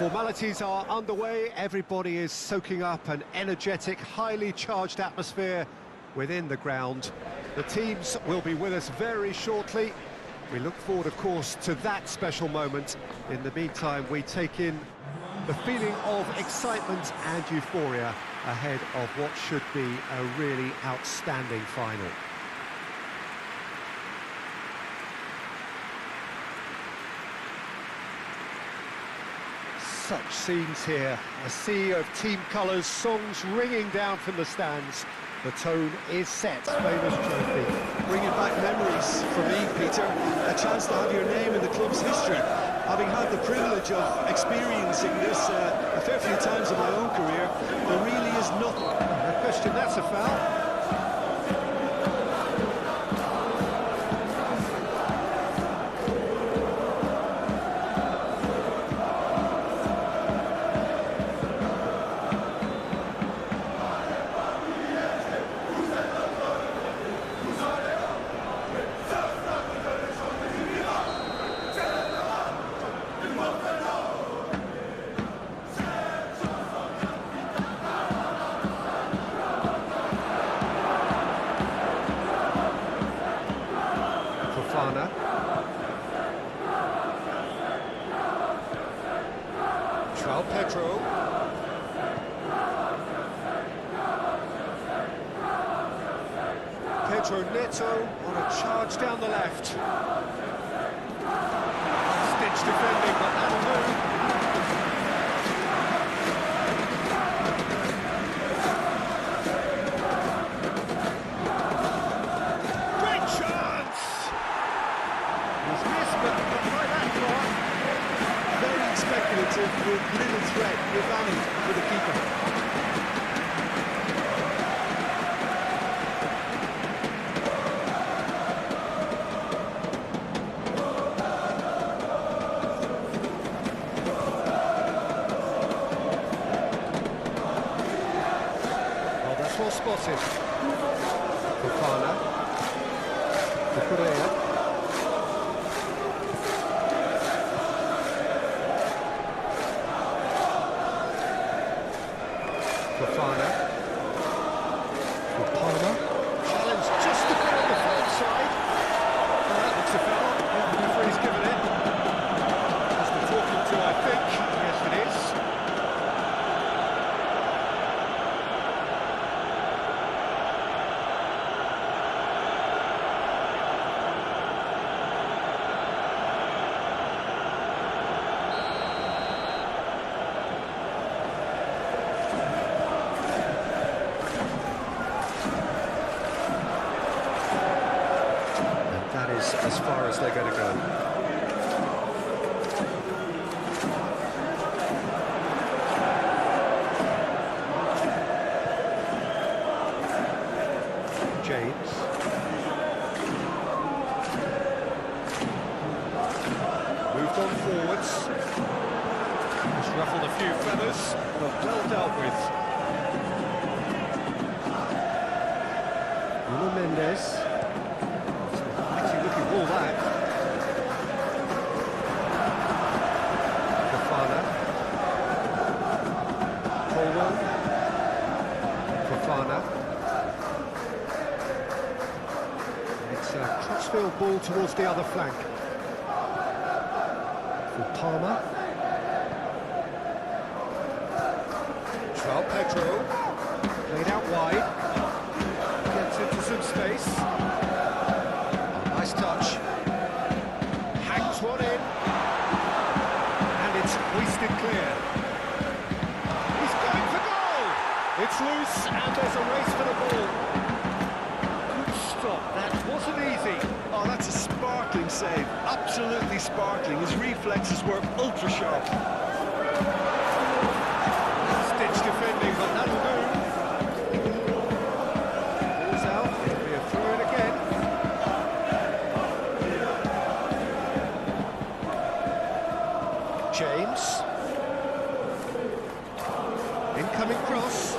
Formalities are underway, everybody is soaking up an energetic, highly charged atmosphere within the ground. The teams will be with us very shortly. We look forward, of course, to that special moment. In the meantime, we take in the feeling of excitement and euphoria ahead of what should be a really outstanding final. Such scenes here, a sea of team colours, songs ringing down from the stands. The tone is set. Famous trophy. Bringing back memories for me, Peter. A chance to have your name in the club's history. Having had the privilege of experiencing this a fair few times in my own career, there really is nothing. No question, that's a foul. Pedro. Pedro Neto on a charge down the left. Stitch defending, but that'll do. Great chance! Was missed, but not by that far. Very speculative with little threat, if any, for the keeper. Well, that's well spotted. Fofana. Cucurella. Fofana. Palmer. Challenge just a bit on the far side. That looks a foul. Yeah, the referee's given it. As we're talking to, I think. Yes, it is. As far as they're going to go. James. Moved on forwards. Just ruffled a few feathers, but well dealt with. Nuno Mendes. All that. Fofana. Colwell. Fofana. It's a crossfield ball towards the other flank. For Palmer. João Pedro. Played out wide. Gets into some space. Nice touch. Hangs one in. And it's hoisted clear. He's going for goal! It's loose and there's a race for the ball. Good stop. That wasn't easy. Oh, that's a sparkling save. Absolutely sparkling. His reflexes were ultra sharp. Stitch defending, but that'll do. Ball's out. It'll be a throw-in again. James. Incoming cross.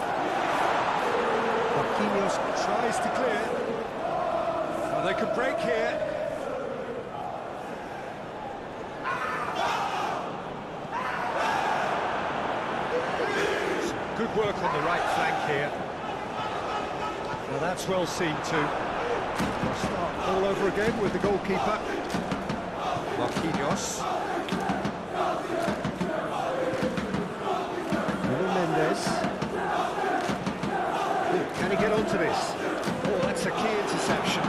Marquinhos tries to clear. Well, they could break here. good work on the right flank here. Well, that's well seen too. We'll start all over again with the goalkeeper. Marquinhos. Mendes. Can he get onto this? Oh, that's a key interception.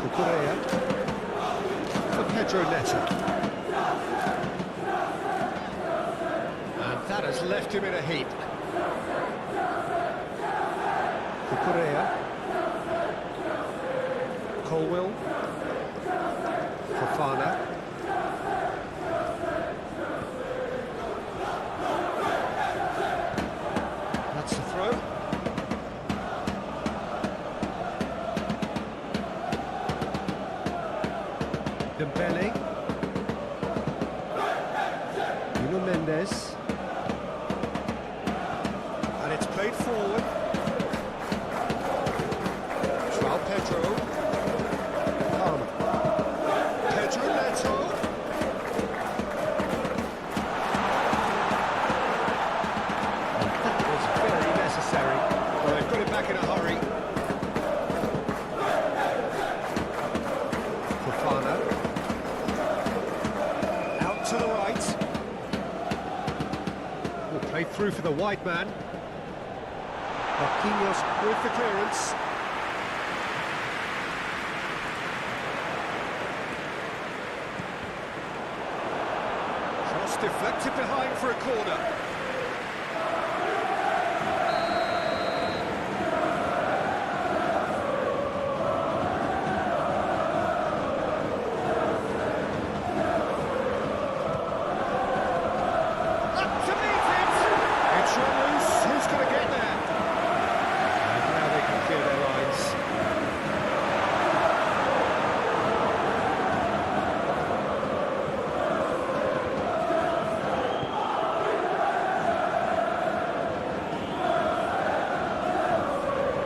Cucurella for Pedro Neto. And that has left him in a heap. Cucurella. Colwill. Fofana. Dembele, Mendes, and it's played forward. João Pedro, Palmer, Pedro Neto. That was very necessary. Well, they've got it back in a hurry. Fofana. To the right. Will play through for the wide man. Marquinhos with the clearance. Cross deflected behind for a corner.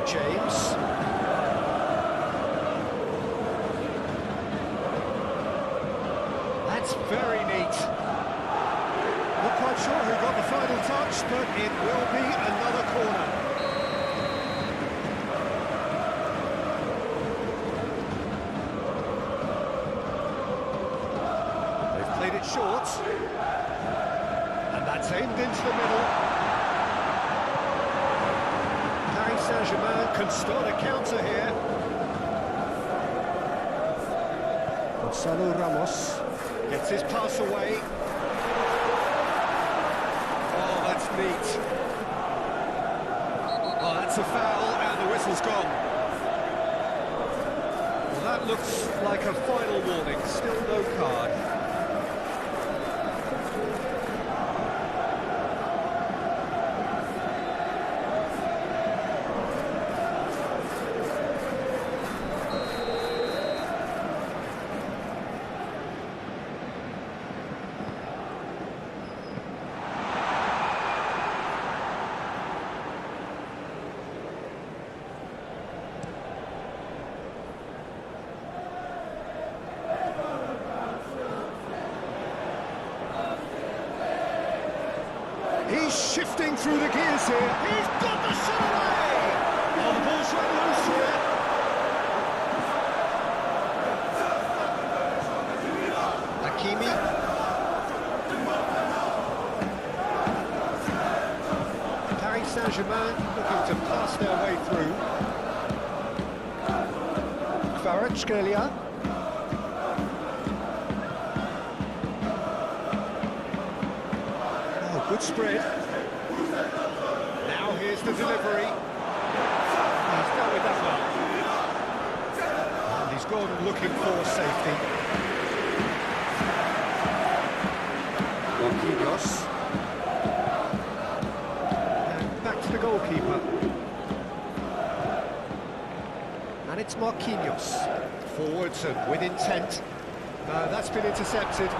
James. That's very neat. Not quite sure who got the final touch, but it will be another corner. They've played it short. And that's aimed into the middle. Saint-Germain can start a counter here. Gonzalo Ramos gets his pass away. Oh, that's neat. Oh, that's a foul, and the whistle's gone. Well, that looks like a final warning, still no card. He's shifting through the gears here. He's got the shot away! Oh, the ball's run loose here. Hakimi. Paris Saint-Germain looking to pass their way through. Kvaratskhelia. Good spread. Now here's the delivery. He's dealt with that one. And he's gone looking for safety. Marquinhos. And back to the goalkeeper. And it's Marquinhos. Forwards and with intent. That's been intercepted.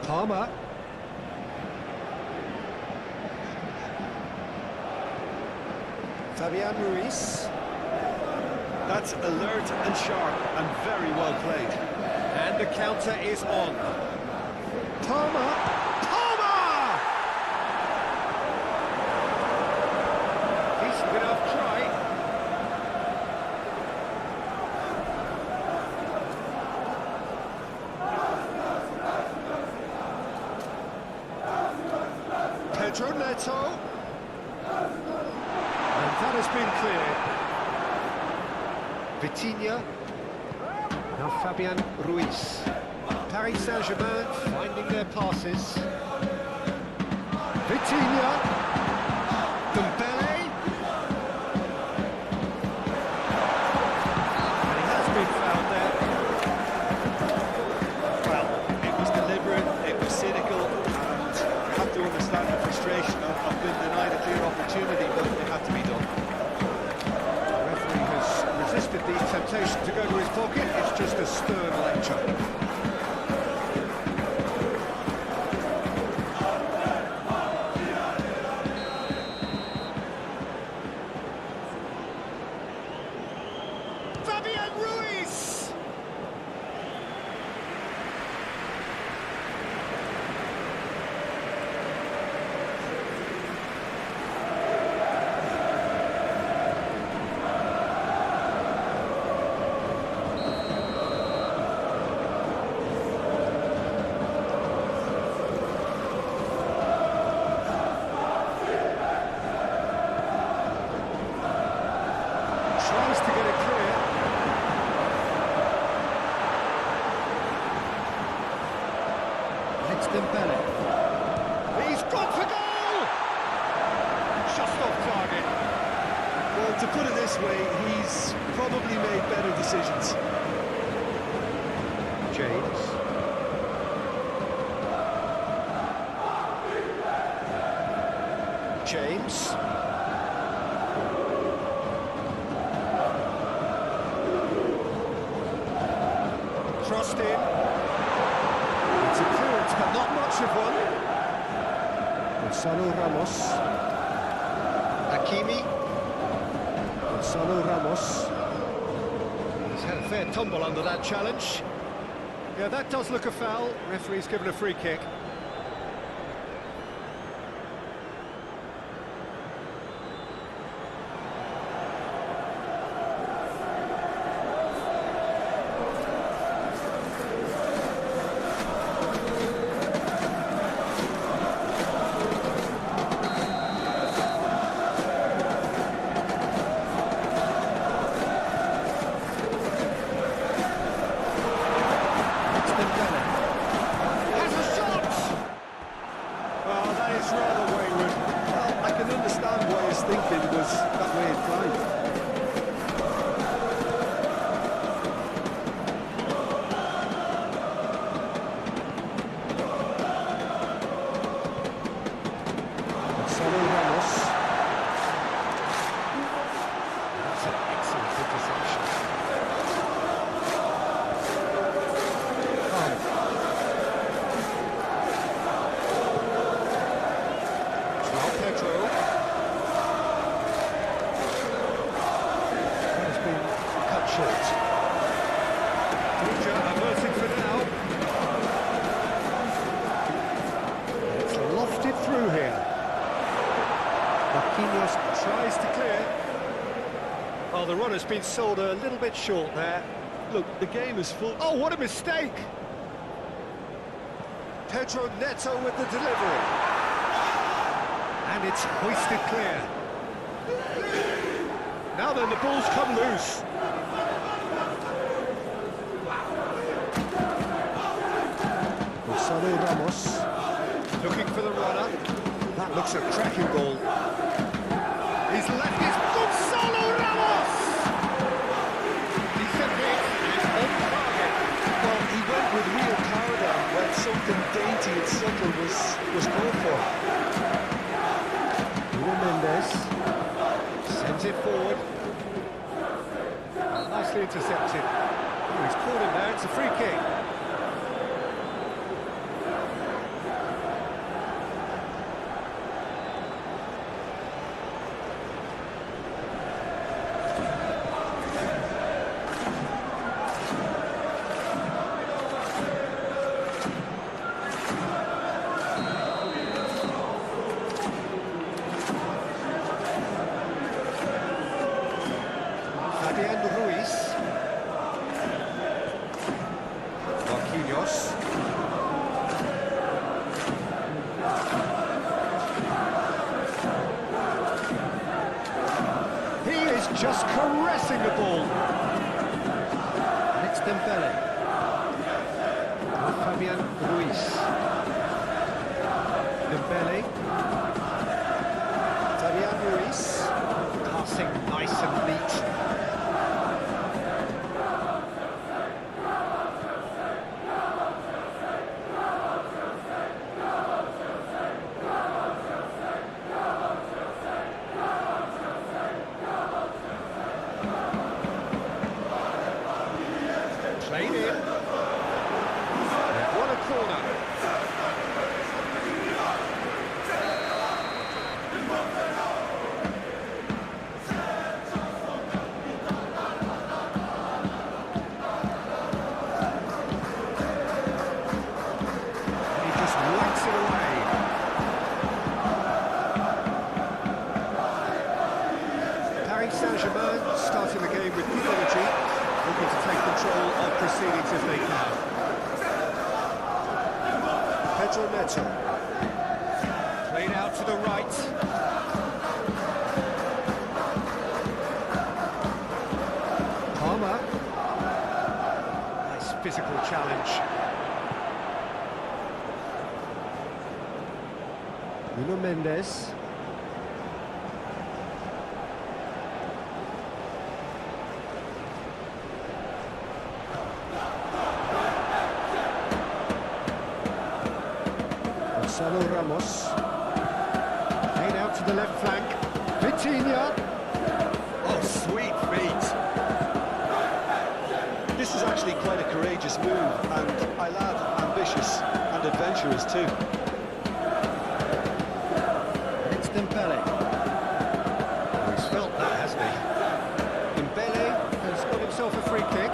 Palmer. Fabian Ruiz. That's alert and sharp and very well played. And the counter is on. Palmer! Palmer! Decent enough try. Pedro Neto. And that has been cleared. Vitinha. Now Fabian Ruiz. Paris Saint-Germain finding their passes. Vitinha. Dembele. And he has been fouled there. Well, it was deliberate, it was cynical, and you have to understand the frustration of being denied a clear opportunity, but it had to be done. The referee has resisted the temptation to go to his pocket. It's just a stern lecture. Fabian Ruiz! Tries to get it clear. It's Dembele. He's gone for goal! Just off target. Well, to put it this way, he's probably made better decisions. James. James. Crossed in. It's a clearance, but not much of one. Gonzalo Ramos. Hakimi. Gonzalo Ramos. He's had a fair tumble under that challenge. Yeah, that does look a foul. Referee's given a free kick. Rather wayward. Well, I can understand why his thinking was that way inclined. Gonzalo Ramos. That's an excellent interception. Pedro. That has been cut short. Duja averting for now. It's lofted through here. Marquinhos tries to clear. Oh, the runner's been sold a little bit short there. Look, the game is full. Oh, what a mistake! Pedro Neto with the delivery. And it's hoisted clear. Now then, the ball's come loose. Gonzalo Ramos looking for the runner. That looks a cracking ball. He's left his Gonzalo Ramos! He's a hit and on target. Well, he went with real power there when something dainty and subtle was called for. Mendes sends it forward. Nicely intercepted. Oh, he's caught him there, it's a free kick. He's just caressing the ball. And it's Dembele. Fabian Ruiz. Dembele. Fabian Ruiz. Passing nice and neat. Played in. What a corner. He just whacks it away. Paris Saint-Germain starting the game with good energy, looking to take control of proceedings if they can. Pedro Neto. Played out to the right. Palmer. Nice physical challenge. Nuno Mendes. Gonzalo Ramos. Played out to the left flank. Vitinha. Oh, sweet feet. This is actually quite a courageous move, and I'll add ambitious and adventurous too. It's Dembele. Oh, he's felt that, hasn't he? Dembele has got himself a free kick.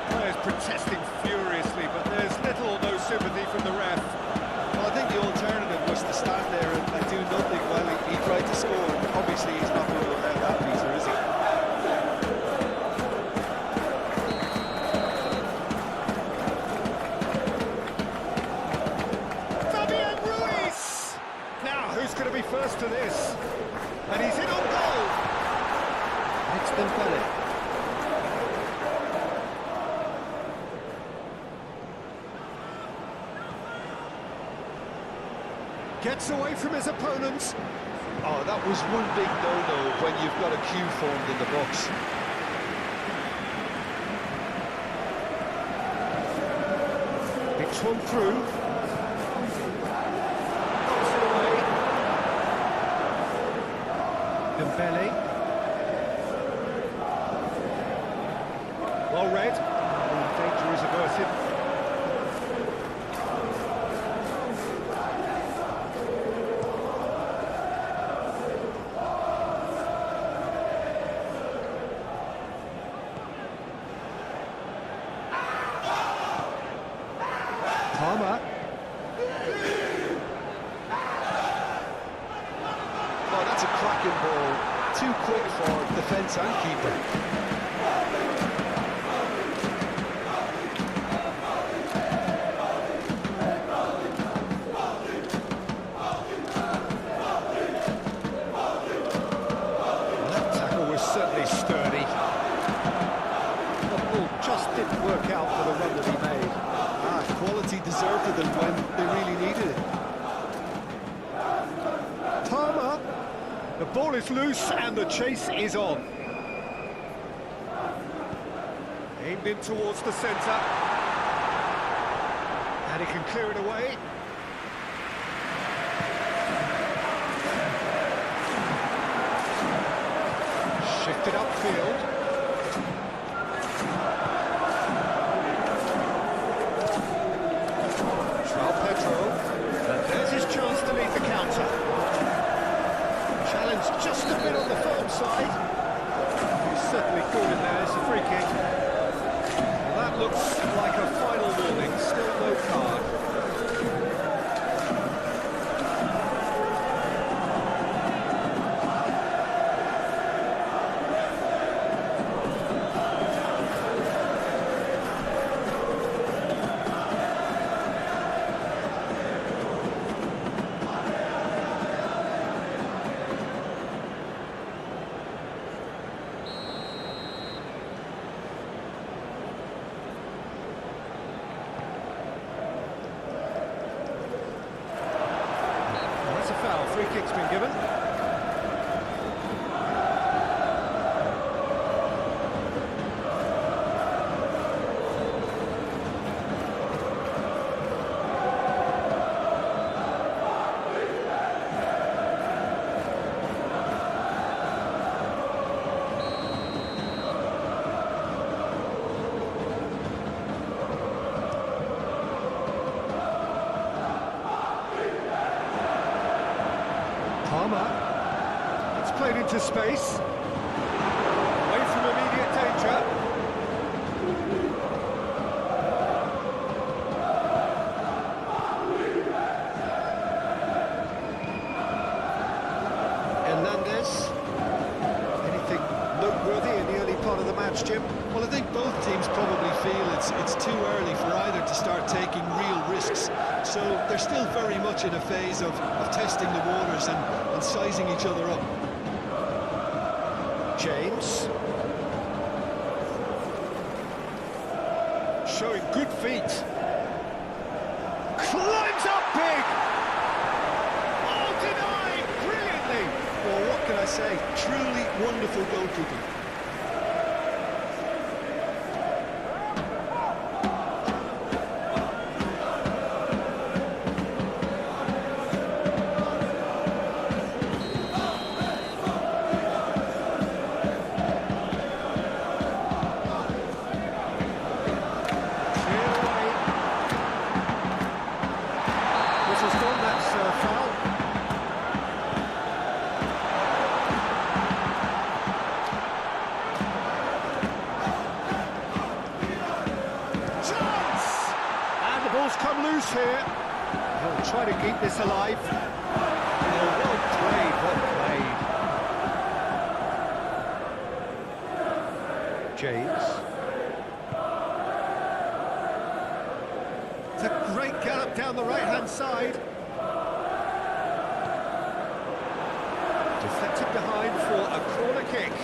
Players protesting furiously, but there's little or no sympathy from the ref. Well, I think the alternative was to stand there and do nothing while he tried to score. Obviously, he's not going to allow that, Peter, is he? Fabian Ruiz! Now, who's going to be first to this? And he's in on goal! It's Dembele. Gets away from his opponents. Oh, that was one big no-no when you've got a queue formed in the box. Picks one through. Knocks it away. Dembele. Well read. Danger is averted. Palmer. Oh, that's a cracking ball. Too quick for defence and keeper. That tackle was certainly sturdy. The ball just didn't work out for the run that he made. Quality deserted them when they really needed it. Palmer. The ball ball is loose and the chase is on. Aimed in towards the centre. And he can clear it away. Shifted upfield. There's his chance to lead the counter. Challenge just a bit on the firm side. He's certainly good in there. It's a free kick. Well, that looks like a final warning. Still no card. Free kick's been given. It's played into space. Away from immediate danger. Hernandez. Anything noteworthy in the early part of the match, Jim? Well, I think both teams probably feel it's too early for either to start taking real risks. So they're still very much in a phase of testing the waters and sizing each other up. James. Showing good feet. Climbs up big! Oh, denied brilliantly! Well, what can I say? Truly wonderful goalkeeping. Come loose here. He'll try to keep this alive. Oh, well played, well played. James. It's a great gallop down the right-hand side. Deflected behind for a corner kick.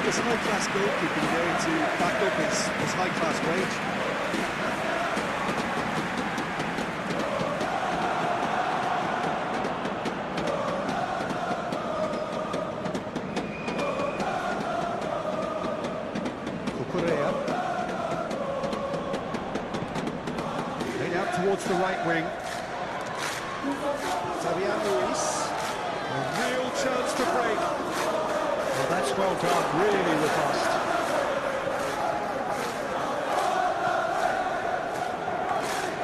It's high-class goalkeeping there to back up his high-class wage. Cucurella. Played out towards the right wing. Fabian Ruiz. A real chance to break. Well, that's well done, really robust.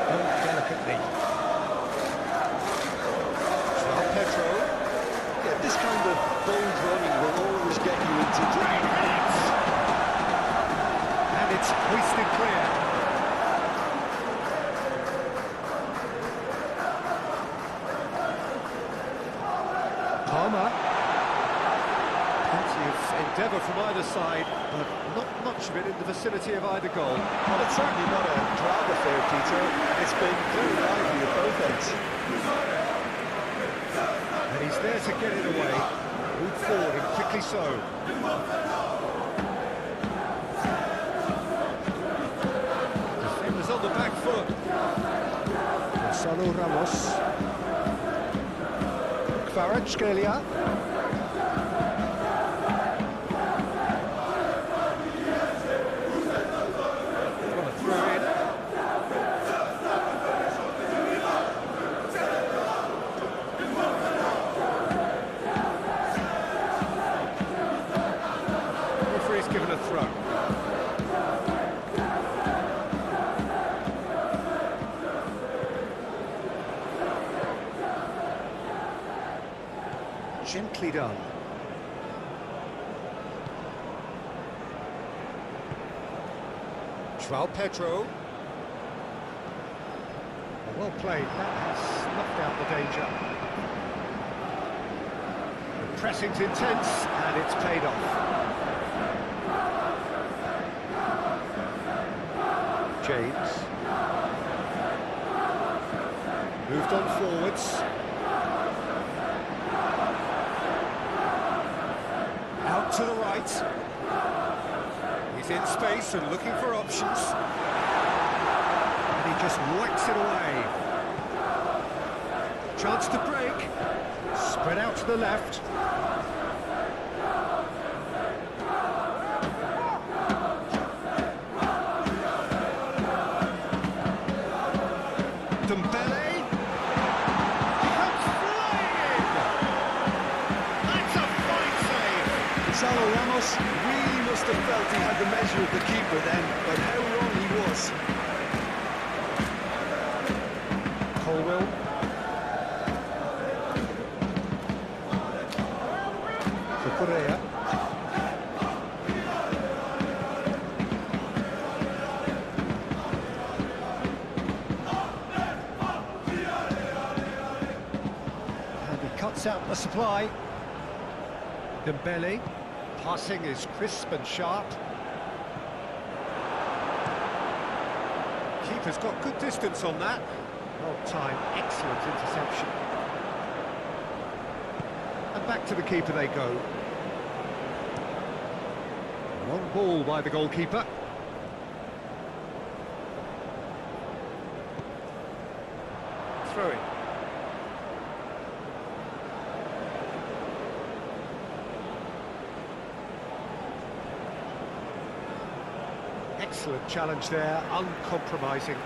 Oh, delicately. Pedro. Yeah, this kind of bold running will always get you into great hits. And it's hoisted clear. Palmer. Endeavour from either side, but not much of it in the vicinity of either goal. Well, it's certainly not a drag affair, Peter. It's been very lively at both ends. And he's there to get it away. Move forward and quickly so. Defenders on the back foot. Gonzalo Ramos. Kvaratskhelia. Got a throw in. Referee's given a throw. Gently done. João Pedro. Well played, that has snuffed out the danger. The pressing's intense and it's paid off. James. Moved on forwards. Out to the right. He's in space and looking for options. And he just whacks it away. Chance to break. Spread out to the left. Dembele. Comes flying in. That's a fine save. Gonzalo Ramos really must have felt he had the measure of the keeper then, but how wrong he was. Colwell. Correa. And he cuts out the supply. Dembele. Passing is crisp and sharp. Keeper's got good distance on that. Well timed, excellent interception. And back to the keeper they go. Long ball by the goalkeeper. Throw in. Excellent challenge there, uncompromising.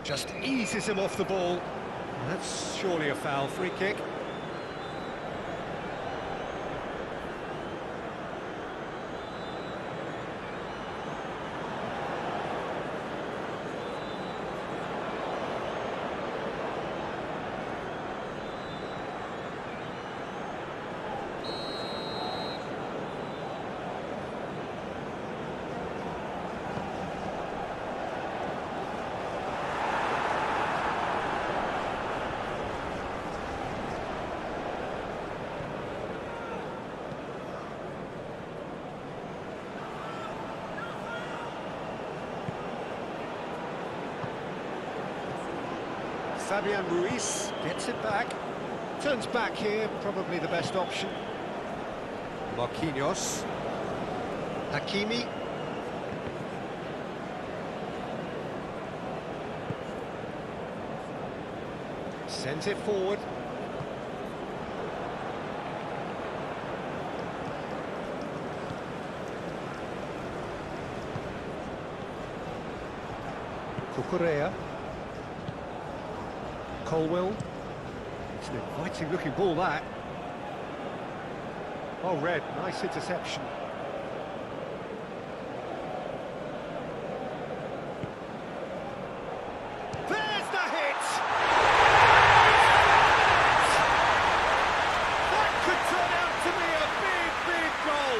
Just eases him off the ball. That's surely a foul. Free kick. Fabian Ruiz gets it back, turns back here, probably the best option. Marquinhos, Hakimi, sends it forward. Correa. Colwell. It's an inviting looking ball, that. Oh, Red, nice interception. There's the hit! That could turn out to be a big, big goal.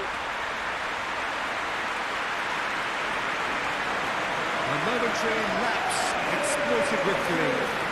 A momentary lapse exploited with glee.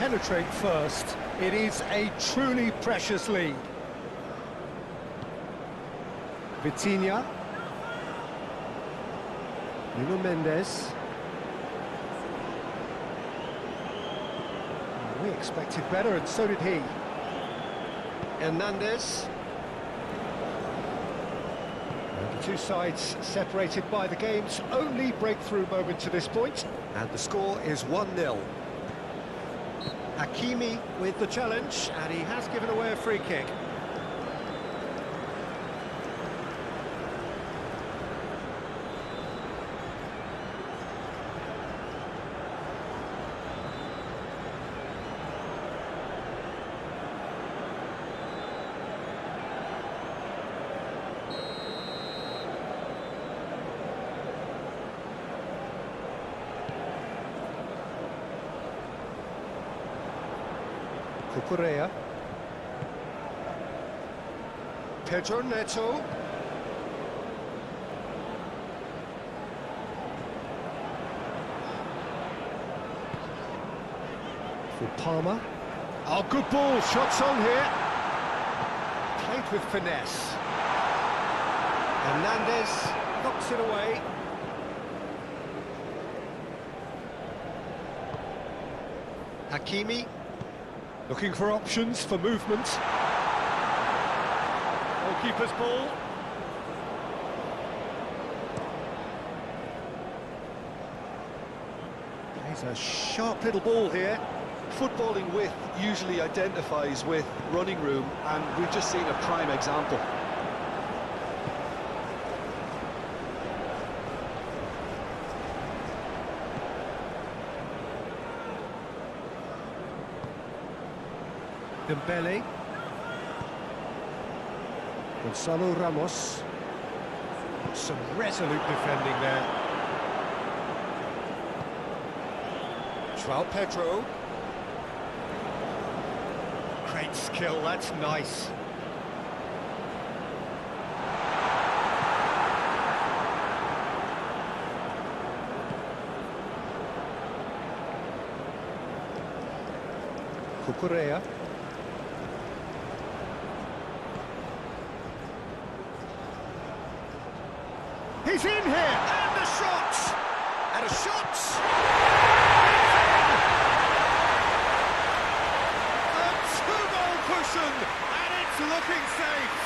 penetrate first. It is a truly precious lead. Vitinha. Nuno Mendes. We expected better, and so did he. Hernandez. And the two sides separated by the game's only breakthrough moment to this point. And the score is 1-0. Hakimi with the challenge, and he has given away a free kick. Cucurella. Pedro Neto. For Palmer. Oh, good ball, shots on here. Played with finesse. Hernandez knocks it away. Hakimi. Looking for options for movement. Goalkeeper's ball. Plays a sharp little ball here. Footballing width usually identifies with running room, and we've just seen a prime example. Dembele. Gonzalo Ramos. Some resolute defending there. João Pedro. Great skill, that's nice. Cucurella. He's in here, and the shot! And a shot! A two-goal cushion, and it's looking safe.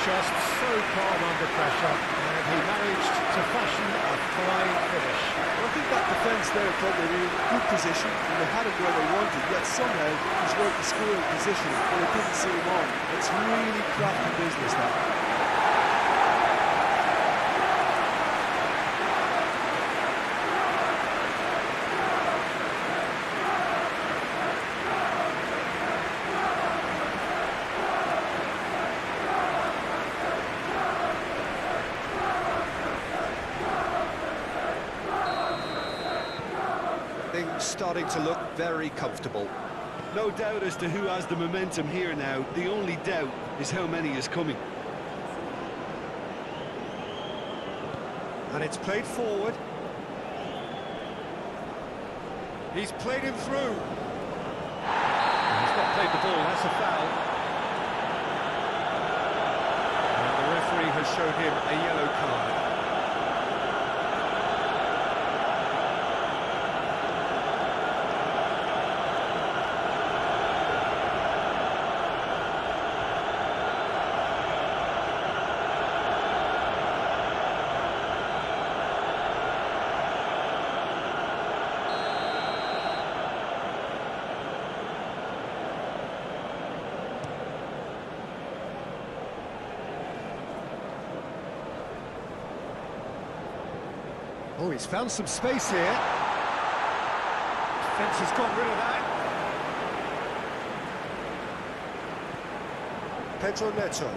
Just so calm under pressure, and he managed to fashion a fine finish. I think that defence there thought they were in good position and they had it where they wanted, yet somehow he's worked the scoring position and it didn't see him on. It's really crafty business now. Things starting to look very comfortable. No doubt as to who has the momentum here now. The only doubt is how many is coming. And it's played forward. He's played him through. He's not played the ball, that's a foul. And the referee has showed him a yellow card. Oh, he's found some space here. Defence has got rid of that. Pedro Neto.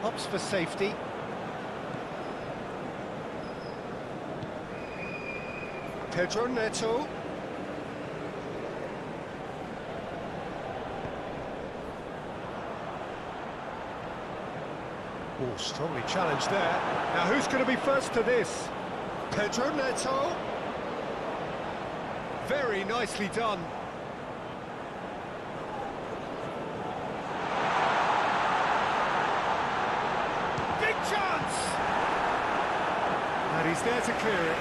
Hops for safety. Pedro Neto. Oh, strongly challenged there. Now, who's going to be first to this? Pedro Neto. Very nicely done. Big chance! And he's there to clear it.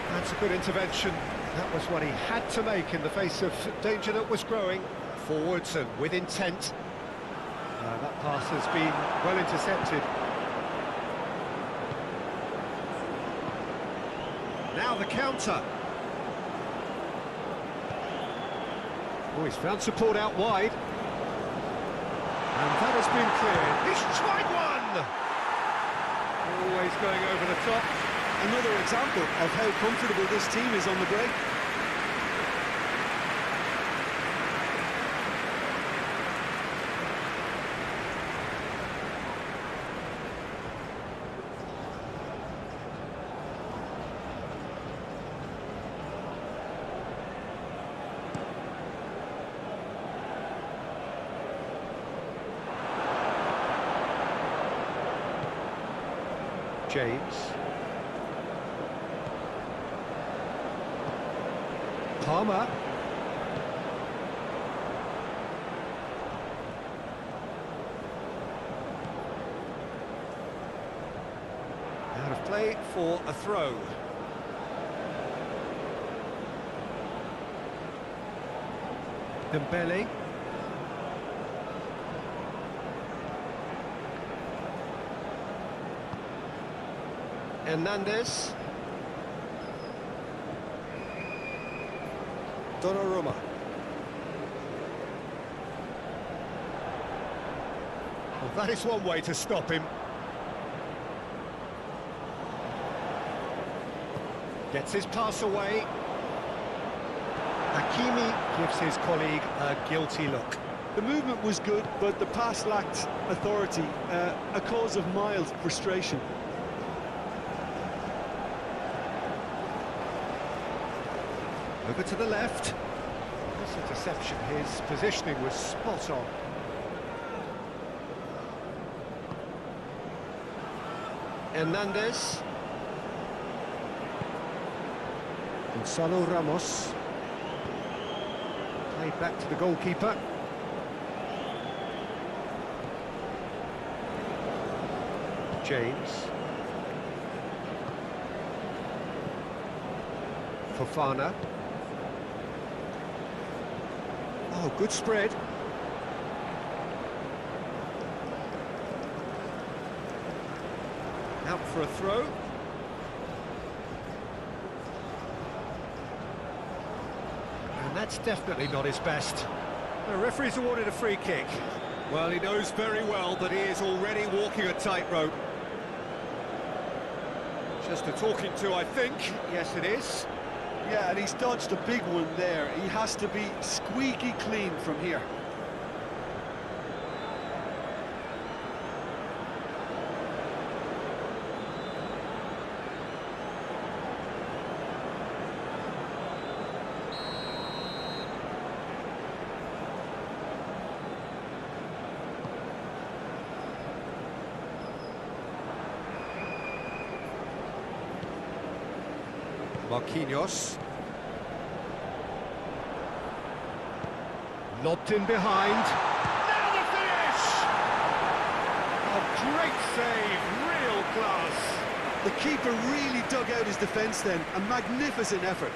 That's a good intervention. That was what he had to make in the face of danger that was growing. Forwards and with intent. That pass has been well intercepted. Now the counter. Oh, he's found support out wide. And that has been cleared. He's tried one! Always going over the top. Another example of how comfortable this team is on the break. James. Palmer. Out of play for a throw. Dembele. Hernandez. Donnarumma. Well, that is one way to stop him. Gets his pass away. Hakimi gives his colleague a guilty look. The movement was good, but the pass lacked authority, a cause of mild frustration. Over to the left. This interception, his positioning was spot on. Hernandez. Gonzalo Ramos. Played back to the goalkeeper. James. Fofana. Oh, good spread. Out for a throw. And that's definitely not his best. The referee's awarded a free kick. Well, he knows very well that he is already walking a tightrope. Just a talking to, I think. Yes, it is. Yeah, and he's dodged a big one there. He has to be squeaky clean from here. Marquinhos. Lobbed in behind. Now the finish! A great save, real class. The keeper really dug out his defence then. A magnificent effort.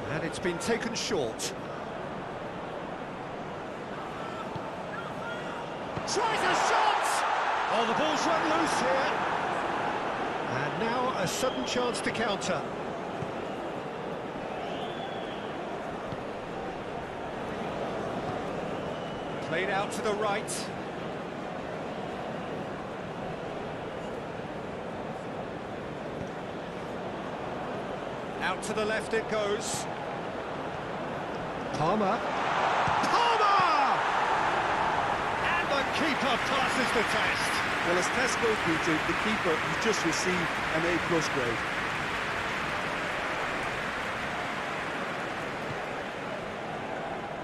And it's been taken short. Tries a shot! Oh, the ball's run loose here. And now a sudden chance to counter. Played out to the right. Out to the left it goes. Palmer. Palmer! And the keeper passes the test. Well, as tests go, Peter, the keeper has just received an A+ grade.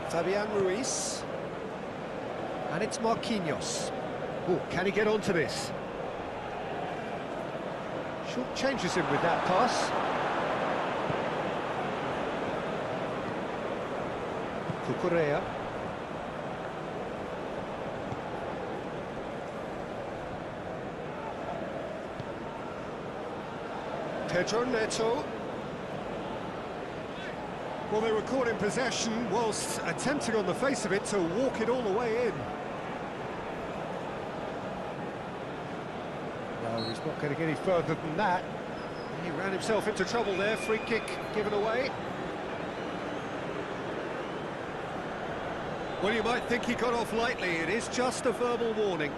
Fabian Ruiz. And it's Marquinhos. Oh, can he get onto this? Short changes him with that pass. Cucurella. Pedro Neto. Well, they were caught in possession whilst attempting on the face of it to walk it all the way in. No, he's not going to get any further than that. He ran himself into trouble there. Free kick given away. Well, you might think he got off lightly. It is just a verbal warning.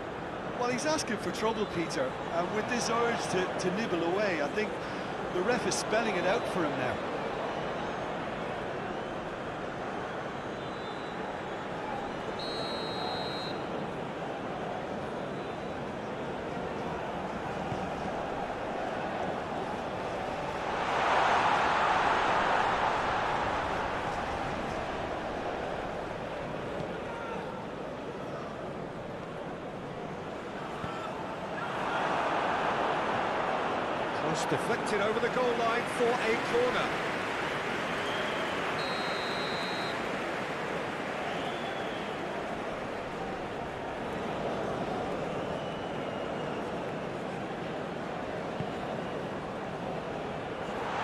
Well, he's asking for trouble, Peter, and with this urge to nibble away, I think the ref is spelling it out for him now. Cross deflected over the goal line for a corner.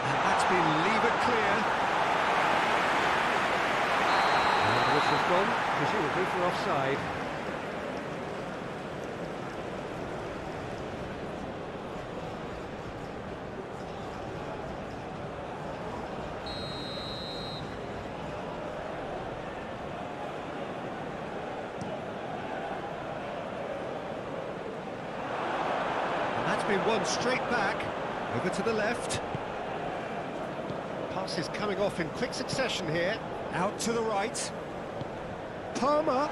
And that's been levered clear. And the whistle's gone, presumably for offside. Been one straight back, over to the left. Pass is coming off in quick succession here, out to the right. Palmer.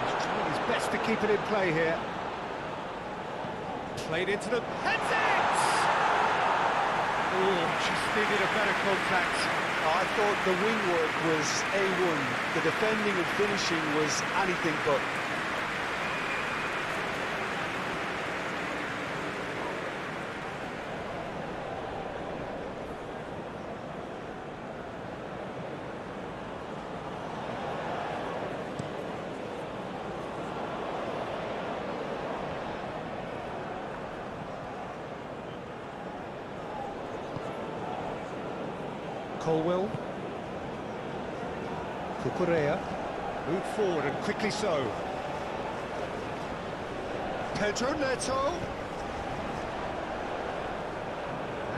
He's trying his best to keep it in play here. Played into the... Heads it! Oh, just needed a better contact. I thought the wing work was A1. The defending and finishing was anything but. Colwell. Cucurella. Moved forward and quickly so. Pedro Neto.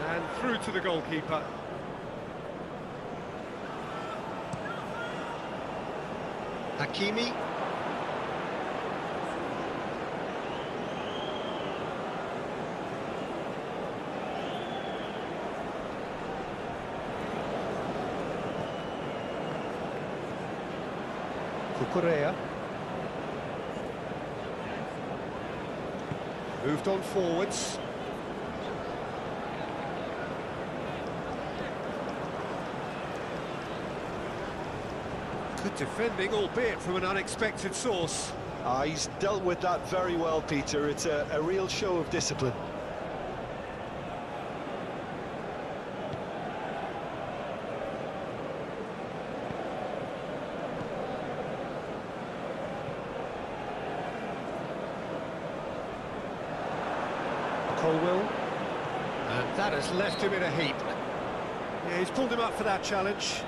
And through to the goalkeeper. Hakimi. Cucurella. Moved on forwards. Good defending, albeit from an unexpected source. He's dealt with that very well, Peter. It's a real show of discipline. Colwell, and that has left him in a heap. Yeah, he's pulled him up for that challenge.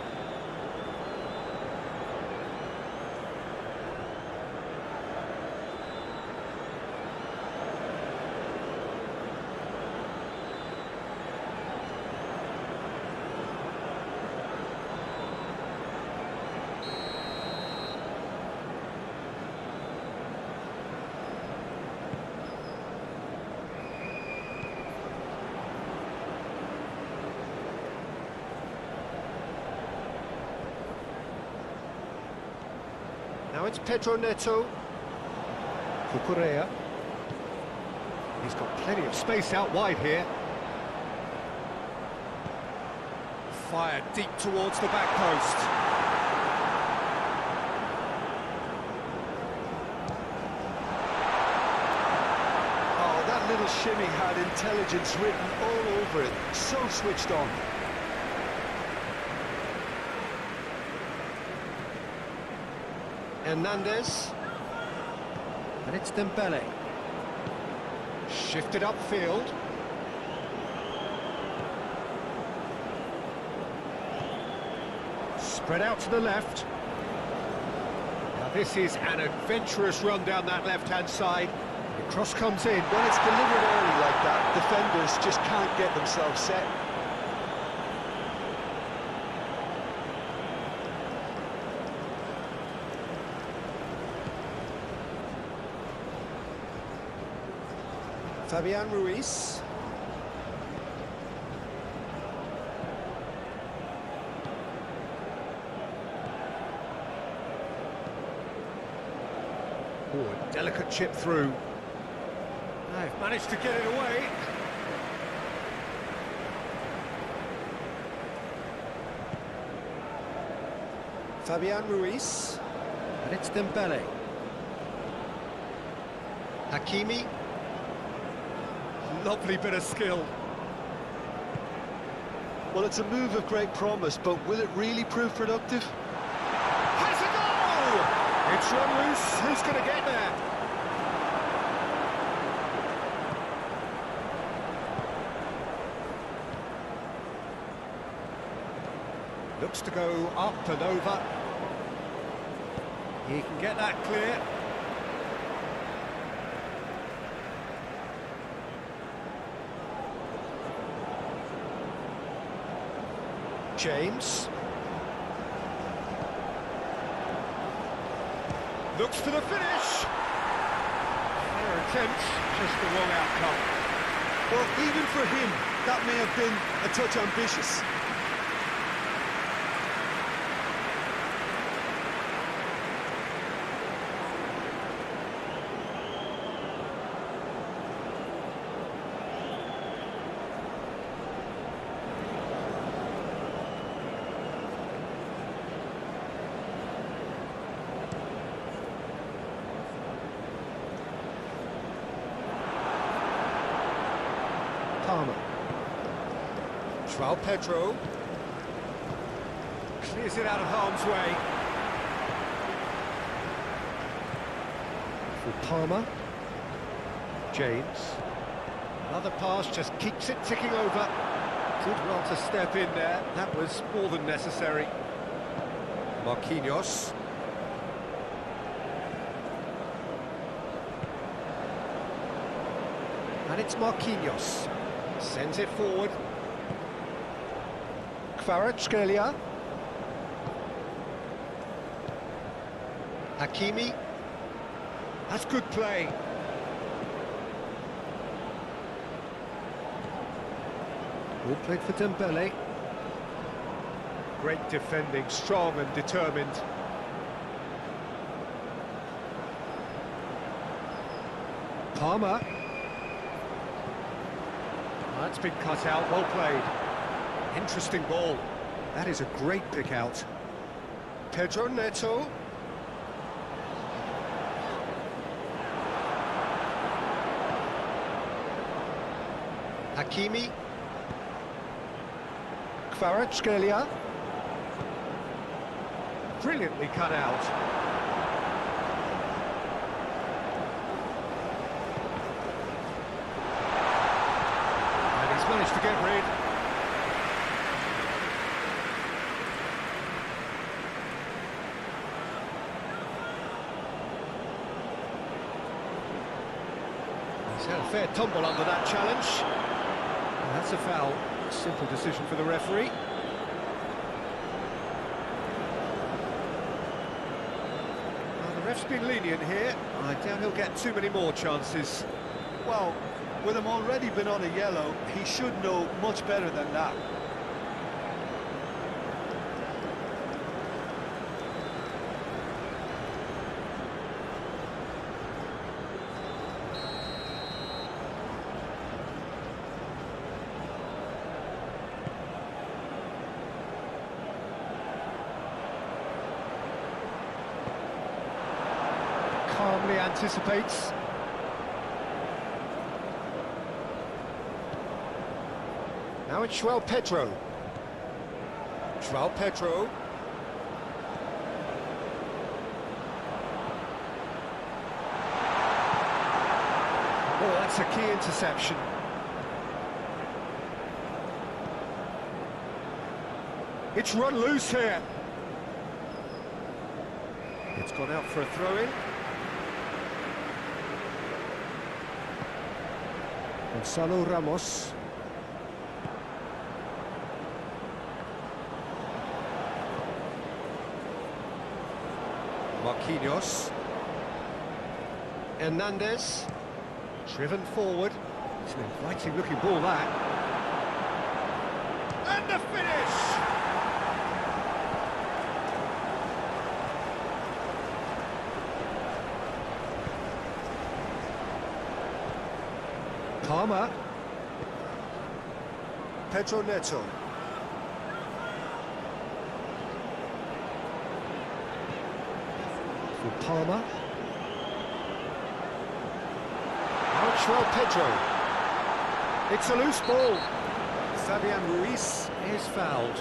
it's Pedro Neto. Cucurella. He's got plenty of space out wide here. Fired deep towards the back post. Oh, that little shimmy had intelligence written all over it. So switched on. Hernandez. And it's Dembele. Shifted upfield. Spread out to the left. Now this is an adventurous run down that left-hand side. The cross comes in. When it's delivered early like that, defenders just can't get themselves set. Fabian Ruiz. Oh, a delicate chip through. They've managed to get it away. Fabian Ruiz. And it's Dembele. Hakimi. Lovely bit of skill. Well, it's a move of great promise, but will it really prove productive? Has a goal! It's run loose. Who's going to get there? Looks to go up and over. He can get that clear. James. Looks for the finish. Fair attempt, just the wrong outcome. Well, even for him, that may have been a touch ambitious. Palmer. João Pedro. Clears it out of harm's way. For Palmer. James. Another pass just keeps it ticking over. Did well to step in there. That was more than necessary. Marquinhos. And it's Marquinhos. Sends it forward. Kvaratskhelia. Hakimi. That's good play. All played for Dembele. Great defending, strong and determined. Palmer. That's been cut out, well played. Interesting ball. That is a great pick out. Pedro Neto. Hakimi. Kvaratskhelia. Brilliantly cut out. Managed to get rid. He's had a fair tumble under that challenge. And that's a foul. Simple decision for the referee. Well, the ref's been lenient here. I doubt he'll get too many more chances. Well, with him already been on a yellow, he should know much better than that. calmly anticipates. Now it's João Pedro. João Pedro. Oh, that's a key interception. It's run loose here. It's gone out for a throw-in. Gonzalo Ramos. Marquinhos. Hernandez. Driven forward. It's an inviting looking ball, that. And the finish! Palmer. Pedro Neto. For Palmer. João Pedro. It's a loose ball. Fabian Ruiz is fouled.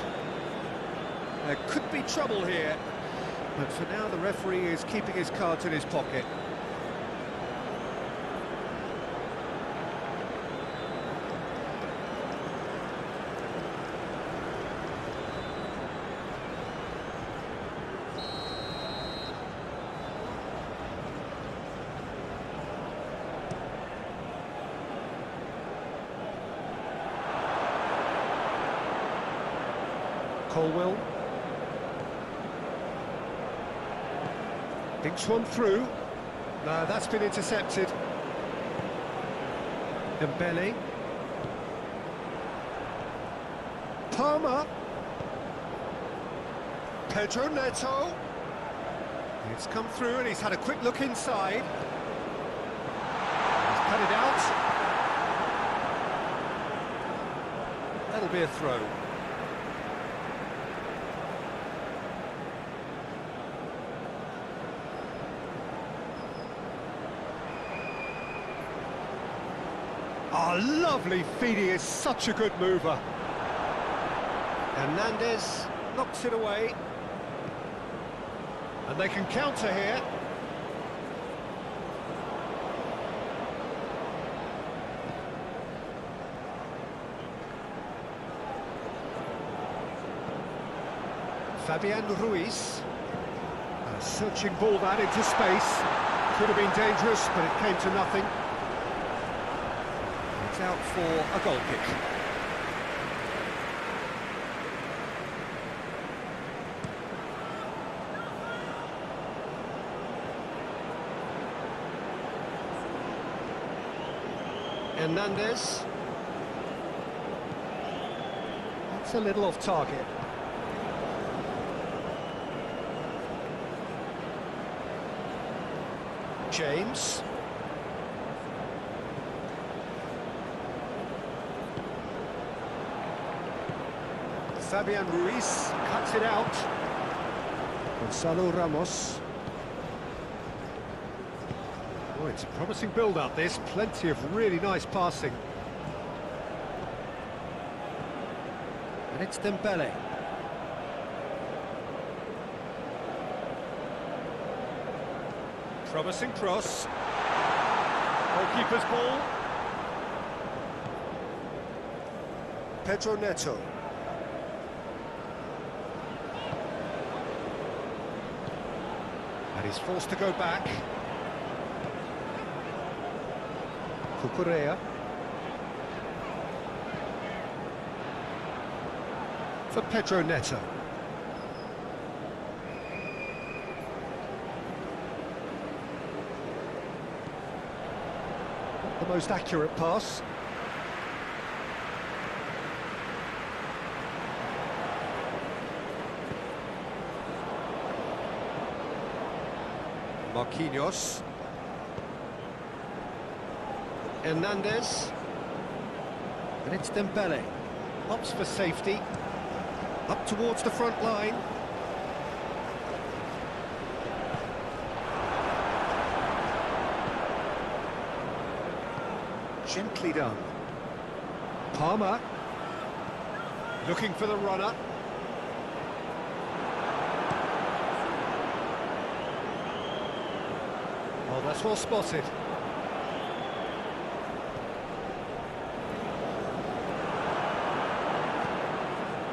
There could be trouble here, but for now the referee is keeping his cards in his pocket. Colwell. Dinks one through. No, that's been intercepted. Dembele. Palmer. Pedro Neto. It's come through and he's had a quick look inside. He's cut it out. That'll be a throw. Oh, lovely feed, he is such a good mover. Hernandez knocks it away. And they can counter here. Fabian Ruiz. A searching ball that into space. Could have been dangerous, but it came to nothing. It's out for a goal kick. Hernandez. That's a little off target. James. Fabian Ruiz cuts it out. Gonzalo Ramos. Oh, it's a promising build-up, this. Plenty of really nice passing. And it's Dembele. Promising cross. Goalkeeper's ball. Pedro Neto. And he's forced to go back. Cucurella. For Pedro Neto. Not the most accurate pass. Marquinhos. Hernandez. And it's Dembele. Opts for safety. Up towards the front line. Gently done. Palmer. Looking for the runner. Oh, that's well spotted.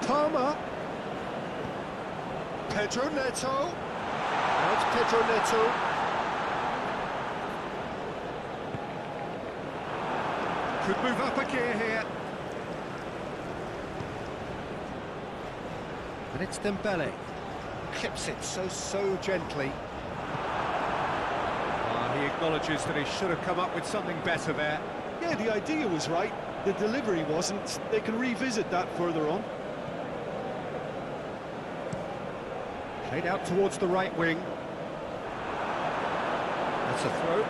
Palmer. Pedro Neto. Now it's Pedro Neto. Could move up a gear here. And it's Dembele. Clips it so gently. He acknowledges that he should have come up with something better there. Yeah, the idea was right. The delivery wasn't. They can revisit that further on. Played out towards the right wing. That's a throw.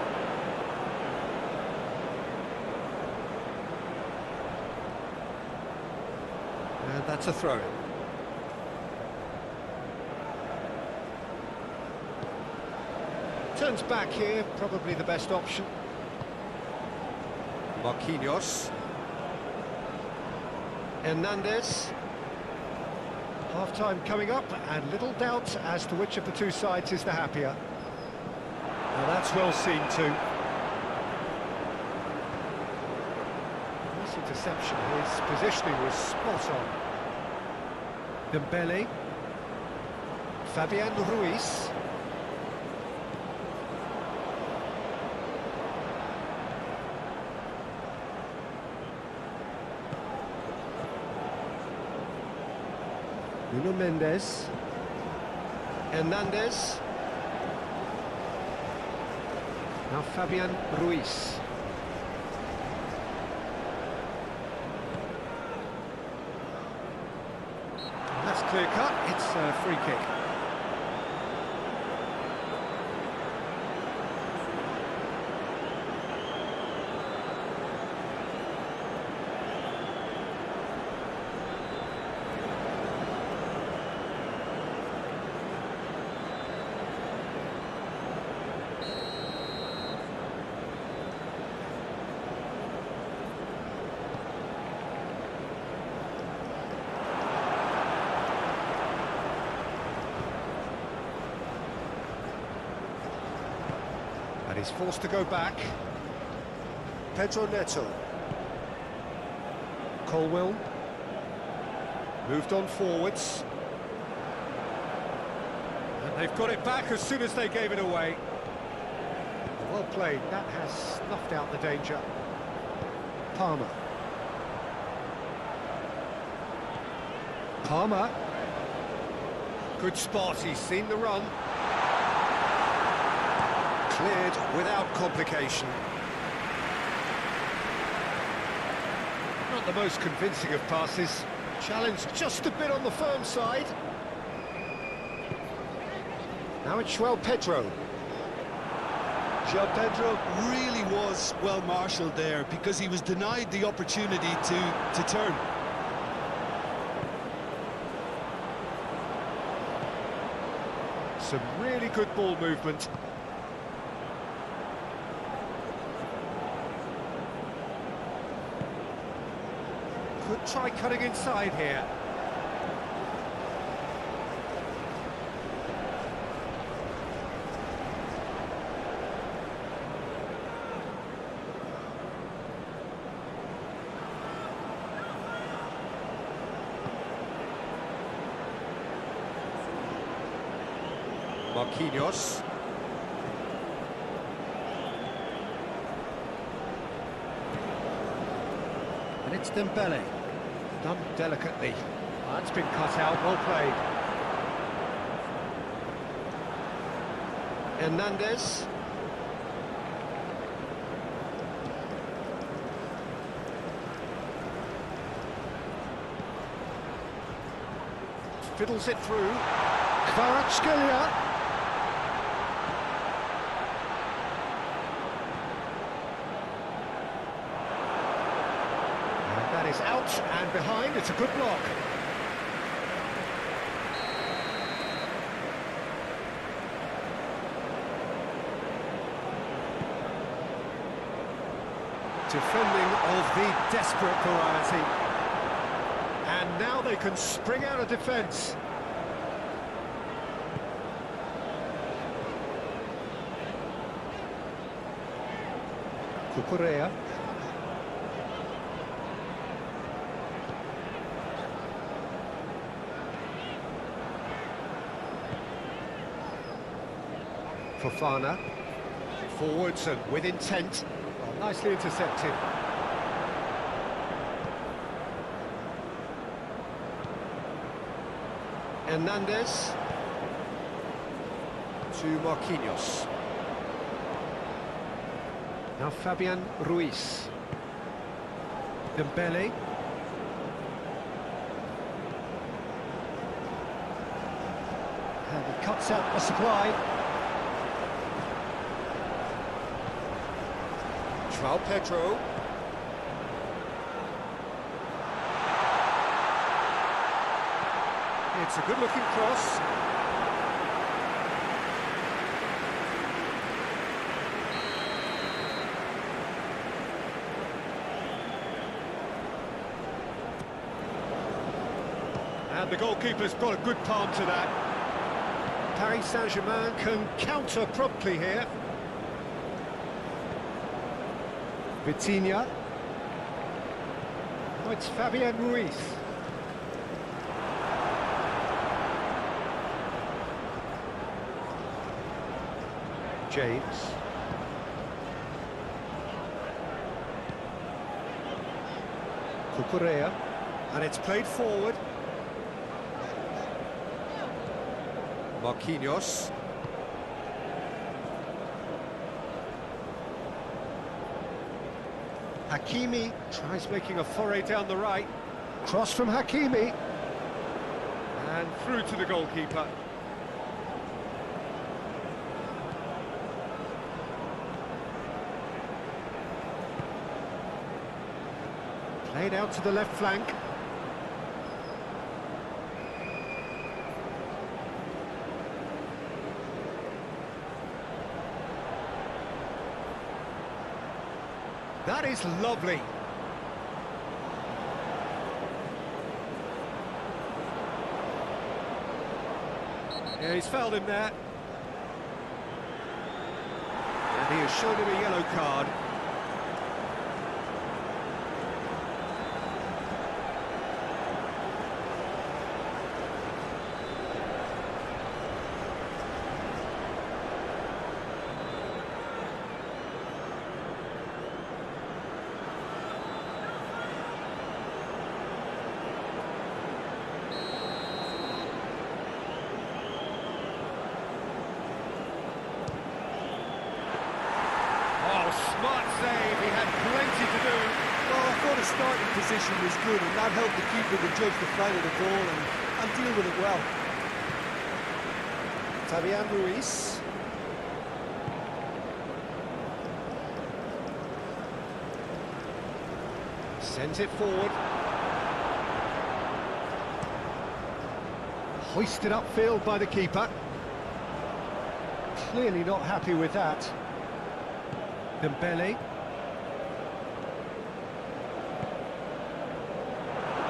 And that's a throw. Turns back here, probably the best option. Marquinhos. Hernandez. Half-time coming up, and little doubt as to which of the two sides is the happier. Well, that's well seen too. Nice interception. His positioning was spot on. Dembele. Fabian Ruiz. Nuno Mendes. Hernandez. Now Fabian Ruiz. That's clear cut, it's a free kick. And he's forced to go back. Pedro Neto. Colwill. Moved on forwards. And they've got it back as soon as they gave it away. Well played, that has snuffed out the danger. Palmer. Palmer. Good spot, he's seen the run. Cleared without complication. Not the most convincing of passes. Challenge just a bit on the firm side. Now it's João Pedro. João Pedro really was well marshalled there because he was denied the opportunity to turn. Some really good ball movement. Could try cutting inside here. Marquinhos. And it's Dembele. Done delicately. That's been cut out, well played. Hernandez. Fiddles it through. Kvaratskhelia. That is out and behind, it's a good block. Defending of the desperate variety. And now they can spring out of defence. Cucurella. Fofana. Forwards and with intent. Well, nicely intercepted. Hernandez to Marquinhos. Now Fabian Ruiz. Dembele. And he cuts out the supply. João Pedro. It's a good-looking cross. And the goalkeeper's got a good palm to that. Paris Saint-Germain can counter promptly here. Vitinha. Oh, it's Fabian Ruiz. James. Cucurella. And it's played forward. Marquinhos. Hakimi tries making a foray down the right. Cross from Hakimi. And through to the goalkeeper. Played out to the left flank. That is lovely. Yeah, he's fouled him there. And he has shown him a yellow card. Smart save, he had plenty to do. Well, I thought his starting position was good, and that helped the keeper to judge the flight of the ball and deal with it well. Fabian Ruiz. Sends it forward. Hoisted upfield by the keeper. Clearly not happy with that. Dembele.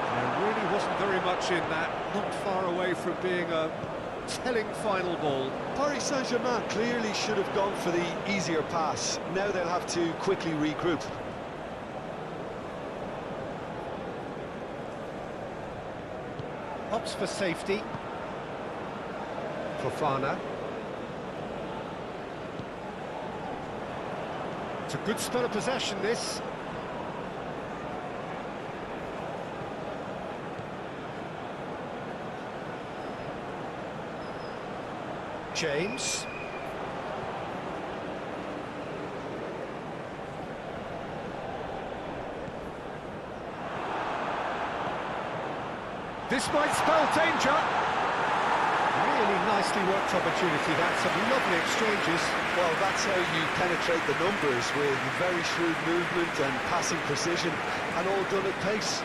There really wasn't very much in that, not far away from being a telling final ball. Paris Saint-Germain clearly should have gone for the easier pass. Now they'll have to quickly regroup. Opts for safety. Fofana. It's a good spell of possession, this. James. This might spell danger. Really nicely worked opportunity, that's some lovely exchanges. Well, that's how you penetrate the numbers, with very shrewd movement and passing precision, and all done at pace.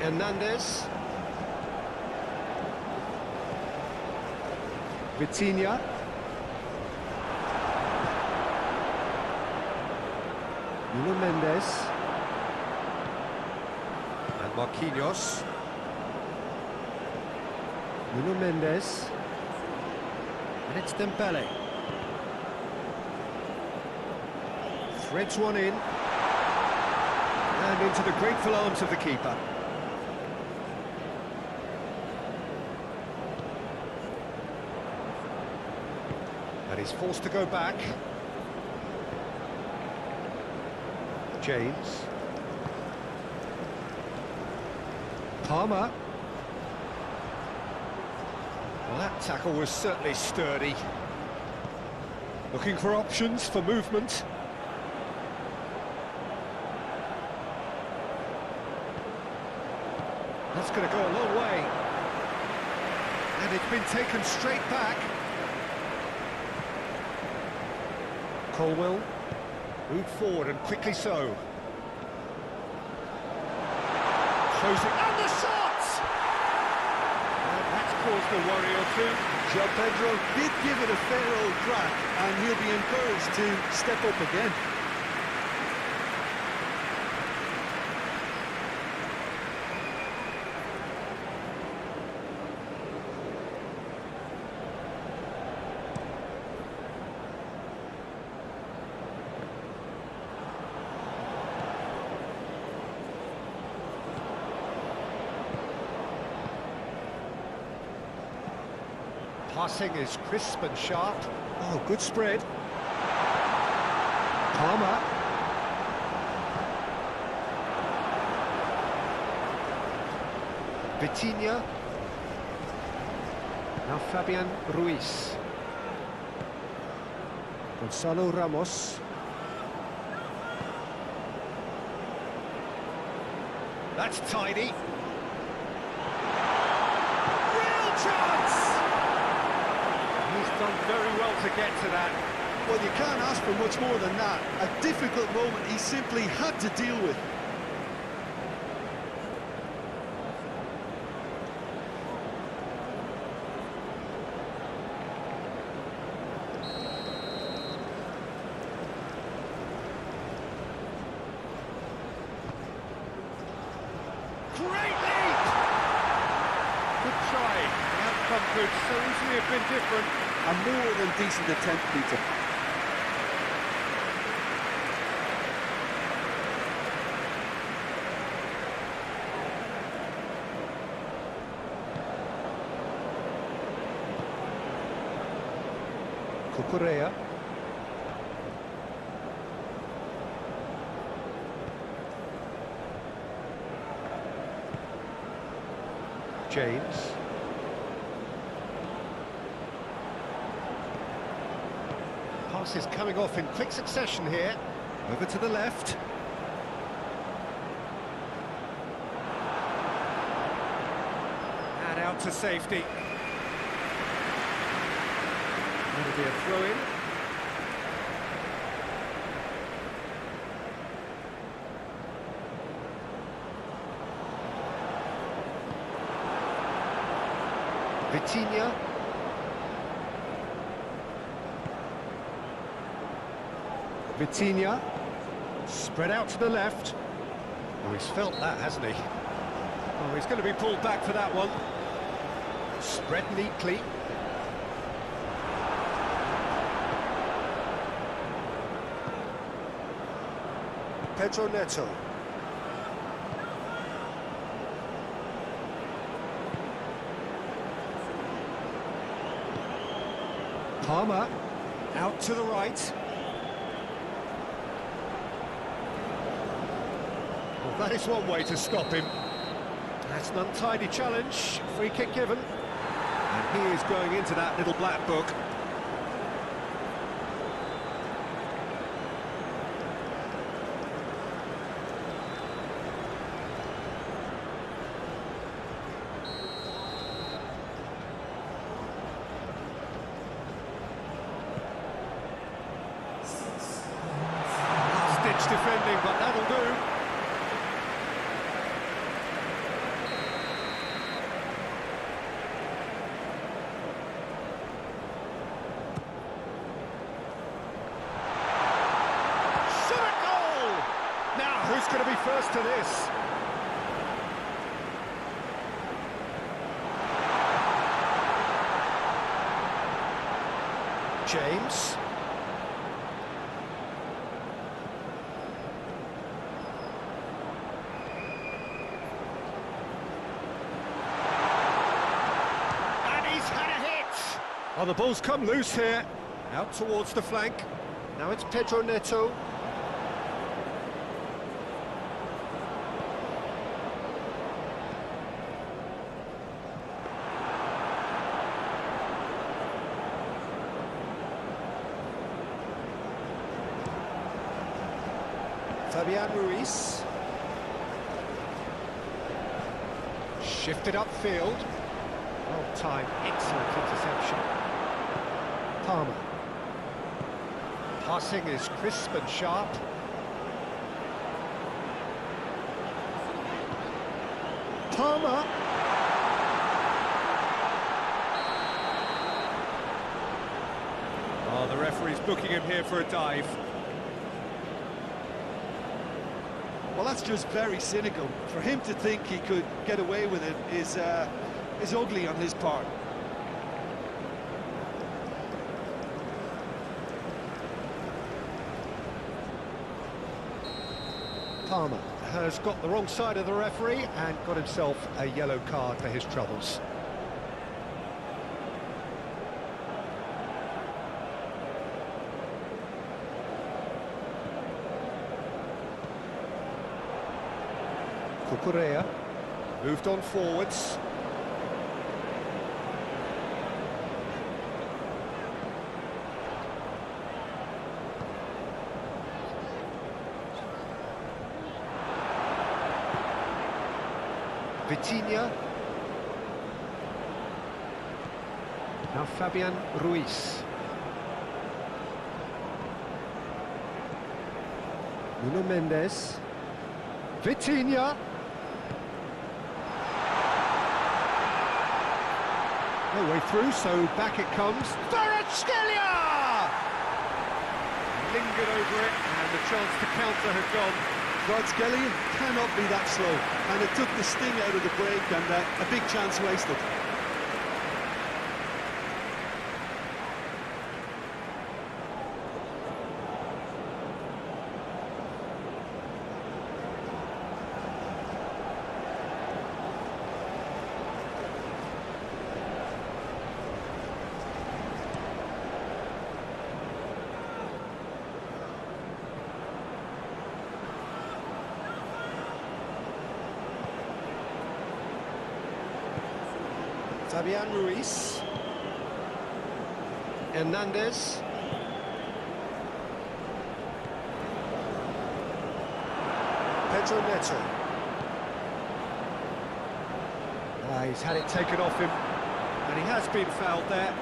Hernandez. Vitinha. Nuno Mendes. And Marquinhos. Nuno Mendes. And it's Dembele. Threads one in. And into the grateful arms of the keeper. And he's forced to go back. James. Palmer. Well, that tackle was certainly sturdy. Looking for options for movement. That's going to go a long way. And it's been taken straight back. Colwell. Moved forward and quickly so. Closing. And the shot! And that's caused a worry or two. João Pedro did give it a fair old crack, and he'll be encouraged to step up again. Passing is crisp and sharp. Oh, good spread. Palmer. Vitinha. Now Fabian Ruiz. Gonzalo Ramos. That's tidy. Real chance! He's done very well to get to that. Well, you can't ask for much more than that. A difficult moment he simply had to deal with. Great leap! Good try. The outcome could so easily have been different. A more than decent attempt, Peter. Cucurella. James. Pass is coming off in quick succession here. Over to the left. And out to safety. That'll be a throw-in. Vitinha. Vitinha. Spread out to the left. Oh, he's felt that, hasn't he? Oh, he's going to be pulled back for that one. Spread neatly. Pedro Neto. Palmer, out to the right. Well, that is one way to stop him. That's an untidy challenge, free kick given. And he is going into that little black book. Stitch defending, but that'll do. Shot a goal! going to be first to this? James. And he's had a hit! Oh, the ball's come loose here. Out towards the flank. Now it's Pedro Neto. Fabian Ruiz. Shifted upfield. Well timed, excellent interception. Palmer. Passing is crisp and sharp. Palmer. Oh, the referee's booking him here for a dive. Well, that's just very cynical. For him to think he could get away with it is ugly on his part. Palmer has got the wrong side of the referee and got himself a yellow card for his troubles. Cucurella moved on forwards. Vitinha. Now Fabian Ruiz. Nuno Mendes. Vitinha. No way through, so back it comes. Kvaratskhelia! Lingered over it, and the chance to counter had gone. Kvaratskhelia cannot be that slow, and it took the sting out of the break, and a big chance wasted. Fabian Ruiz. Hernandez. Pedro Neto. He's had it taken off him, and he has been fouled there.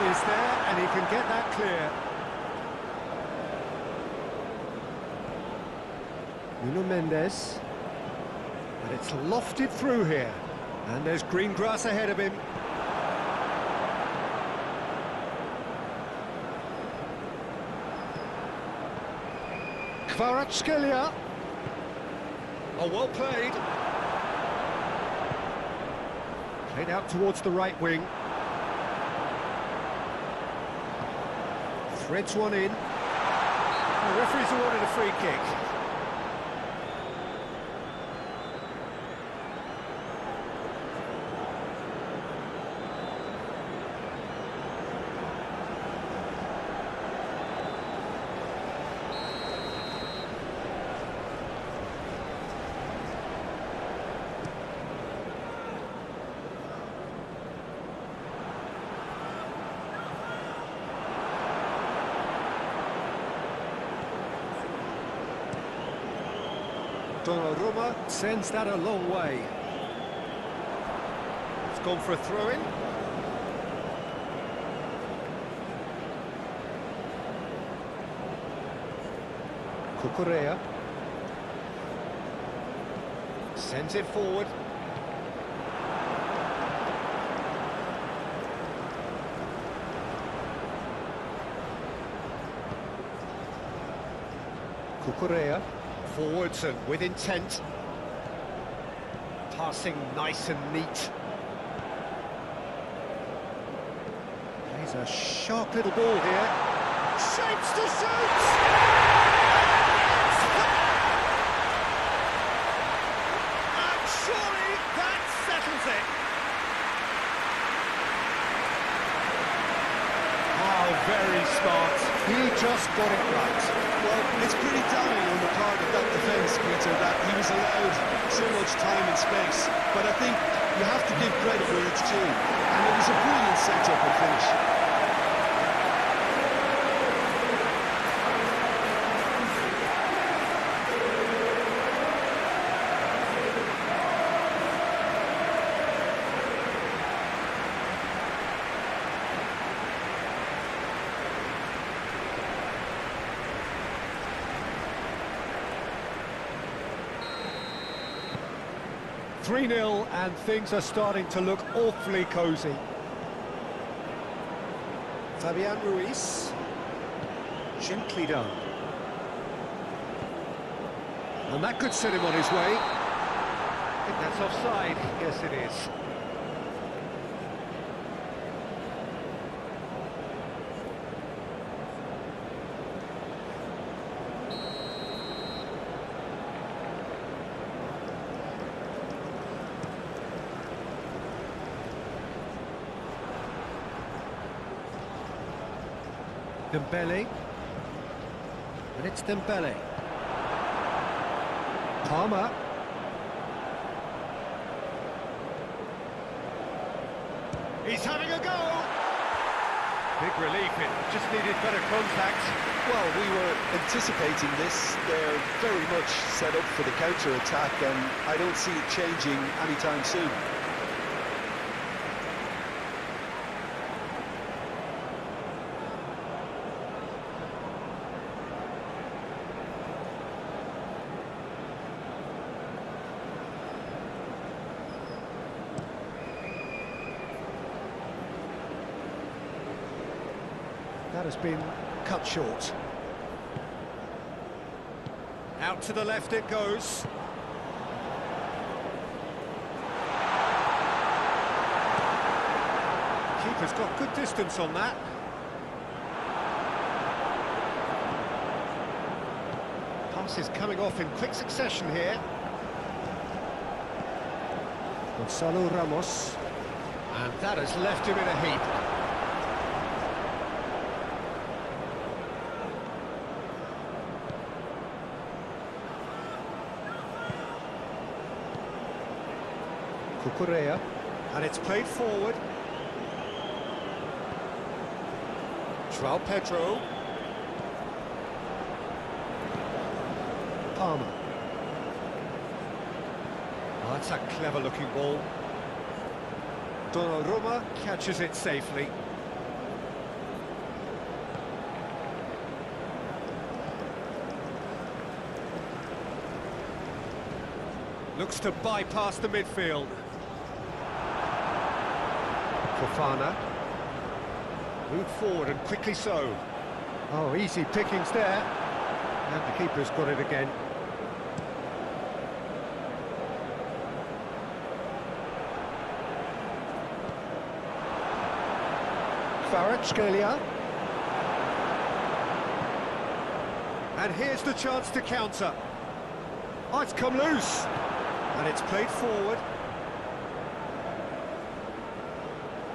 Is there, and he can get that clear. Nuno Mendes, but it's lofted through here, and there's green grass ahead of him. Kvaratskhelia. Oh, well played. Played out towards the right wing. Threads one in. The referee's awarded a free kick. Donnarumma sends that a long way. It's gone for a throw-in. Cucurella sends it forward. Cucurella forwards and with intent. Passing nice and neat. Plays a sharp little ball here. Shapes to shoot! And surely that settles it. Oh, very smart. He just got it right. Well, it's pretty damning on the part of that defence, Peter, that he was allowed so much time and space. But I think you have to give credit where it's due. And it was a brilliant set-up and finish. 3-0 and things are starting to look awfully cosy. Fabian Ruiz. Gently done. And that could set him on his way. I think that's offside. Yes, it is. Dembele, and it's Dembele. Palmer. He's having a go! Big relief, it just needed better contact. Well, we were anticipating this. They're very much set up for the counter-attack, and I don't see it changing anytime soon. That has been cut short. Out to the left it goes. Keeper's got good distance on that. Pass is coming off in quick succession here. Gonzalo Ramos. And that has left him in a heap. Cucurella, and it's played forward. João Pedro. Palmer. Oh, that's a clever-looking ball. Donnarumma catches it safely. Looks to bypass the midfield. Fofana. Move forward and quickly so. Oh, easy pickings there. And the keeper's got it again. Kvaratskhelia. And here's the chance to counter. Oh, it's come loose. And it's played forward.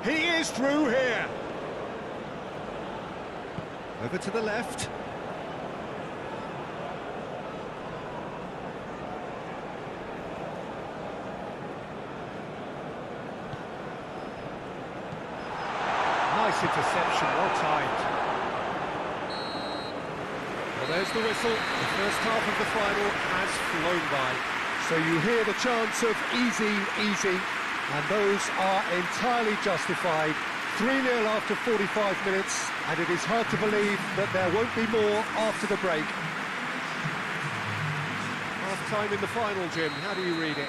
He is through here. Over to the left. Nice interception, well timed. There's the whistle. The first half of the final has flown by. So you hear the chants of easy, easy, and those are entirely justified. 3-0 after 45 minutes, and it is hard to believe that there won't be more after the break. Half-time in the final, Jim. How do you read it?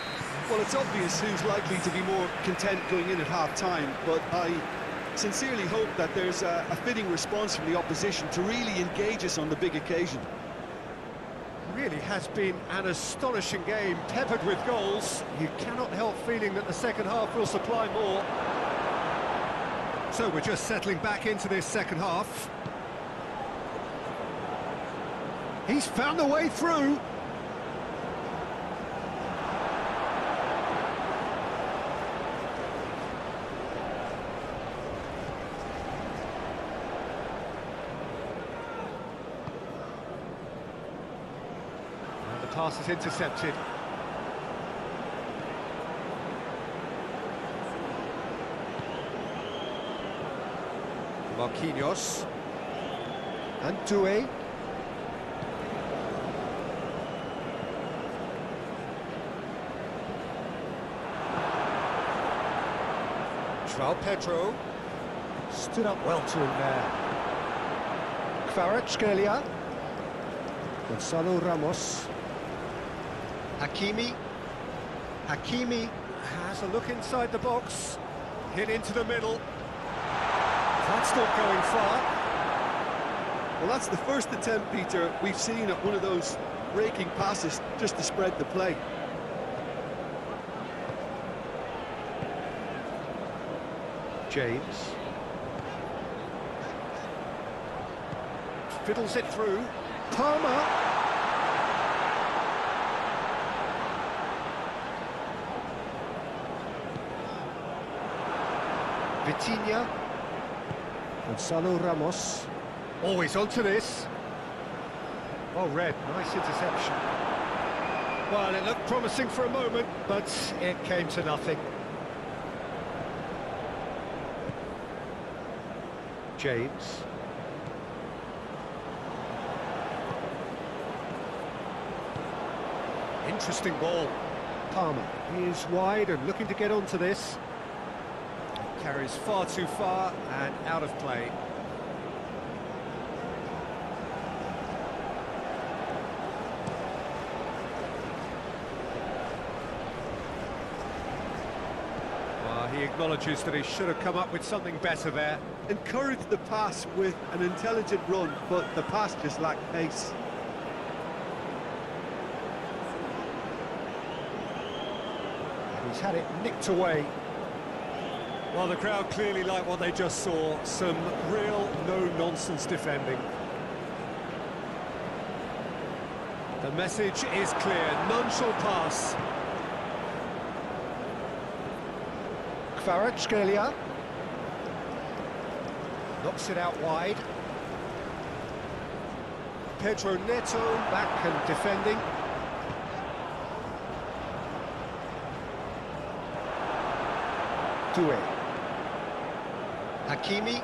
Well, it's obvious who's likely to be more content going in at half-time, but I sincerely hope that there's a fitting response from the opposition to really engage us on the big occasion. Really has been an astonishing game, peppered with goals. You cannot help feeling that the second half will supply more. So we're just settling back into this second half. He's found a way through. And the pass is intercepted. Marquinhos and Doué. João Pedro stood up well to him there. Kvaratskhelia, Gonzalo Ramos, Hakimi has a look inside the box, hit into the middle. That's not going far. Well, that's the first attempt, Peter, we've seen at one of those raking passes just to spread the play. James fiddles it through. Palmer. Vitinha. Gonzalo Ramos. Always onto this. Oh, Red, nice interception. Well, it looked promising for a moment, but it came to nothing. James. Interesting ball. Palmer, he is wide and looking to get onto this. Carries far too far and out of play. He acknowledges that he should have come up with something better there. Encouraged the pass with an intelligent run, but the pass just lacked pace. And he's had it nicked away. Well, the crowd clearly like what they just saw. Some real no-nonsense defending. The message is clear. None shall pass. Kvaratskhelia knocks it out wide. Pedro Neto back and defending. Doué. Hakimi.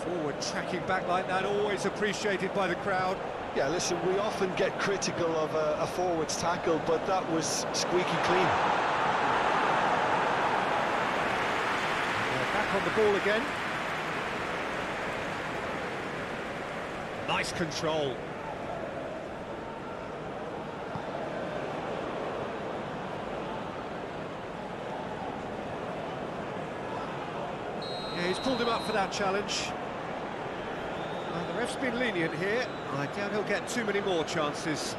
Forward tracking back like that, always appreciated by the crowd. Yeah, listen, we often get critical of a forward's tackle, but that was squeaky clean. Back on the ball again. Nice control. Yeah, he's pulled him up for that challenge. The ref's been lenient here. I doubt he'll get too many more chances.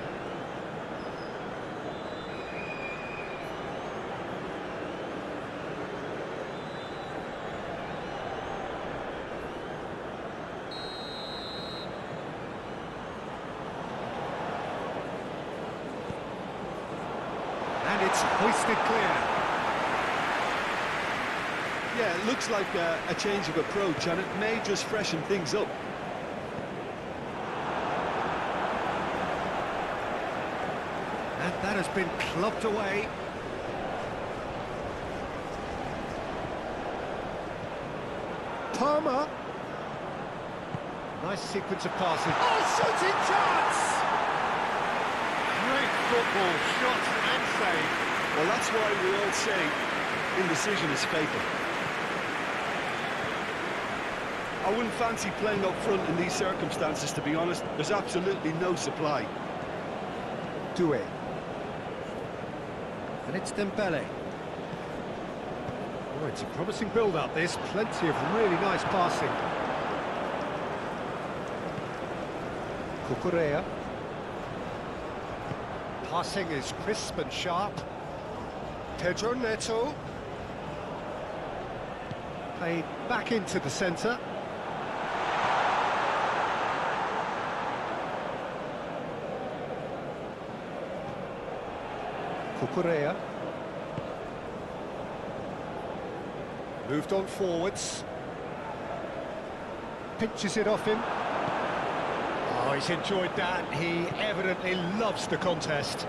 And it's hoisted clear. Yeah, it looks like a change of approach, and it may just freshen things up. And that has been clubbed away. Palmer. Nice sequence of passes. Oh, shooting chance! Great football, shot and save. Well, that's why we all say indecision is fatal. I wouldn't fancy playing up front in these circumstances, to be honest. There's absolutely no supply. Doué. And it's Dembele. Oh, it's a promising build-up, this. Plenty of really nice passing. Cucurella. Passing is crisp and sharp. Pedro Neto. Played back into the centre. Cucurella. Moved on forwards. Pinches it off him. Oh, he's enjoyed that. He evidently loves the contest.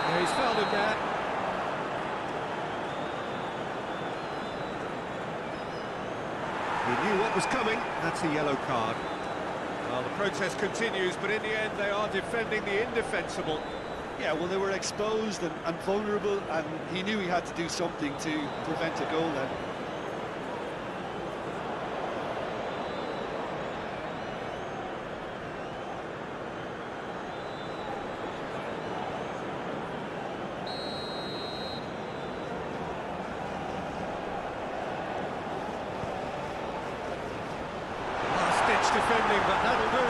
Yeah, he's fouled him there. He knew what was coming. That's a yellow card. Well, the protest continues, but in the end they are defending the indefensible. Yeah, well, they were exposed and vulnerable, and he knew he had to do something to prevent a goal then. Last-ditch defending, but that'll do.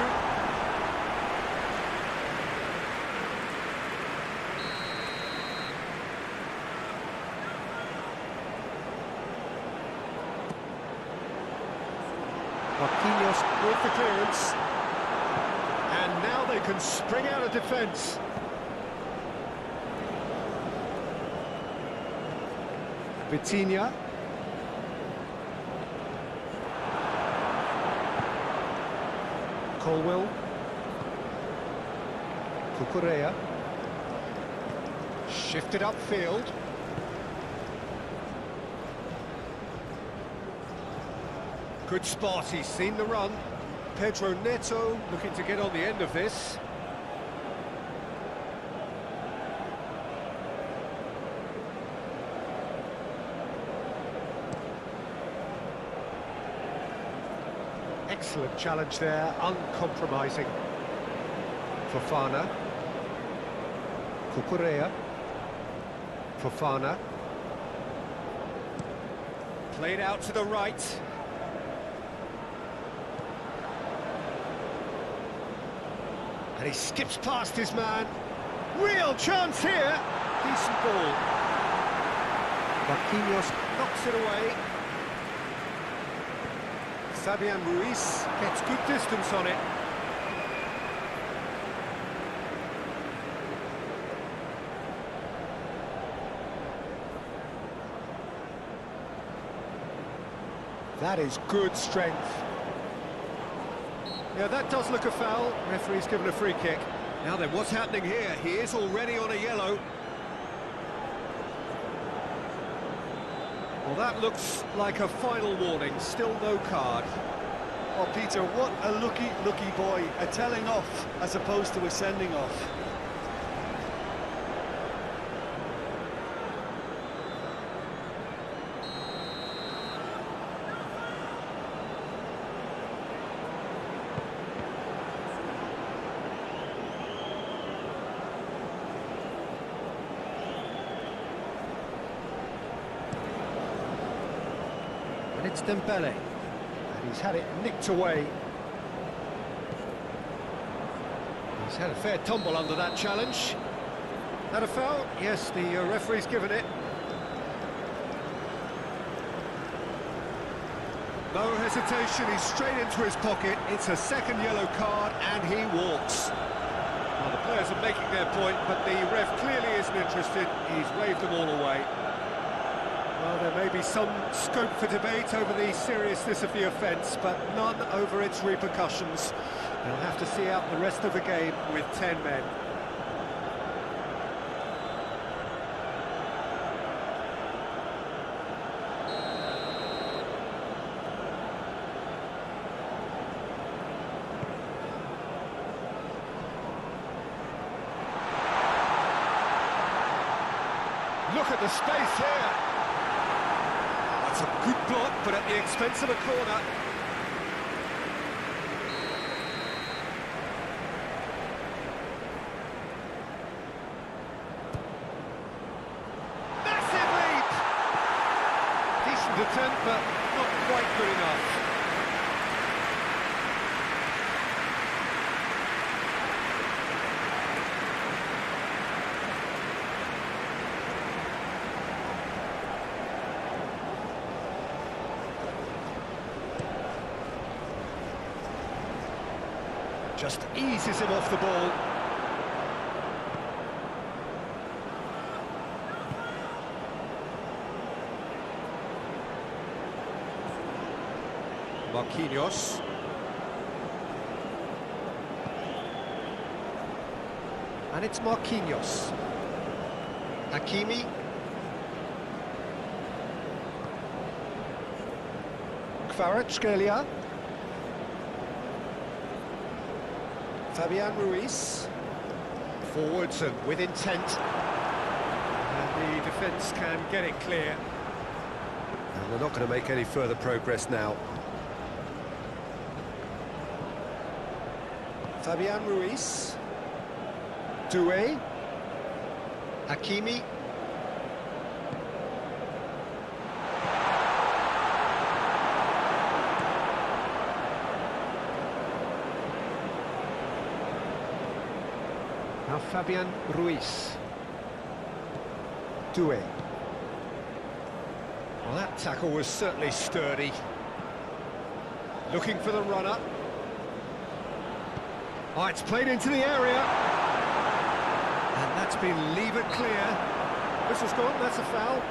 Marquinhos with the clearance, and now they can spring out of defence. Vitinha. Colwell. Cucurella. Shifted upfield. Good spot, he's seen the run. Pedro Neto looking to get on the end of this. Excellent challenge there, uncompromising. Fofana. Cucurella. Fofana. Played out to the right. And he skips past his man. Real chance here. Decent ball. Marquinhos knocks it away. Fabian Ruiz gets good distance on it. That is good strength. Yeah, that does look a foul. Referee's given a free kick. Now then, what's happening here? He is already on a yellow. Well, that looks like a final warning. Still no card. Oh, Peter, what a lucky boy. A telling off as opposed to a sending off. And it's Dembele, and he's had it nicked away. He's had a fair tumble under that challenge. That a foul? Yes, the referee's given it. No hesitation, he's straight into his pocket. It's a second yellow card, and he walks. Well, the players are making their point, but the ref clearly isn't interested. He's waved them all away. Well, there may be some scope for debate over the seriousness of the offence, but none over its repercussions. They'll have to see out the rest of the game with 10 men. look at the space here. That's a good block, but at the expense of a corner. Massive leap! Decent attempt, but not quite good enough. Just eases him off the ball. Marquinhos. And it's Marquinhos. Hakimi. Kvaratskhelia. Fabian Ruiz, forwards and with intent, and the defence can get it clear. And they're not going to make any further progress now. Fabian Ruiz, Doué, Hakimi. Now Fabian Ruiz. Doué. Well, that tackle was certainly sturdy. Looking for the runner. Oh, it's played into the area. And that's been levered clear. This has gone, that's a foul.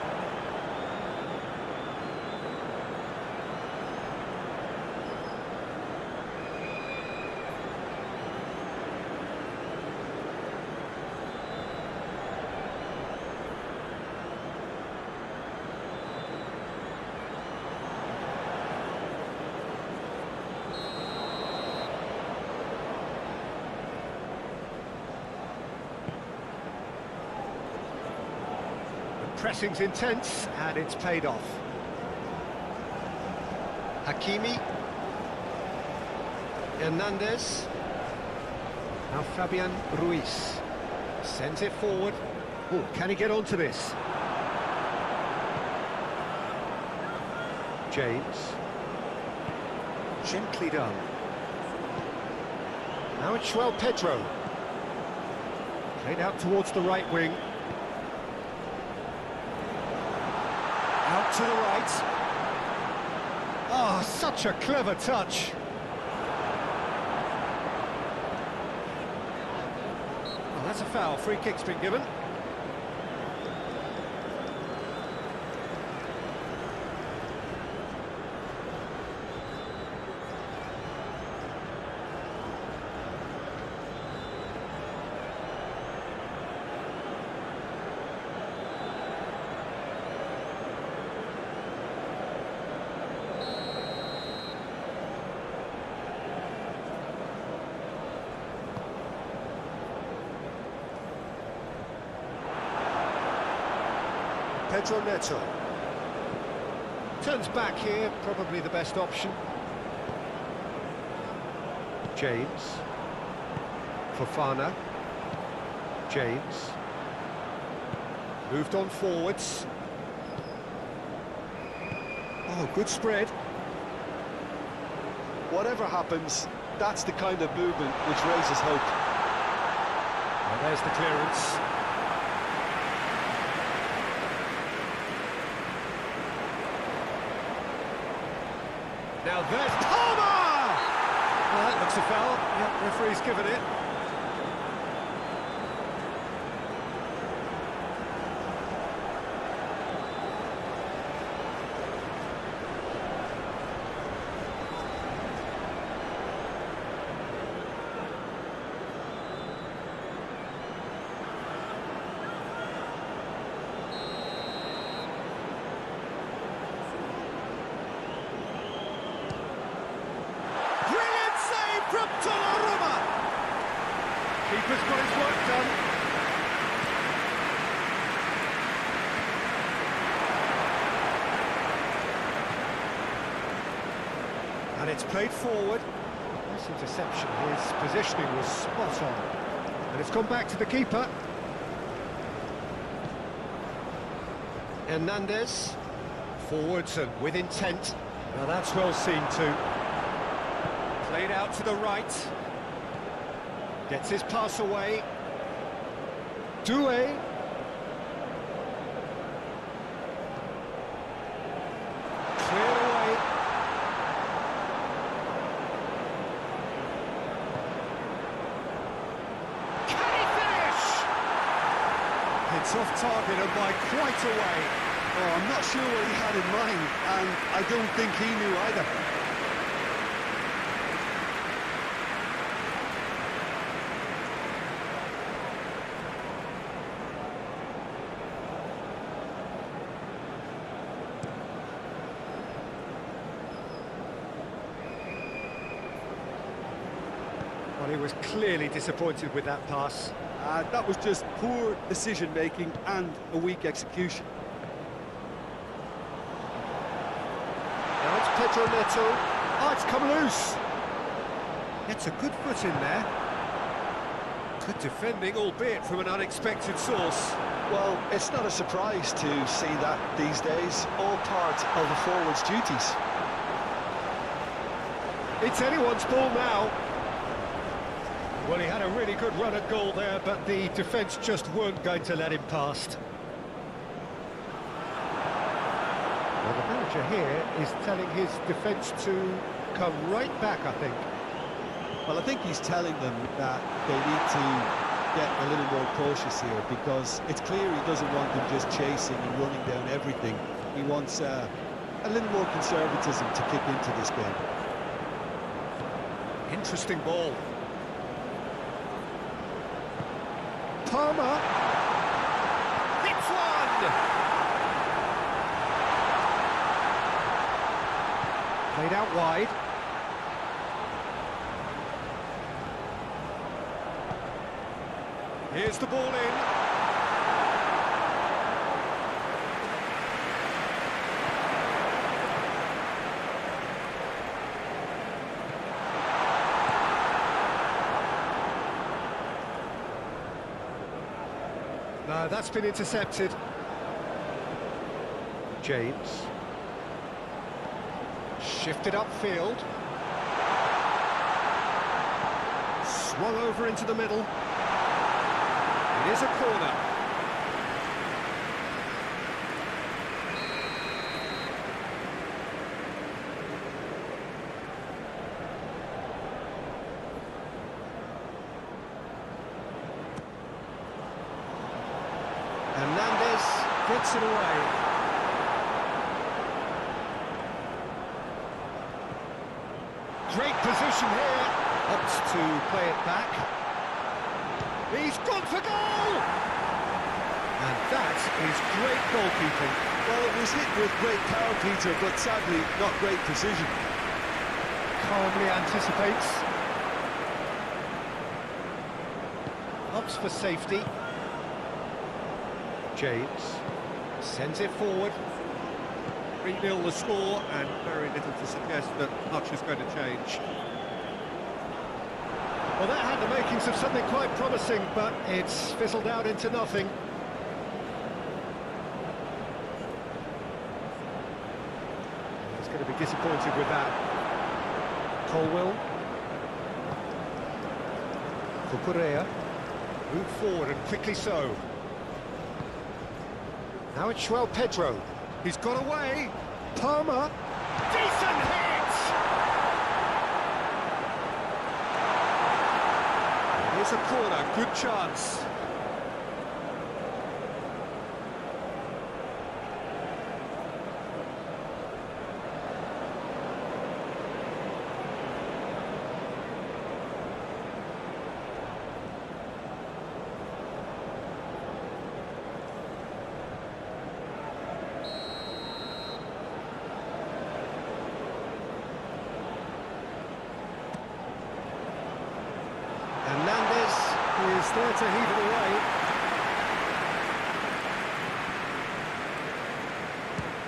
Pressing's intense, and it's paid off. Hakimi. Hernandez. Now Fabian Ruiz. Sends it forward. Oh, can he get onto this? James. Gently done. Now it's João Pedro. Played out towards the right wing. Out to the right. Oh, such a clever touch. Oh, that's a foul. Free kick's been given. Pedro Neto. Turns back here, probably the best option. James. Fofana. James. Moved on forwards. Oh, good spread. Whatever happens, that's the kind of movement which raises hope. Well, there's the clearance. Now there's Palmer! Well, that looks a foul. Yep, referee's given it. Keeper's got his work done. And it's played forward. This interception, his positioning was spot on. And it's gone back to the keeper. Hernandez. Forwards and with intent. Now that's well seen too. Played out to the right. Gets his pass away. Doué. Cleared away. Can he finish? It's off target and by quite a way. Oh, I'm not sure what he had in mind, and I don't think he knew either. Well, he was clearly disappointed with that pass. That was just poor decision-making and a weak execution. Now it's Pedro Neto. Oh, it's come loose. Gets a good foot in there. Good defending, albeit from an unexpected source. Well, it's not a surprise to see that these days, all part of a forward's duties. It's anyone's ball now. Well, he had a really good run at goal there, but the defence just weren't going to let him past. Well, the manager here is telling his defence to come right back, I think. Well, I think he's telling them that they need to get a little more cautious here, because it's clear he doesn't want them just chasing and running down everything. He wants a little more conservatism to kick into this game. Interesting ball. Palmer. Hits one! Played out wide. Here's the ball in. No, that's been intercepted. James. Shifted upfield. Swung over into the middle. It is a corner. Hernandez gets it away. Great position here. Opts to play it back. He's gone for goal! And that is great goalkeeping. Well, it was hit with great power, Peter, but sadly not great precision. Calmly anticipates. Opts for safety. James sends it forward. 3-0 the score, and very little to suggest that much is going to change. Well, that had the makings of something quite promising, but it's fizzled out into nothing. He's going to be disappointed with that. Colwell. Cucurella. Move forward, and quickly so. Now it's João Pedro. He's got away. Palmer. Decent hit! Here's a corner, good chance. Hernandez is there to heave it away.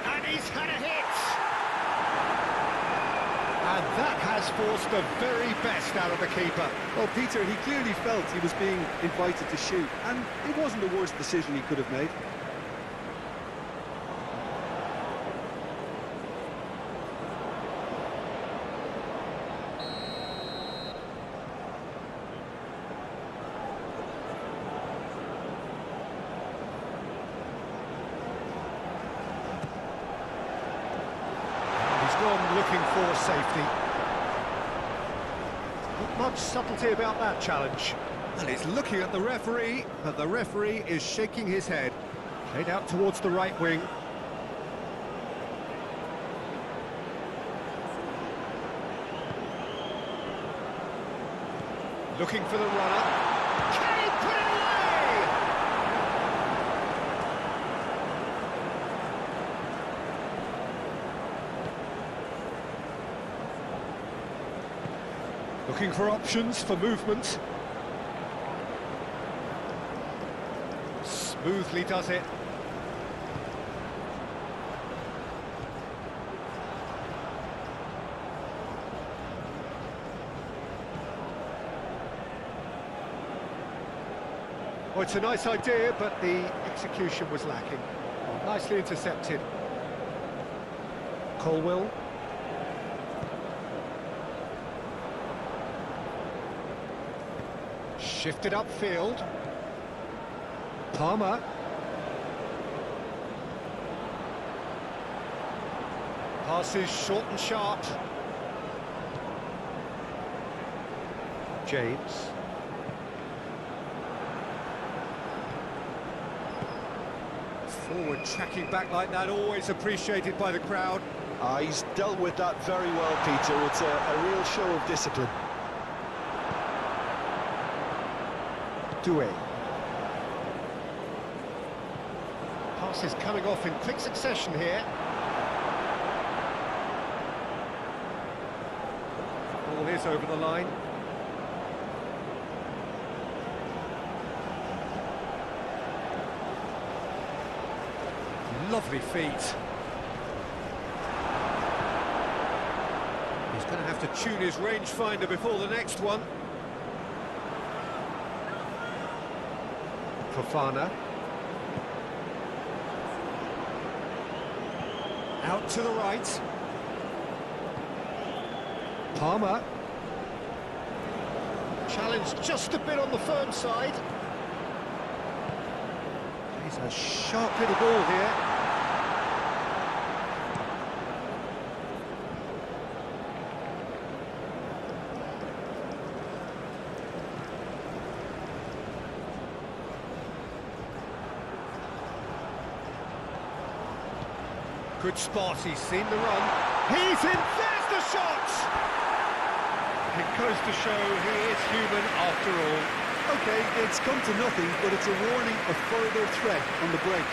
And he's had a hit! And that has forced the very best out of the keeper. Well, Peter, he clearly felt he was being invited to shoot, and it wasn't the worst decision he could have made. Looking for safety. Not much subtlety about that challenge. And he's looking at the referee, but the referee is shaking his head. Played out towards the right wing. Looking for the runner. Can he put it away? Looking for options for movement. Smoothly does it. Well, it's a nice idea, but the execution was lacking. Nicely intercepted. Colwell. Shifted upfield. Palmer. Passes short and sharp. James. Forward tracking back like that, always appreciated by the crowd. He's dealt with that very well, Peter. It's a real show of discipline. Doué. Passes coming off in quick succession here. Ball is over the line. Lovely feet. He's going to have to tune his rangefinder before the next one. Fofana. Out to the right. Palmer. Challenged just a bit on the firm side. He's a sharp little ball here. Good spot, he's seen the run. He's in, there's the shot! It goes to show he is human after all. Okay, it's come to nothing, but it's a warning of further threat on the break.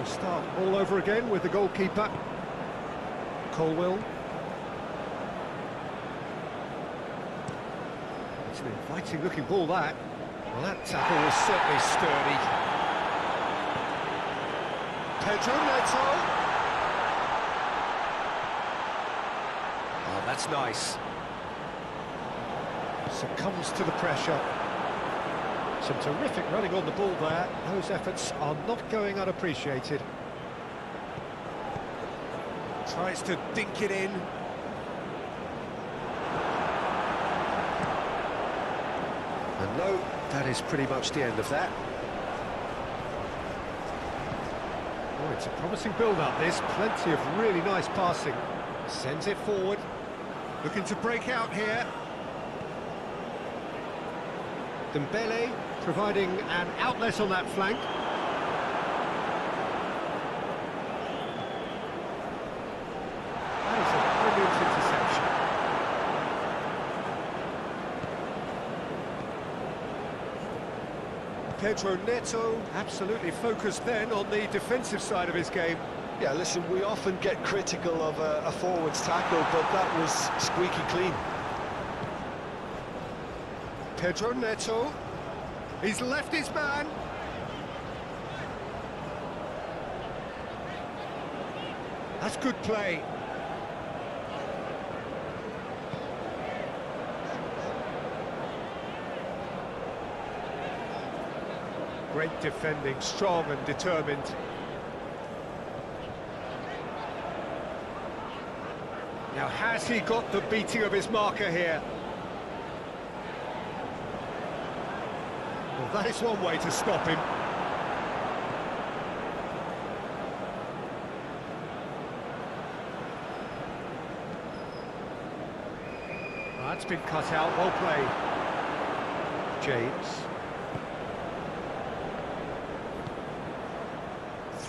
Start all over again with the goalkeeper. Colwell. It's an inviting looking ball, that. Well, that tackle was certainly sturdy. Pedro Neto. Oh, that's nice. Succumbs to the pressure. Some terrific running on the ball there. Those efforts are not going unappreciated. Tries to dink it in. And no, that is pretty much the end of that. Oh, it's a promising build-up, this. Plenty of really nice passing. Sends it forward. Looking to break out here. Dembele providing an outlet on that flank. That is a brilliant interception. Pedro Neto absolutely focused then on the defensive side of his game. Yeah, listen, we often get critical of a forward's tackle, but that was squeaky clean. Pedro Neto, he's left his man. That's good play. Great defending, strong and determined. Now, has he got the beating of his marker here? Well, that is one way to stop him. That's been cut out, well played. James.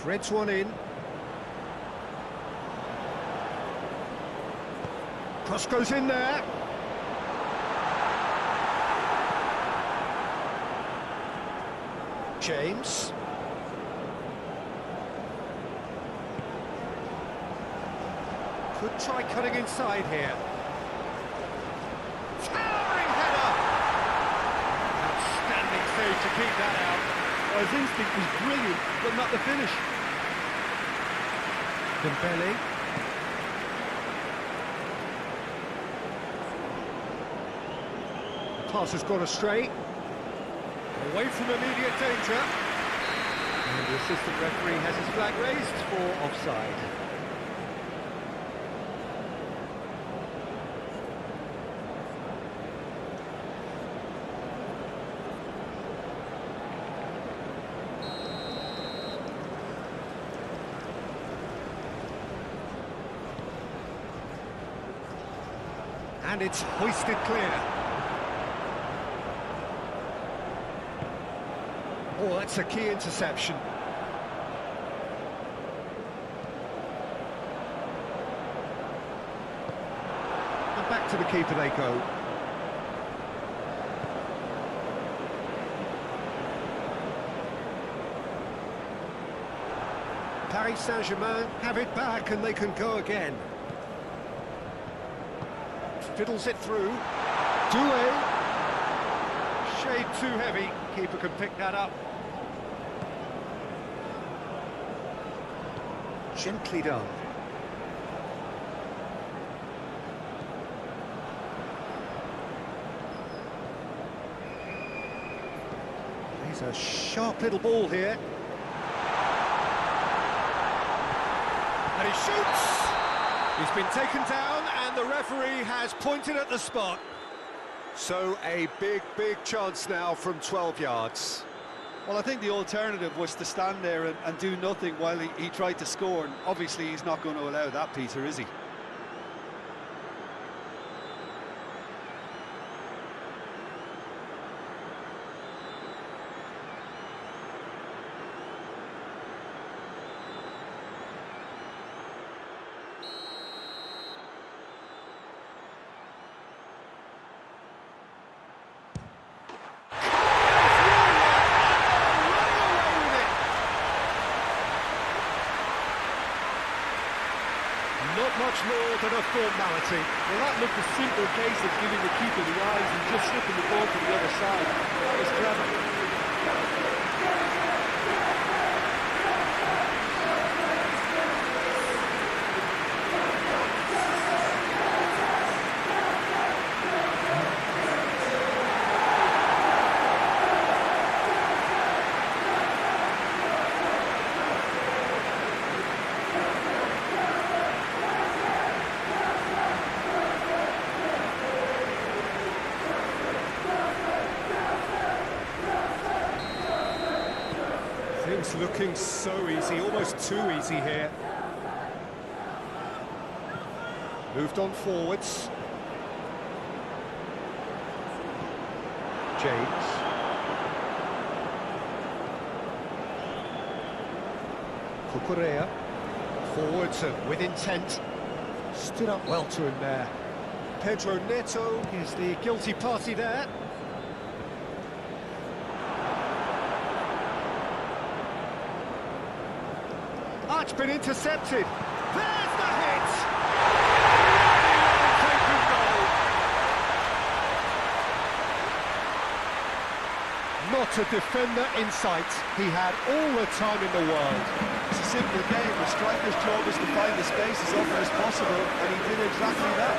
Threads one in. Cross goes in there. James. Could try cutting inside here. Towering header! Outstanding save to keep that out. Well, his instinct was brilliant, but not the finish. Dembele. The pass has gone astray. Away from immediate danger. And the assistant referee has his flag raised for offside. And it's hoisted clear. Oh, that's a key interception. And back to the keeper they go. Paris Saint-Germain have it back and they can go again. Fiddles it through. Doué. Shade too heavy. Keeper can pick that up. Gently done. He's a sharp little ball here. And he shoots! He's been taken down and the referee has pointed at the spot. So a big chance now from 12 yards. Well, I think the alternative was to stand there and do nothing while he tried to score, and obviously he's not going to allow that, Peter, is he? Not much more than a formality. Well, that looked a simple case of giving the keeper the eyes and just slipping the ball to the other side. That was clever. Things looking so easy, almost too easy here. Moved on forwards. James. Cucurella. Forwards and with intent. Stood up well to him there. Pedro Neto is the guilty party there. That's been intercepted. There's the hit! Taken goal. Not a defender in sight. He had all the time in the world. It's a simple game. The striker's job is to find the space as often as possible, and he did exactly that.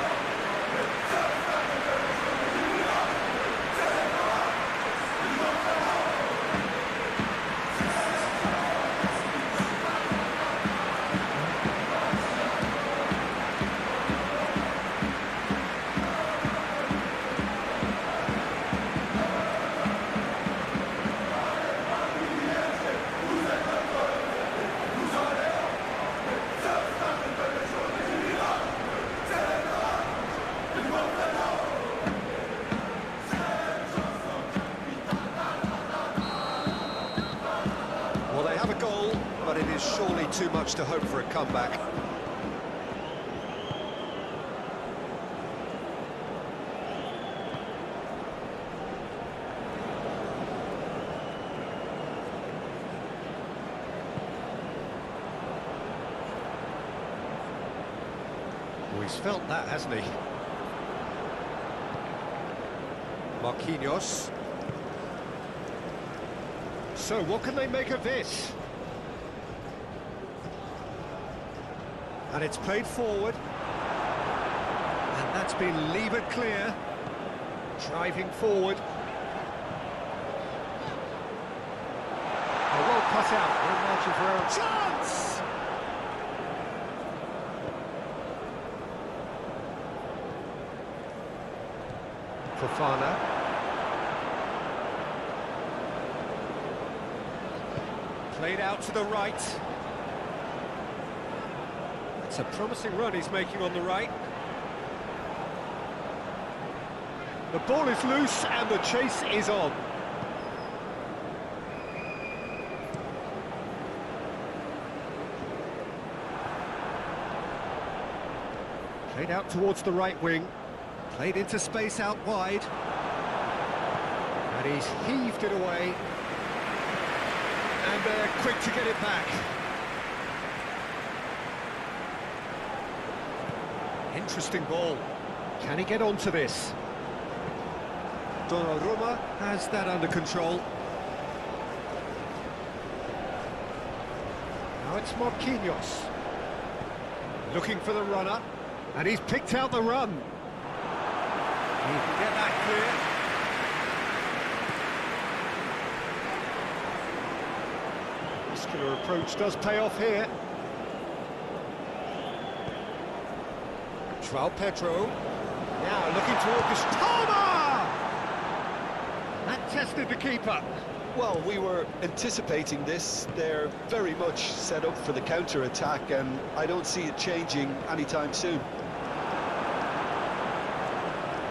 Have a goal, but it is surely too much to hope for a comeback. Well, he's felt that, hasn't he? Marquinhos. So, what can they make of this? And it's played forward. And that's been levered clear. Driving forward. A well cut out. No margin for error. Chance! Fofana. Played out to the right. It's a promising run he's making on the right. The ball is loose and the chase is on. Played out towards the right wing. Played into space out wide. And he's heaved it away. And they're quick to get it back. Interesting ball. Can he get onto this? Donnarumma has that under control. Now it's Marquinhos. Looking for the runner. And he's picked out the run. He can get that clear. Muscular approach does pay off here. João Pedro. Now looking toward this. Toma! That tested the keeper. Well, we were anticipating this. They're very much set up for the counter-attack, and I don't see it changing anytime soon.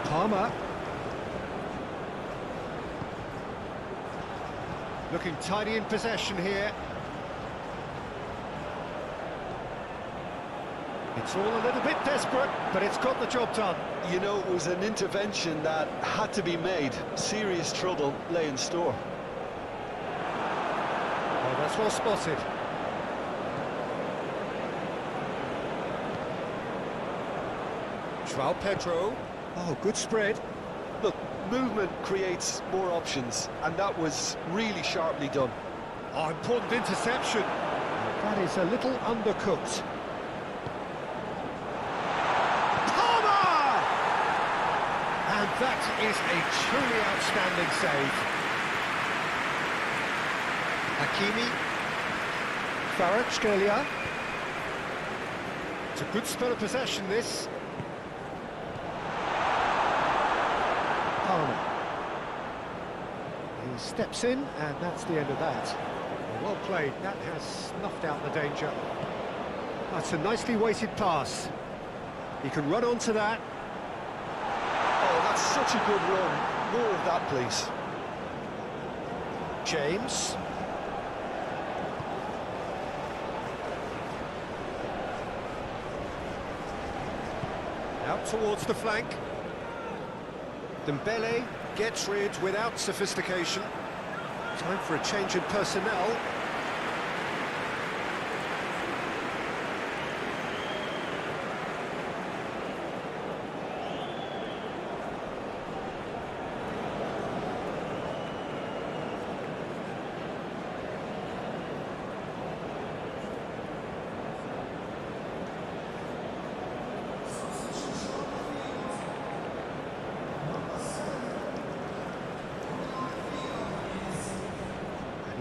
Palmer. Looking tidy in possession here. It's all a little bit desperate, but it's got the job done. You know, it was an intervention that had to be made. Serious trouble lay in store. Oh, that's well spotted. João Pedro. Oh, good spread. Look, movement creates more options, and that was really sharply done. Oh, important interception. That is a little undercooked. And that is a truly outstanding save. Hakimi. Kvaratskhelia. It's a good spell of possession, this. Palmer. He steps in, and that's the end of that. Well played. That has snuffed out the danger. That's a nicely weighted pass. He can run onto that. That's such a good run. More of that, please. James. Out towards the flank. Dembele gets rid without sophistication. Time for a change in personnel.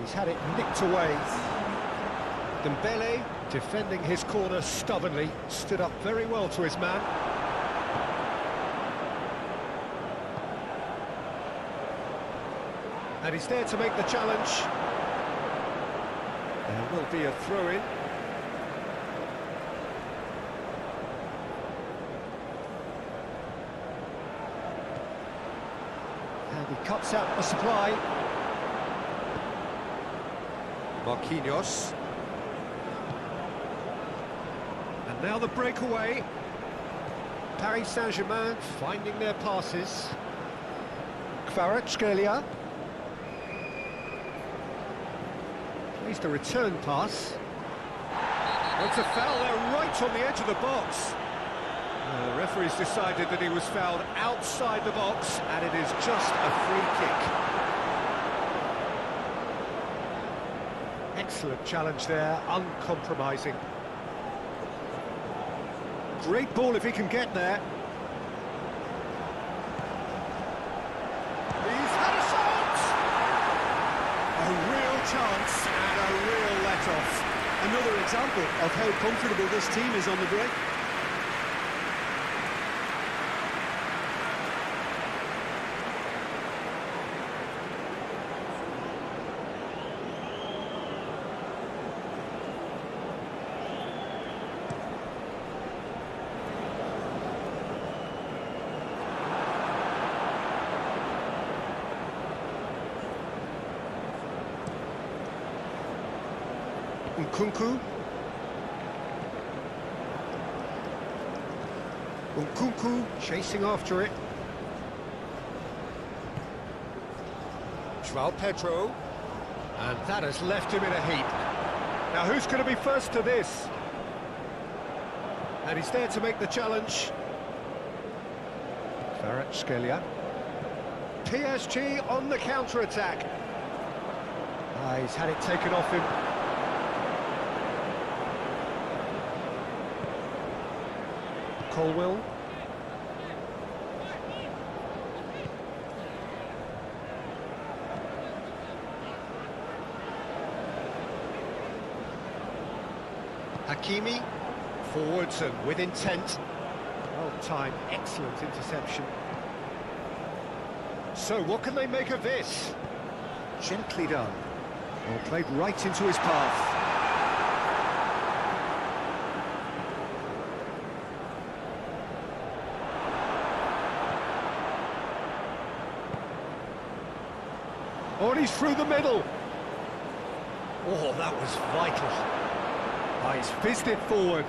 He's had it nicked away. Dembele, defending his corner stubbornly, stood up very well to his man. And he's there to make the challenge. There will be a throw-in. And he cuts out the supply. Marquinhos. And now the breakaway. Paris Saint-Germain finding their passes. Kvaratskhelia. Plays the return pass. It's a foul there right on the edge of the box. The referee's decided that he was fouled outside the box, and it is just a free kick. Excellent challenge there, uncompromising. Great ball if he can get there. He's had a shot! A real chance and a real let-off. Another example of how comfortable this team is on the break. Nkunku. Nkunku chasing after it. João Pedro. And that has left him in a heap. Now who's going to be first to this? And he's there to make the challenge. Kvaratskhelia. PSG on the counter-attack. He's had it taken off him. Colwill. Hakimi. Forwards and with intent. Well timed, excellent interception. So what can they make of this? Gently done. Well, played right into his path. Oh, and he's through the middle. Oh, that was vital. Oh, he's fizzed it forward.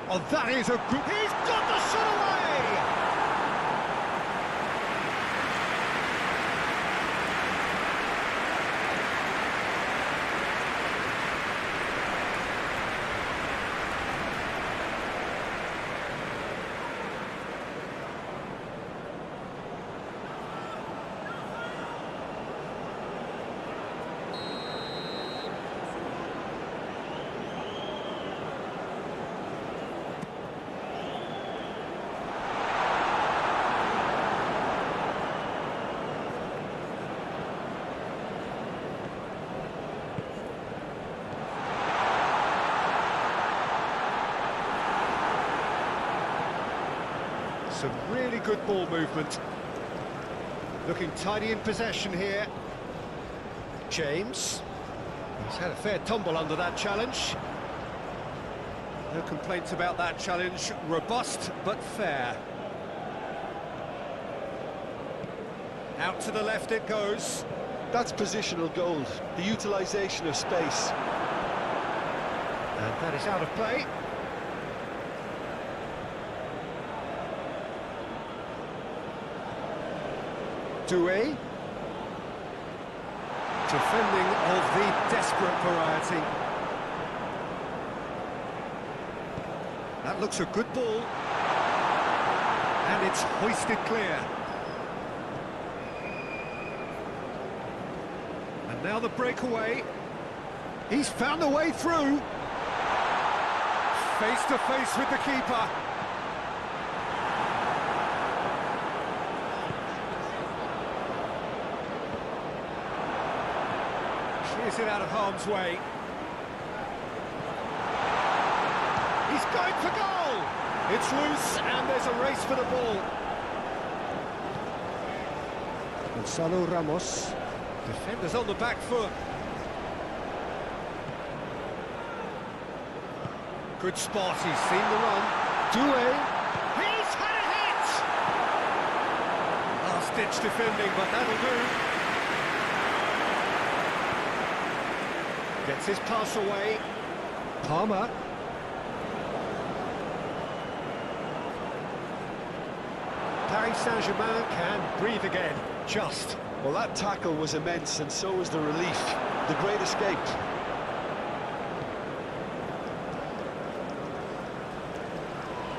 Oh, that is a good... He's got the shot away! Some really good ball movement. Looking tidy in possession here. James. He's had a fair tumble under that challenge. No complaints about that challenge. Robust but fair. Out to the left it goes. That's positional gold, the utilisation of space. And that is out of play. Doué. Defending of the desperate variety. That looks a good ball. And it's hoisted clear. And now the breakaway. He's found a way through. Face to face with the keeper. Clears it out of harm's way. He's going for goal! It's loose, and there's a race for the ball. Gonzalo Ramos. Defenders on the back foot. Good spot, he's seen the run. Doué. He's had a hit! Last-ditch defending, but that'll do. Gets his pass away. Palmer. Paris Saint-Germain can breathe again, just. Well, that tackle was immense, and so was the relief. The great escape.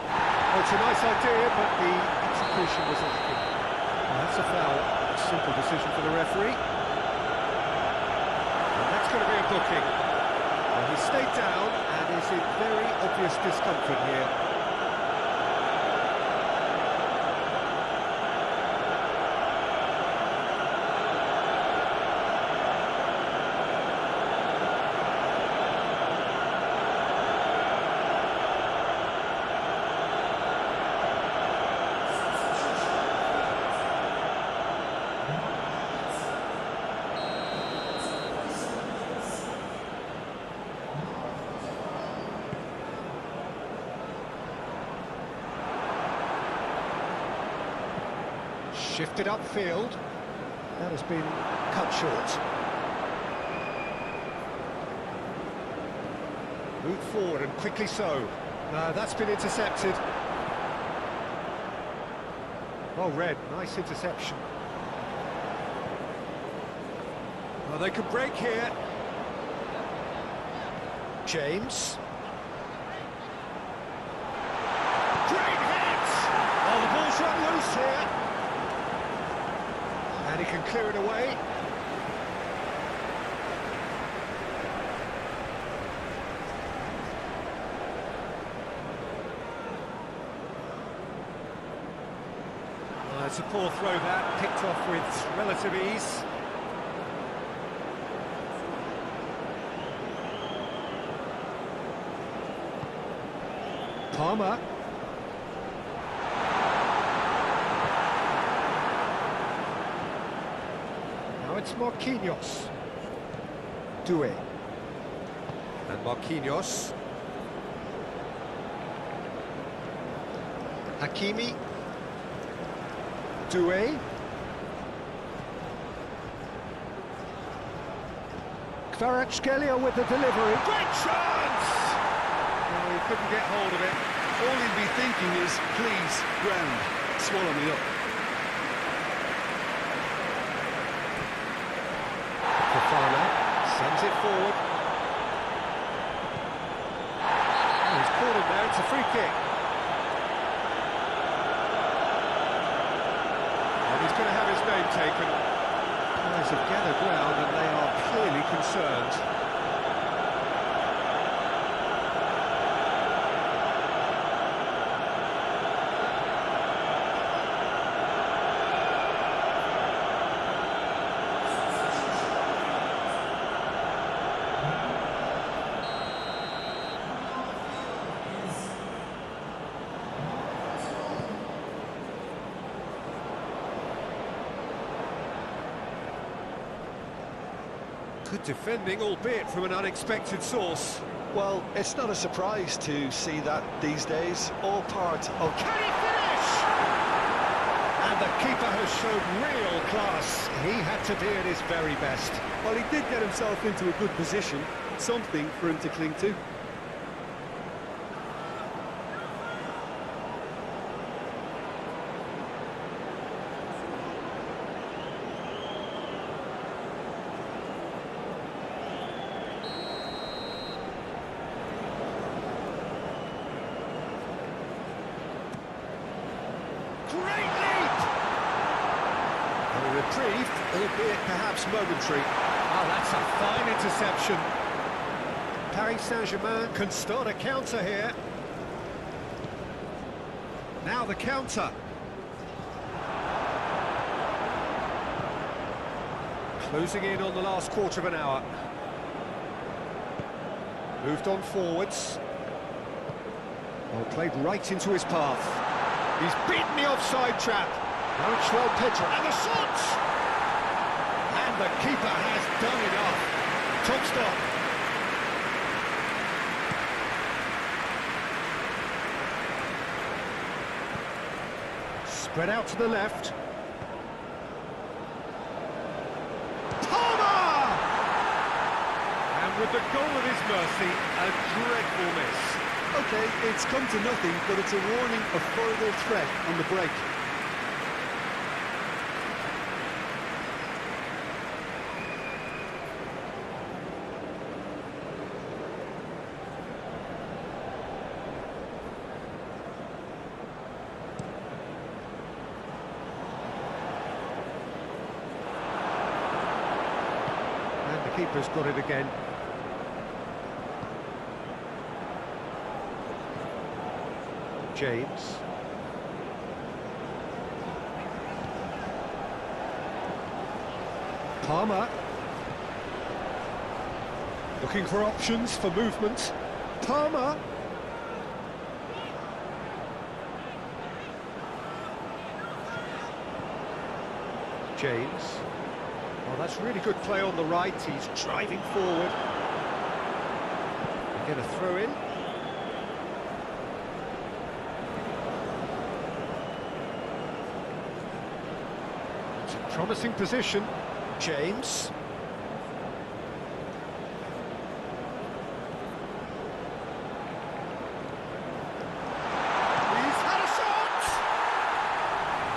Well, it's a nice idea, but the execution was lacking. Well, that's a foul. A simple decision for the referee. And that's going to be a booking. Well, he stayed down and is in very obvious discomfort here. Shifted upfield. That has been cut short. Moved forward and quickly so. That's been intercepted. Oh, Red, nice interception. Well, they could break here. James. Great hit! Oh, the ball's run loose here. And he can clear it away. It's a poor throw that, picked off with relative ease. Palmer. Now it's Marquinhos. Doué. And Marquinhos. Hakimi. Doué. Kvaratskhelia with the delivery. Great chance! Oh, he couldn't get hold of it. All he'd be thinking is, please, ground, swallow me up. Fofana sends it forward. Oh, he's caught him there, it's a free kick. And he's going to have his name taken. Players have gathered round and they are clearly concerned. Good defending, albeit from an unexpected source. Well, it's not a surprise to see that these days. All part of... Can he finish? And the keeper has shown real class. He had to be at his very best. Well, he did get himself into a good position, something for him to cling to. Great leap! A reprieve, albeit perhaps momentary. Oh, that's a fine interception. Paris Saint-Germain can start a counter here. Now the counter. Closing in on the last quarter of an hour. Moved on forwards. Well, played right into his path. He's beaten the offside trap. Now it's well Pedro, and the shot! And the keeper has done enough. Top stop. Spread out to the left. With the goal at his mercy, a dreadful miss. OK, it's come to nothing, but it's a warning of further threat on the break. And the keeper's got it again. James. Palmer. Looking for options for movement. Palmer. James. Well, that's really good play on the right. He's driving forward. Get a throw in. Promising position, James. He's had a shot!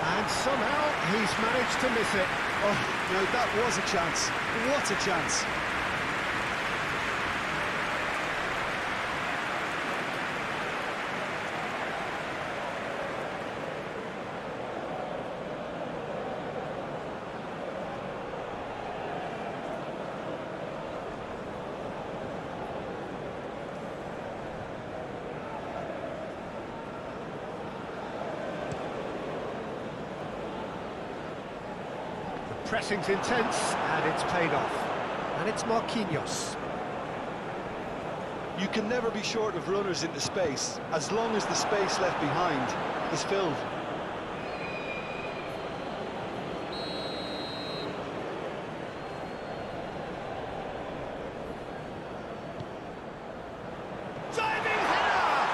And somehow he's managed to miss it. Oh, no, that was a chance. What a chance. Pressing's intense, and it's paid off. And it's Marquinhos. You can never be short of runners into space, as long as the space left behind is filled. Diving header!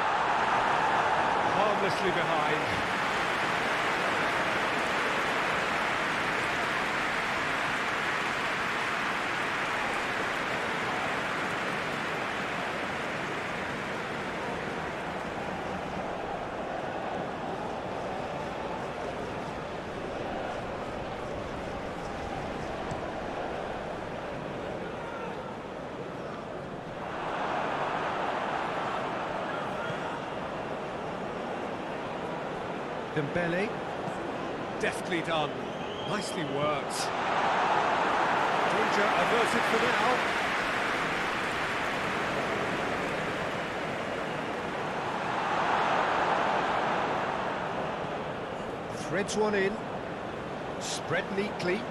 Harmlessly behind. Dembele, deftly done, nicely worked. Danger averted for now. Threads one in, spread neatly.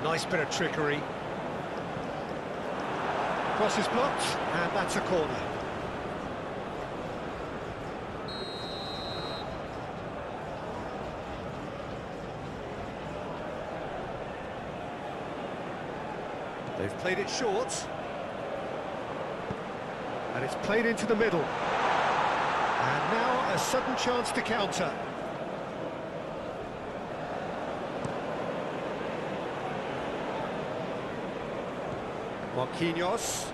Nice bit of trickery. Cross is blocked, and that's a corner. They've played it short. And it's played into the middle. And now a sudden chance to counter. Marquinhos.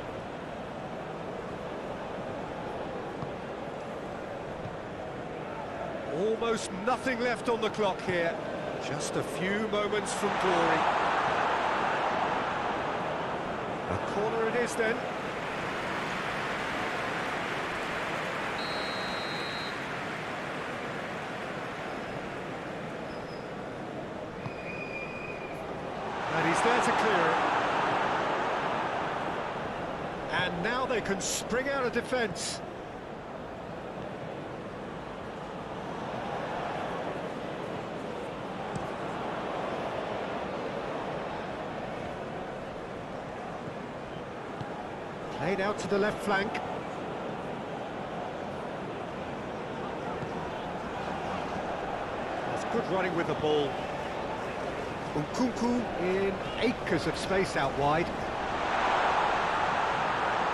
Almost nothing left on the clock here. Just a few moments from glory. A corner it is then. And he's there to clear it. And now they can spring out of defence. Laid out to the left flank. That's good running with the ball. Nkunku in acres of space out wide.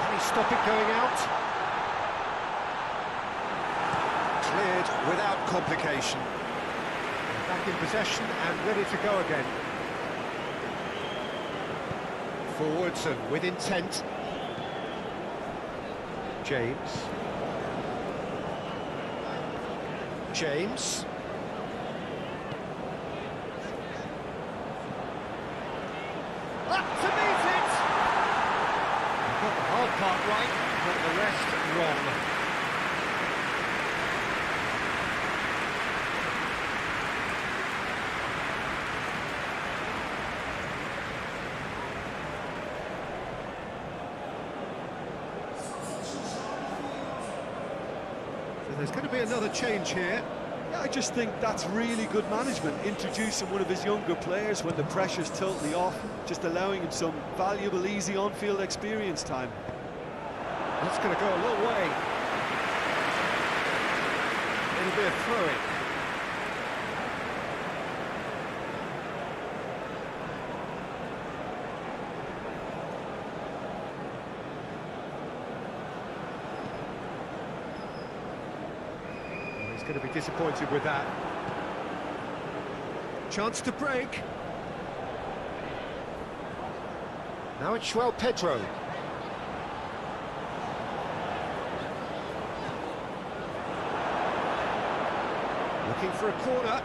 Can he stop it going out? Cleared without complication. Back in possession and ready to go again. Forwards and with intent. James. Up to meet it! Got the hard part right, but the rest wrong. So there's going to be another change here. Yeah, I just think that's really good management, introducing one of his younger players when the pressure's totally off, just allowing him some valuable, easy on-field experience time. That's going to go a long way. It'll be a throw-in. Going to be disappointed with that. Chance to break. Now it's João Pedro. Looking for a corner.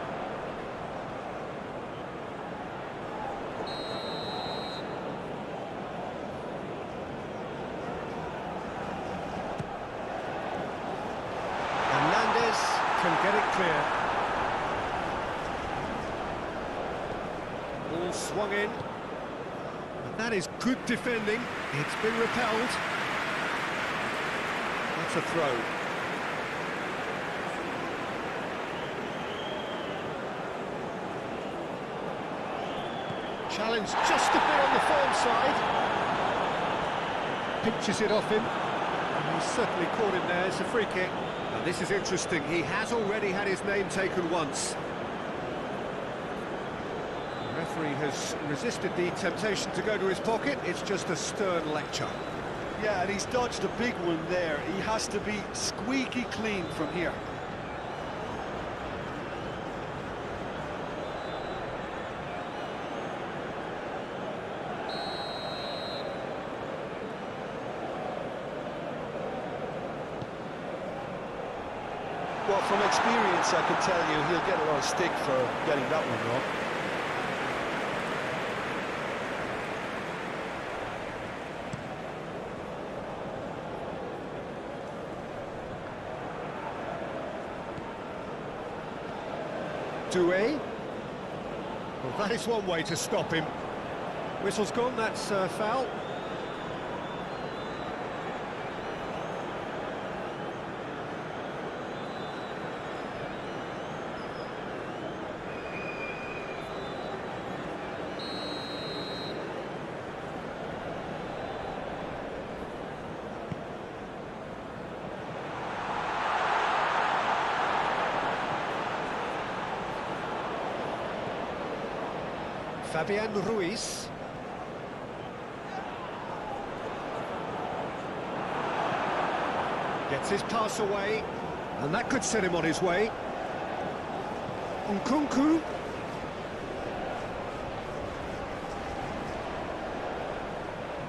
Can get it clear. Ball swung in. And that is good defending. It's been repelled. That's a throw. Challenge just a bit on the firm side. Pinches it off him. And he's certainly caught him there. It's a free kick. Now this is interesting. He has already had his name taken once. The referee has resisted the temptation to go to his pocket. It's just a stern lecture. Yeah, and he's dodged a big one there. He has to be squeaky clean from here. Well, from experience, I can tell you he'll get a lot of stick for getting that one wrong. Doué. Well, that is one way to stop him. Whistle's gone, that's foul. Fabian Ruiz. Gets his pass away, and that could set him on his way. Nkunku.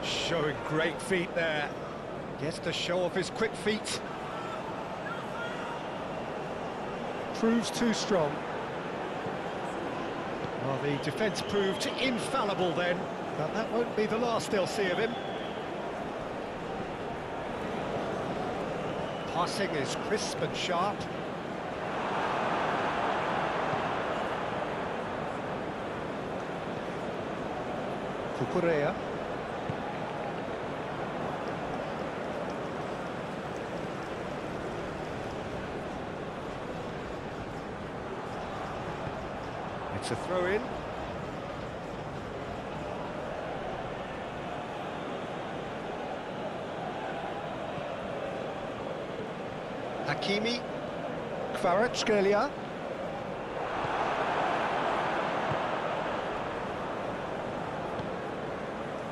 Showing great feet there. Gets to show off his quick feet. Proves too strong. Well, the defence proved infallible then, but that won't be the last they'll see of him. Passing is crisp and sharp. Cucurella. It's a throw-in. Hakimi, Kvaratskhelia.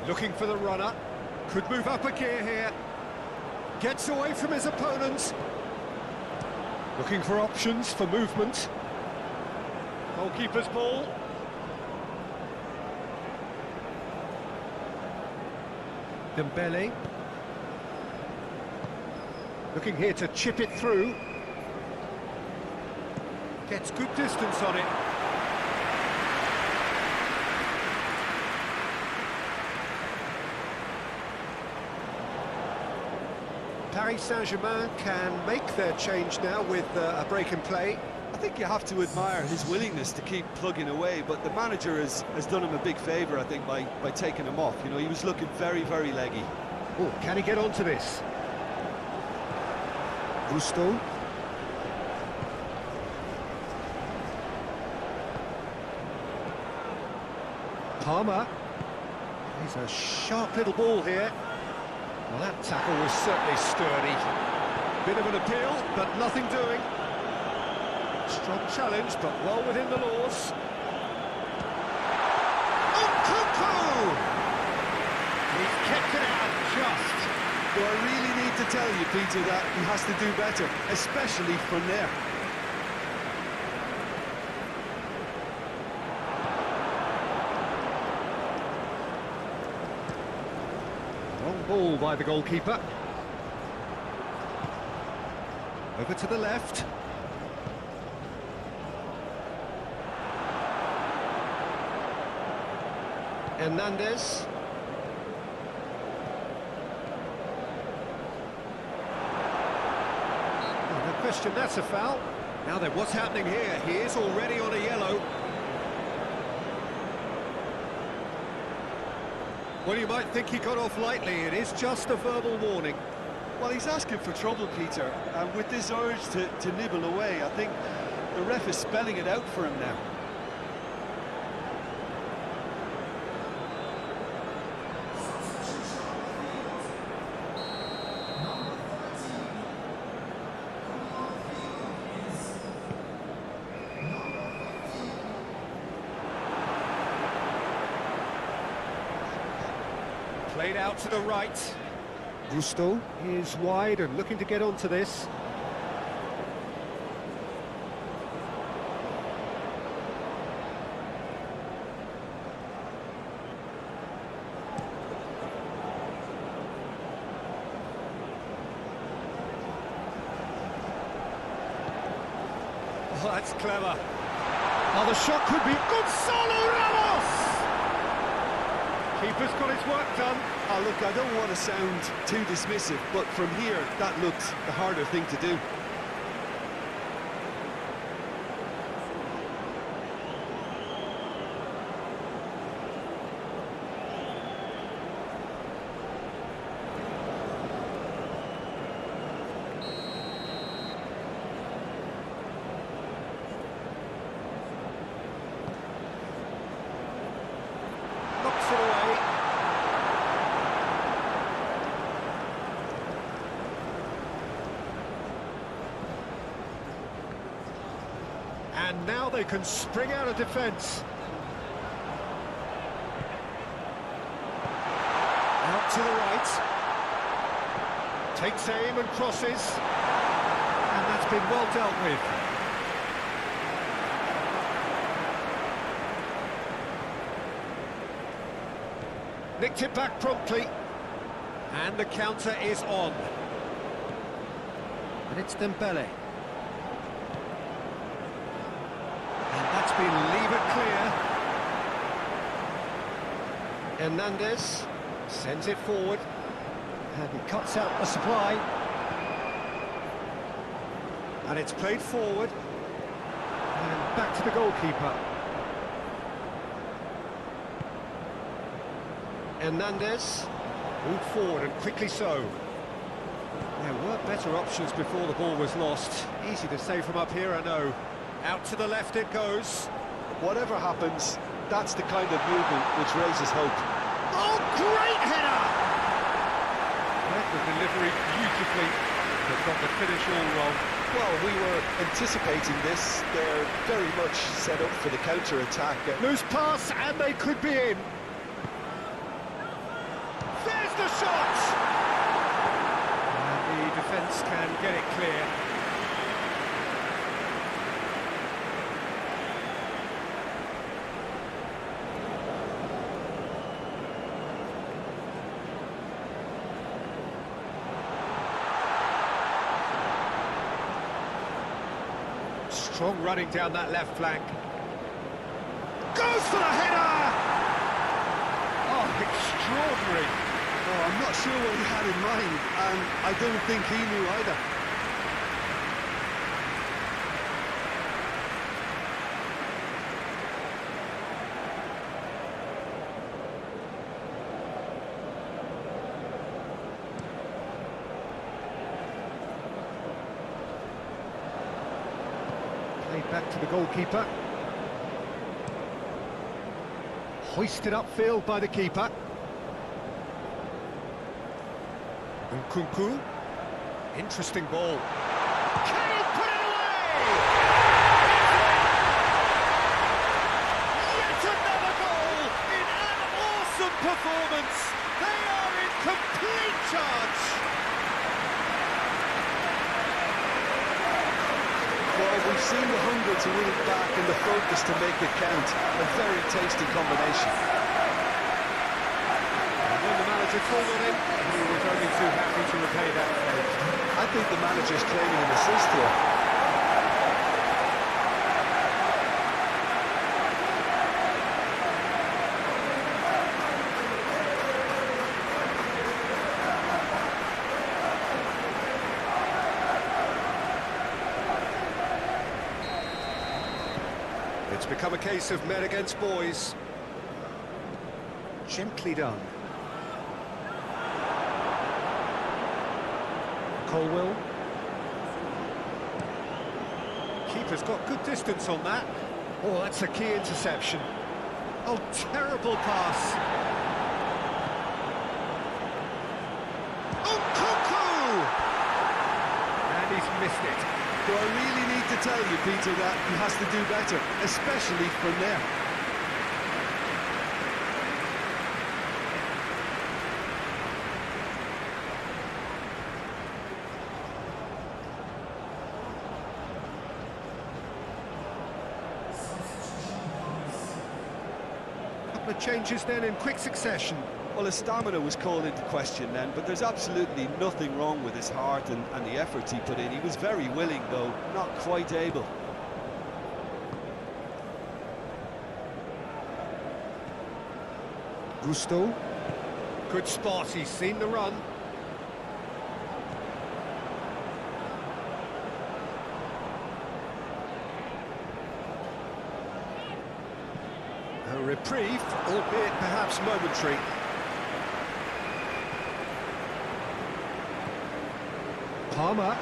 Looking for the runner. Could move up a gear here. Gets away from his opponents. Looking for options for movement. Goalkeeper's ball. Dembele. Looking here to chip it through. Gets good distance on it. Paris Saint-Germain can make their change now with a break in play. I think you have to admire his willingness to keep plugging away, but the manager has done him a big favour, I think, by taking him off. You know, he was looking very, very leggy. Oh, can he get onto this? Gusto. Palmer. He's a sharp little ball here. Well, that tackle was certainly sturdy. Bit of an appeal, but nothing doing. Strong challenge, but well within the laws. Oh, Cuckoo! He's kept it out just. Do I really need to tell you, Peter, that he has to do better, especially from there? Wrong ball by the goalkeeper. Over to the left. Hernandez. No question, that's a foul. Now then, what's happening here? He is already on a yellow. Well, you might think he got off lightly. It is just a verbal warning. Well, he's asking for trouble, Peter, and with this urge to nibble away, I think the ref is spelling it out for him now. Played out to the right. Gusto is wide and looking to get onto this. Oh, that's clever. Oh, the shot could be Gonzalo Ramos! Keeper's got his work done. Oh, look, I don't want to sound too dismissive, but from here, that looked the harder thing to do. Knocks it away. And now they can spring out of defence. Out to the right. Takes aim and crosses. And that's been well dealt with. Nicked it back promptly. And the counter is on. And it's Dembele. That's been levered clear. Hernandez sends it forward. And he cuts out the supply. And it's played forward. And back to the goalkeeper. Hernandez moved forward and quickly so. There were better options before the ball was lost. Easy to say from up here, I know. Out to the left it goes. Whatever happens, that's the kind of movement which raises hope. Oh, great header! Read the delivery beautifully. They've got the finish all wrong. Well, we were anticipating this. They're very much set up for the counter-attack. Loose pass, and they could be in. There's the shot! And the defence can get it clear. Strong running down that left flank. Goes for the header! Oh, extraordinary. Oh, I'm not sure what he had in mind, and I don't think he knew either. Played back to the goalkeeper. Hoisted upfield by the keeper. Nkunku. Interesting ball. Can he put it away? Yet another goal in an awesome performance. They are in complete charge. Well, we've seen the hunger to win it back and the focus to make it count. A very tasty combination. And when the manager called on him, he was only too happy to repay that favour. I think the manager's claiming an assist here. It's become a case of men against boys. Gently done. Colwell. Keeper's got good distance on that. Oh, that's a key interception. Oh, terrible pass. Oh, Cuckoo! And he's missed it. Do I really need to tell you, Peter, that he has to do better, especially from there? Couple of changes then in quick succession. Well, his stamina was called into question then, but there's absolutely nothing wrong with his heart and the efforts he put in. He was very willing, though, not quite able. Gusto. Good spot, he's seen the run. A reprieve, albeit perhaps momentary. Palmer.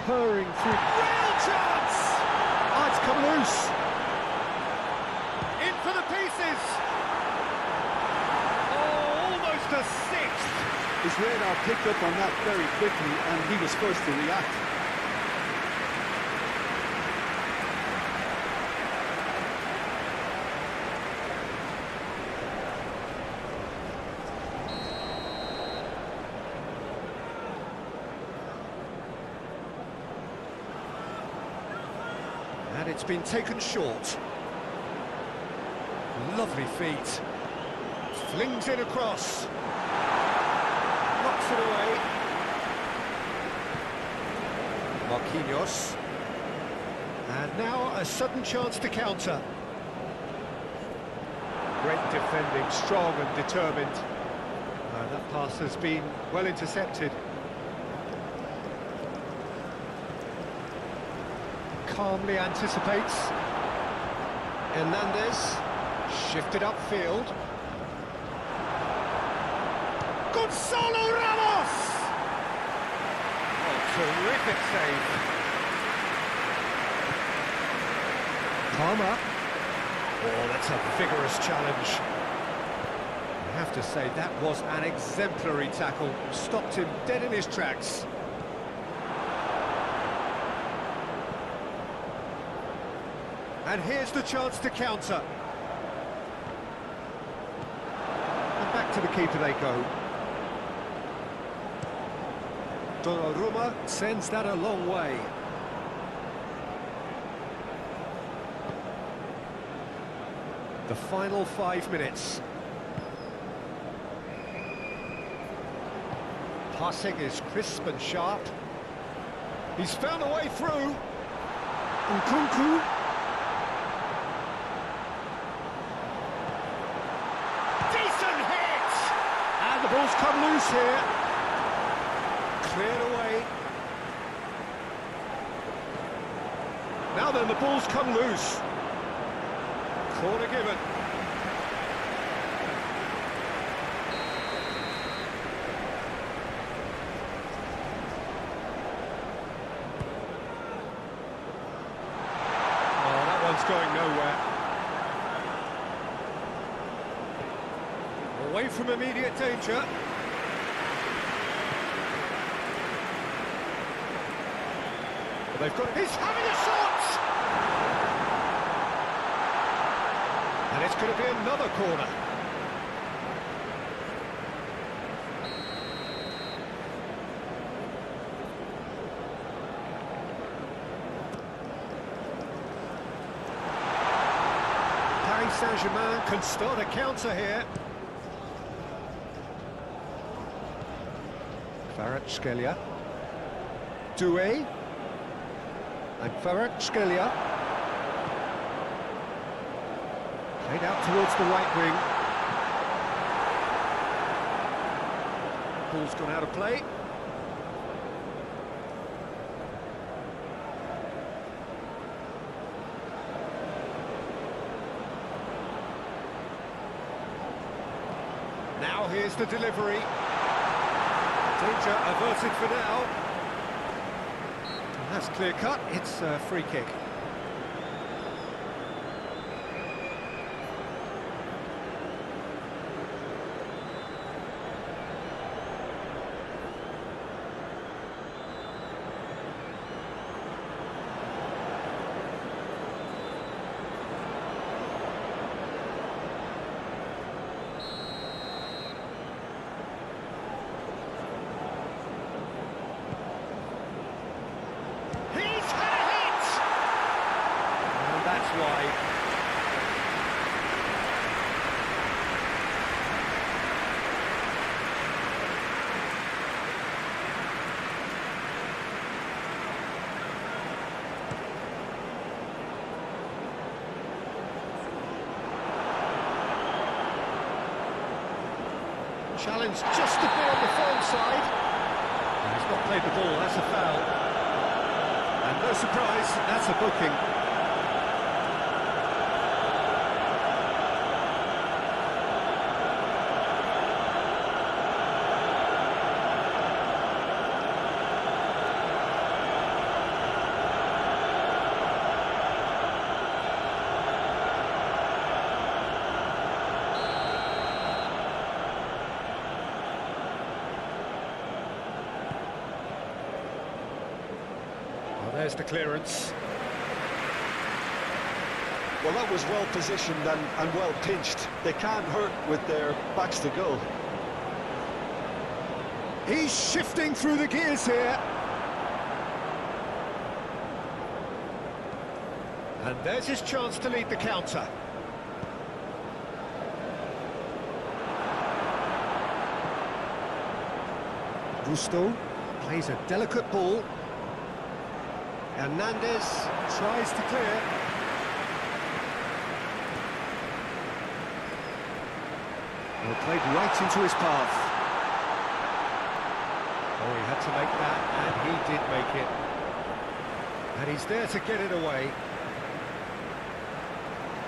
Purring through. Real chance! Oh, it's come loose. In for the pieces. Oh, almost a sixth. His radar picked up on that very quickly, and he was first to react. And it's been taken short. Lovely feet. Flings it across. Knocks it away. Marquinhos. And now a sudden chance to counter. Great defending, strong and determined. That pass has been well intercepted. Calmly anticipates. Hernandez, shifted upfield. Gonzalo Ramos! Oh, terrific save. Palmer. Oh, that's a vigorous challenge. I have to say, that was an exemplary tackle. Stopped him dead in his tracks. And here's the chance to counter. And back to the keeper they go. Donnarumma sends that a long way. The final 5 minutes. Passing is crisp and sharp. He's found a way through. Nkunku. Decent hit! And the ball's come loose here. Cleared away. Now then, the ball's come loose. Corner given. Oh, that one's going nowhere. Away from immediate danger. They've got... He's having a shot! And it's going to be another corner. Paris Saint-Germain can start a counter here. Kvaratskhelia. Doué. And Kvaratskhelia. Played out towards the right wing. Ball's gone out of play. Now here's the delivery. Danger averted for now. That's clear cut, it's a free kick. Wide. Challenge just a bit on the firm side. He's not played the ball, that's a foul. And no surprise, that's a booking. There's the clearance. Well, that was well positioned and well pinched. They can't hurt with their backs to goal. He's shifting through the gears here. And there's his chance to lead the counter. Gusto plays a delicate ball. Hernandez tries to clear. Well, played right into his path. Oh, he had to make that, and he did make it. And he's there to get it away.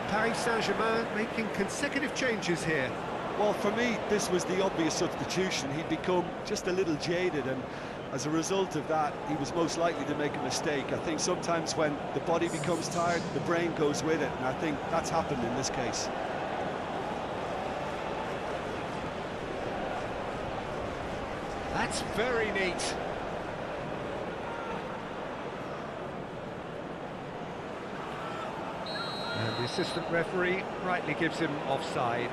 Paris Saint-Germain making consecutive changes here. Well, for me, this was the obvious substitution. He'd become just a little jaded, and as a result of that, he was most likely to make a mistake. I think sometimes when the body becomes tired, the brain goes with it, and I think that's happened in this case. That's very neat. And the assistant referee rightly gives him offside.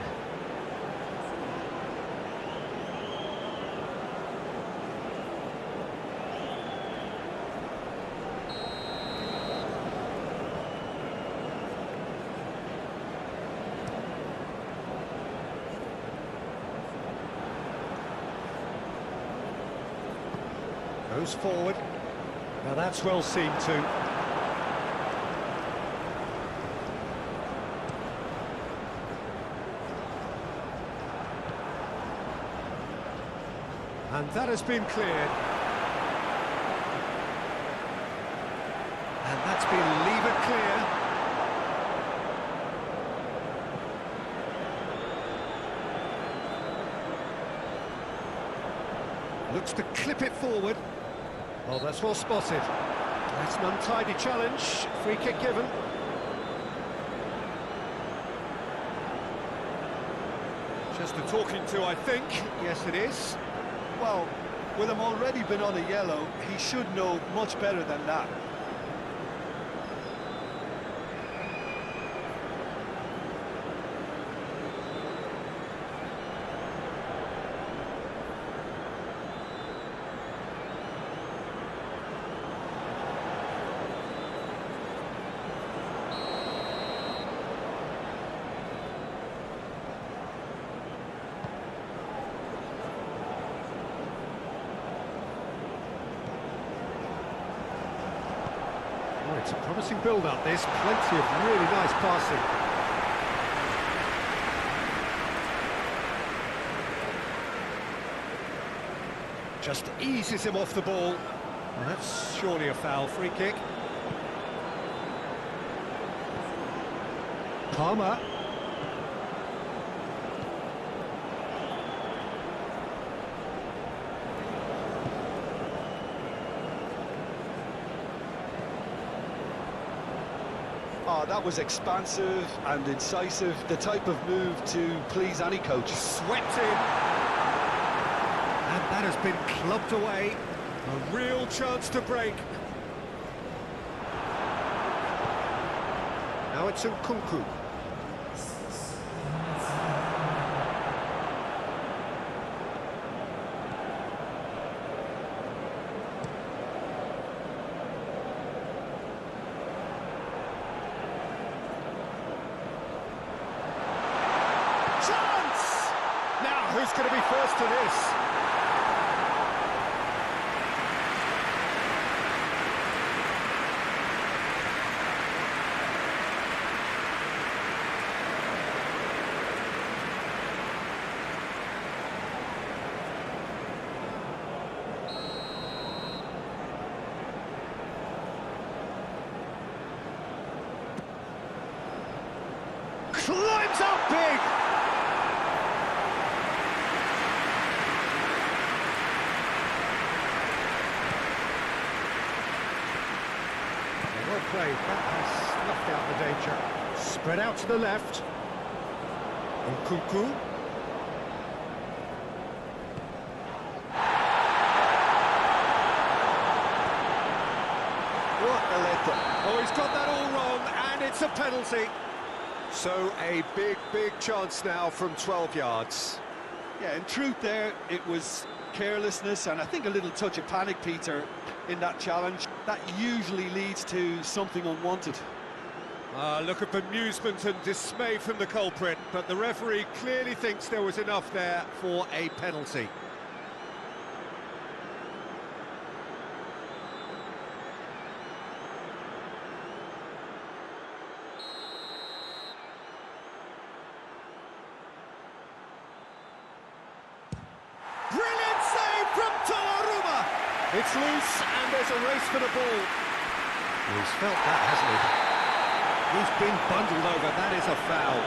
Goes forward. Now that's well seen too. And that has been cleared. And that's been levered clear. Looks to clip it forward. Well, that's well spotted. That's an untidy challenge. Free kick given. Just a talking to, I think. Yes, it is. Well, with him already been on a yellow, he should know much better than that. Oh, it's a promising build-up, this. Plenty of really nice passing. Just eases him off the ball. Well, that's surely a foul. Free kick. Palmer. Oh, that was expansive and incisive, the type of move to please any coach. Swept in. And that has been clubbed away. A real chance to break. Now it's Nkunku. Who's going to be first to this? Climbs up big! Well played, that has snuffed out the danger. Spread out to the left. Nkunku. What a letdown. Oh, he's got that all wrong, and it's a penalty. So a big chance now from 12 yards. Yeah, in truth there, it was carelessness and I think a little touch of panic, Peter, in that challenge. That usually leads to something unwanted. Look at bemusement and dismay from the culprit, but the referee clearly thinks there was enough there for a penalty. Brilliant save from Donnarumma! It's loose and there's a race for the ball. He's felt that, hasn't he? He's been bundled over, that is a foul.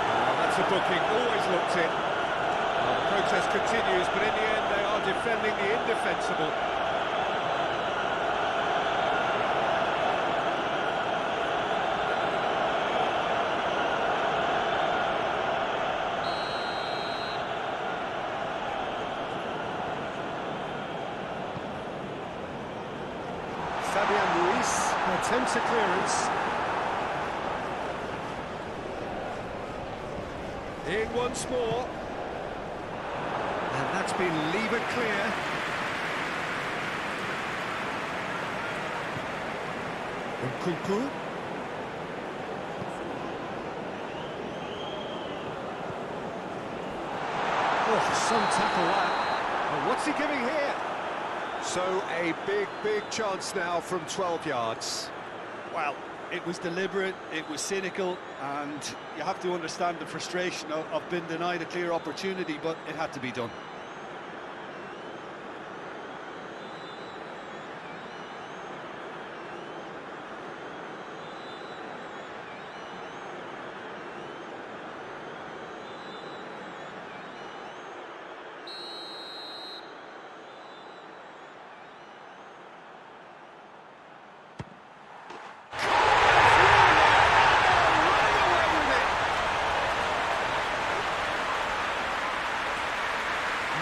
Oh, that's a booking, always looked it. Well, the protest continues, but in the end they are defending the indefensible. attempts a clearance. In once more. And that's been levered clear. Nkunku. Oh, some tackle that. Oh, what's he giving here? So a big chance now from 12 yards. Well, it was deliberate, it was cynical, and you have to understand the frustration of being denied a clear opportunity, but it had to be done.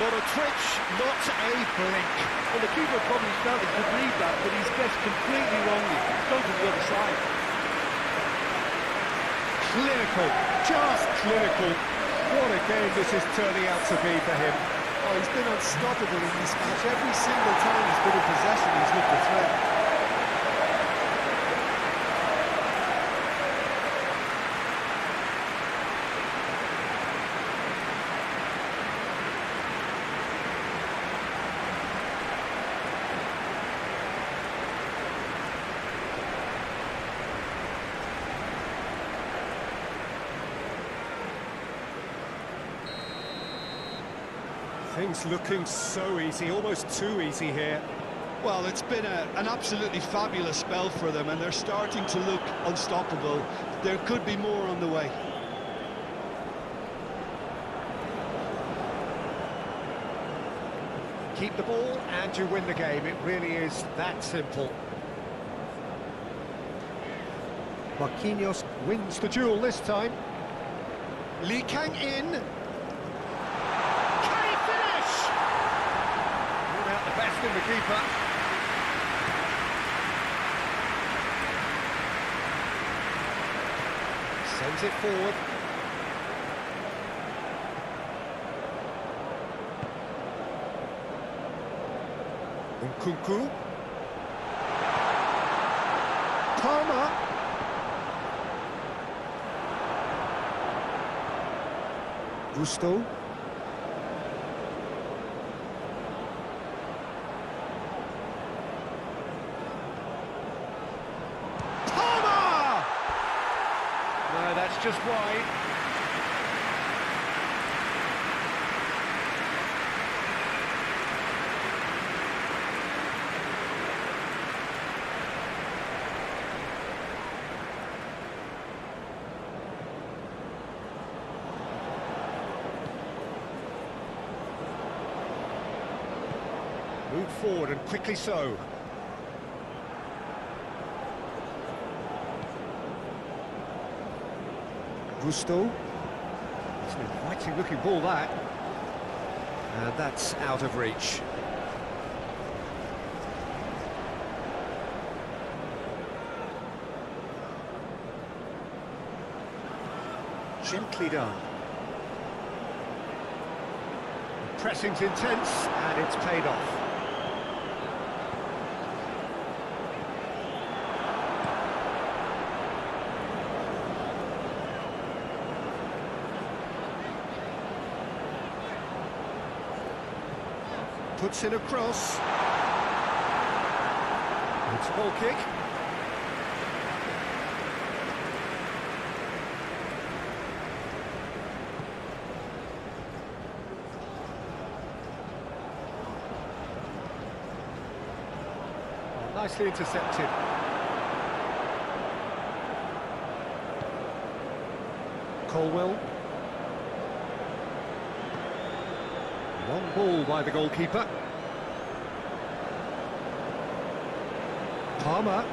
Not a twitch, not a blink. Well, the keeper probably felt he could read that, but he's guessed completely wrongly. He's gone to the other side. Clinical, just clinical. What a game this is turning out to be for him. Oh, he's been unstoppable in this match. Every single time he's been in possession, he's looked a threat. Things looking so easy, almost too easy here. Well, it's been an absolutely fabulous spell for them, and they're starting to look unstoppable. There could be more on the way. Keep the ball and you win the game. It really is that simple. Marquinhos wins the duel this time. Lee Kang in. The best in the keeper. Sends it forward. Nkunku. Palmer. Gusto. That's just wide. Move forward and quickly so. Gusto. It's an inviting looking ball, that. And that's out of reach. Gently done. The pressing's intense and it's paid off. Puts in a cross. It's a ball kick. Oh, nicely intercepted. Colwell. Long ball by the goalkeeper. Palmer.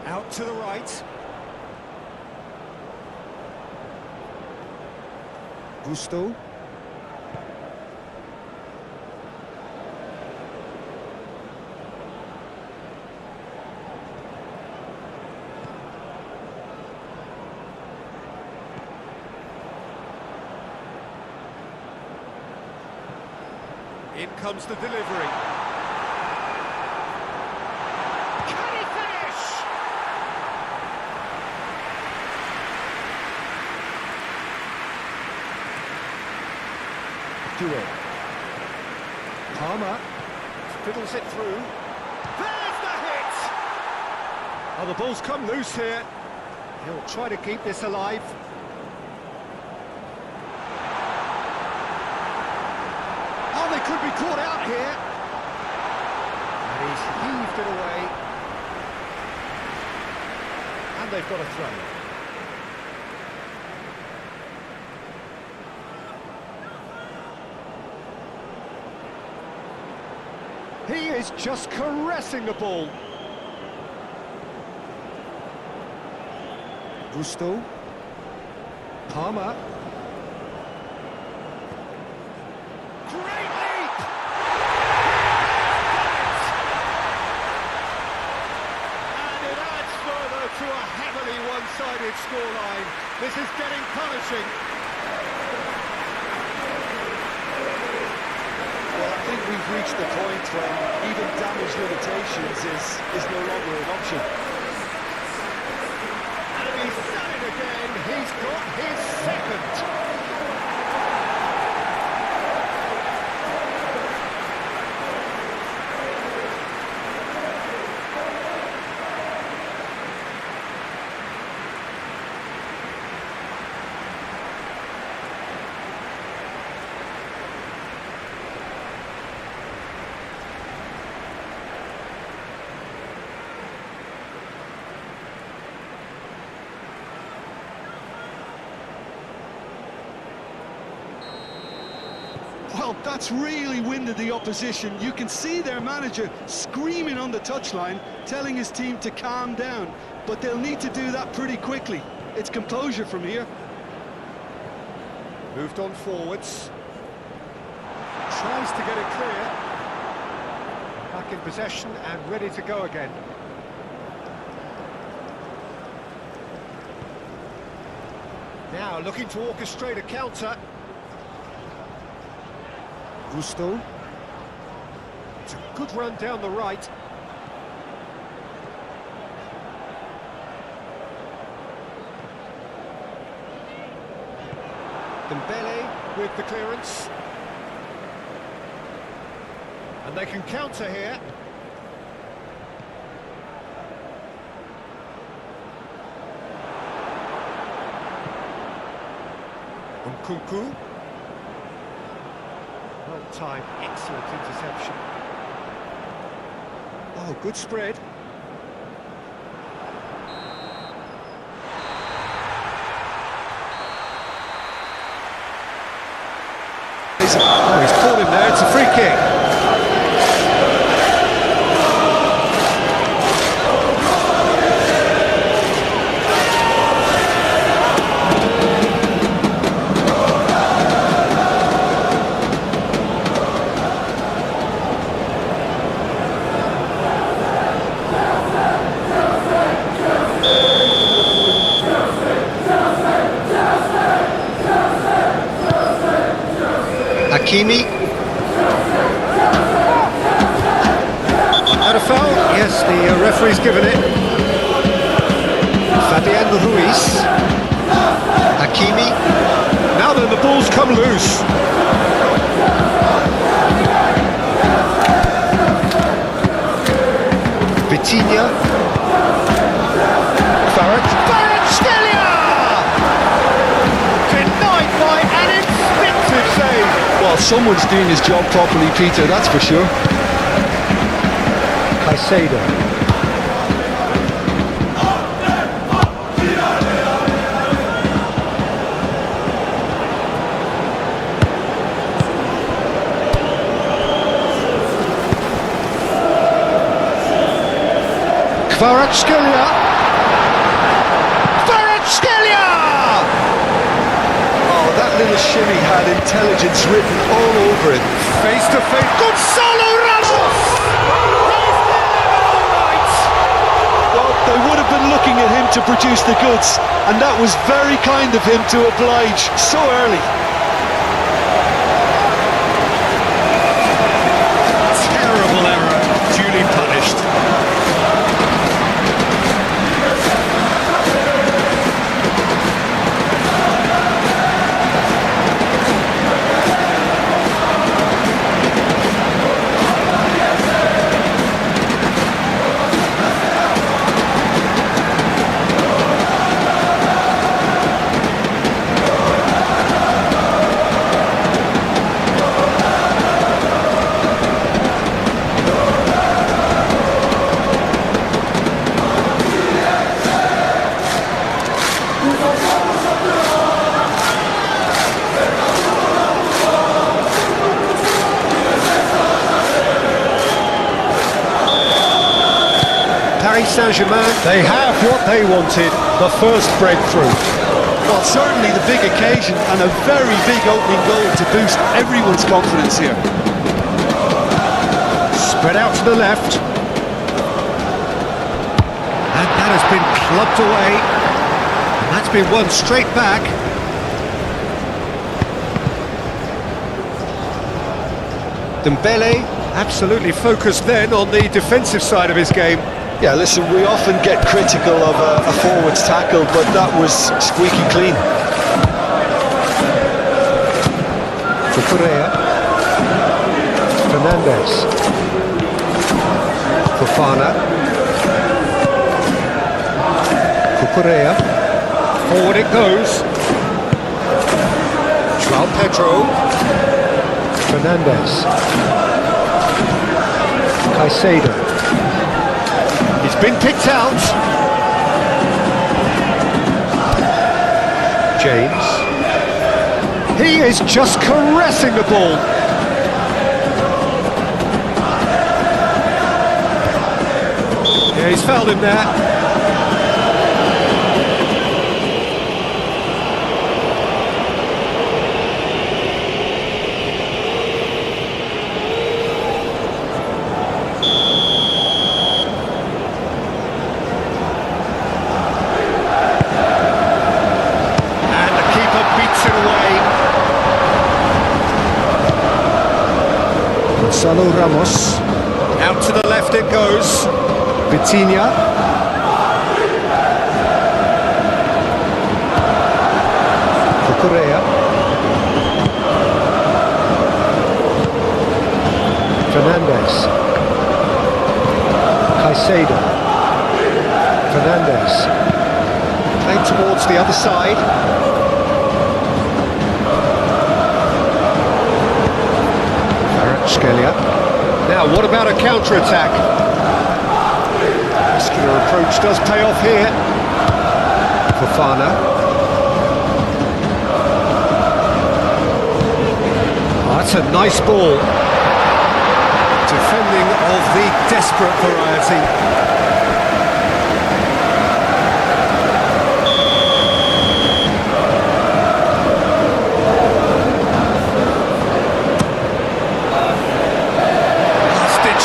Out to the right. Gusto. In comes the delivery. Can he finish? Duel. Palmer fiddles it through. There's the hit! Oh, the ball's come loose here. He'll try to keep this alive. Oh, they could be caught out here. And he's heaved it away. And they've got a throw. He is just caressing the ball. Gusto. Palmer. Great leap! And it adds further to a heavily one-sided scoreline. This is getting punishing. Well, I think we've reached the point when even damage limitations is no longer an option. And he's done it again. He's got his second. Well, that's really winded the opposition. You can see their manager screaming on the touchline, telling his team to calm down. But they'll need to do that pretty quickly. It's composure from here. Moved on forwards. Tries to get it clear. Back in possession and ready to go again. Now looking to orchestrate a counter. Gusto. It's a good run down the right. Dembele with the clearance. And they can counter here. Nkunku. Well timed, excellent interception. Oh, good spread. Oh, he's caught him there, it's a free kick. Hakimi. Had a foul? Yes, the referee's given it. Fabian Ruiz. Hakimi. Now then, the ball's come loose. Vitinha. Kvaratskhelia! Denied by an instinctive save. Well, someone's doing his job properly, Peter, that's for sure. Caicedo. Kvaratskhelia! Kvaratskhelia! Oh, that little shimmy had intelligence written all over it. Face to face, Gonzalo Ramos! Well, they would have been looking at him to produce the goods, and that was very kind of him to oblige so early. Saint-Germain, they have what they wanted, the first breakthrough. Well, certainly the big occasion and a very big opening goal to boost everyone's confidence here. Spread out to the left. And that has been clubbed away. And that's been won straight back. Dembele absolutely focused then on the defensive side of his game. Yeah, listen, we often get critical of a forward's tackle, but that was squeaky clean. Correa. Fernandez. Fofana. Correa. Forward it goes. João Pedro. Fernandez. Caicedo. He's been picked out. James. He is just caressing the ball. Yeah, he's fouled him there. Gonzalo Ramos. Out to the left it goes. Vitinha. Correa. Fernandez. Caicedo. Fernandez. Played towards the other side. Scalia. Now, what about a counter-attack? Muscular approach does pay off here. Fofana. Oh, that's a nice ball. Defending of the desperate variety.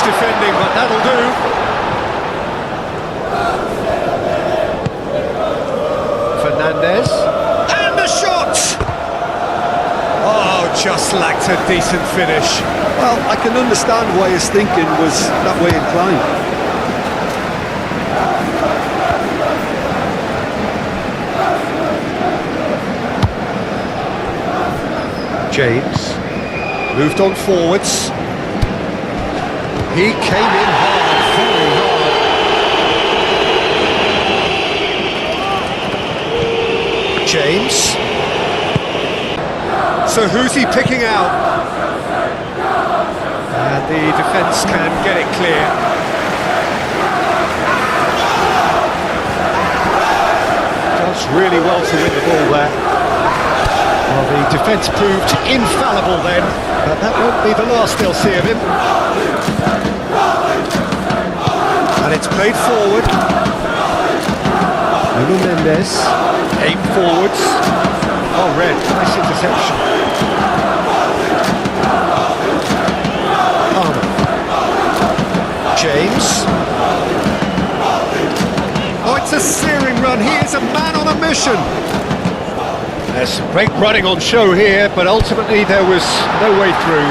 Defending, but that'll do. Fernandez. And the shot! Oh, just lacked a decent finish. Well, I can understand why his thinking was that way inclined. James. Moved on forwards. He came in hard, very hard. James. So who's he picking out? And the defence can get it clear. Does really well to win the ball there. Well, the defence proved infallible then, but that won't be the last they'll see of him. And it's played forward. Nuno Mendes. Aim forwards. Oh, red. Nice interception. Palmer. James. Oh, it's a searing run. He is a man on a mission. There's some great running on show here, but ultimately there was no way through.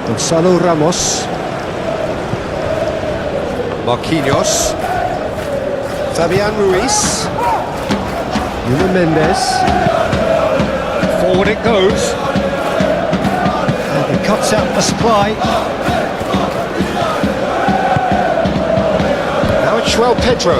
Gonzalo Ramos. Marquinhos. Fabian Ruiz. Nuno Mendes. Forward it goes. And he cuts out the supply. Now it's João Pedro.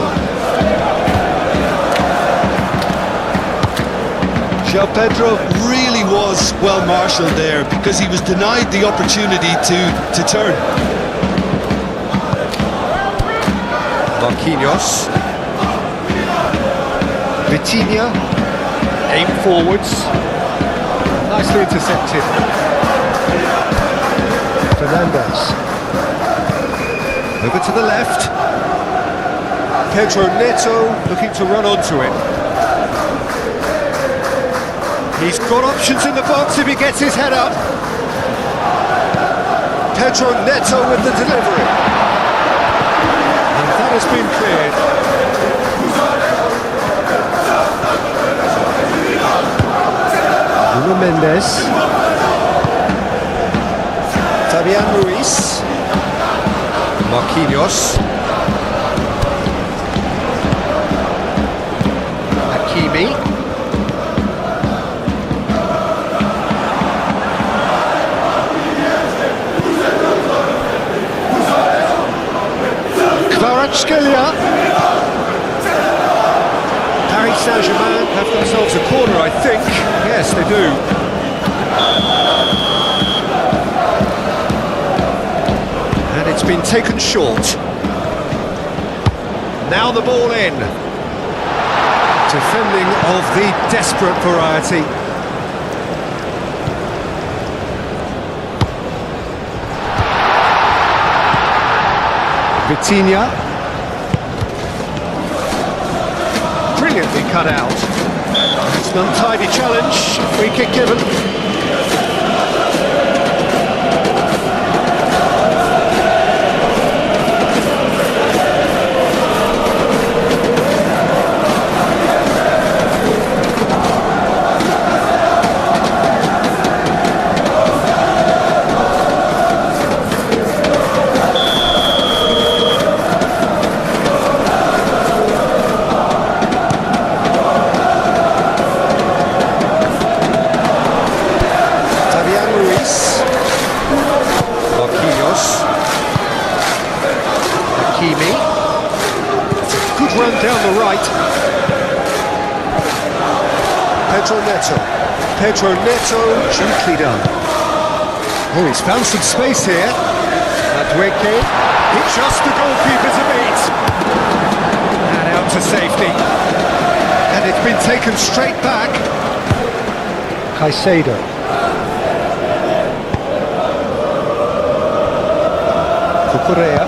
João Pedro really was well marshalled there because he was denied the opportunity to turn. Marquinhos. Vitinha. Aim forwards. Nicely intercepted. Fernandez. Over to the left. Pedro Neto looking to run onto it. He's got options in the box if he gets his head up. Pedro Neto with the delivery. And that has been cleared. Nuno Mendes. Fabian Ruiz. Marquinhos. Hakimi. Kvaratskhelia. Paris Saint-Germain have themselves a corner, I think. Yes, they do. And it's been taken short. Now the ball in. Defending of the desperate variety. Vitinha. Brilliantly cut out. It's an untidy challenge. Free kick given. Hakimi. Good run down the right. Pedro Neto. Pedro Neto, gently done. Oh, he's found some space here. Madueke. It's just the goalkeeper to beat. And out to safety. And it's been taken straight back. Caicedo. Cucurella.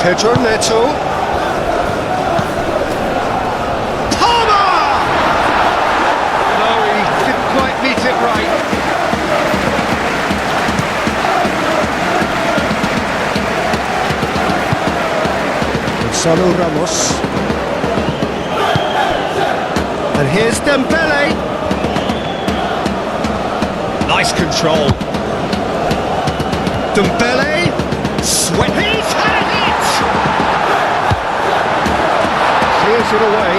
Pedro Neto. Palmer! No, he didn't quite meet it right. Gonzalo Ramos. And here's Dembele. Nice control. Dembele. Sweat. He's had it! Clears it away.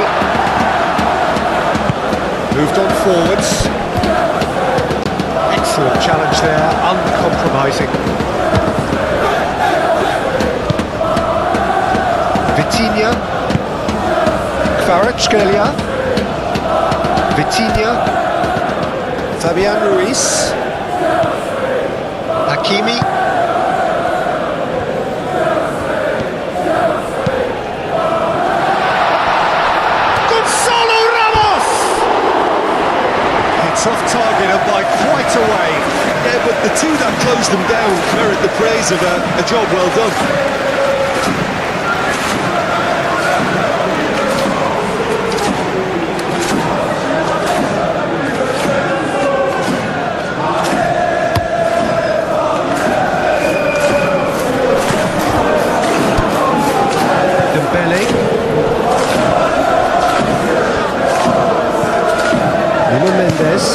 Moved on forwards. Excellent challenge there, uncompromising. Vitinha. Kvaratskhelia. Vitinha. Fabian Ruiz. Hakimi. Off target and by quite a way. Yeah, but the two that closed them down merit the praise of a job well done. Dembele. Nuno Mendes.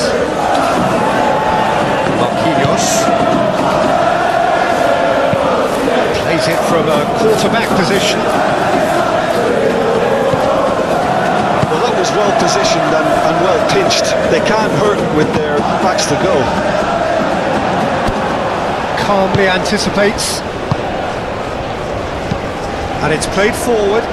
Marquinhos. Plays it from a quarterback position. Well, that was well positioned and well pinched. They can't hurt with their backs to goal. Calmly anticipates. And it's played forward.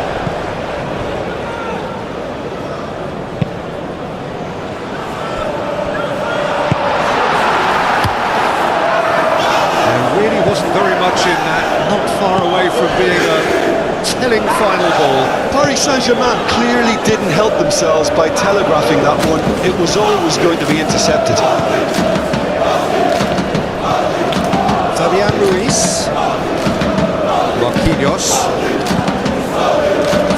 Very much in that, not far away from being a telling final ball. Paris Saint-Germain clearly didn't help themselves by telegraphing that one. It was always going to be intercepted. Fabian Ruiz. Marquinhos.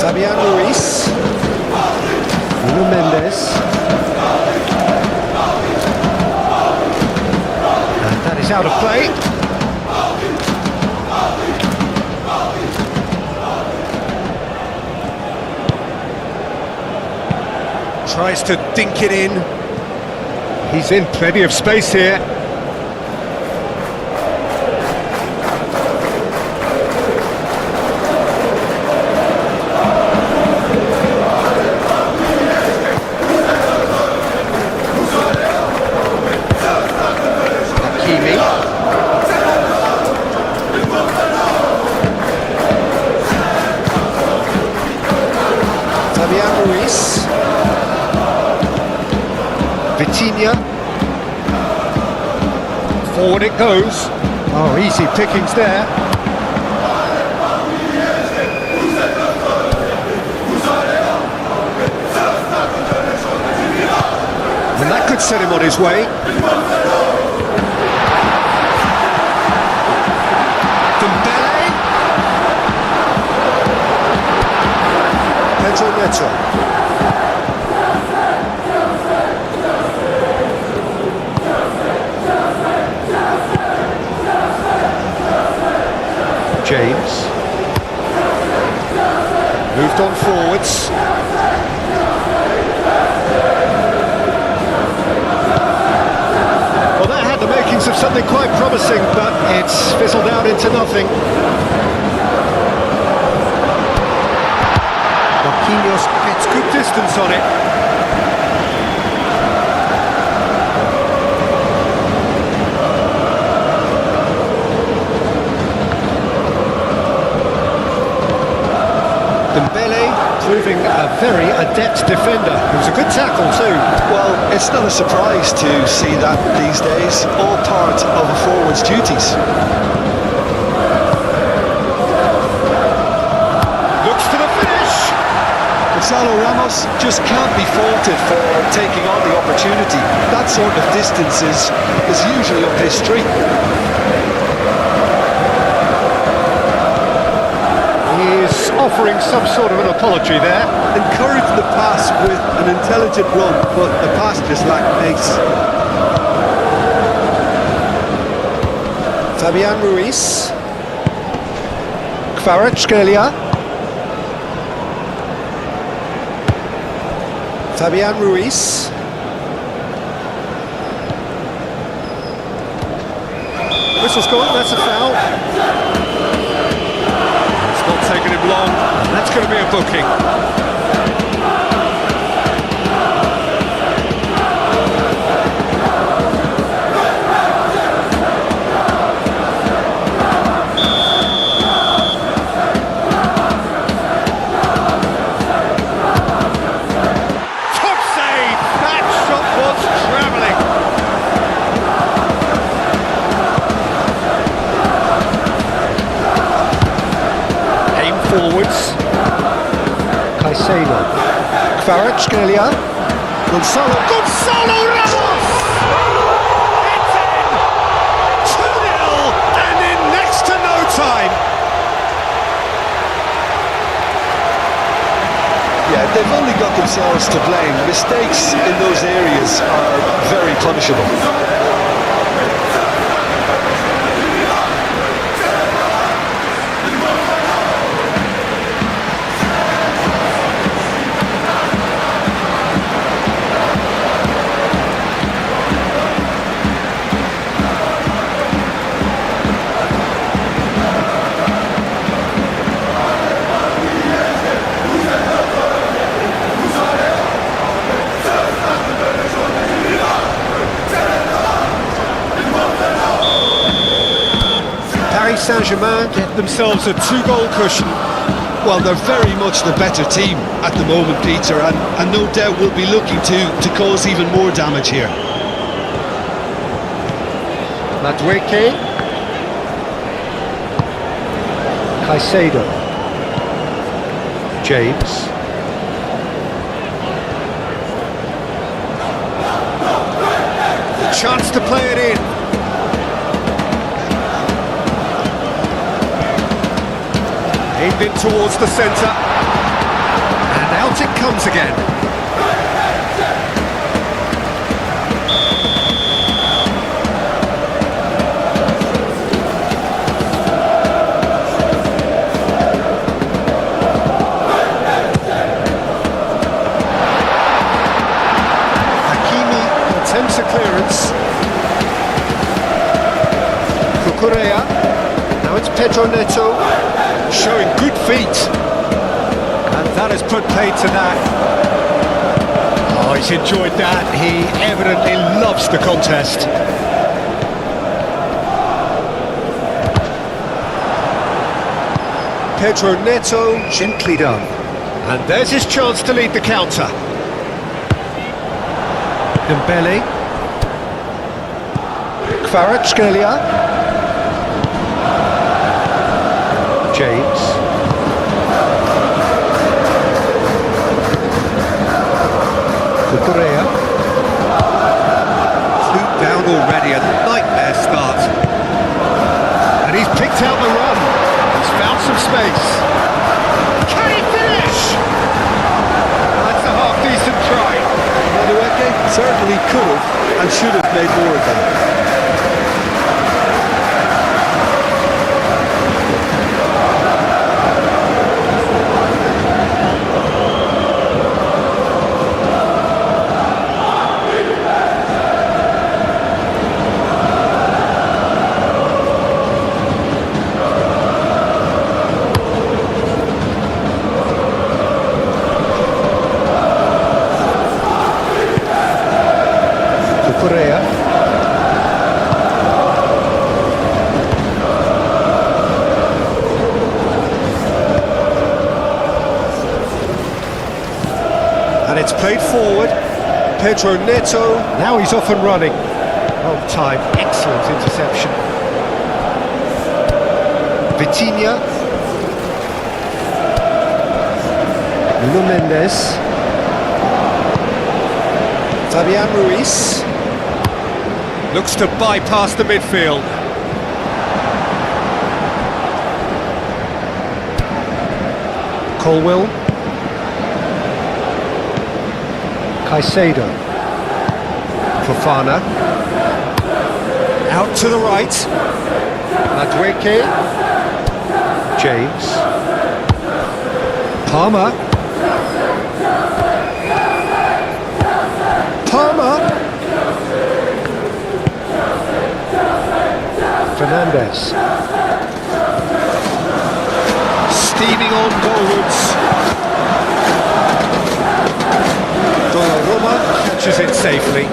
Fabian Ruiz. Nuno Mendes. And that is out of play. Tries to dink it in. He's in plenty of space here. Fabian Ruiz. Vitinha. Forward it goes. Oh, easy pickings there. And that could set him on his way. Pedro Neto. James. Moved on forwards. Well, that had the makings of something quite promising, but it's fizzled out into nothing. Marquinhos gets good distance on it. Dembele proving a very adept defender. It was a good tackle too. Well, it's not a surprise to see that these days. All part of a forward's duties. Looks for the finish. Gonzalo Ramos just can't be faulted for taking on the opportunity. That sort of distance is usually up his street. He's offering some sort of an apology there. Encouraged the pass with an intelligent run, but the pass just lacked pace. Fabian Ruiz. Kvaratskhelia. Fabian Ruiz. Whistle's gone, that's a foul. It's not taking him long, and that's going to be a booking. Forwards. Caicedo. Kvaratskhelia. Gonzalo Ramos! It's in! 2-0 and in next to no time. Yeah, they've only got themselves to blame. Mistakes in those areas are very punishable. Saint-Germain get themselves a 2-goal cushion. Well, they're very much the better team at the moment, Peter, and no doubt will be looking to cause even more damage here. Madueke. Caicedo. James. Chance to play it in. pinged in towards the centre. And out it comes again. Attempts a clearance. Cucurella. Now it's Pedro Neto, showing good feet. And that has put paid to that. Oh, he's enjoyed that. He evidently loves the contest. Pedro Neto, gently done. And there's his chance to lead the counter. Dembele, Kvaratskhelia, James, Cucurella, flew down already, a nightmare start, and he's picked out the run, he's found some space, can he finish? That's a half-decent try. Certainly could have and should have made more of that. Correa. And it's played forward. Pedro Neto, now he's off and running. Well timed, excellent interception. Vitinha. Nuno Mendes. Fabian Ruiz. Looks to bypass the midfield. Colwill. Caicedo. Fofana. Out to the right. Madueke. James. Palmer. Fernandez. Steaming on goalwards. Donnarumma catches it safely.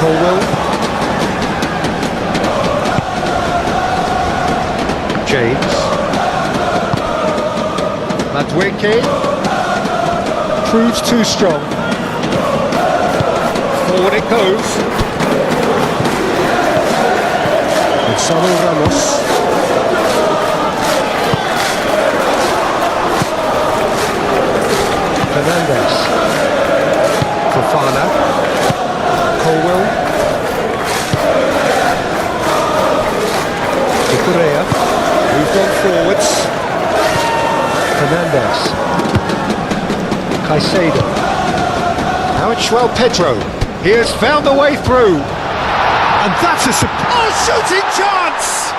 Colwill. James. Madueke proves too strong. Forward it goes. Gonzalo Ramos. Fernandez. Fofana. Colwill. Cucurella. Moved on forwards. Fernandez. Caicedo. Now it's João Pedro. He has found the way through. And that's a shooting chance!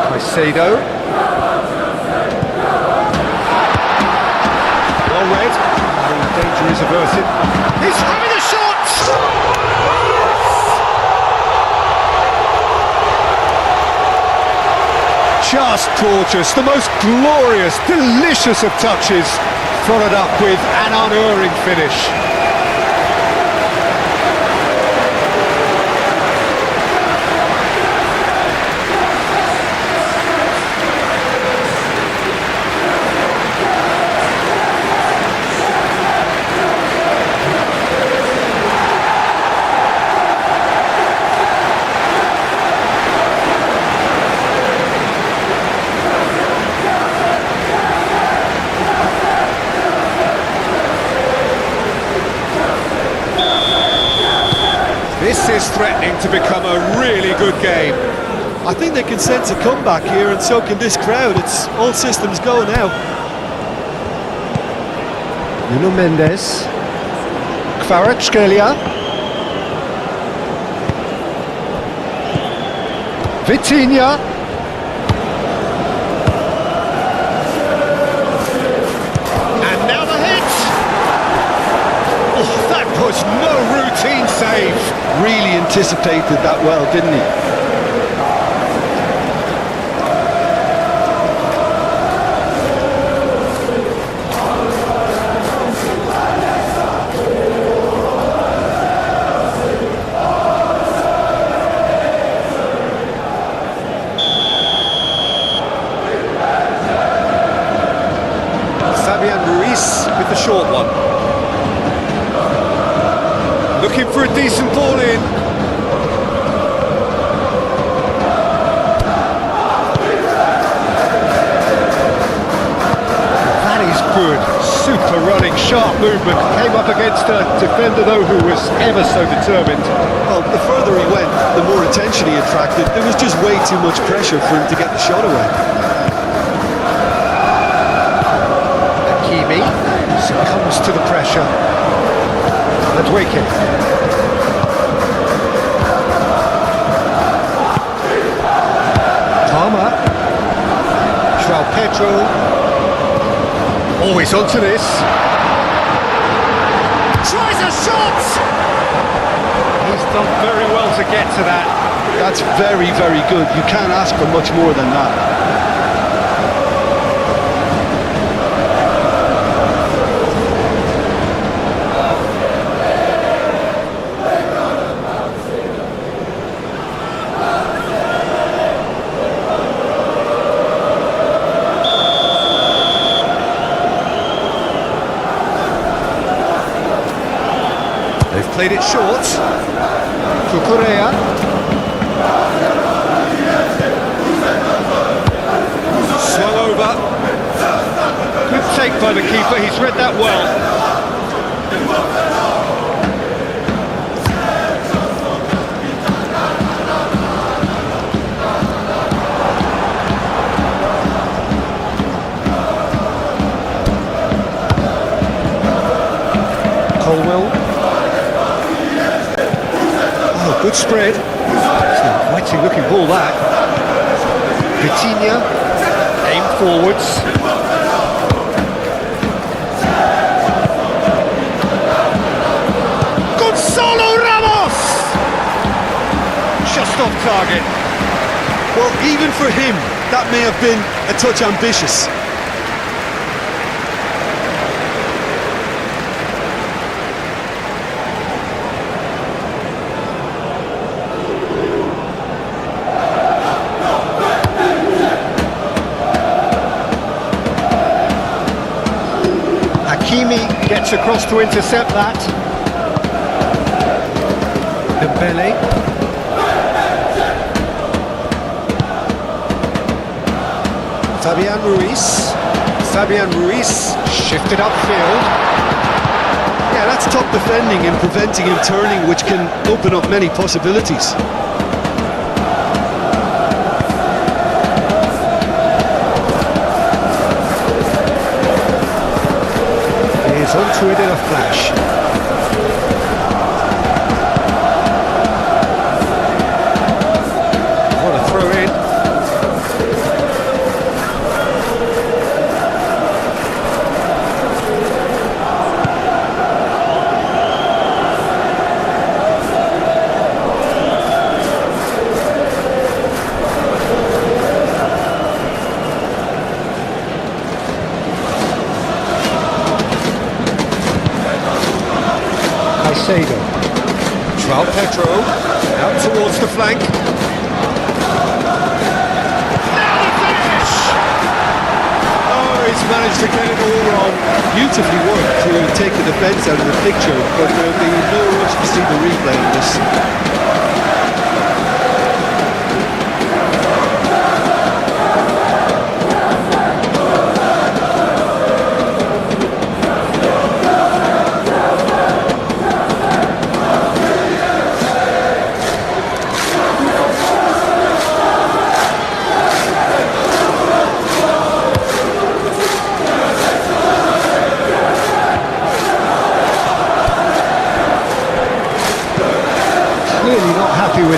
Caicedo. Well read. The danger is averted. He's having a shot! Just gorgeous, the most glorious, delicious of touches, followed up with an unerring finish. This is threatening to become a really good game. I think they can sense a comeback here, and so can this crowd. It's all systems go now. Nuno Mendes. Kvaratskhelia. Vitinha. And now the hit. Oh, that was no routine save. Really anticipated that well, didn't he? With the short one. Looking for a decent ball in. That is good. Super running, sharp movement. Came up against a defender, though, who was ever so determined. Well, the further he went, the more attention he attracted. There was just way too much pressure for him to get the shot away. Succumbs to the pressure. And Wicket. Palmer. João Pedro. Always onto this. Tries a shot! He's done very well to get to that. That's very, very good. You can't ask for much more than that. They've played it short. Cucurella. Swung over. Good take by the keeper, he's read that well. Colwell. Good spread. It's a wetty looking ball, that. Vitinha. Aim forwards. Gonzalo Ramos! Just off target. Well, even for him, that may have been a touch ambitious. Hakimi gets across to intercept that. Dembele. Fabian Ruiz shifted upfield. Yeah, that's top defending and preventing him turning, which can open up many possibilities. He's onto it in a flash. What a throw in. João Pedro out towards the flank. Now the finish! Oh, he's managed to get it all wrong. Beautifully worked to take the defence out of the picture, but there'll be no rush to see the replay of this.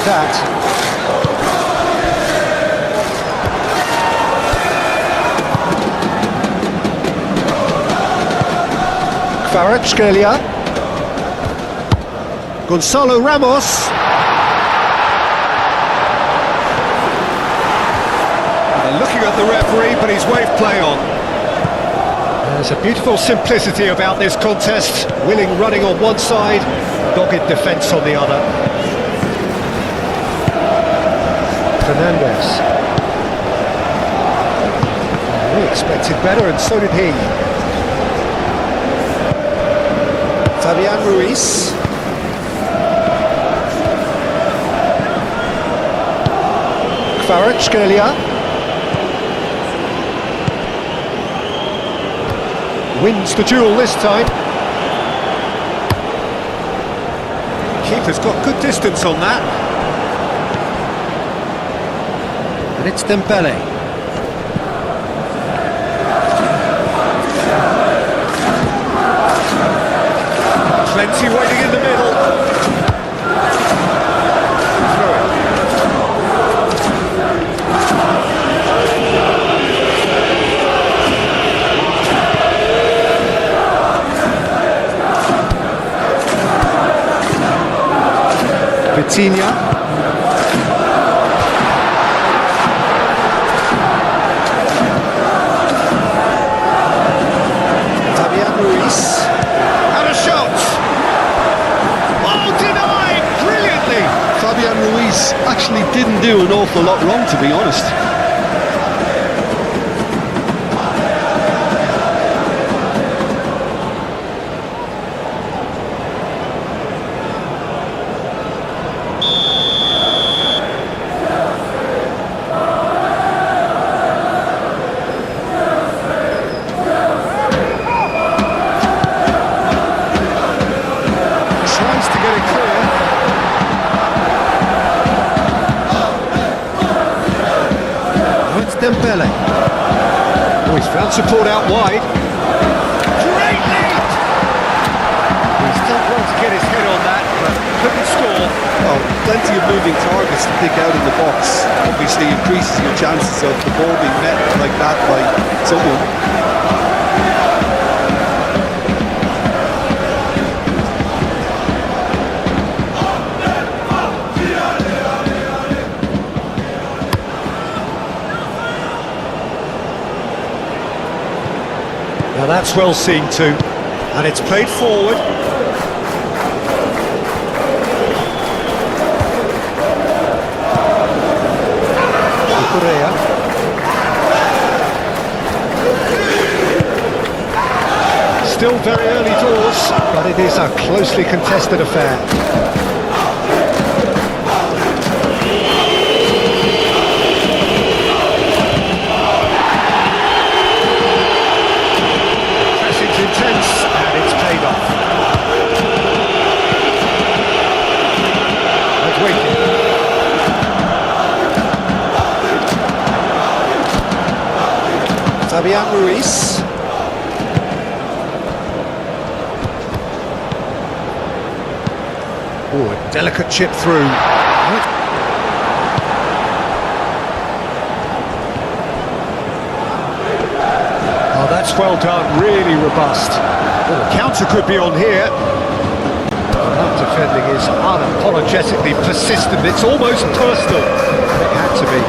that. Kvaratskhelia. Gonzalo Ramos. They're looking at the referee, but he's waved play on. There's a beautiful simplicity about this contest. Willing running on one side, dogged defence on the other. Fernandez. We expected better, and so did he. Fabian Ruiz. Kvaratskhelia. Wins the duel this time. Keeper's got good distance on that. And it's Dembele. Plenty waiting in the middle. Vitinha. Fabian Ruiz. And a shot! Oh, denied! Brilliantly! Fabian Ruiz actually didn't do an awful lot wrong, to be honest. Dembele. Oh, he's found support out wide. Great lead! He's done well to get his head on that, but couldn't score. Well, plenty of moving targets to pick out in the box. Obviously increases your chances of the ball being met like that by someone. Now that's well seen too, and it's played forward. Correa. Still very early doors, but it is a closely contested affair. Fabian Ruiz. Oh, a delicate chip through. Oh, that's well done, really robust. Oh, the counter could be on here. That defending is unapologetically persistent, it's almost personal. It had to be.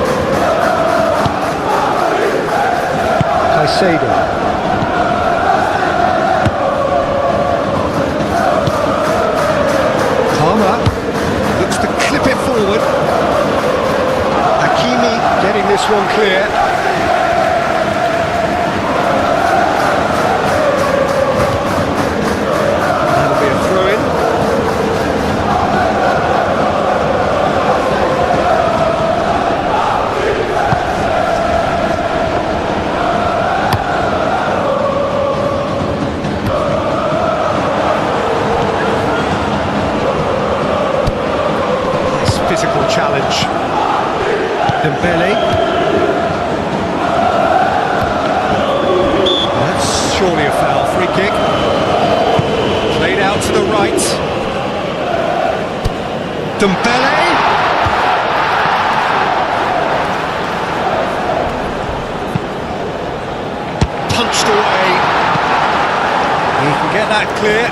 Caicedo. Palmer looks to clip it forward. Hakimi getting this one clear. That'll be a throw-in. Challenge. Dembele. That's surely a foul. Free kick. Played out to the right. Dembele. punched away. He can get that clear.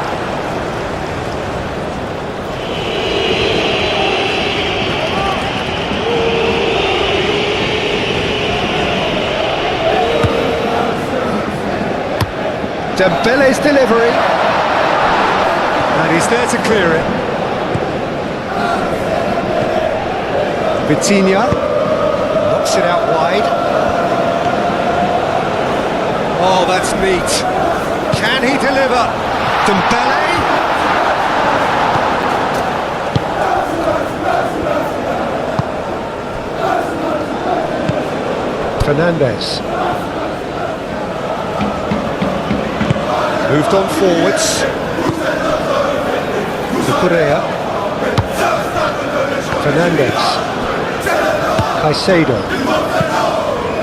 Dembele's delivery. And he's there to clear it. Vitinha knocks it out wide. Oh, that's neat. Can he deliver? Dembele. Fernandes. Moved on forwards. Correa. Fernandes. Caicedo.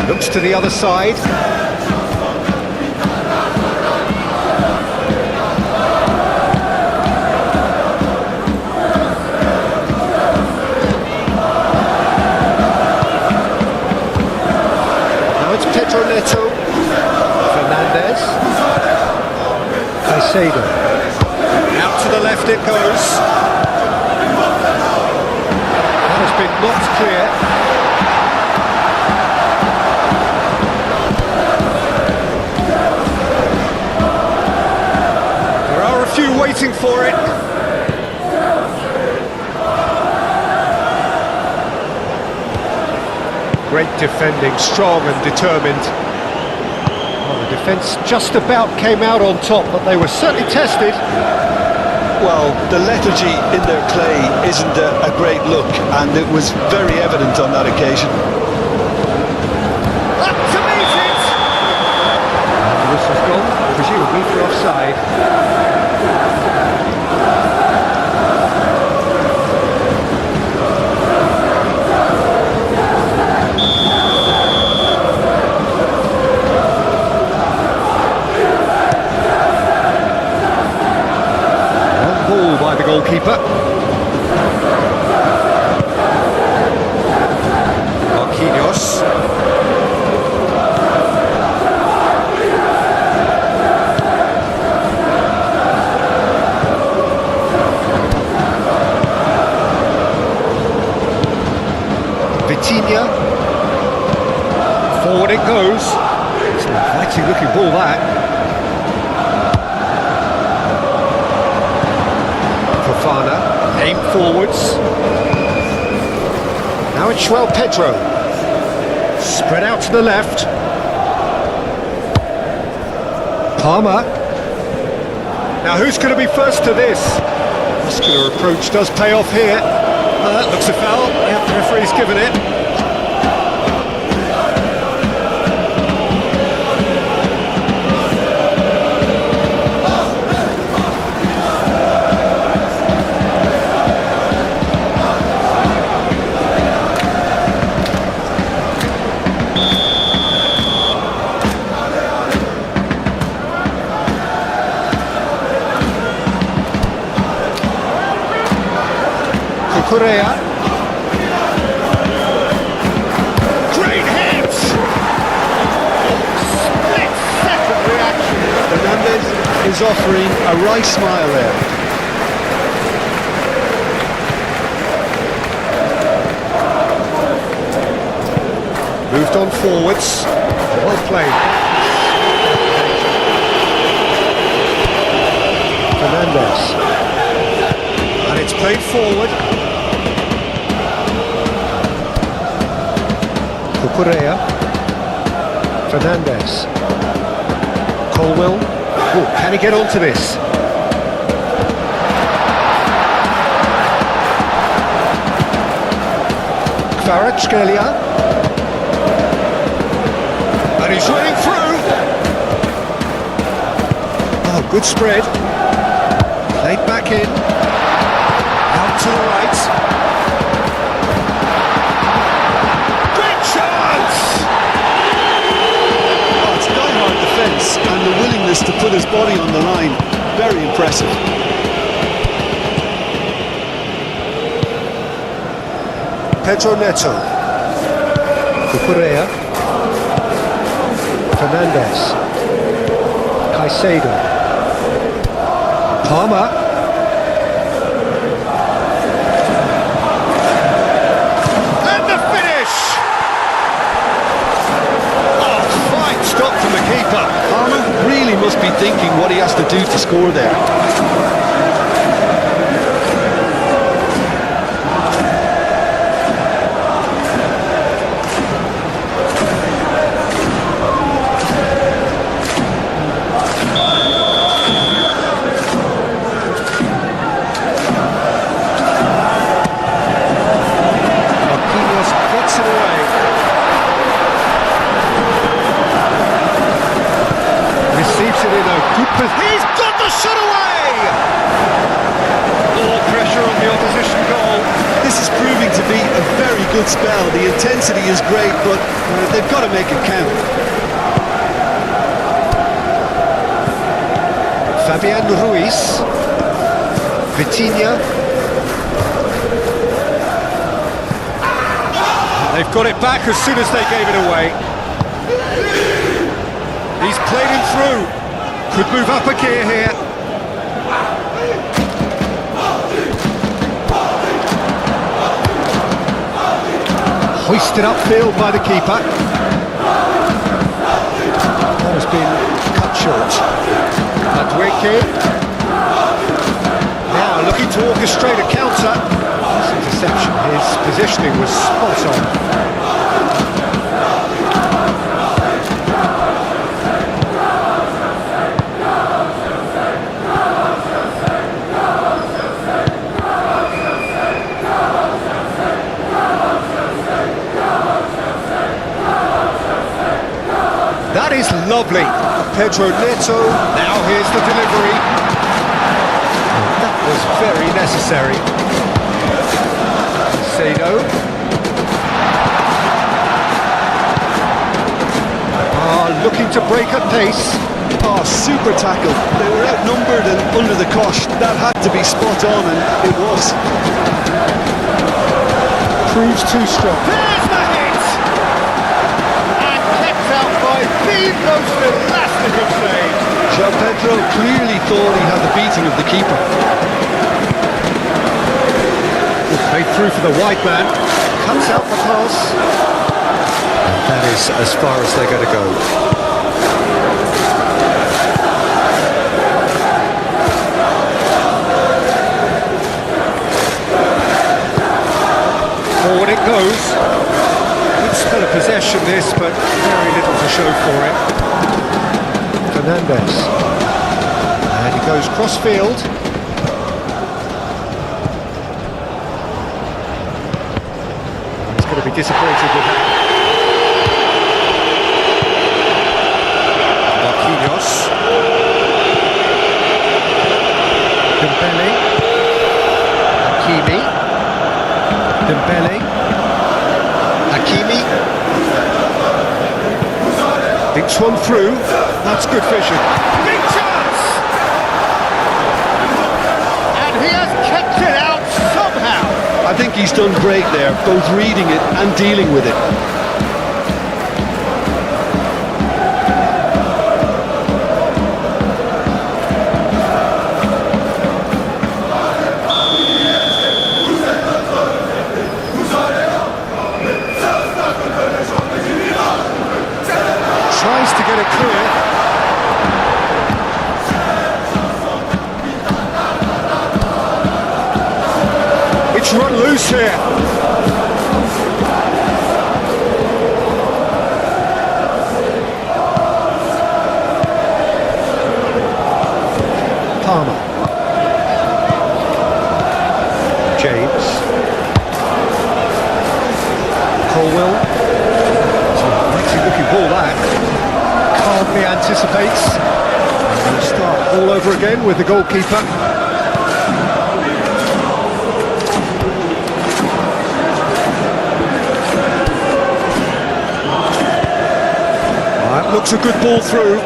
Looks to the other side. Now it's Pedro Neto. Fernandes. Caicedo. Out to the left it goes. That has been knocked clear. There are a few waiting for it. Great defending, strong and determined. Well, the defence just about came out on top, but they were certainly tested. Well, the lethargy in their clay isn't a great look, and it was very evident on that occasion. Up to meet it! And the whistle's gone, presumably for offside. By the goalkeeper. Marquinhos. Vitinha. Forward it goes. It's an inviting looking ball that. Aim forwards. Now it's João Pedro. Spread out to the left. Palmer. Now who's going to be first to this? Muscular approach does pay off here. Looks a foul. Yeah, the referee's given it. Correa. Great hit! Split-second reaction. Fernandes is offering a right smile there. Moved on forwards. Well played. Fernandes. And it's played forward. Correa. Fernandes. Colwell. Oh, can he get onto this? Kvaratskhelia. And he's running through. Oh, good spread. Played back in. Out to the right. And the willingness to put his body on the line, very impressive. Pedro Neto. Correa. Fernandes. Caicedo. Palmer. And the finish! Oh, fine stop from the keeper. Palmer really must be thinking what he has to do to score there. He's got the shot away! All pressure on the opposition goal. This is proving to be a very good spell. The intensity is great, but they've got to make it count. Fabian Ruiz. Vitinha. They've got it back as soon as they gave it away. He's played him through. Could move up a gear here. Hoisted upfield by the keeper. That has been cut short. Adweke. Now looking to orchestrate a counter. This interception, his positioning was spot on. That is lovely. Pedro Neto, now here's the delivery. That was very necessary. Sado. Looking to break at pace. Oh, super tackle. They were outnumbered and under the cosh. That had to be spot on, and it was. Proves too strong. There's the hit! And kept out by the most elastic of saves. João Pedro clearly thought he had the beating of the keeper. Played through for the wide man. Cuts out the pass. And that is as far as they're going to go. Forward it goes. Good spell of possession this, but very little to show for it. Fernandez. And he goes cross-field. He's going to be disappointed with that. Marquinhos. Dembele. Hakimi. Dembele, Hakimi, thinks one through, that's good vision. Big chance! And he has kept it out somehow. I think he's done great there, both reading it and dealing with it. Tries to get it clear. It's run loose here. Palmer. James. Colwell. It's a mighty looking ball that. Calmly anticipates. And we'll start all over again with the goalkeeper. That looks a good ball through.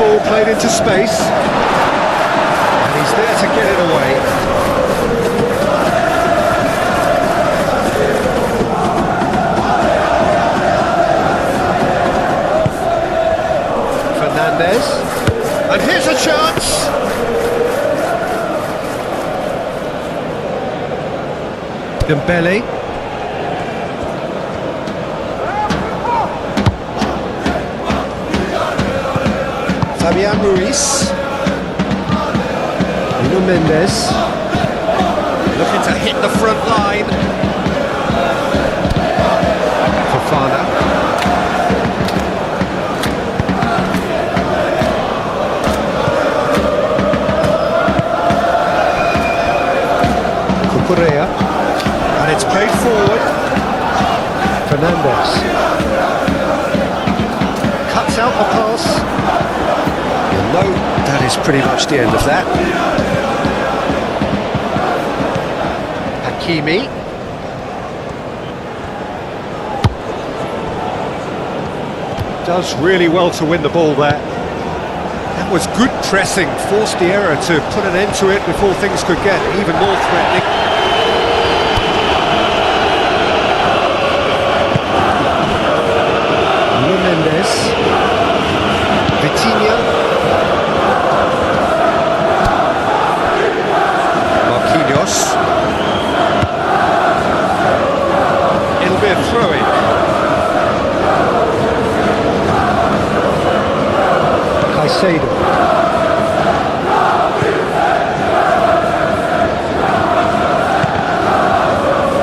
ball played into space. And he's there to get it away. Fernandez. And here's a chance. Dembele. Fabian Ruiz. Nuno Mendes. Looking to hit the front line. Fofana. Cucurella. And it's played forward. Fernandez. Cuts out the pass. You'll know that is pretty much the end of that. Hakimi. Does really well to win the ball there. That was good pressing, forced the error to put an end to it before things could get even more threatening. Mendes, Vitinha, Marquinhos. It'll be a throw-in. Caicedo.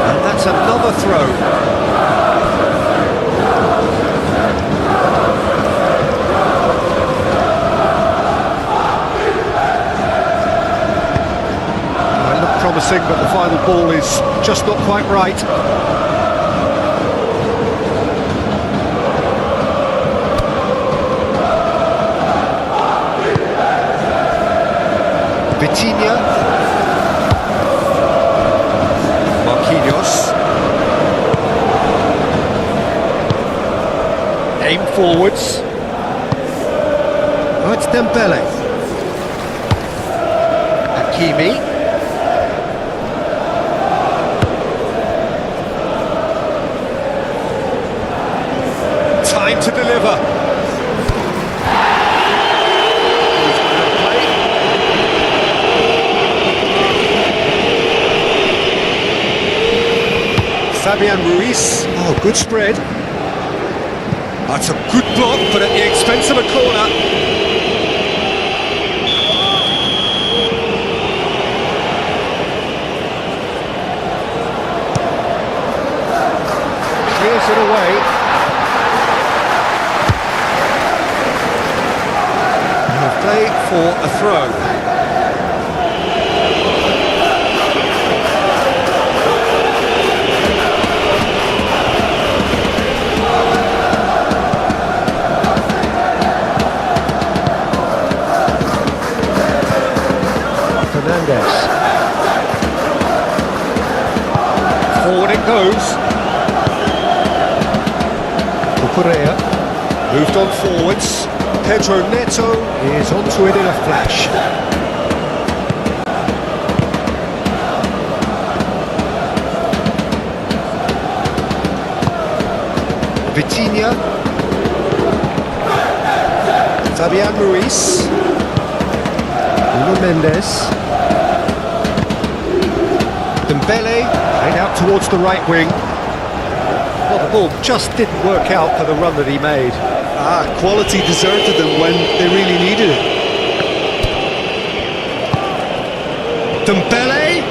And that's another throw. Promising, but the final ball is just not quite right. Vitinha. Marquinhos. Aim forwards. Oh, it's Dembele. Hakimi. Time to deliver. Fabian Ruiz. Oh, good spread. That's a good block, but at the expense of a corner. Clears it away. Play for a throw. Fernandez. Forward it goes. Cucurella. Moved on forwards. Pedro Neto is onto it in a flash. Vitinha. Fabian Ruiz. Nuno Mendes. Dembele, played out towards the right wing. Well, the ball just didn't work out for the run that he made. Quality deserted them when they really needed it. Dembele.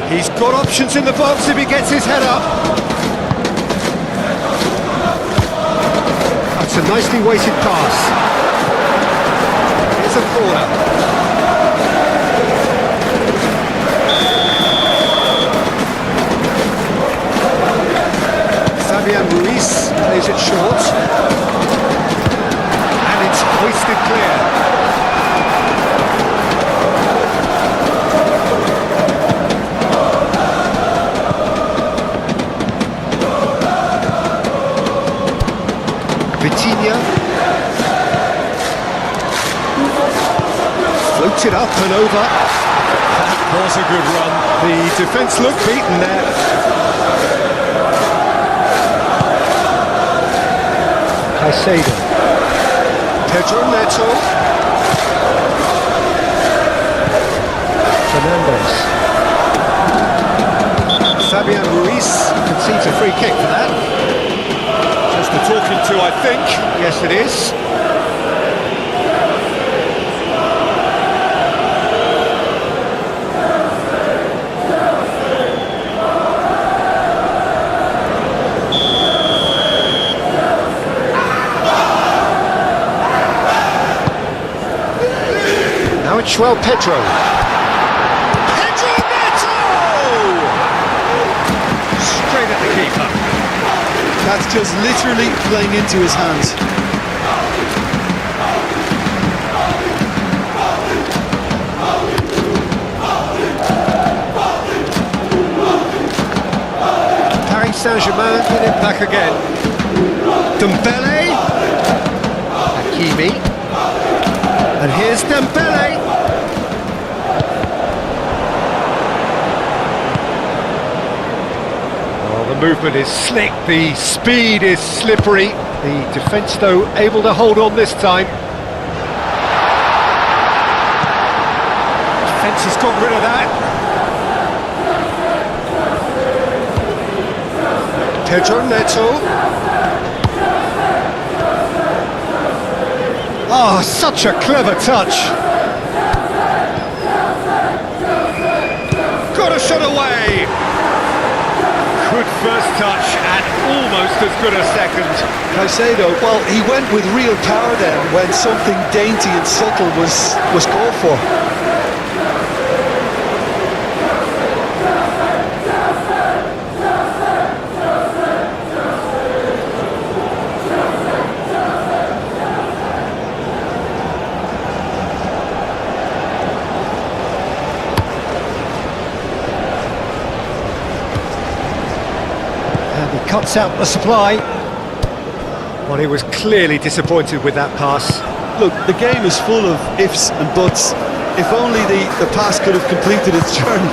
He's got options in the box if he gets his head up. That's a nicely weighted pass. Here's a corner. Fabian Ruiz plays it short, and it's hoisted clear. Vitinha. Floats it up and over. That was a good run. The defence looked beaten there. Caicedo. Pedro Neto. Fernandes. Fabian Ruiz concedes a free kick for that. Just a talking to, I think. Yes, it is. Now it's João Pedro. Pedro Neto! Straight at the keeper. That's just literally playing into his hands. Paris Saint-Germain get it back again. Dembele. Hakimi. And here's Dembele. Oh, the movement is slick, the speed is slippery. The defence, though, able to hold on this time. Defence has got rid of that. Pedro Neto. Oh, such a clever touch. Got a shot away. Good first touch and almost as good a second. Caicedo, well, he went with real power then when something dainty and subtle was called for. Cuts out the supply. Well, he was clearly disappointed with that pass. Look, the game is full of ifs and buts. If only the pass could have completed its journey.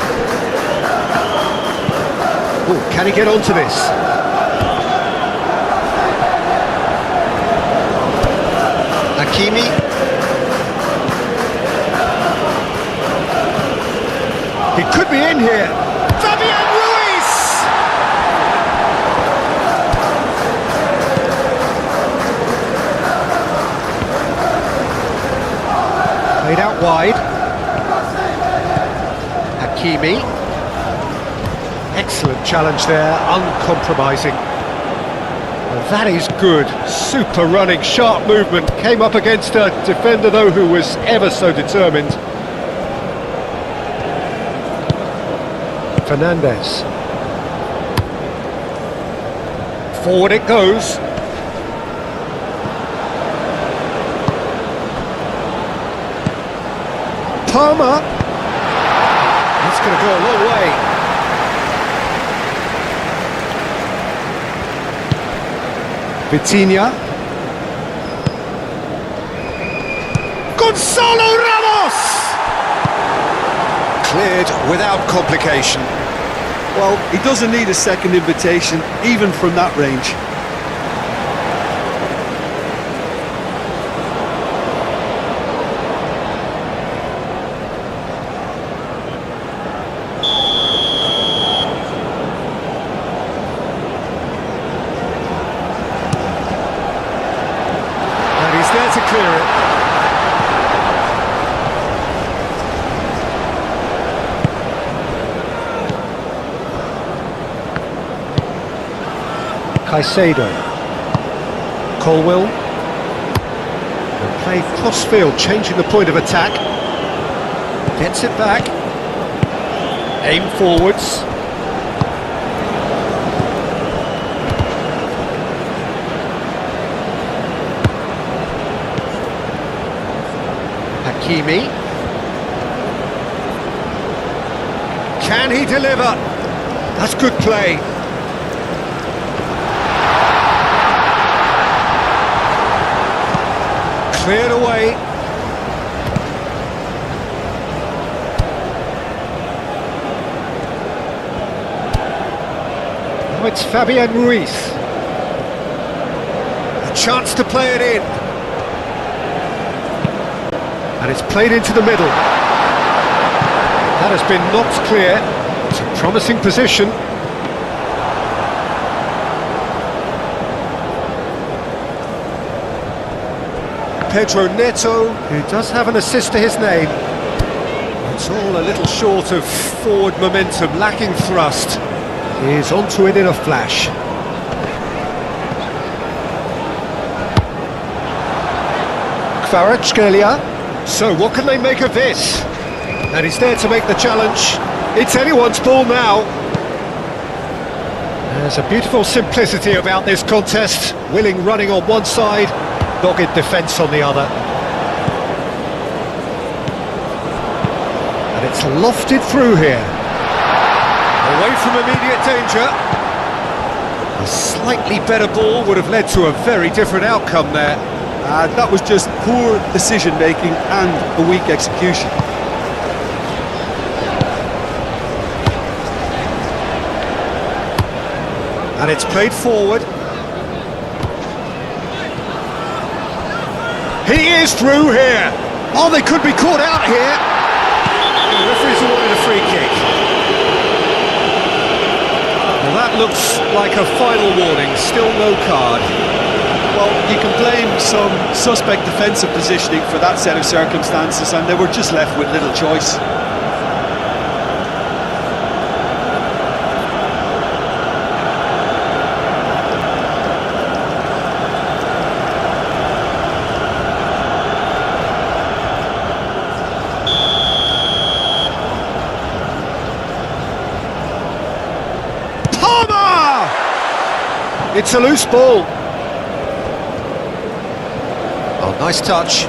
Oh, can he get onto this? Hakimi. He could be in here. Fabian Ruiz! Played out wide. Hakimi. Excellent challenge there, uncompromising. Well, that is good. Super running, sharp movement. Came up against a defender, though, who was ever so determined. Fernandes. Forward it goes. Palmer. That's going to go a long way. Vitinha. Gonzalo Ramos! Cleared without complication. Well, he doesn't need a second invitation, even from that range. And he's there to clear it. Caicedo. Colwill. And play cross-field, changing the point of attack. Gets it back. Aim forwards. Hakimi. Can he deliver? That's good play. Cleared away. Now it's Fabian Ruiz. A chance to play it in. And it's played into the middle. That has been knocked clear. It's a promising position. Pedro Neto, who does have an assist to his name. It's all a little short of forward momentum, lacking thrust. He's onto it in a flash. Kvaratskhelia. So what can they make of this? And he's there to make the challenge. It's anyone's ball now. There's a beautiful simplicity about this contest. Willing running on one side, dogged defence on the other. And it's lofted through here. Away from immediate danger. A slightly better ball would have led to a very different outcome there. That was just poor decision-making and a weak execution. And it's played forward. He is through here. Oh, they could be caught out here. The referee's awarded a free kick. Well, that looks like a final warning. Still no card. Well, you can blame some suspect defensive positioning for that set of circumstances, and they were just left with little choice. It's a loose ball. Oh, nice touch.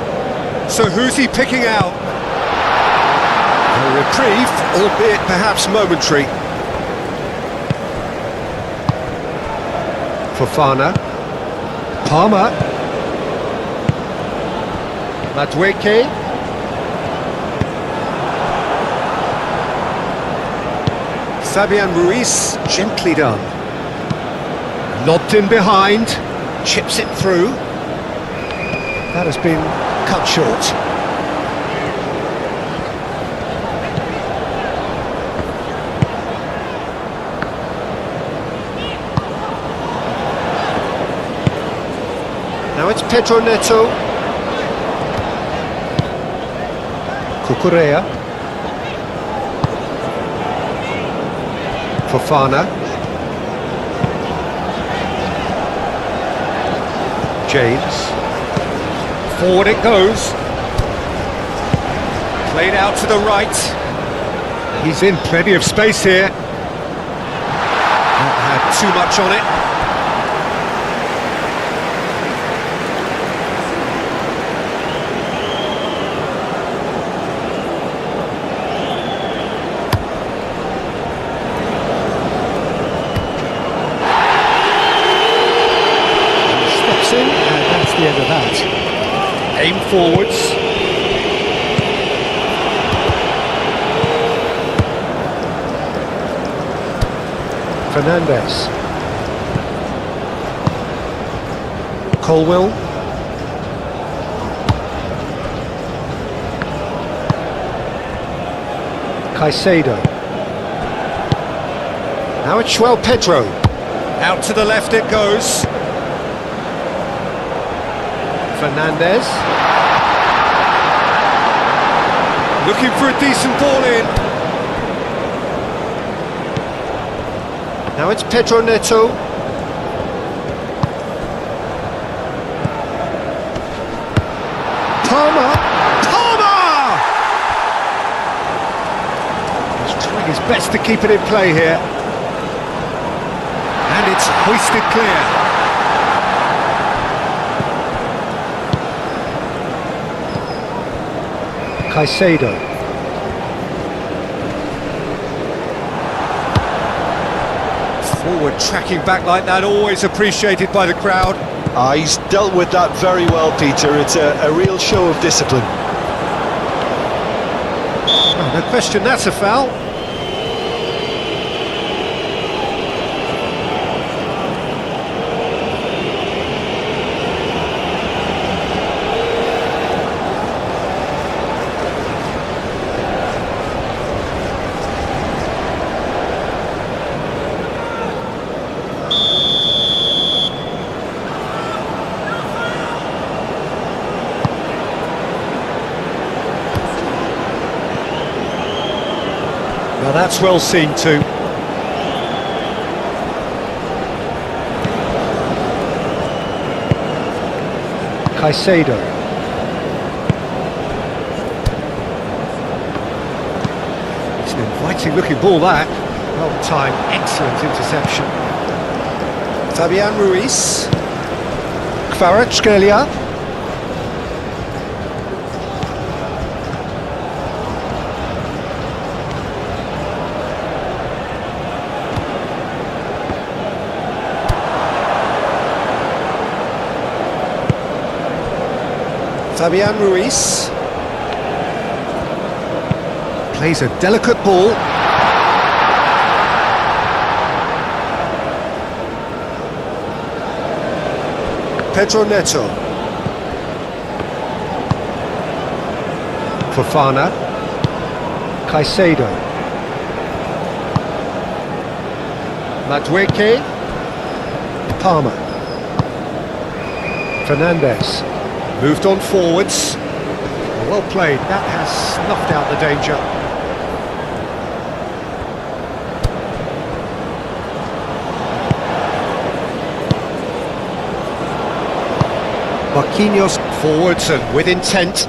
So who's he picking out? A reprieve, albeit perhaps momentary. Fofana. Palmer. Madueke. Fabian Ruiz, gently done. Lobbed in behind, chips it through. That has been cut short. Now it's Pedro Neto. Cucurella. Fofana. James. Forward it goes. Played out to the right. He's in plenty of space here. Not had too much on it. And that's the end of that. Aim forwards. Fernandez. Colwell. Caicedo. Now it's João Pedro. Out to the left it goes. Fernandez. Looking for a decent ball in. Now it's Pedro Neto. Palmer. Palmer! He's trying his best to keep it in play here. And it's hoisted clear. Caicedo. Forward tracking back like that, always appreciated by the crowd. He's dealt with that very well, Peter. It's a real show of discipline. Oh, no question, that's a foul. Now that's well seen too. Caicedo. It's an inviting looking ball that. Well timed, excellent interception. Fabian Ruiz. Kvaratskhelia. Fabian Ruiz. Plays a delicate ball. Pedro Neto. Fofana. Caicedo. Madueke. Palmer. Fernandes. Moved on forwards. Well played, that has snuffed out the danger. Marquinhos forwards and with intent.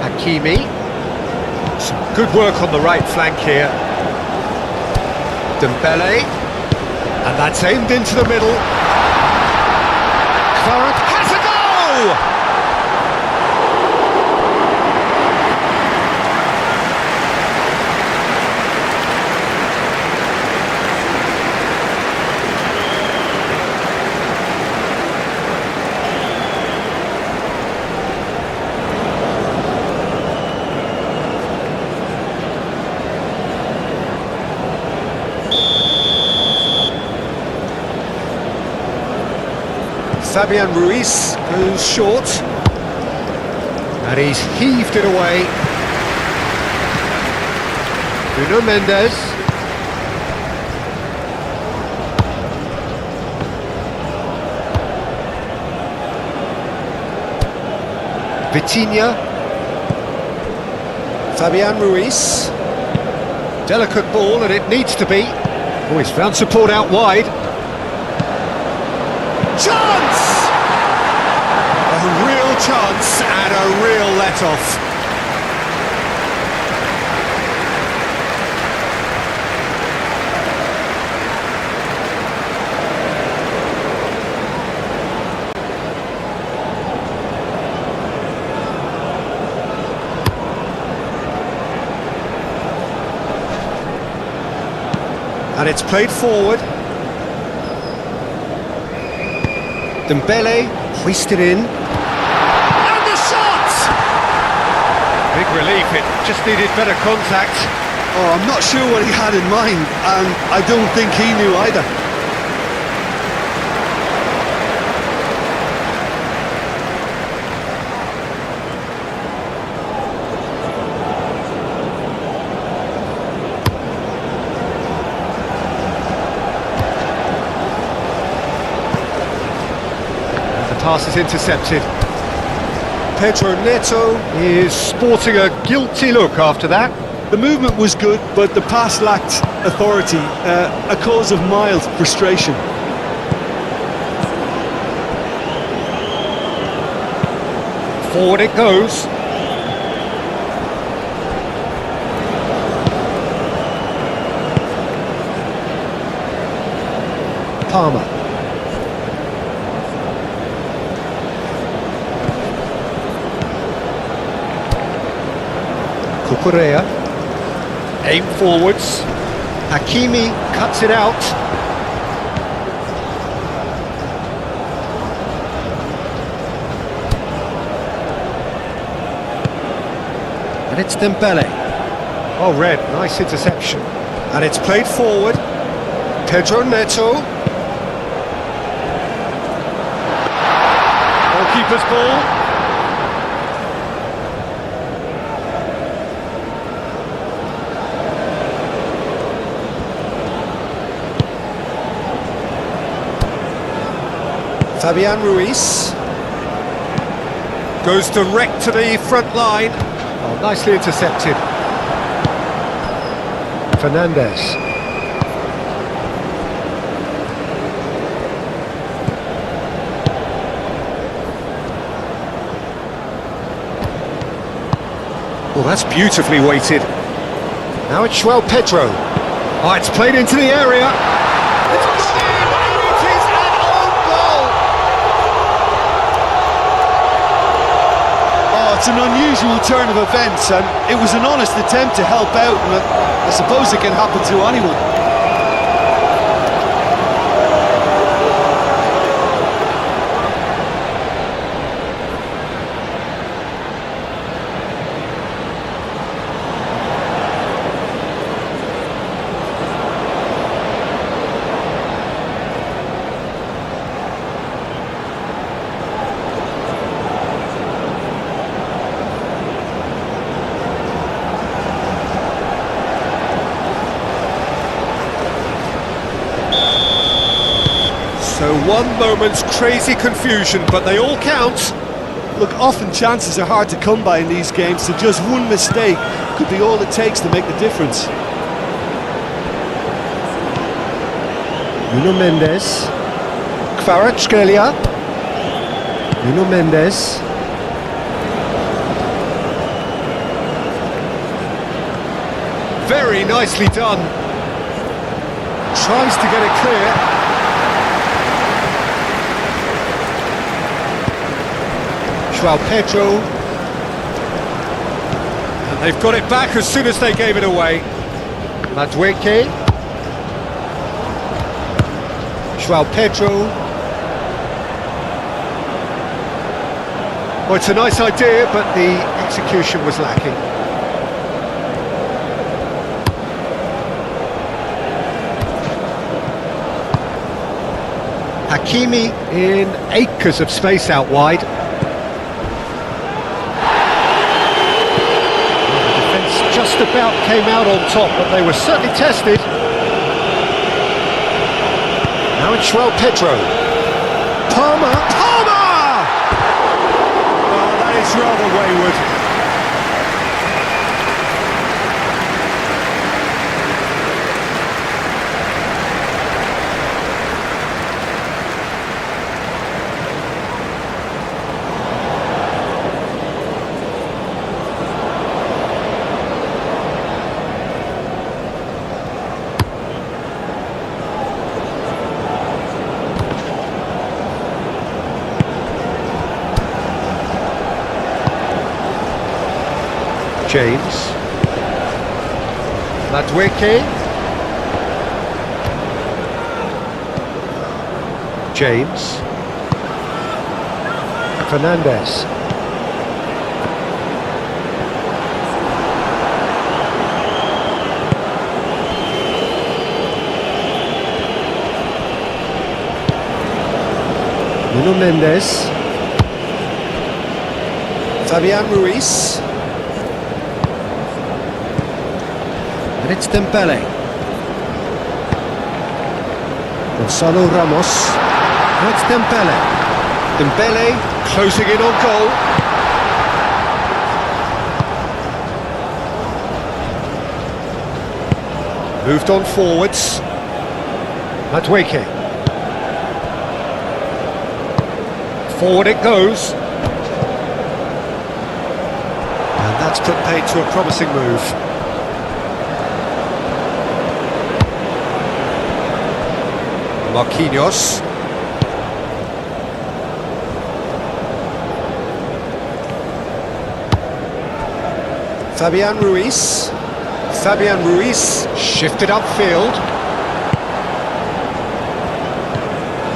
Hakimi. Some good work on the right flank here. Dembele. And that's aimed into the middle. Kvarat has a goal! Fabian Ruiz goes short. And he's heaved it away. Bruno Mendes. Vitinha. Fabian Ruiz. Delicate ball, and it needs to be. Oh, he's found support out wide. Chance! A real chance and a real let-off. And it's played forward. Dembele hoisted in. And the shot! Big relief, it just needed better contact. Oh, I'm not sure what he had in mind, and I don't think he knew either. Pass is intercepted. Pedro Neto Is sporting a guilty look after that. The movement was good, but the pass lacked authority, a cause of mild frustration. Forward it goes. Palmer. Cucurella. Aim forwards. Hakimi cuts it out. And it's Dembele. Oh, red, nice interception. and it's played forward. Pedro Neto. Goalkeeper's ball. Fabian Ruiz. Goes direct to the front line. Oh, nicely intercepted. Fernandez. Well, that's beautifully weighted. Now it's Pedro. Oh, it's played into the area. It's gone in, and it is an own goal. Oh, it's an unusual turn of events, and it was an honest attempt to help out, and I suppose it can happen to anyone. So one moment's crazy confusion, but they all count. Look, often chances are hard to come by in these games, so just one mistake could be all it takes to make the difference. Nuno Mendes. Kvaratskhelia. Nuno Mendes. Very nicely done. Tries to get it clear. Pedro, and they've got it back as soon as they gave it away. Madueke, Pedro. Well, it's a nice idea, but the execution was lacking. Hakimi in acres of space out wide. Just about came out on top, but they were certainly tested. Now it's Pedro. Palmer! Palmer! Oh, that is rather wayward. James. Madueke. James. Fernandez. Nuno Mendes. Fabian Ruiz. It's Dembele. Gonzalo Ramos. Now it's Dembele. Dembele closing in on goal. Moved on forwards. Madueke. Forward it goes. And that's put paid to a promising move. Marquinhos. Fabian Ruiz. Fabian Ruiz shifted upfield.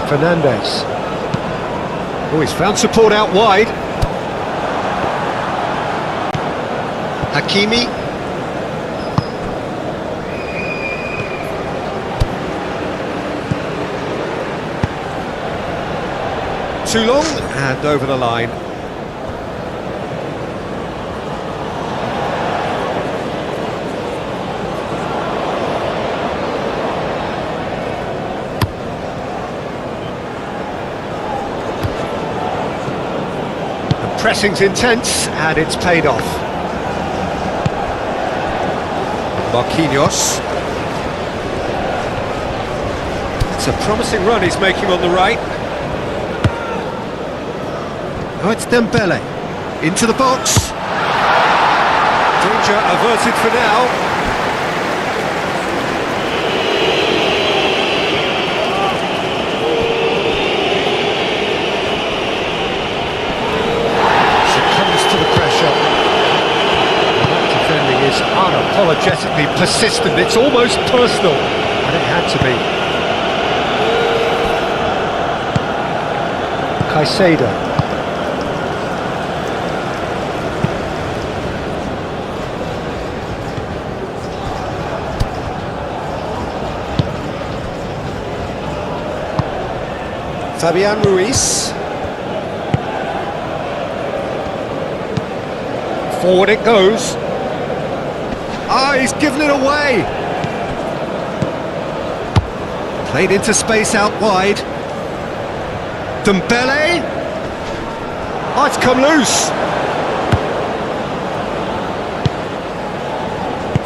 Fernandez. Oh, he's found support out wide. Hakimi. Too long and over the line. pressing's intense, and it's paid off. Marquinhos. It's a promising run he's making on the right. Now it's Dembele. Into the box. Danger averted for now. Unapologetically persistent, it's almost personal, and it had to be. Caicedo. Fabian Ruiz. Forward it goes. Ah, he's given it away. Played into space out wide. Dembele. Oh, it's come loose.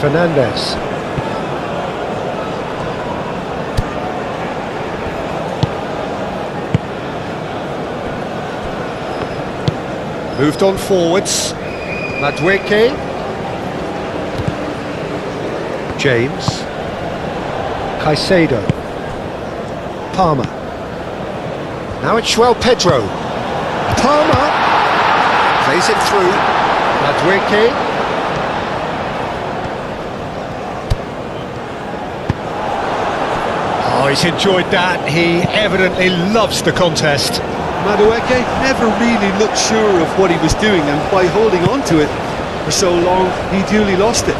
Fernandes. Moved on forwards. Madueke. James. Caicedo. Palmer. Now it's João Pedro. Palmer. Plays it through. Madueke. Oh, he's enjoyed that. He evidently loves the contest. Madueke never really looked sure of what he was doing, and by holding on to it for so long, he duly lost it.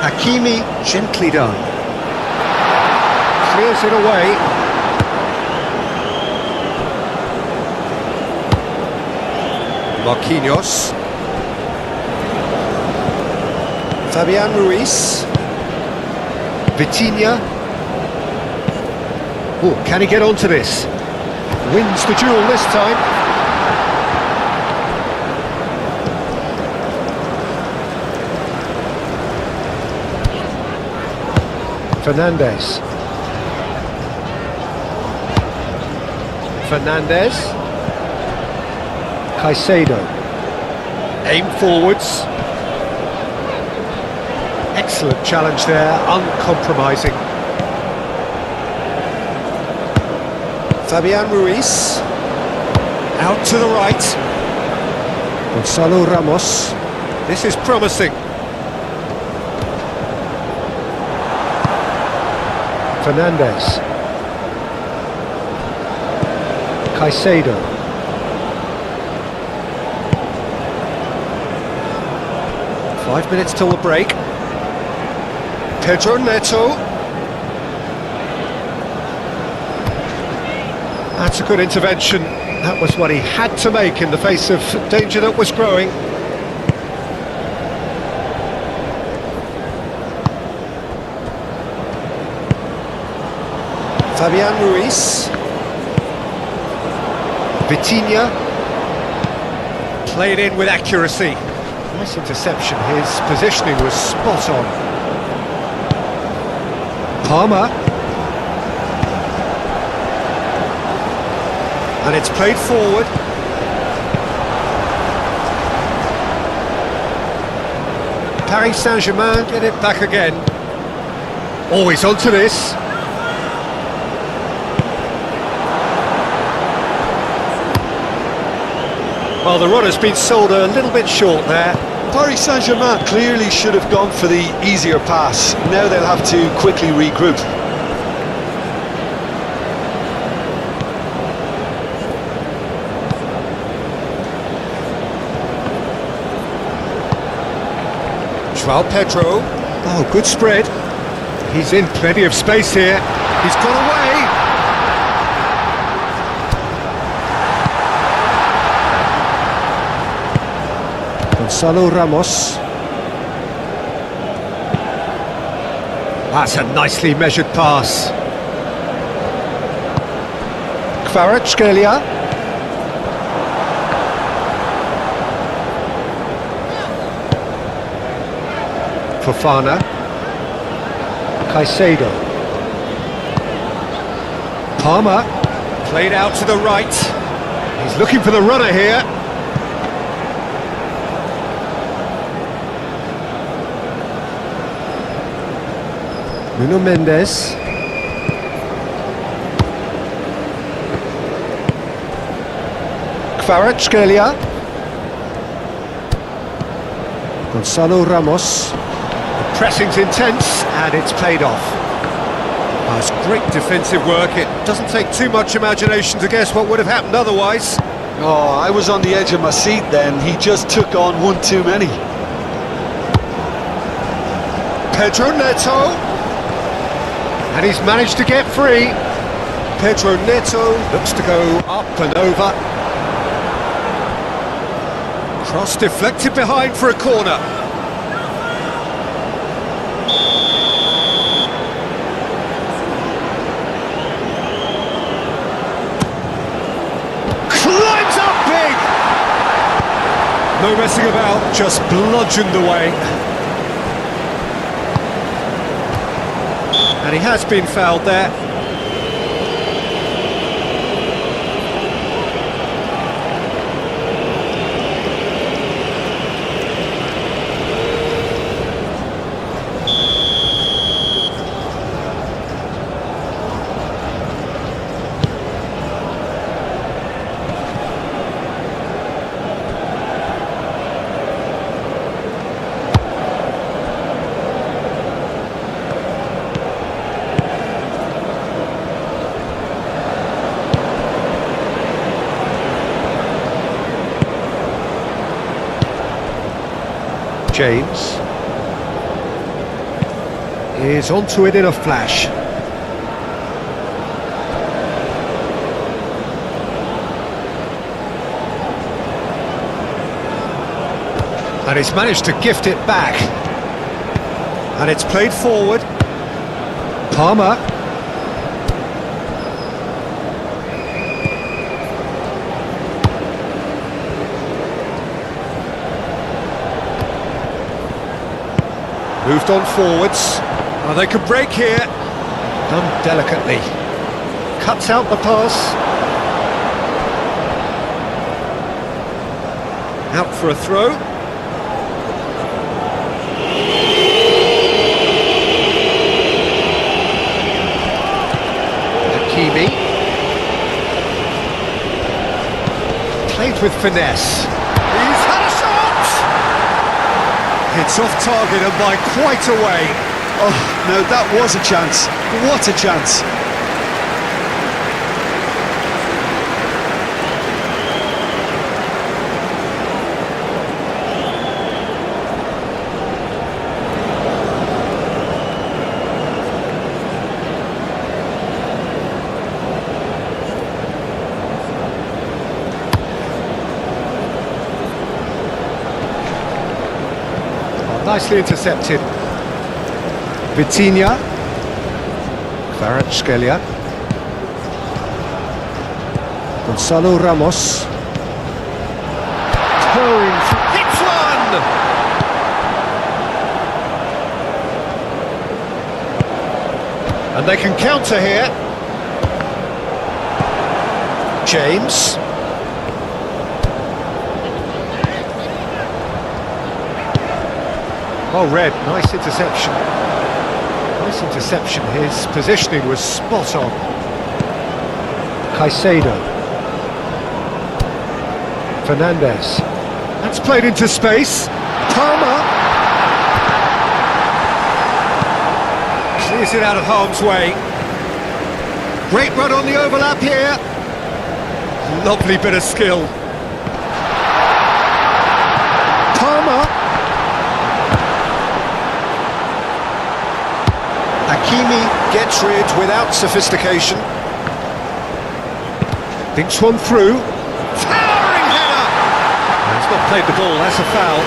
Hakimi, gently done. Clears it away. Marquinhos. Fabian Ruiz. Vitinha. Oh, can he get onto this? Wins the duel this time. Fernandes. Fernandes. Caicedo. Aim forwards. Excellent challenge there, uncompromising. Fabian Ruiz. Out to the right. Gonzalo Ramos. This is promising. Fernandes. Caicedo. Five minutes till the break. Pedro Neto. That's a good intervention. That was what he had to make in the face of danger that was growing. Fabian Ruiz. Vitinha. Played in with accuracy. Nice interception. His positioning was spot on. Palmer. And it's played forward. Paris Saint-Germain get it back again. Always onto this. Well, the run has been sold a little bit short there. Paris Saint-Germain clearly should have gone for the easier pass. Now they'll have to quickly regroup. João Pedro. Oh, good spread. He's in plenty of space here. He's got away. Gonzalo Ramos. That's a nicely measured pass. Kvaratskhelia. Fofana. Caicedo. Palmer. Played out to the right. He's looking for the runner here. Nuno Mendes. Kvaratskhelia. Gonzalo Ramos. The pressing's intense and it's paid off. Oh, it's great defensive work. It doesn't take too much imagination to guess what would have happened otherwise. Oh, I was on the edge of my seat then. He just took on one too many. Pedro Neto. And he's managed to get free. Pedro Neto looks to go up and over. Cross deflected behind for a corner. Climbs up big! No messing about, just bludgeoned away. And he has been fouled there. James is onto it in a flash. And he's managed to gift it back. And it's played forward. Palmer. Moved on forwards. Oh, they could break here. Done delicately. Cuts out the pass. Out for a throw. Hakimi. Played with finesse. He's had a shot! It's off target and by quite a way. Oh, no, that was a chance. What a chance. Nicely intercepted. Vitinha. Kvaratskhelia. Gonzalo Ramos. Towing. Hits one! And they can counter here. James. Oh, Red, nice interception. Nice interception. His positioning was spot on. Caicedo. Fernandez. That's played into space. Palmer. Clears it out of harm's way. Great run on the overlap here. Lovely bit of skill. Palmer. Hakimi gets rid without sophistication. Thinks one through. Towering header! No, he's not played the ball, that's a foul.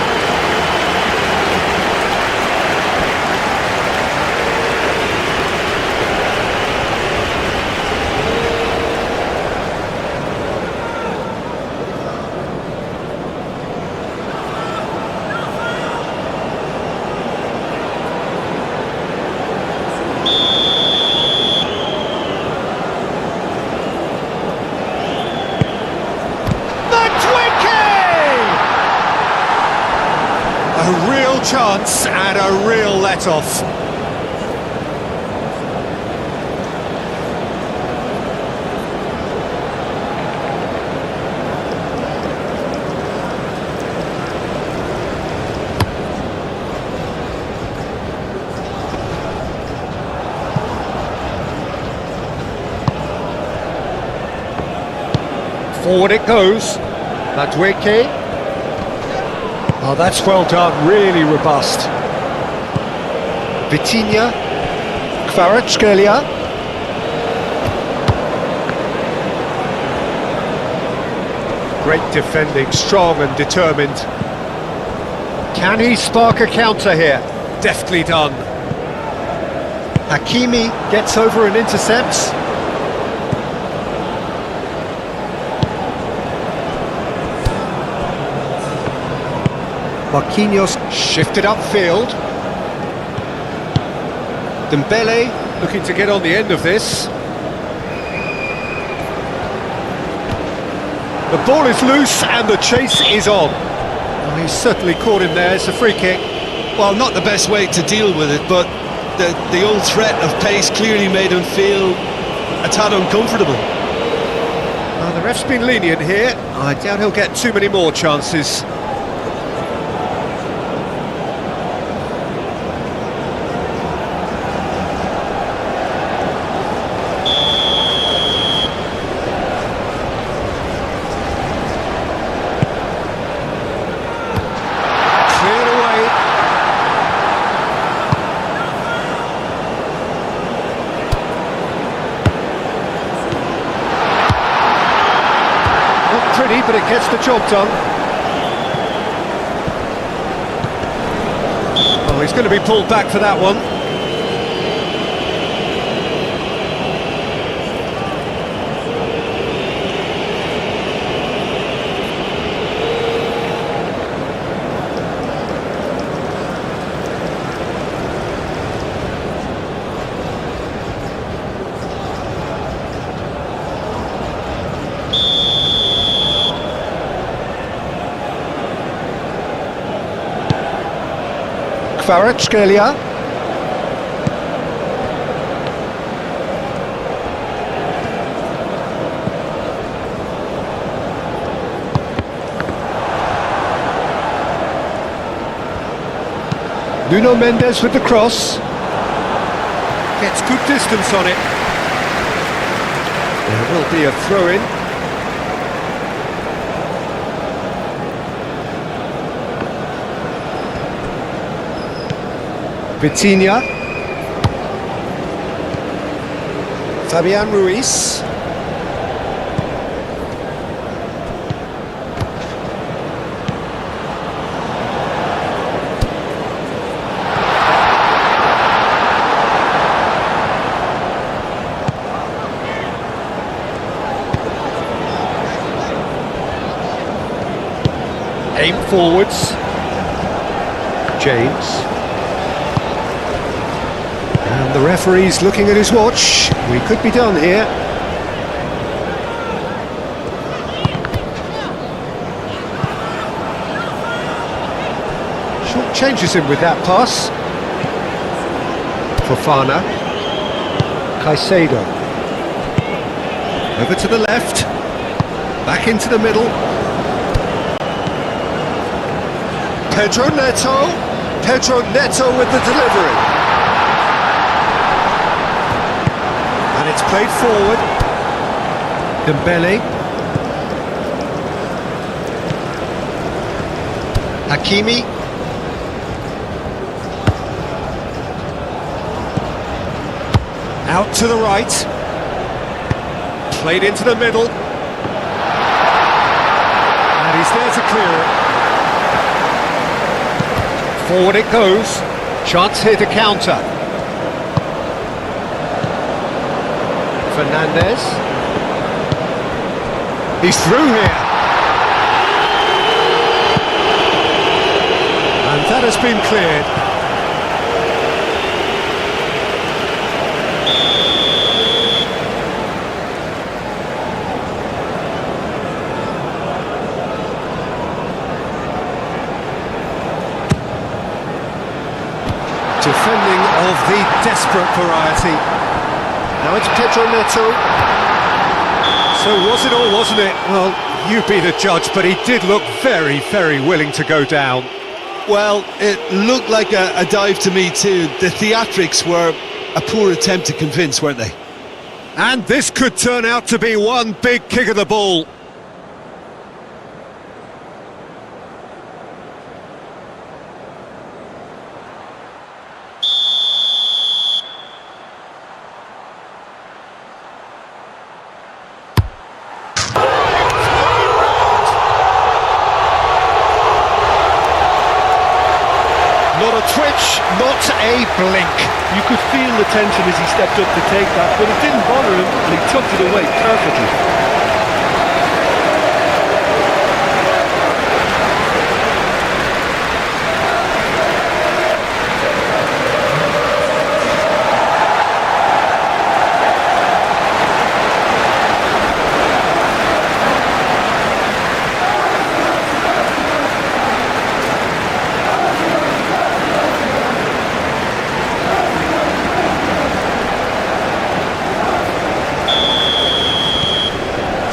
real chance and a real let-off. Forward it goes. Madueke. Oh, that's well done, really robust. Vitinha. Kvaratskhelia. Great defending, strong and determined. Can he spark a counter here? Deftly done. Hakimi gets over and intercepts. Marquinhos shifted upfield. Dembele looking to get on the end of this. The ball is loose and the chase is on. Oh, he's certainly caught him there. It's a free kick. Well, not the best way to deal with it, but the old threat of pace clearly made him feel a tad uncomfortable. The ref's been lenient here. I doubt he'll get too many more chances. Pretty, but it gets the job done. Oh, he's going to be pulled back for that one. Kvaratskhelia. Nuno Mendes with the cross. Gets good distance on it. There will be a throw-in. Vitinha. Fabian Ruiz. Aim forwards. James. And the referee's looking at his watch. We could be done here. Short changes him with that pass. Fofana. Caicedo. Over to the left. Back into the middle. Pedro Neto. Pedro Neto with the delivery. And it's played forward. Dembele. Hakimi. Out to the right. Played into the middle. And he's there to clear it. Forward it goes. Chance here to counter. Fernandez. He's through here. And that has been cleared. Defending of the desperate variety. Now it's Pedro Neto. So was it or wasn't it? Well, you be the judge, but he did look very, very willing to go down. Well, it looked like a dive to me too. The theatrics were a poor attempt to convince, weren't they? And this could turn out to be one big kick of the ball. Not a twitch, not a blink. You could feel the tension as he stepped up to take that, but it didn't bother him, and he tucked it away perfectly.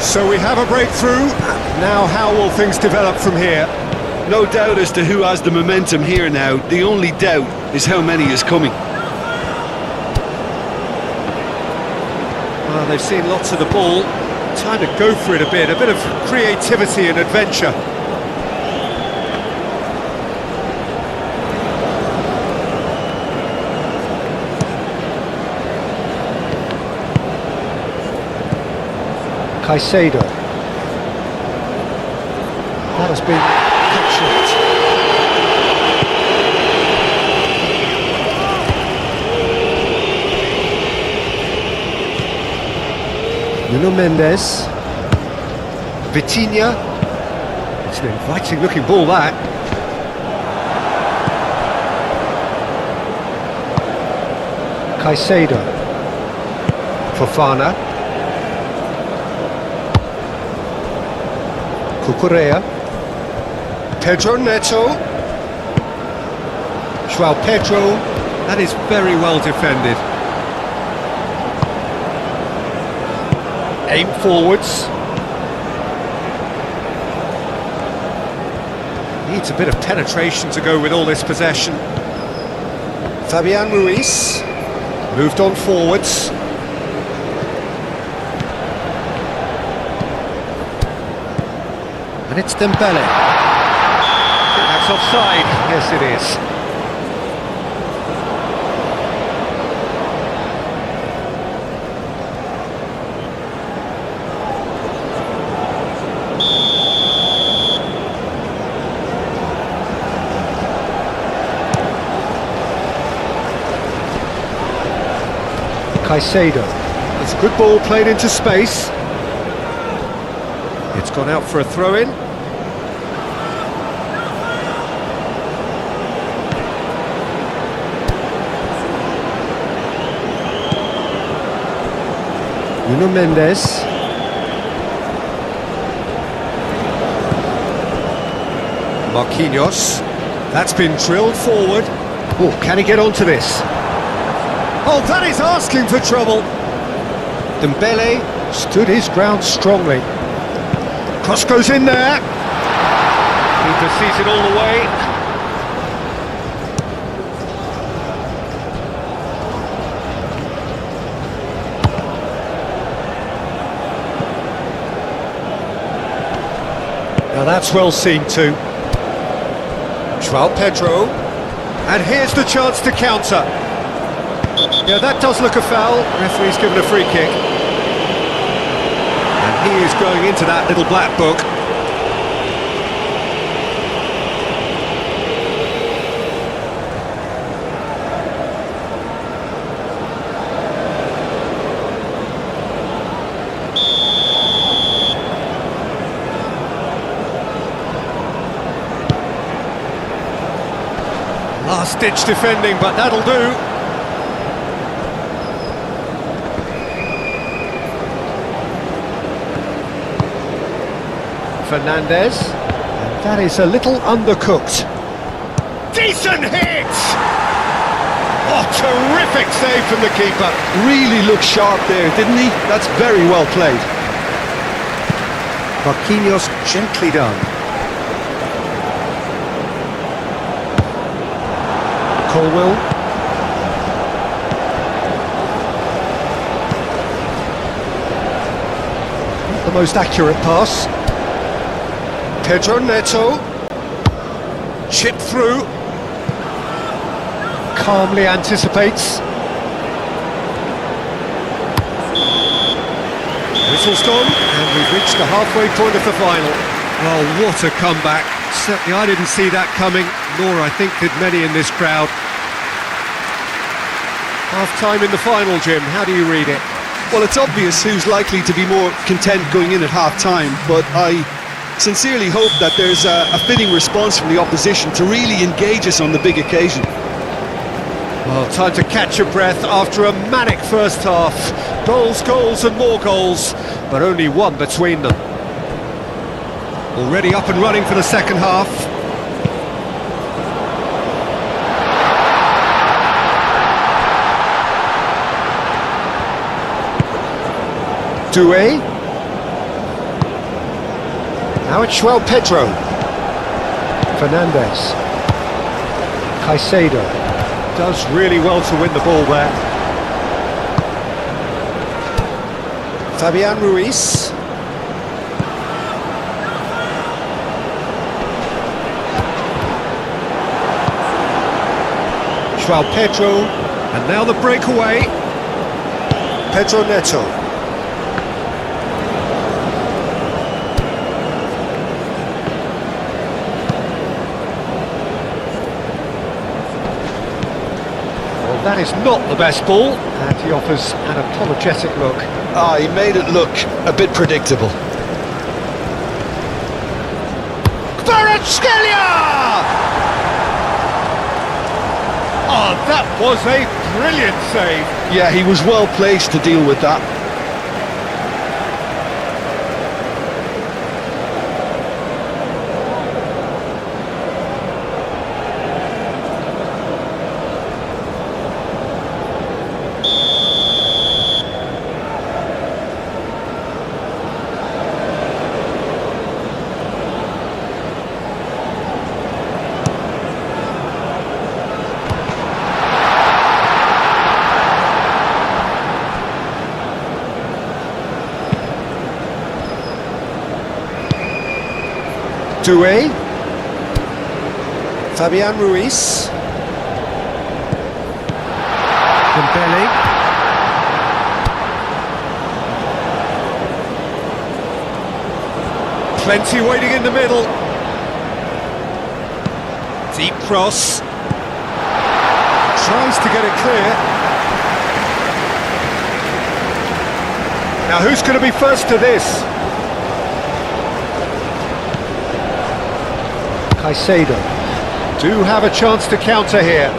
So we have a breakthrough. Now how will things develop from here? No doubt as to who has the momentum here now. The only doubt is how many is coming. Well, they've seen lots of the ball. Time to go for it a bit of creativity and adventure. Caicedo. That has been cut short. Nuno Mendes. Vitinha. It's an inviting looking ball, that. Caicedo. Fofana. Cucurella. Pedro Neto. João Pedro. That is very well defended. Aim forwards. Needs a bit of penetration to go with all this possession. Fabian Ruiz. Moved on forwards. And it's Dembele. That's offside. Yes, it is. Caicedo. It's a good ball played into space. It's gone out for a throw-in. Nuno Mendes. Marquinhos. That's been drilled forward. Oh, can he get onto this? Oh, that is asking for trouble. Dembele stood his ground strongly. Cross goes in there. Keeper sees it all the way. Now that's well seen too. João Pedro. And here's the chance to counter. Yeah, that does look a foul. Referee's given a free kick. And he is going into that little black book. Last-ditch defending, but that'll do. Fernandez, and that is a little undercooked. Decent hit! Oh, terrific save from the keeper. Really looked sharp there, didn't he? That's very well played. Marquinhos gently done. Colwell. Not the most accurate pass. Pedro Neto. Chip through. Calmly anticipates. Whistle's gone, and we've reached the halfway point of the final. Well, what a comeback. Certainly I didn't see that coming, nor I think did many in this crowd. Half-time in the final, Jim, how do you read it? Well, it's obvious who's likely to be more content going in at half-time, but I sincerely hope that there's a fitting response from the opposition to really engage us on the big occasion. Well, time to catch your breath after a manic first half. Goals, goals and more goals, but only one between them. Already up and running for the second half. Doué. Now it's João Pedro. Fernandes. Caicedo. Does really well to win the ball there. Fabian Ruiz. João Pedro. And now the breakaway. Pedro Neto. That is not the best ball, and he offers an apologetic look. Ah, he made it look a bit predictable. Kvaratskhelia! Oh, that was a brilliant save. Yeah, he was well placed to deal with that. Doué. Fabian Ruiz. Dembele. Plenty waiting in the middle. Deep cross. Tries to get it clear. Now who's going to be first to this? Caicedo do have a chance to counter here,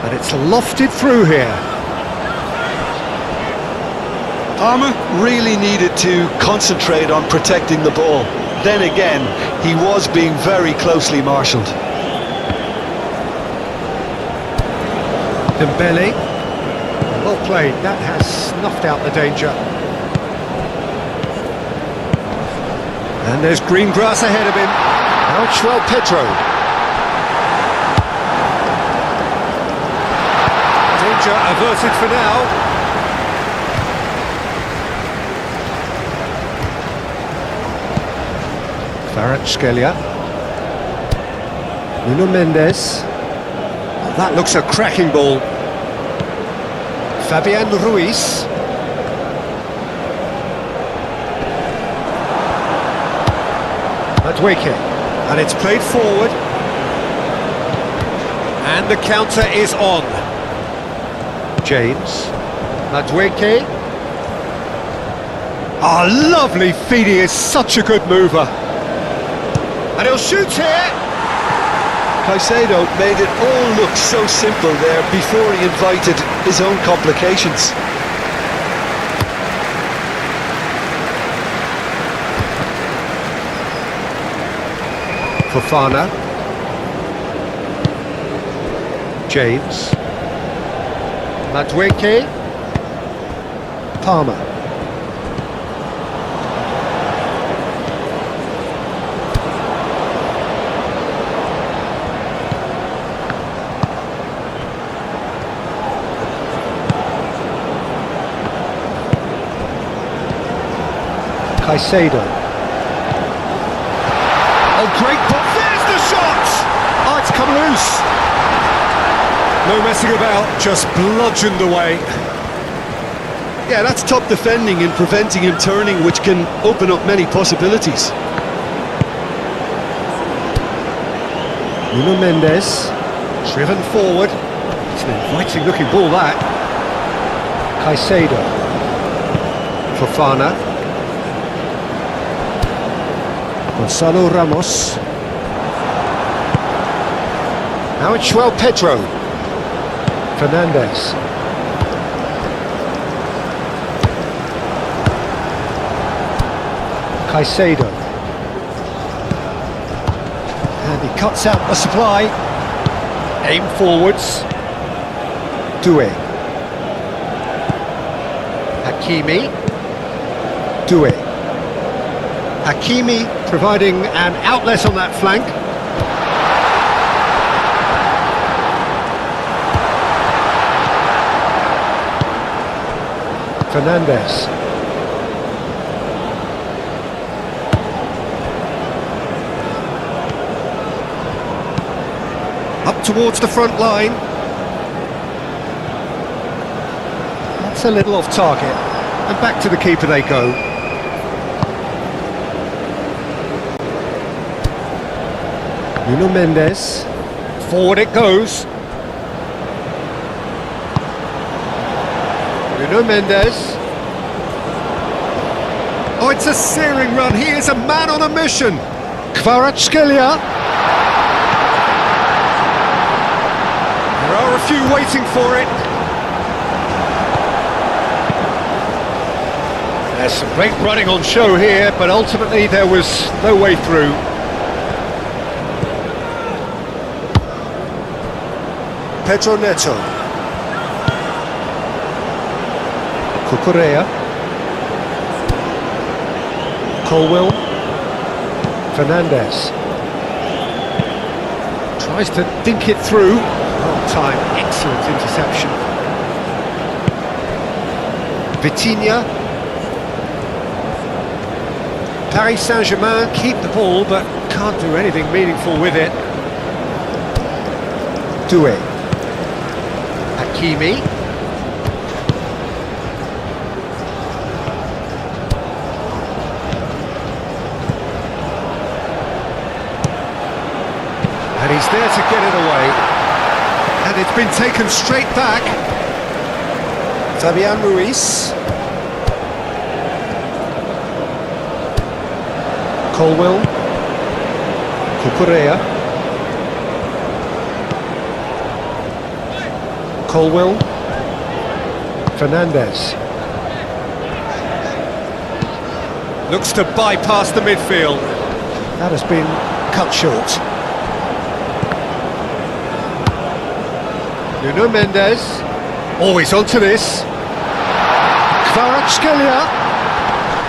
and it's lofted through here. Parma really needed to concentrate on protecting the ball. Then again, he was being very closely marshalled. Dembele, well played, that has snuffed out the danger. And there's green grass ahead of him. Now it's João Pedro. Danger averted for now. Kvaratskhelia. Nuno Mendes. Oh, that looks a cracking ball. Fabian Ruiz. Madueke, and it's played forward, and the counter is on. James, Madueke. Ah, lovely feed, he is such a good mover. And he'll shoot here. Caicedo made it all look so simple there before he invited his own complications. Fofana. James. Madueke. Palmer. Caicedo. Oh, great ball. There's the shot! Oh, it's come loose. No messing about, just bludgeoned away. Yeah, that's top defending and preventing him turning, which can open up many possibilities. Nuno Mendes, driven forward. It's an inviting looking ball, that. Caicedo. Fofana. Gonzalo Ramos. Now it's João Pedro. Fernandes. Caicedo. And he cuts out the supply. Aim forwards. Doué. Hakimi. Doué. Hakimi providing an outlet on that flank. Fernandes. Up towards the front line. That's a little off target. And back to the keeper they go. Nuno Mendes. Forward it goes. Nuno Mendes. Oh, it's a searing run. He is a man on a mission. Kvaratskhelia. There are a few waiting for it. There's some great running on show here, but ultimately there was no way through. Pedro Neto. Cucurella. Colwill. Fernandes. Tries to dink it through. Wrong time, excellent interception. Vitinha. Paris Saint-Germain keep the ball, but can't do anything meaningful with it. Doué. Hakimi. And he's there to get it away. And it's been taken straight back. Fabian Ruiz. Colwill. Cucurella. Colwill. Fernandes. Looks to bypass the midfield. That has been cut short. Nuno Mendes. Always onto this. Kvaratskhelia.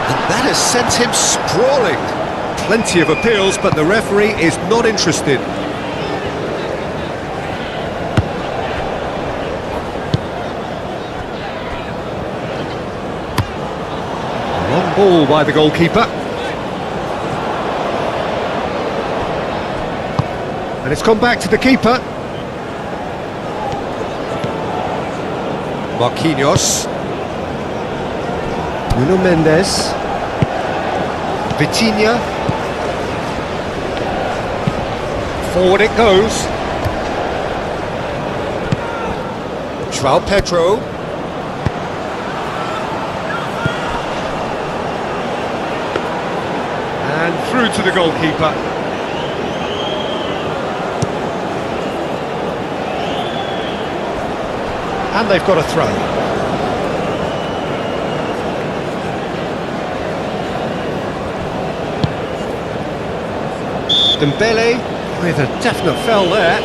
And that has sent him sprawling. Plenty of appeals, but the referee is not interested. Long ball by the goalkeeper. And it's gone back to the keeper. Marquinhos. Nuno Mendes. Vitinha. Forward it goes. João Pedro. And through to the goalkeeper. And they've got a throw. Dembele with a definite foul there.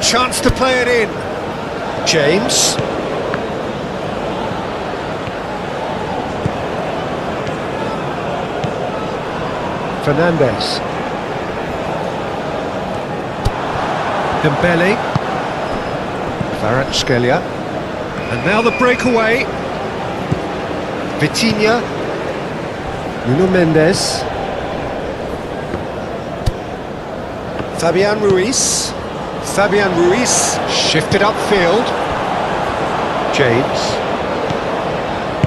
chance to play it in. James. Fernandes. Dembele. Kvaratskhelia. And now the breakaway. Vitinha. Nuno Mendes. Fabian Ruiz. Fabian Ruiz shifted upfield. James.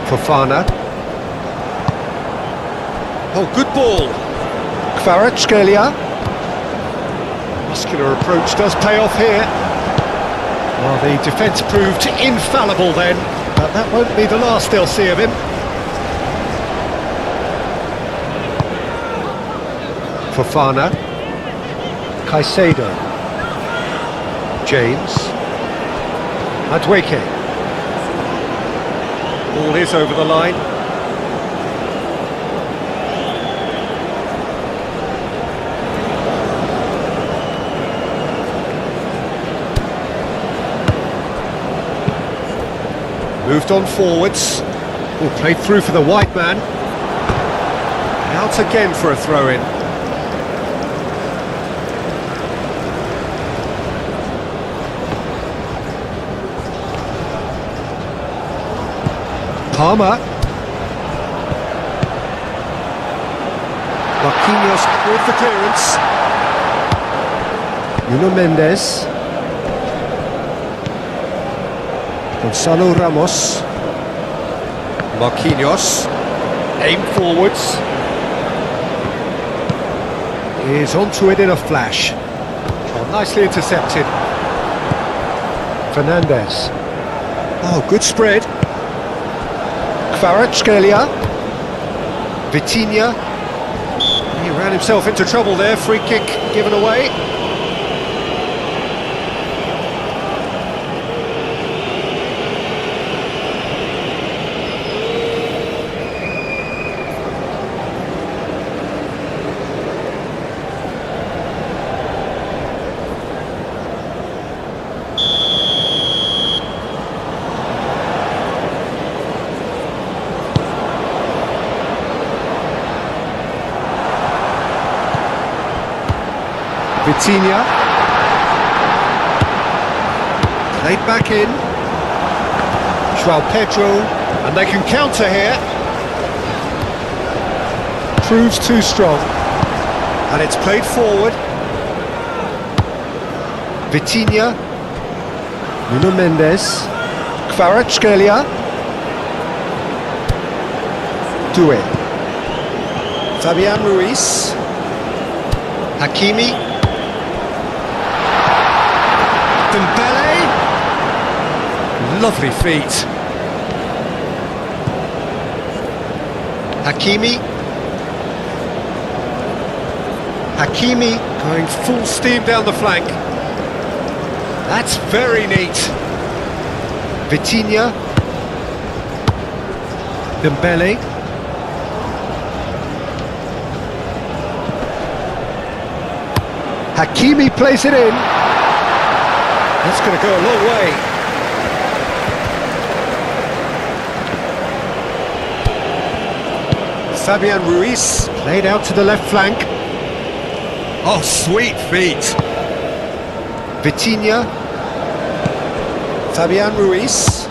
Fofana. Oh, good ball. Kvaratskhelia. Muscular approach does pay off here. Well, the defence proved infallible then, but that won't be the last they'll see of him. Fofana. Caicedo. James. Madueke. Ball is over the line. Moved on forwards. Ball played through for the white man. Out again for a throw-in. Palmer. Marquinhos with the clearance. Nuno Mendes. Gonzalo Ramos. Marquinhos. Aim forwards. Is onto it in a flash. Oh, nicely intercepted. Fernandes. Oh, good spread. Kvaratskhelia. Vitinha. He ran himself into trouble there. Free kick given away. Vitinha. Played back in. João Pedro, and they can counter here. Proves too strong. And it's played forward. Vitinha. Nuno Mendes. Kvaratskhelia. Doué. Fabian Ruiz. Hakimi. Dembele. Lovely feet. Hakimi. Hakimi going full steam down the flank. That's very neat. Vitinha. Dembele. Hakimi plays it in. That's going to go a long way. Fabian Ruiz played out to the left flank. Oh, sweet feet. Vitinha. Fabian Ruiz.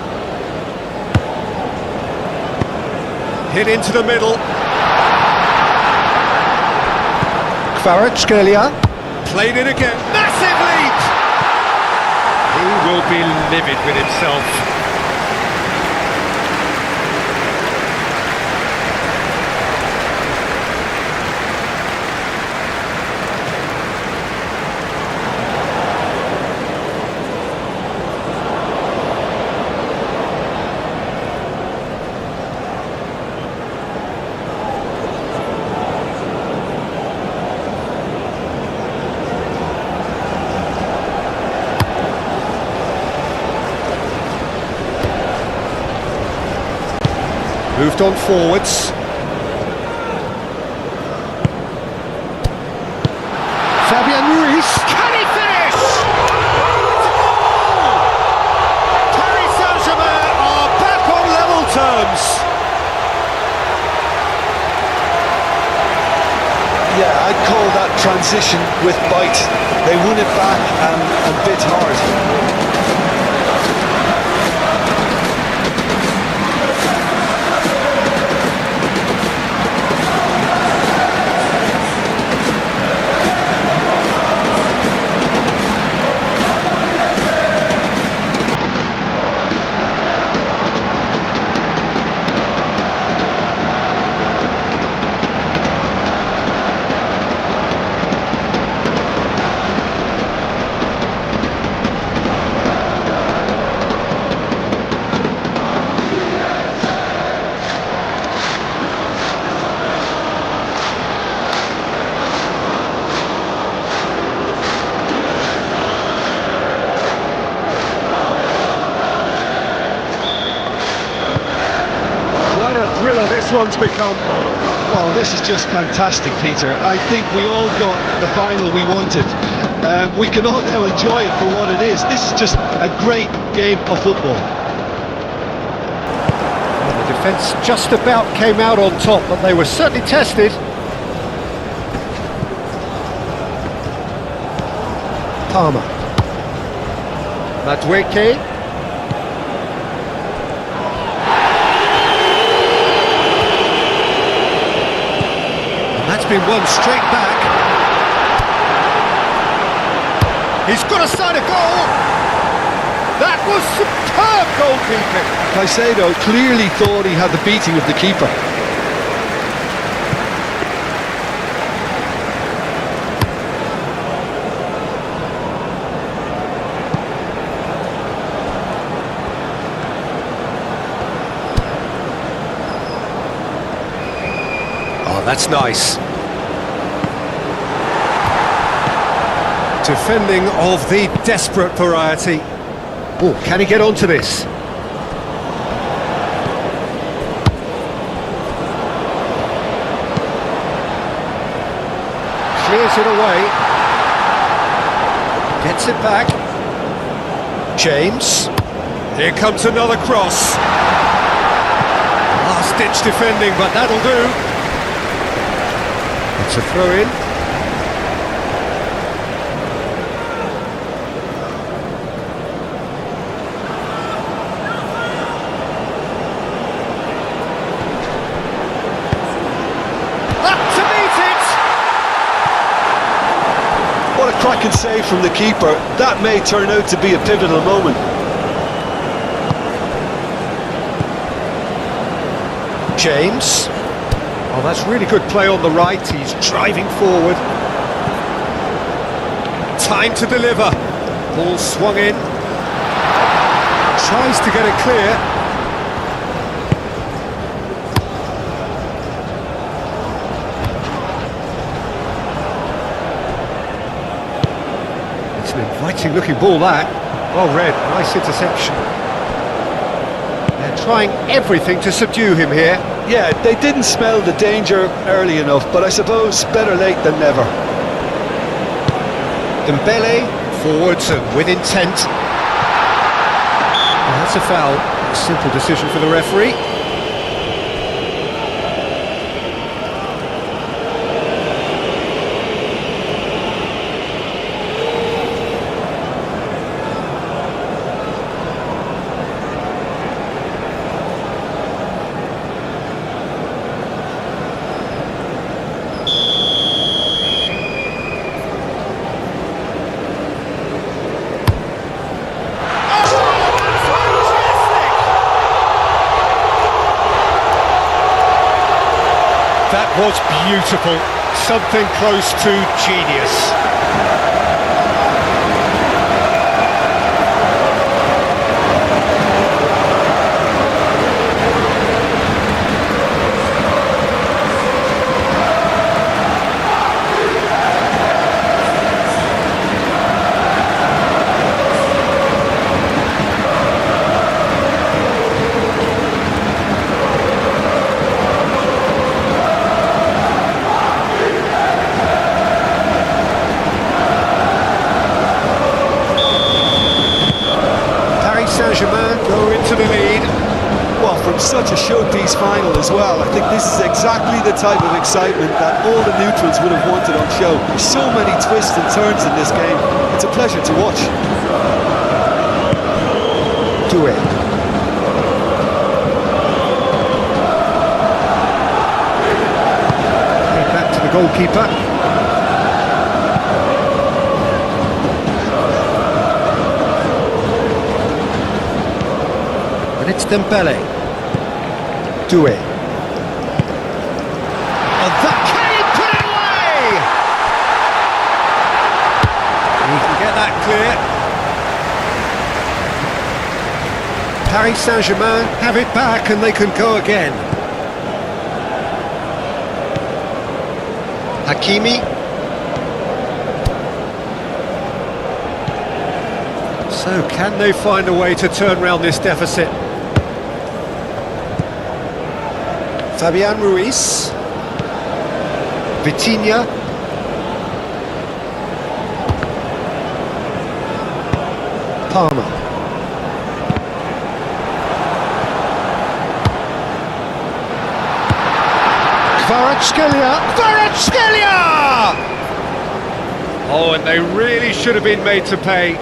Hit into the middle. Kvaratskhelia. Played it again. Massive lead! He will be livid with himself. Moved on forwards. Fabian Ruiz, can he finish? transition with bite. They won it back and bit hard. This one's become. Well, this is just fantastic, Peter. I think we all got the final we wanted. We can all now enjoy it for what it is. This is just a great game of football. Well, the defence just about came out on top, but they were certainly tested. Palmer. Madweke. That's been won straight back. He's got a side of goal. That was superb goalkeeping. Caicedo clearly thought he had the beating of the keeper. Oh, that's nice. Defending of the desperate variety. Oh, can he get onto this? Clears it away. Gets it back. James. Here comes another cross. Last-ditch defending, but that'll do. It's a throw-in. Cracking save from the keeper. That may turn out to be a pivotal moment. James. Oh, that's really good play on the right. He's driving forward. Time to deliver. Ball swung in. Tries to get it clear. Inviting looking ball that. Well read, nice interception. They're trying everything to subdue him here. Yeah, they didn't smell the danger early enough, but I suppose better late than never. Dembele, forwards and with intent. Well, that's a foul. A simple decision for the referee. That was beautiful, something close to genius. such a showpiece final as well. I think this is exactly the type of excitement that all the neutrals would have wanted on show. There's so many twists and turns in this game. It's a pleasure to watch. Do it. Back to the goalkeeper. And it's Dembele. Do it. Oh, that can he put it away? He can get that clear. Paris Saint-Germain have it back and they can go again. Hakimi. So can they find a way to turn round this deficit? Fabian Ruiz. Vitinha. Palmer. Kvaratskhelia! Oh, and they really should have been made to pay.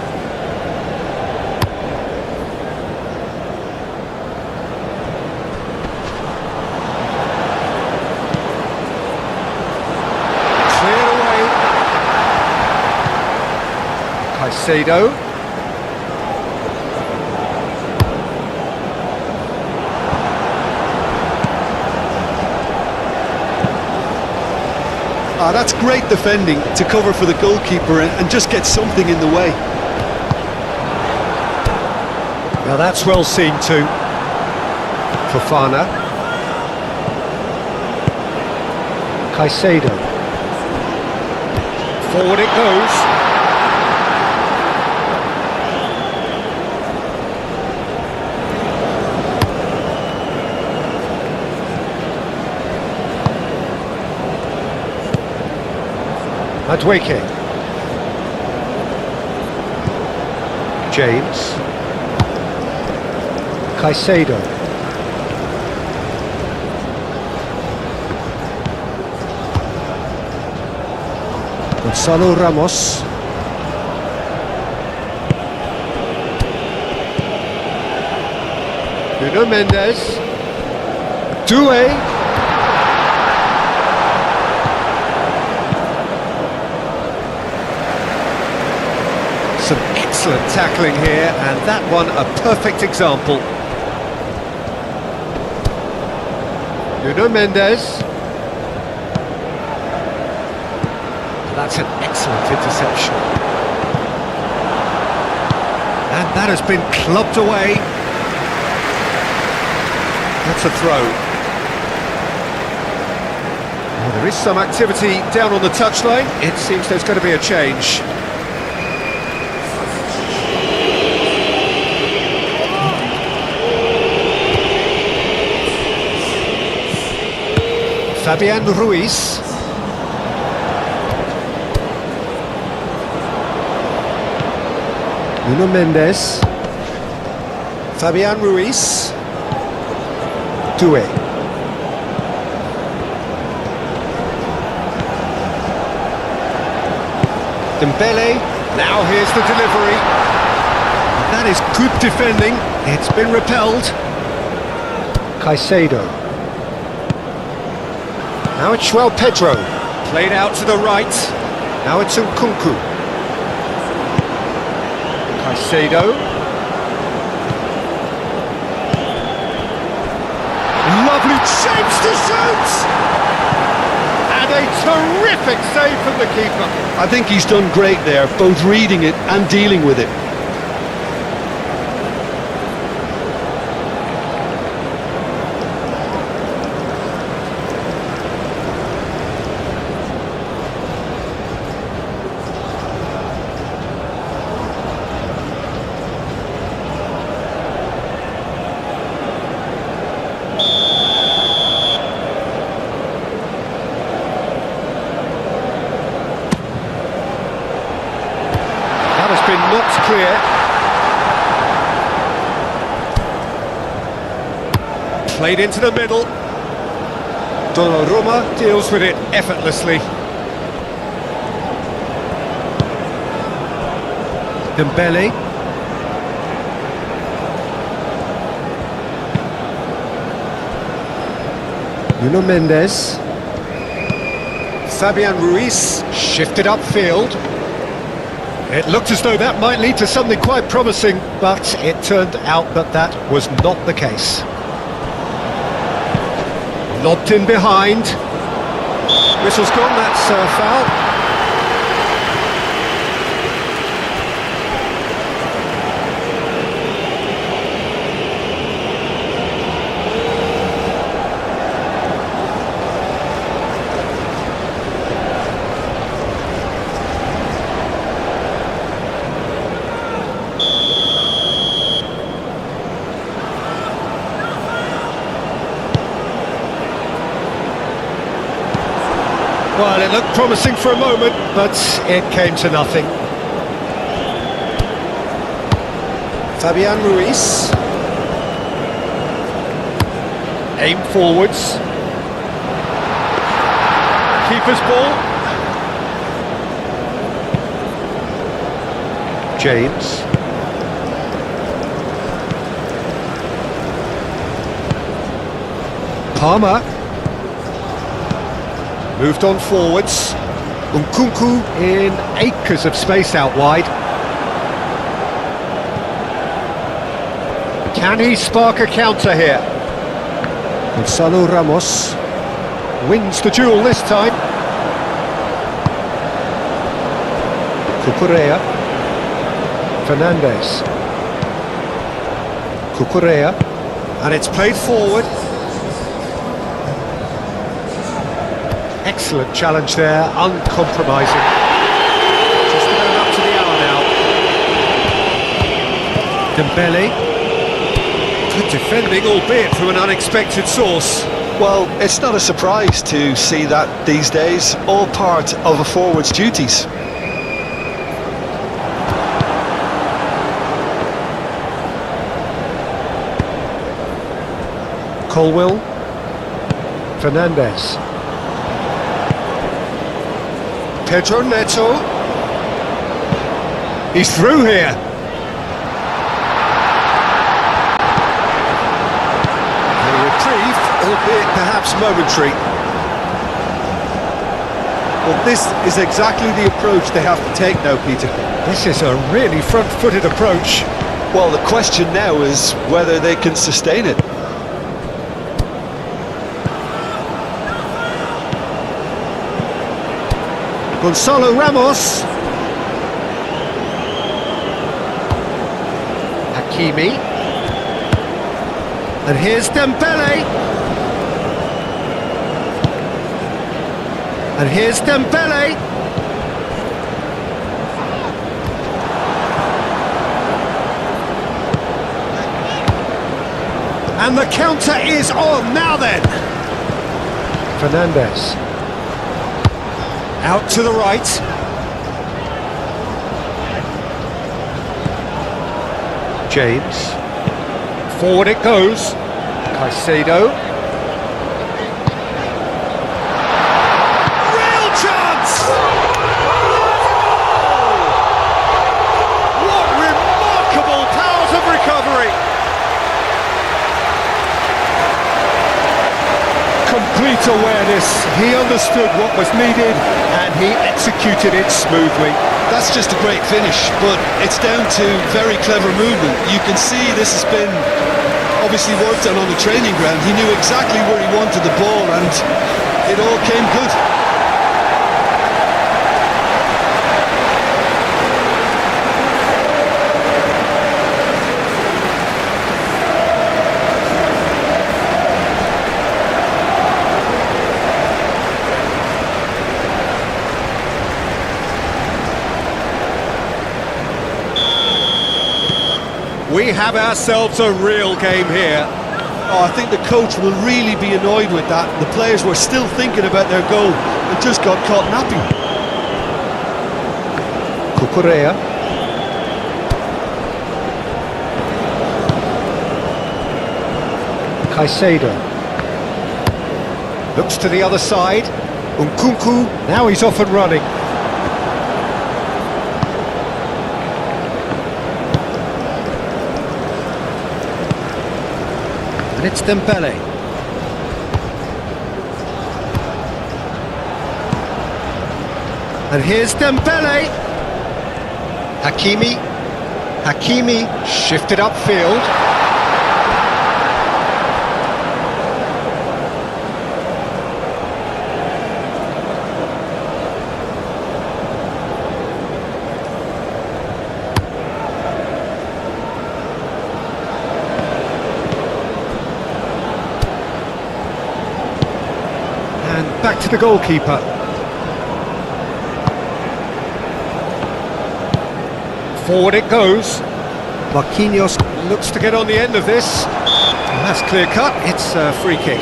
Cleared away. Caicedo. That's great defending to cover for the goalkeeper and just get something in the way. Now that's well seen too. Fofana. Caicedo. Forward it goes. Madueke. James. Caicedo. Gonzalo Ramos. Nuno Mendes. Doué. Some excellent tackling here, and that one a perfect example. Nuno Mendes. That's an excellent interception. And that has been clubbed away. That's a throw. Well, there is some activity down on the touchline. It seems there's going to be a change. Fabian Ruiz. Nuno Mendes. Fabian Ruiz. Doué. Dembele. Now here's the delivery. That is good defending. It's been repelled. Caicedo. Now it's João Pedro, played out to the right. Now it's Nkunku. Caicedo. Lovely chance to shoot! And a terrific save from the keeper. I think he's done great there, both reading it and dealing with it. Been knocked clear. Played into the middle. Donnarumma deals with it effortlessly. Dembele. Nuno Mendes. Fabian Ruiz shifted upfield. It looked as though that might lead to something quite promising, but it turned out that that was not the case. Lobbed in behind. Whistle's gone, that's a foul. Well, it looked promising for a moment, but it came to nothing. Fabian Ruiz. Aim forwards. Keeper's ball. James. Palmer. Moved on forwards. Nkunku in acres of space out wide. Can he spark a counter here? Gonzalo Ramos wins the duel this time. Cucurella. Fernandes. Cucurella. And it's played forward. Excellent challenge there, uncompromising. Just about up to the hour now. Dembele. Good defending, albeit from an unexpected source. Well, it's not a surprise to see that these days, all part of a forward's duties. Colwill. Fernandes. Pedro Neto. He's through here. A reprieve, albeit perhaps momentary. Well, this is exactly the approach they have to take now, Peter. This is a really front-footed approach. Well, the question now is whether they can sustain it. Gonzalo Ramos. Hakimi. And here's Dembele. And here's Dembele. And the counter is on now then. Fernandes. Out to the right. James. Forward it goes. Caicedo. Real chance! What remarkable powers of recovery! Complete awareness. He understood what was needed and he executed it smoothly. That's just a great finish, but it's down to very clever movement. You can see this has been obviously worked on the training ground. He knew exactly where he wanted the ball and it all came good. We have ourselves a real game here. Oh, I think the coach will really be annoyed with that. The players were still thinking about their goal and just got caught napping. Cucurella. Caicedo. Looks to the other side. Nkunku, now he's off and running. And it's Dembele. And here's Dembele. Hakimi shifted upfield. And back to the goalkeeper. Forward it goes. Marquinhos looks to get on the end of this. And that's clear cut. It's a free kick.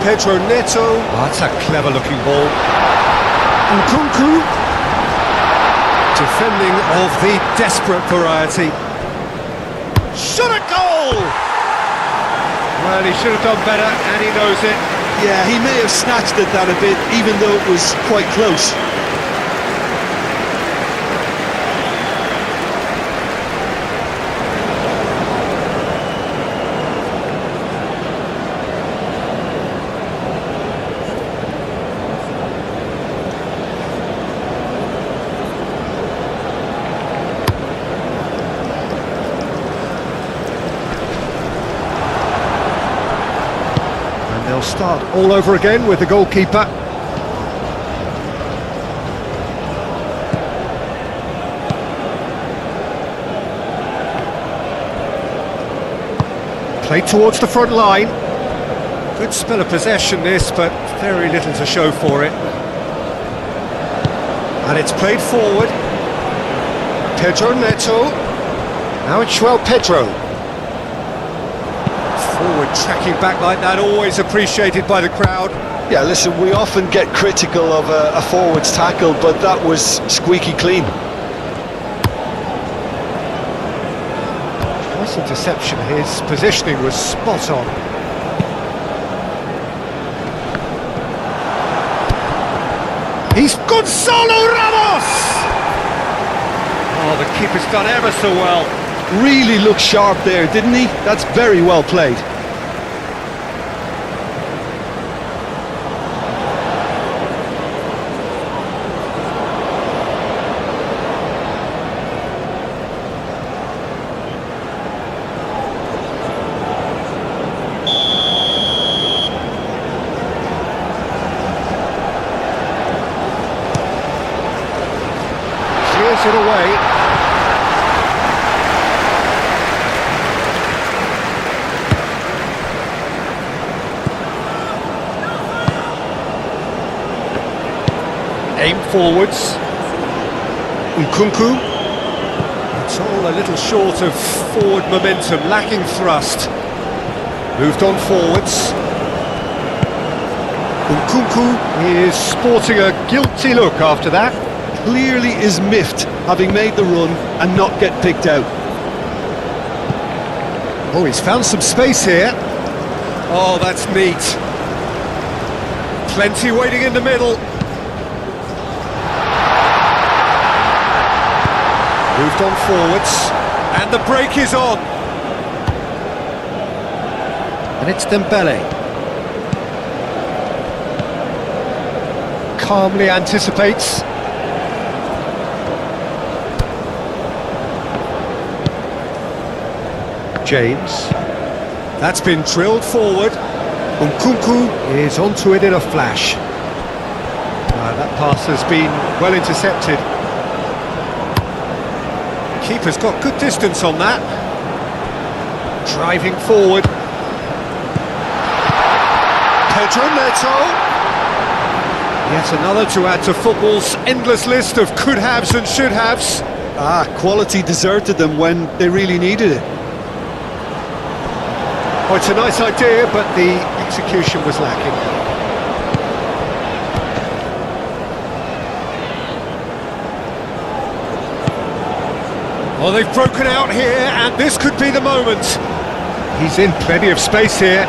Pedro Neto. Oh, that's a clever-looking ball. Nkunku. Defending of the desperate variety. Shot a goal! Well, he should have done better, and he knows it. Yeah, he may have snatched at that a bit, even though it was quite close. They'll start all over again with the goalkeeper. Played towards the front line. Good spell of possession this, but very little to show for it. And it's played forward. Pedro Neto. Now it's João Pedro. Forward tracking back like that, always appreciated by the crowd. Yeah, listen, we often get critical of a forward's tackle, but that was squeaky clean. Nice interception, his positioning was spot on. He's Gonzalo Ramos! Oh, the keeper's done ever so well. Really looked sharp there, didn't he? That's very well played. Clears it away. Aim forwards. Nkunku. It's all a little short of forward momentum, lacking thrust. Moved on forwards. Nkunku is sporting a guilty look after that. Clearly is miffed, having made the run and not get picked out. Oh, he's found some space here. Oh, that's neat. Plenty waiting in the middle. Moved on forwards, and the break is on. And it's Dembele. Calmly anticipates. James. That's been drilled forward. Nkunku is onto it in a flash. That pass has been well intercepted. Keeper's got good distance on that. Driving forward. Pedro Neto. Yet another to add to football's endless list of could-haves and should-haves. Quality deserted them when they really needed it. Oh, it's a nice idea, but the execution was lacking. Well, they've broken out here, and this could be the moment. He's in plenty of space here.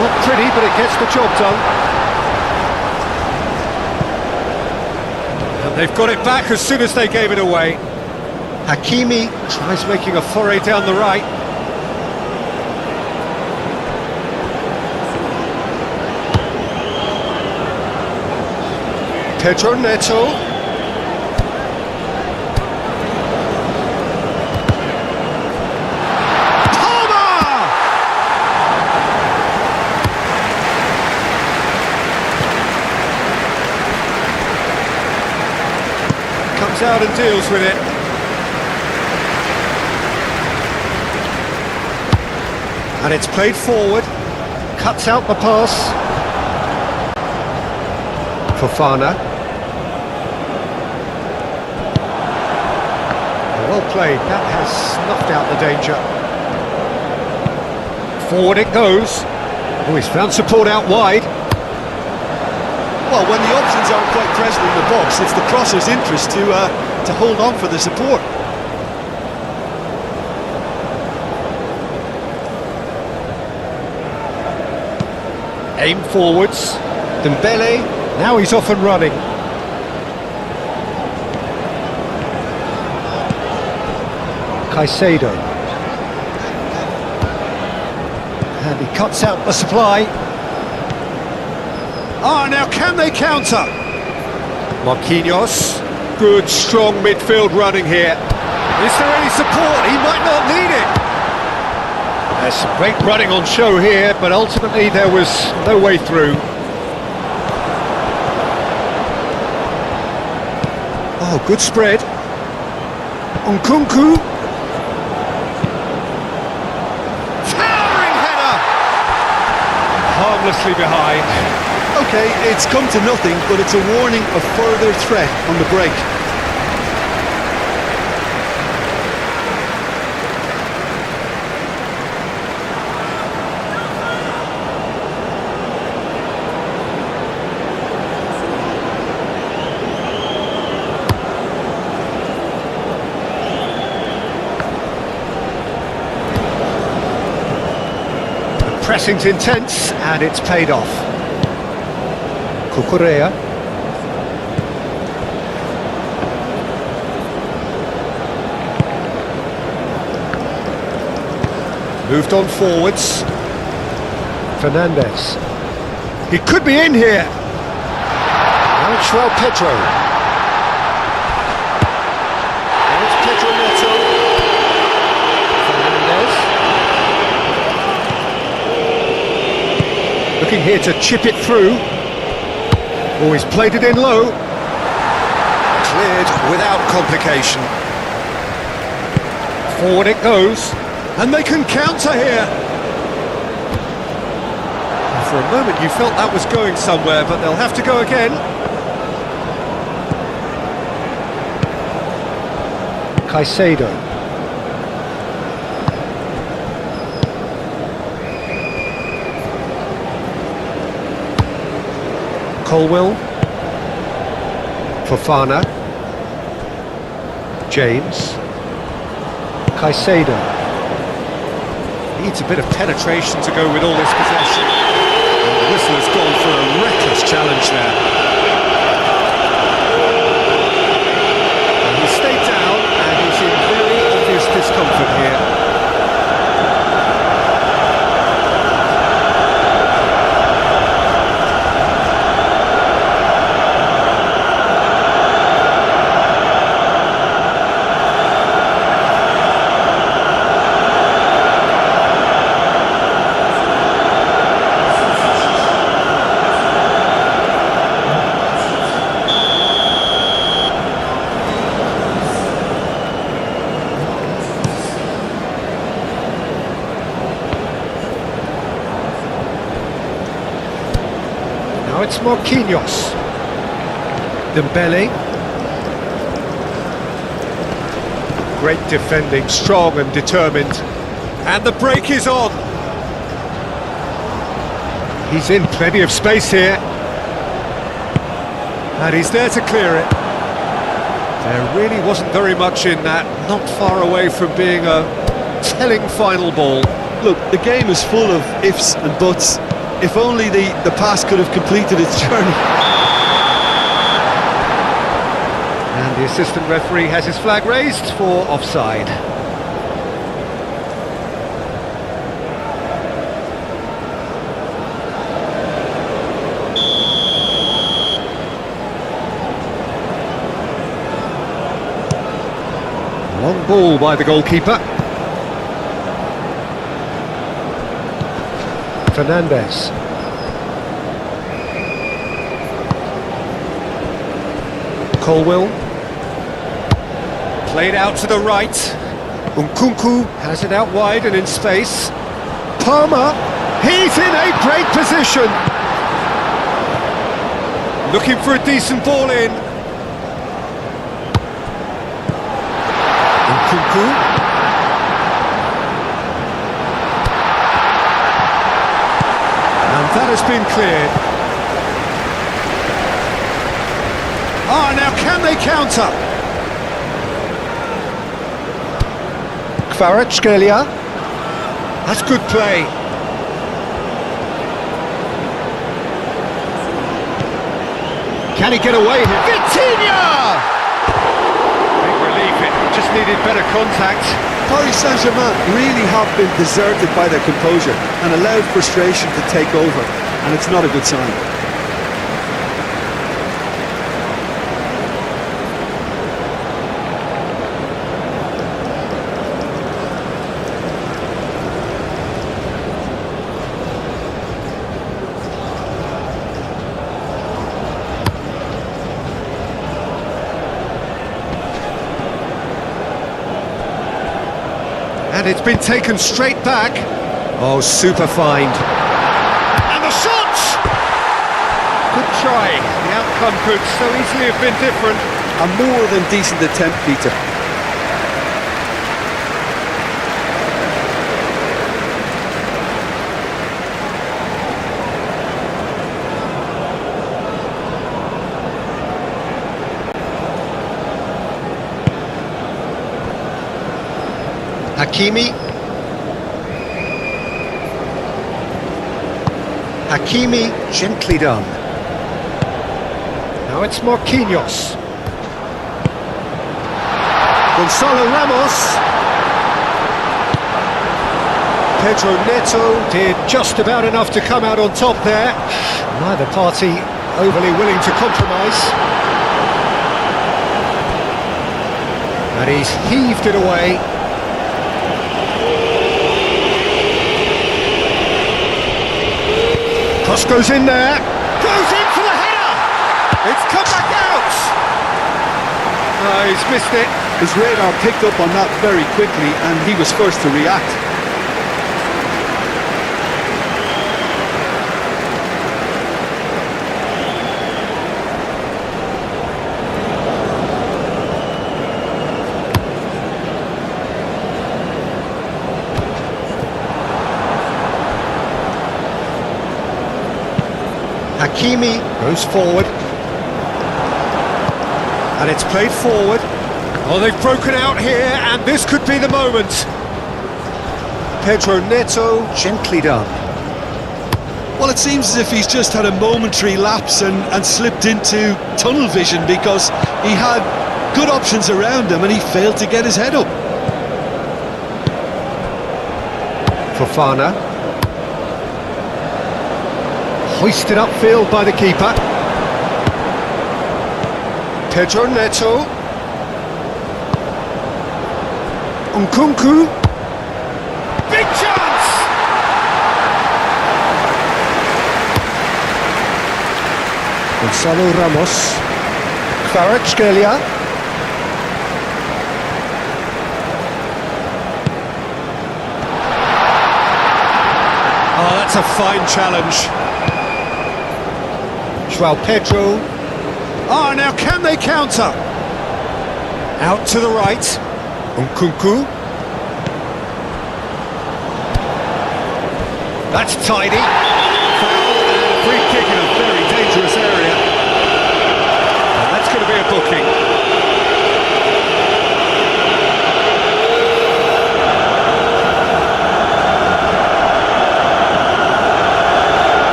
Not pretty, but it gets the job done. And they've got it back as soon as they gave it away. Hakimi tries making a foray down the right. Pedro Neto. Palmer! Comes out and deals with it. And it's played forward. Cuts out the pass. Fofana. Well played, that has snuffed out the danger. Forward it goes. Oh, he's found support out wide. Well, when the options aren't quite present in the box, it's the crosser's interest to hold on for the support. Aim forwards. Dembele, now he's off and running. Caicedo. And he cuts out the supply. Now can they counter? Marquinhos. Good, strong midfield running here. Is there any support? He might not need it. There's some great running on show here, but ultimately there was no way through. Oh, good spread. Nkunku. Towering header! Harmlessly behind. Okay, it's come to nothing, but it's a warning of further threat on the break. Pressing's intense, and it's paid off. Cucurella. Moved on forwards. Fernandez. He could be in here. Now it's João Pedro. Now it's Pedro Neto. Fernandez. Looking here to chip it through. Oh, he's played it in low. Cleared without complication. Forward it goes. And they can counter here. For a moment you felt that was going somewhere, but they'll have to go again. Caicedo. Colwell. Fofana. James. Caicedo. Needs a bit of penetration to go with all this possession. And the whistle has gone for a reckless challenge there. And he stayed down, and he's in very obvious discomfort here. Now it's Marquinhos. Dembele. Great defending, strong and determined. And the break is on. He's in plenty of space here. And he's there to clear it. There really wasn't very much in that, not far away from being a telling final ball. Look, the game is full of ifs and buts. If only the pass could have completed its journey. And the assistant referee has his flag raised for offside. Long ball by the goalkeeper. Fernandes. Colwill. Played out to the right. Nkunku has it out wide and in space. Palmer, he's in a great position. Looking for a decent ball in. Nkunku. And that has been cleared. Ah, now can they counter? Kvaratskhelia. That's good play. Can he get away here? Vitinha! Big relief, it just needed better contact. Paris Saint-Germain really have been deserted by their composure and allowed frustration to take over, and it's not a good sign. And it's been taken straight back. Oh, super find. And the shot! Good try. The outcome could so easily have been different. A more than decent attempt, Peter. Hakimi. Hakimi, gently done. Now it's Marquinhos. Gonzalo Ramos. Pedro Neto did just about enough to come out on top there. Neither party overly willing to compromise. And he's heaved it away. Cross goes in there, goes in for the header! It's come back out! Oh, he's missed it. His radar picked up on that very quickly, and he was first to react. Hakimi goes forward. And it's played forward. Oh, they've broken out here, and this could be the moment. Pedro Neto, gently done. Well, it seems as if he's just had a momentary lapse and slipped into tunnel vision, because he had good options around him and he failed to get his head up. Fofana. Hoisted upfield by the keeper. Pedro Neto. Nkunku. Big chance! Gonzalo Ramos. Kvaratskhelia. Oh, that's a fine challenge. João Pedro. Ah, now can they counter? Out to the right. Nkunku. That's tidy. Foul and a free kick in a very dangerous area. And that's going to be a booking.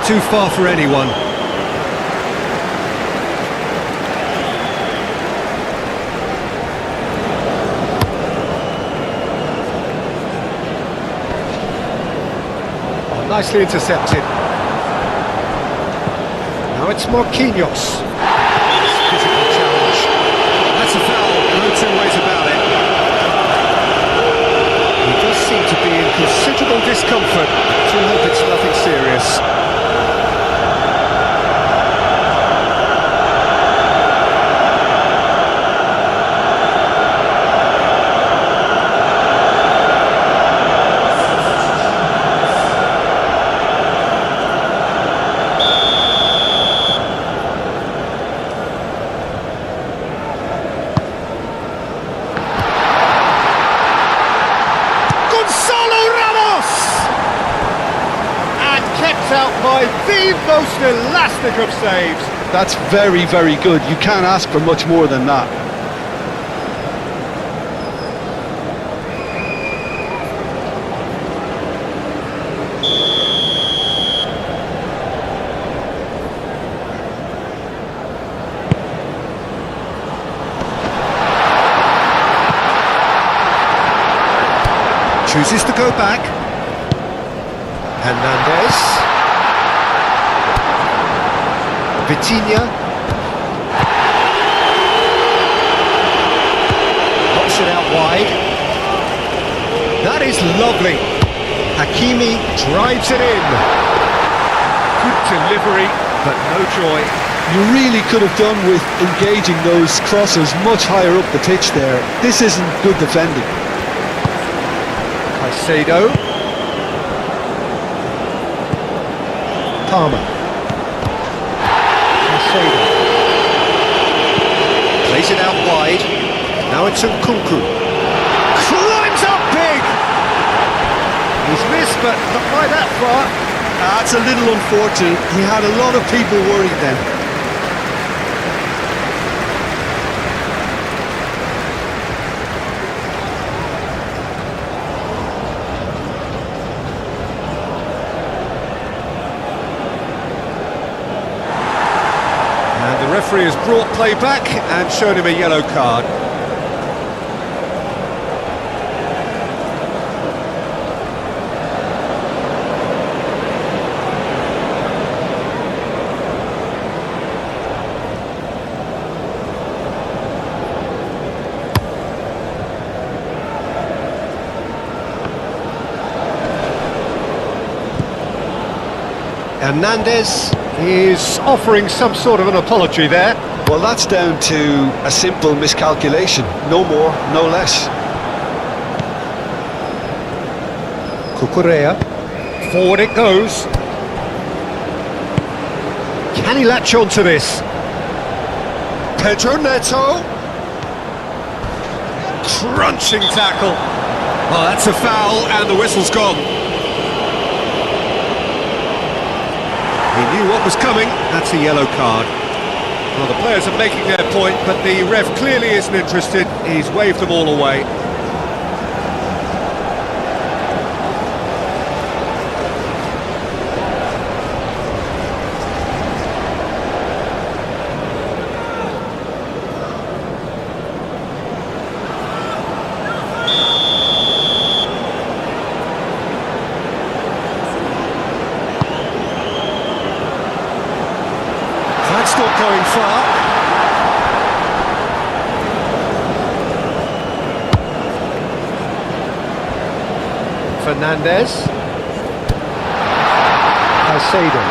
Too far for anyone. Oh, nicely intercepted. Now it's Marquinhos. Physical challenge. That's a foul, no two ways about it. He does seem to be in considerable discomfort. So I hope it's nothing serious. Out by the most elastic of saves. That's very, very good. You can't ask for much more than that. Chooses to go back. Hernandez. Vitinha. Knocks it out wide. That is lovely. Hakimi drives it in. Good delivery, but no joy. You really could have done with engaging those crossers much higher up the pitch there. This isn't good defending. Caicedo. Palmer. Plays it out wide. Now it's Nkunku. Climbs up big! He's missed, but not by that far. That's a little unfortunate. He had a lot of people worried then. The referee has brought play back and shown him a yellow card. Hernandez is offering some sort of an apology there. Well, that's down to a simple miscalculation. No more, no less. Cucurella. Forward it goes. Can he latch on to this? Pedro Neto. Crunching tackle. Oh, that's a foul and the whistle's gone. He knew what was coming. That's a yellow card. Well, the players are making their point, but the ref clearly isn't interested. He's waved them all away. That's not going far. Fernandez. Caicedo.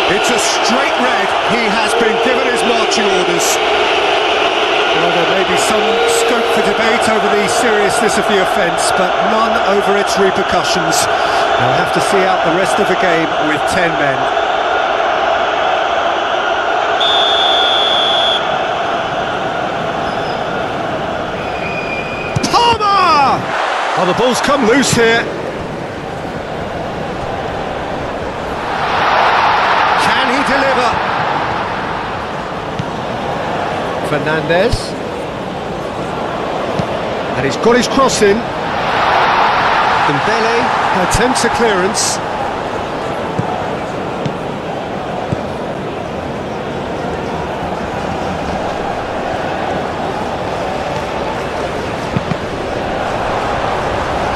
It's a straight red. He has been given his marching orders. Well, there may be some scope for debate over the seriousness of the offence, but none over its repercussions. They'll have to see out the rest of the game with 10 men. Palmer! Oh, the ball's come loose here. Can he deliver? Fernandez. And he's got his cross in. Dembele attempts a clearance.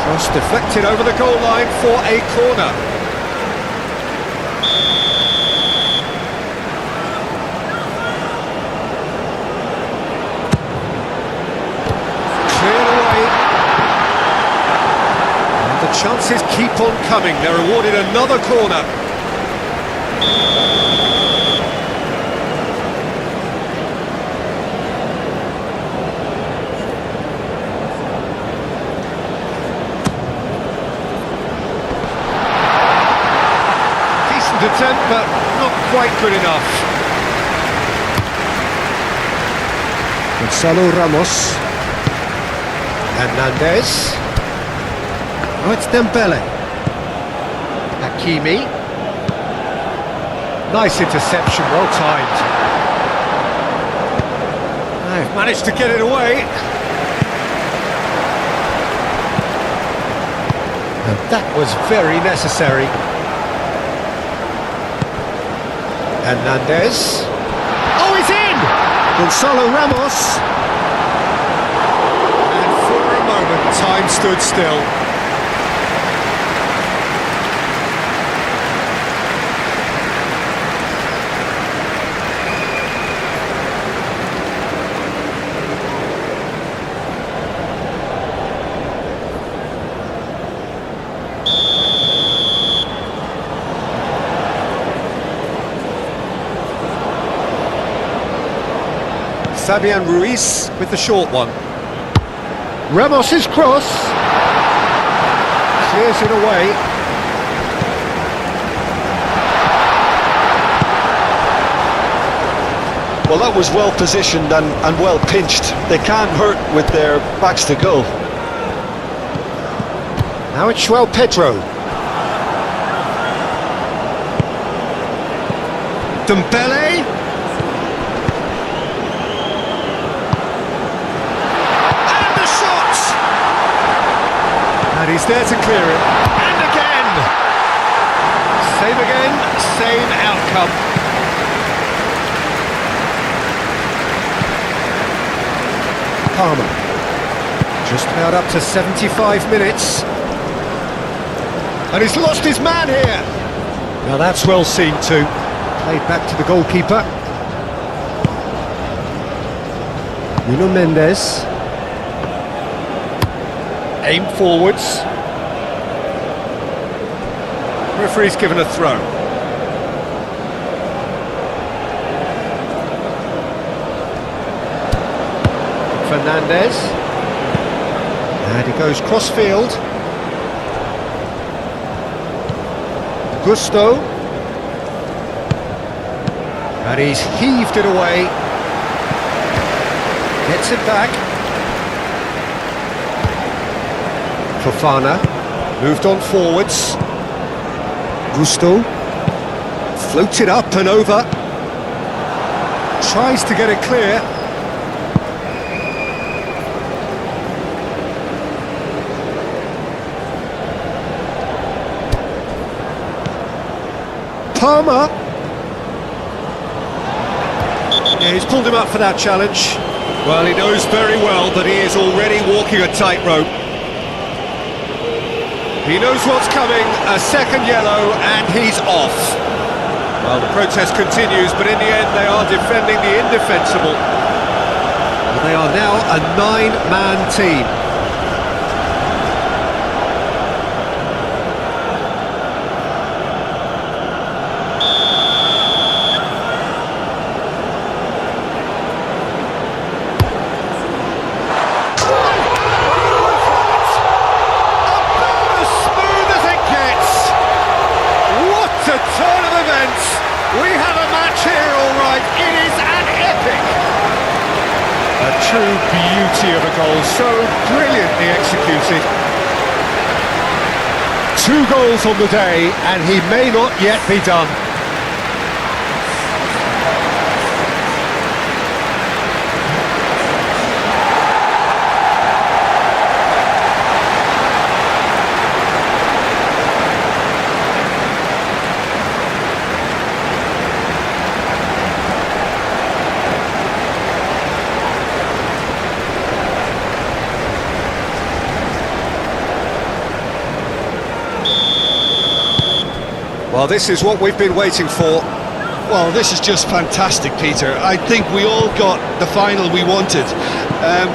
Cross deflected over the goal line for a corner. Chances keep on coming. They're awarded another corner. Decent attempt, but not quite good enough. Gonzalo Ramos. Hernandez. Oh, it's Dembele. Hakimi. Nice interception, well timed. They've managed to get it away. And that was very necessary. Hernandez. Oh, he's in! Gonzalo Ramos. And for a moment, time stood still. Fabian Ruiz with the short one. Ramos's cross. Clears it away. Well, that was well positioned and well pinched. They can't hurt with their backs to goal. Now it's João Pedro. Dembele. And he's there to clear it. And again! Same again, same outcome. Palmer. Just about up to 75 minutes. And he's lost his man here. Now that's well seen too. Played back to the goalkeeper. Nuno Mendes. Aim forwards. Referee's given a throw. Fernandez. And he goes cross-field. Gusto. And he's heaved it away. Gets it back. Fofana, moved on forwards. Gusto, floats it up and over. Tries to get it clear. Palmer. Yeah, he's pulled him up for that challenge. Well, he knows very well that he is already walking a tightrope. He knows what's coming, a second yellow, and he's off. Well, the protest continues, but in the end they are defending the indefensible. And they are now a 9-man team. true beauty of a goal, so brilliantly executed. 2 goals on the day, and he may not yet be done. Well, this is what we've been waiting for. Well, this is just fantastic, Peter. I think we all got the final we wanted.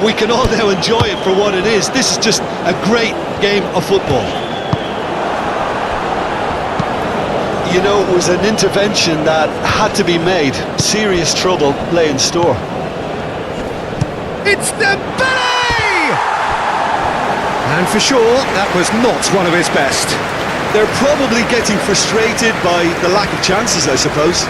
We can all now enjoy it for what it is. This is just a great game of football. You know, it was an intervention that had to be made. Serious trouble lay in store. It's Dembele! And for sure, that was not one of his best. They're probably getting frustrated by the lack of chances, I suppose.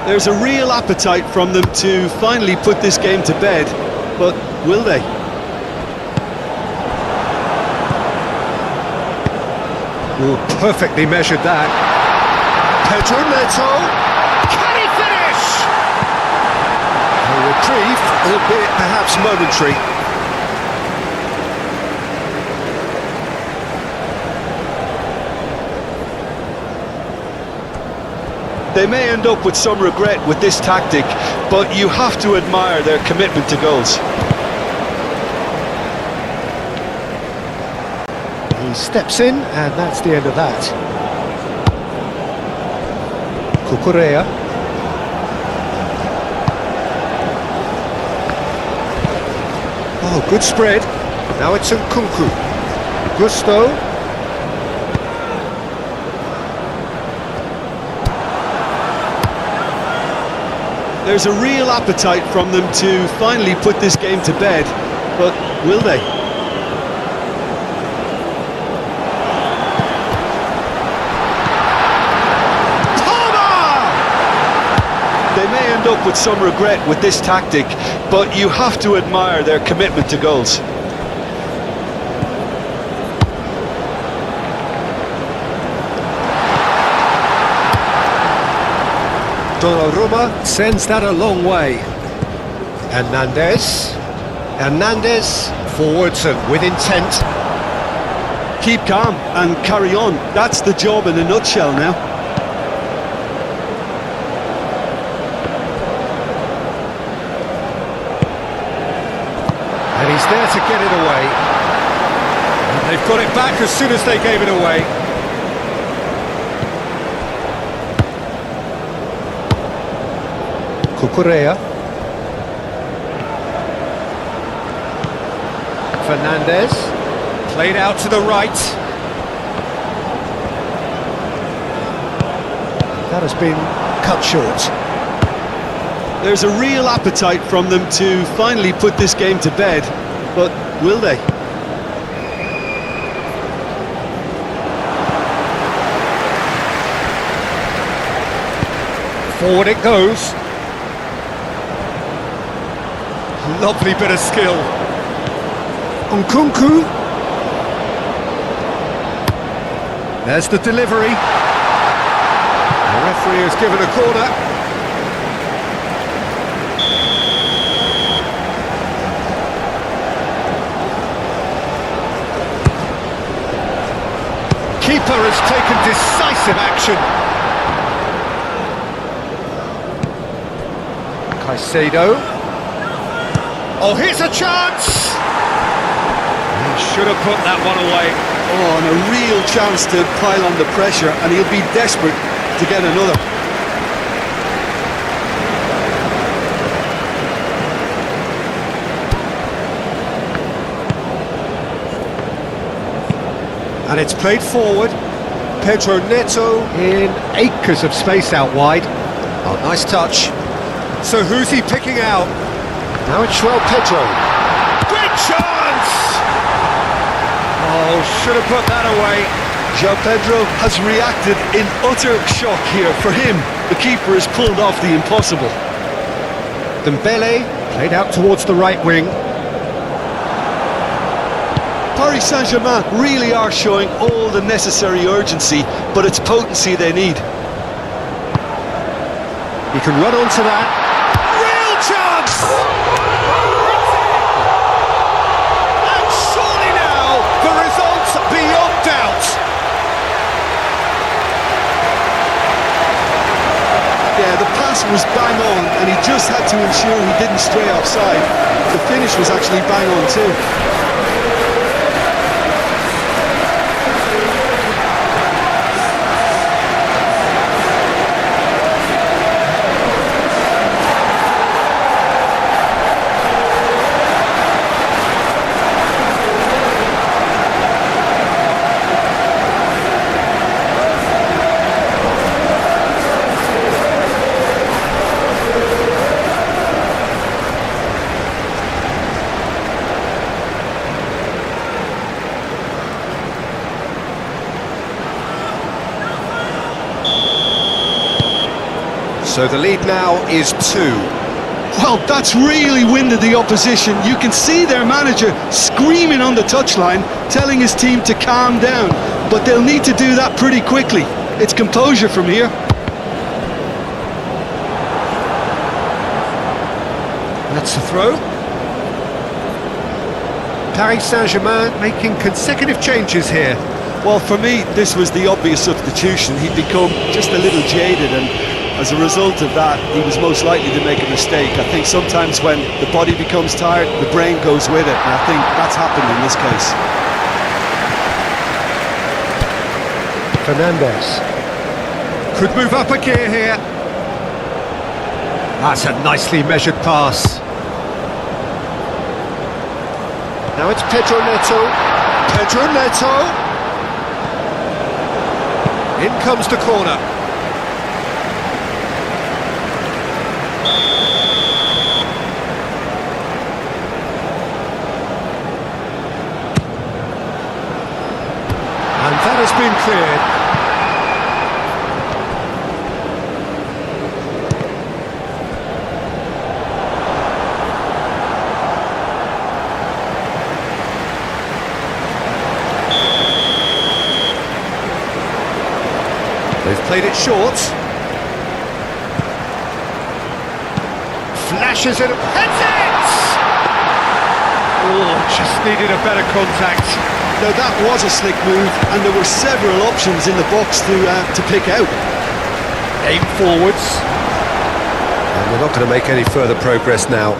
There's a real appetite from them to finally put this game to bed, but will they? Oh, perfectly measured that. Pedro Neto, Can he finish? A reprieve, albeit perhaps momentary. they may end up with some regret with this tactic, but you have to admire their commitment to goals. He steps in, and that's the end of that. Cucurella. Oh, good spread. Now it's Nkunku. Gusto. There's a real appetite from them to finally put this game to bed, but will they? They may end up with some regret with this tactic, but you have to admire their commitment to goals. Donnarumma sends that a long way. Hernandez. Hernandez forwards and with intent. Keep calm and carry on. That's the job in a nutshell now. And he's there to get it away. And they've got it back as soon as they gave it away. Cucurella. Fernandez. Played out to the right. That has been cut short. There's a real appetite from them to finally put this game to bed, but will they? Forward it goes. Lovely bit of skill. Nkunku. There's the delivery. The referee has given a corner. Keeper has taken decisive action. Caicedo. Oh, here's a chance! He should have put that one away. Oh, and a real chance to pile on the pressure, and he'll be desperate to get another. And it's played forward. Pedro Neto in acres of space out wide. Oh, nice touch. So who's he picking out? Now it's João Pedro. Great chance! Oh, should have put that away. João Pedro has reacted in utter shock here. For him, the keeper has pulled off the impossible. Dembele played out towards the right wing. Paris Saint-Germain really are showing all the necessary urgency, but it's potency they need. He can run onto that. Real chance! And surely now, the result's beyond doubt. Yeah, the pass was bang on, and he just had to ensure he didn't stray offside. The finish was actually bang on too. So the lead now is 2. Well, that's really winded the opposition. You can see their manager screaming on the touchline, telling his team to calm down. But they'll need to do that pretty quickly. It's composure from here. That's a throw. Paris Saint-Germain making consecutive changes here. Well, for me, this was the obvious substitution. He'd become just a little jaded, and as a result of that, he was most likely to make a mistake. I think sometimes when the body becomes tired, the brain goes with it, and I think that's happened in this case. Fernandes could move up a gear here. That's a nicely measured pass. Now it's Pedro Neto. Pedro Neto. In comes the corner. And that has been cleared. They've played it short. Flashes it, heads it! Oh, just needed a better contact. Now that was a slick move, and there were several options in the box to pick out. Aim forwards. And they're not going to make any further progress now.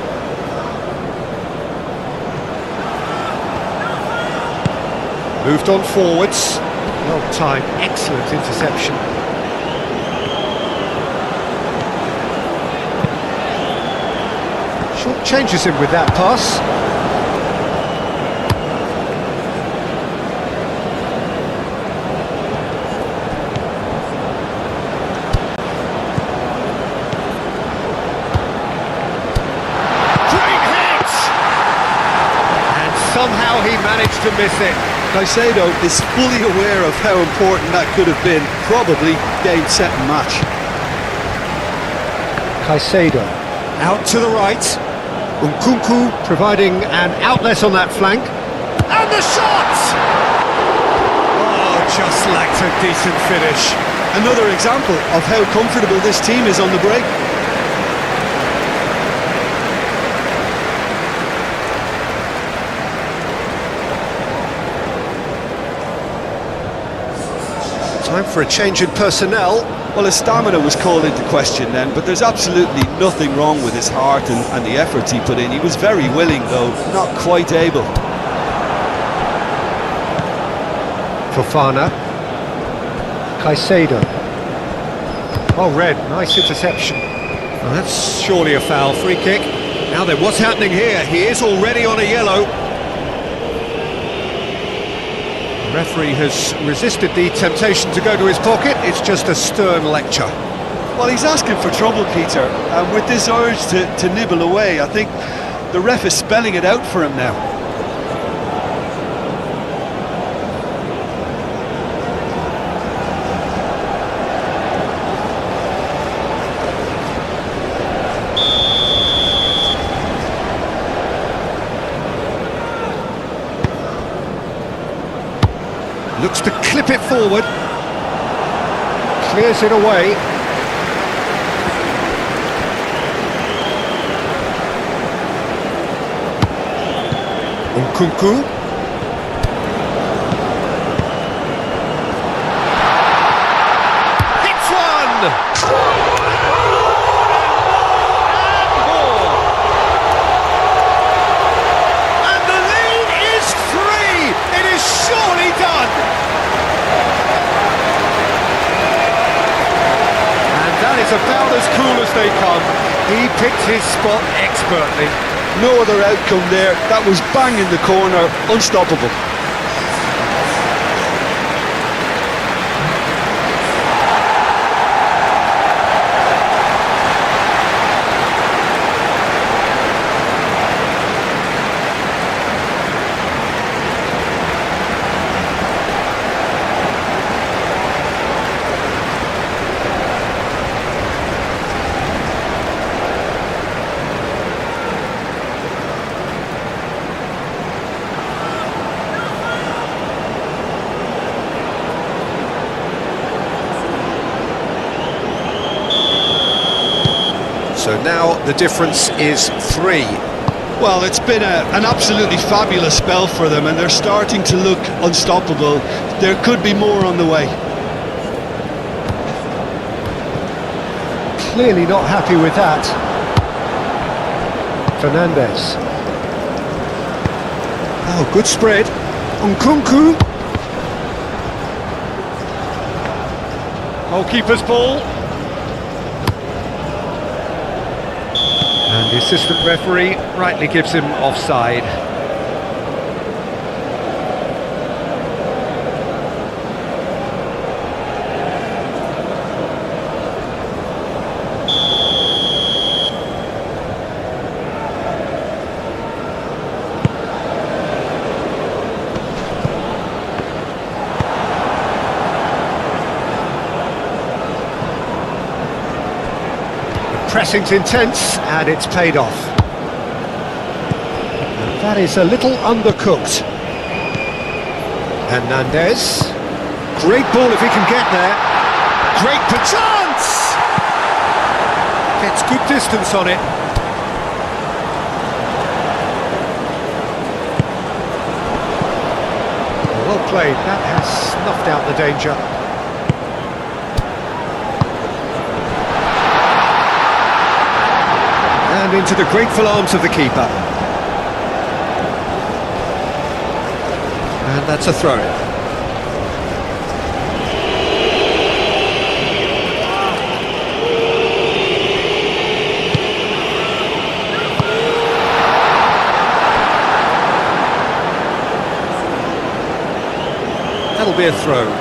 Moved on forwards. Well timed, excellent interception. Short changes him with that pass. Great hit! And somehow he managed to miss it. Caicedo is fully aware of how important that could have been. Probably game, set and match. Caicedo out to the right. Nkunku providing an outlet on that flank. And the shot! Oh, just lacked a decent finish. Another example of how comfortable this team is on the break. Time for a change in personnel. Well, his stamina was called into question then, but there's absolutely nothing wrong with his heart and the efforts he put in. He was very willing, though, not quite able. Fofana. Caicedo. Oh, red, nice interception. Well, that's surely a foul. Free kick. Now then, what's happening here? He is already on a yellow. Referee has resisted the temptation to go to his pocket. It's just a stern lecture. Well, he's asking for trouble, Peter, and with this urge to nibble away, I think the ref is spelling it out for him now. Looks to clip it forward. Clears it away. Nkunku. Hits one! And the lead is 3! It is surely done! And that is about as cool as they come. He picked his spot expertly. No other outcome there. That was bang in the corner, unstoppable. So now the difference is 3. Well, it's been an absolutely fabulous spell for them, and they're starting to look unstoppable. There could be more on the way. Clearly not happy with that. Fernandez. Oh, good spread. Nkunku. Goalkeeper's ball. And the assistant referee rightly gives him offside. Pressing's intense, and it's paid off. And that is a little undercooked. Hernandez. Great ball if he can get there. Great chance! Gets good distance on it. Well played. That has snuffed out the danger. And into the grateful arms of the keeper. And that's a throw-in. That'll be a throw.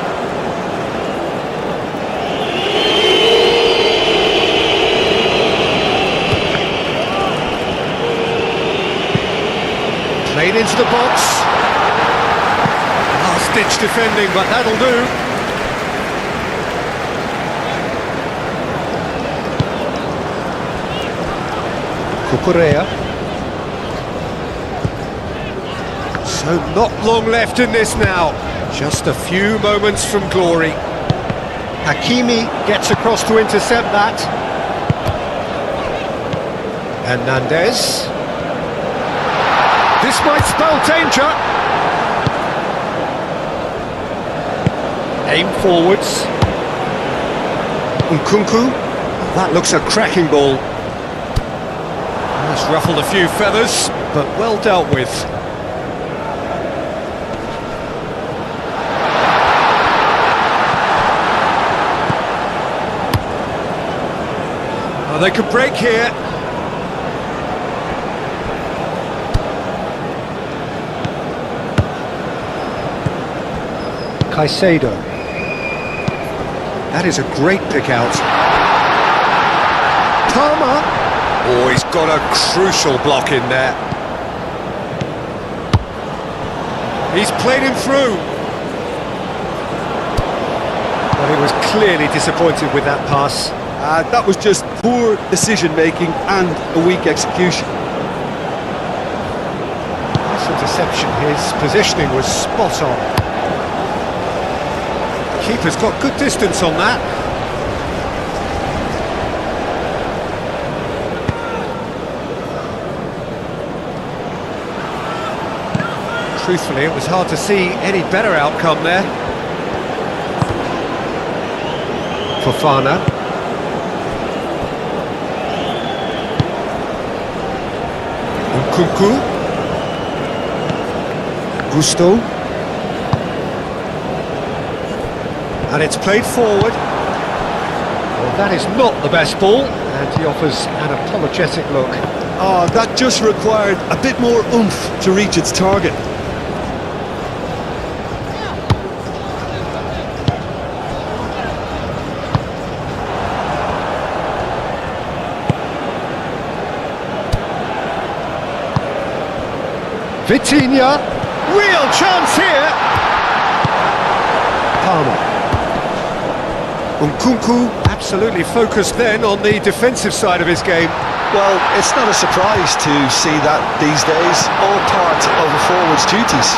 Played into the box. Last-ditch defending, but that'll do. Cucurella. So not long left in this now. Just a few moments from glory. Hakimi gets across to intercept that. Hernandez. This might spell danger. Aim forwards. Nkunku. That looks a cracking ball. That's ruffled a few feathers, but well dealt with. Oh, they could break here. Caicedo. That is a great pick out. Palmer. Oh, he's got a crucial block in there. He's played him through. Well, he was clearly disappointed with that pass. That was just poor decision-making and a weak execution. Nice interception. His positioning was spot on. Keeper's got good distance on that. Truthfully, it was hard to see any better outcome there. Fofana. Nkunku. Gusto. And it's played forward. Well, that is not the best ball, and he offers an apologetic look. Oh, that just required a bit more oomph to reach its target. Vitinha, real chance here. Palmer. Nkunku absolutely focused then on the defensive side of his game. Well, it's not a surprise to see that these days, all part of a forward's duties.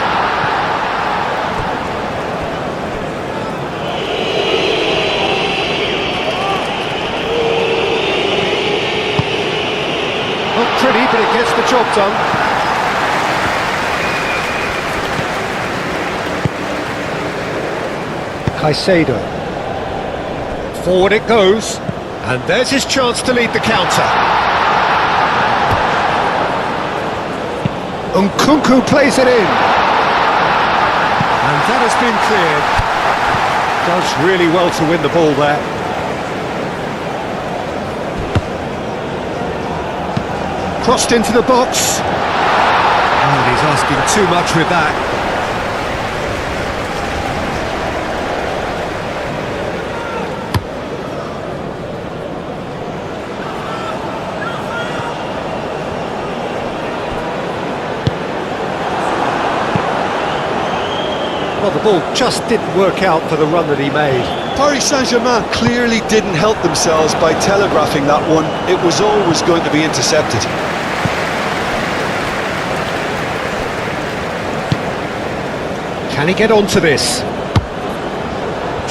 Not pretty, but it gets the job done. Caicedo. Forward it goes, and there's his chance to lead the counter. Nkunku plays it in. And that has been cleared. Does really well to win the ball there. Crossed into the box. And he's asking too much with that. Well, the ball just didn't work out for the run that he made. Paris Saint-Germain clearly didn't help themselves by telegraphing that one. It was always going to be intercepted. Can he get onto this?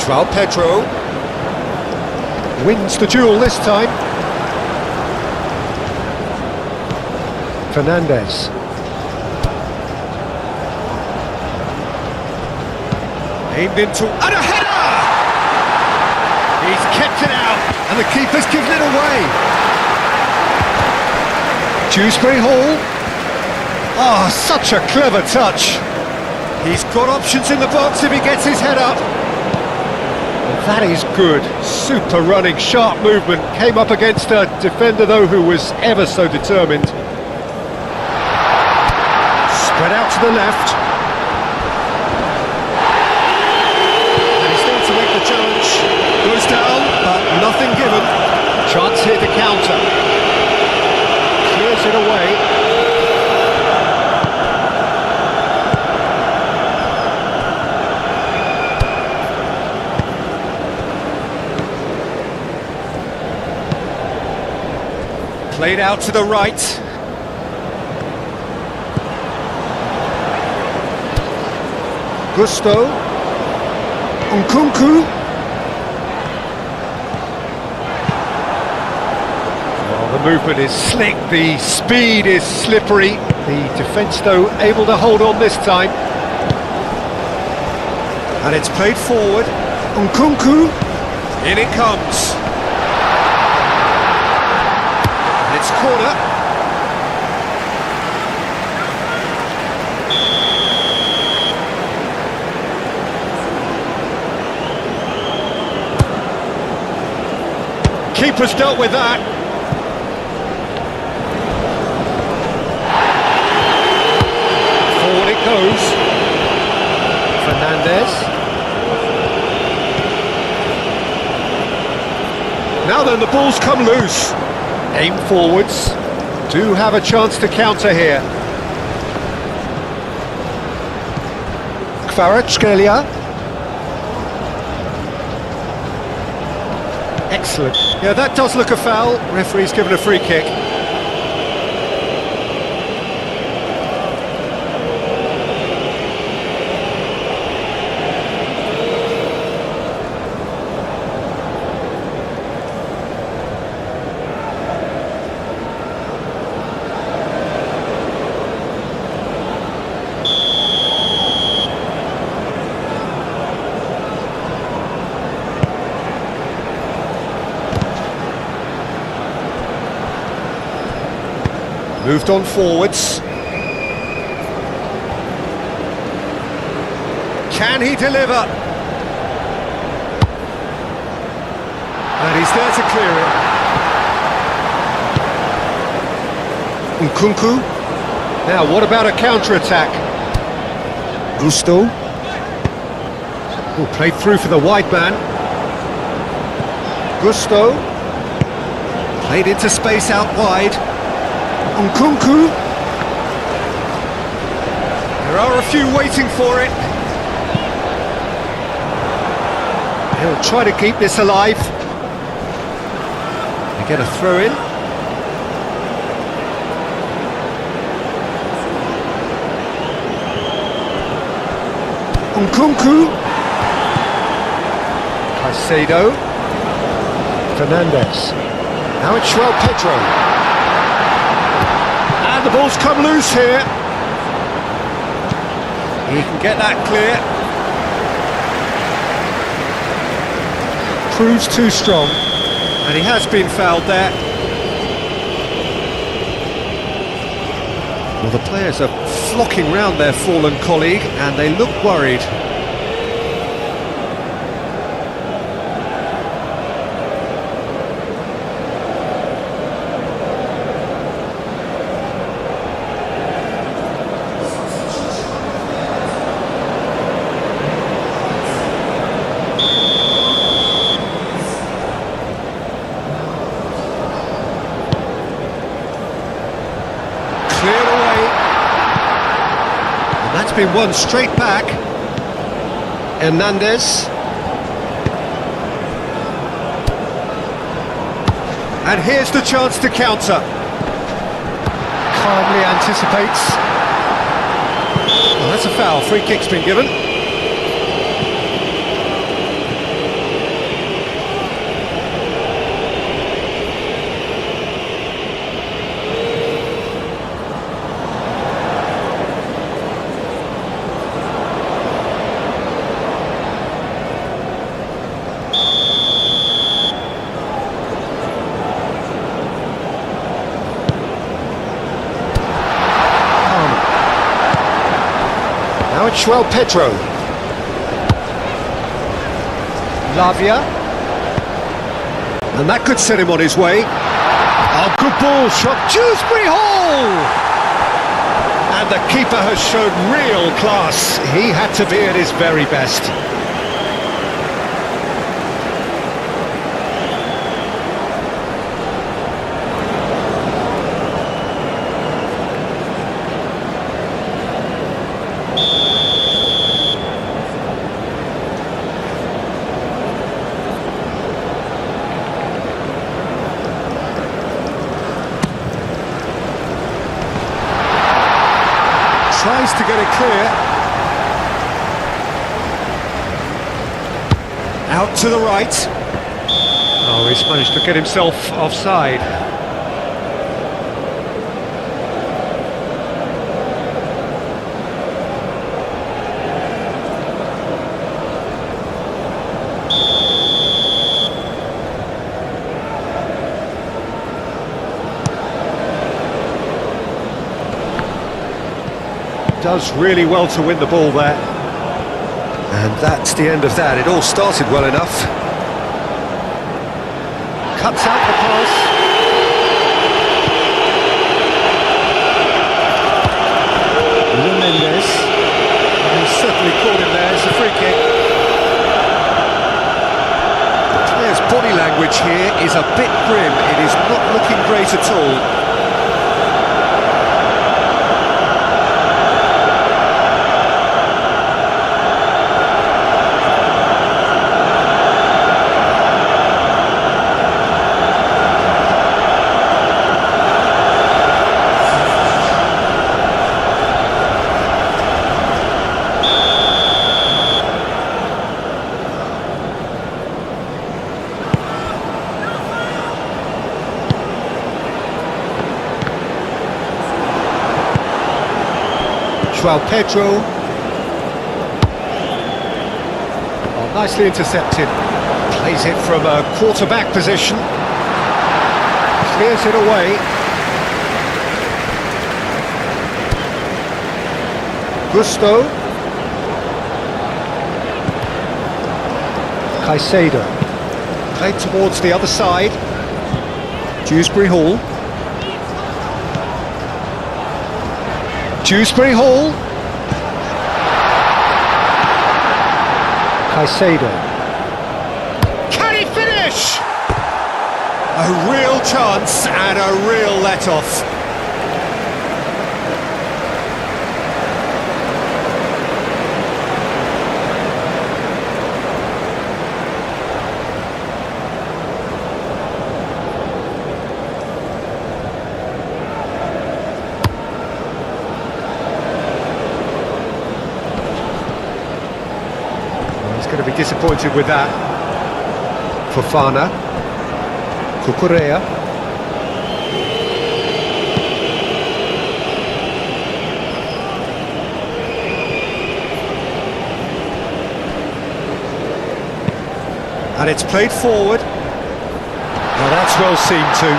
João Pedro wins the duel this time. Fernandes. Aimed into, and a header! He's kept it out, and the keeper's given it away. Dewsbury Hall. Oh, such a clever touch. He's got options in the box if he gets his head up. Well, that is good. Super running, sharp movement. Came up against a defender, though, who was ever so determined. Spread out to the left. Goes down, but nothing given. Chance here to counter. Clears it away. Played out to the right. Gusto. Nkunku. The movement is slick, the speed is slippery. The defence, though, able to hold on this time. And it's played forward. Nkunku. In it comes. And it's corner. Keeper's dealt with that. Forward it goes. Fernandes. Now then, the ball's come loose. Aim forwards. Do have a chance to counter here. Kvaratskhelia. Excellent. Yeah, that does look a foul. Referee's given a free kick. Moved on forwards. Can he deliver? And he's there to clear it. Nkunku. Now, what about a counter-attack? Gusto. Oh, played through for the wide man. Gusto. Played into space out wide. Nkunku. There are a few waiting for it. He'll try to keep this alive. They get a throw in. Nkunku. Caicedo. Fernandez. Now it's João Pedro. The ball's come loose here. He can get that clear. Proves too strong. And he has been fouled there. Well, the players are flocking round their fallen colleague and they look worried. That's been won straight back. Hernandez. And here's the chance to counter. Calmly anticipates. Well, that's a foul. Free kick's been given. Now it's João Pedro. Lavia. And that could set him on his way. Oh, good ball shot. Dewsbury Hall! And the keeper has shown real class. He had to be at his very best. Tries to get it clear. Out to the right. Oh, he's managed to get himself offside. Does really well to win the ball there. And that's the end of that. It all started well enough. Cuts out the pass. Mendes. He certainly caught him there. It's a free kick. The player's body language pitch here is a bit grim. It is not looking great at all. Pedro. Oh, nicely intercepted. Plays it from a quarterback position. Clears it away. Gusto. Caicedo. Played towards the other side. Dewsbury Hall. Dewsbury Hall. Caicedo. Can he finish? A real chance and a real let-off. Going to be disappointed with that. Fofana. Cucurella. And it's played forward. Well, that's well seen too.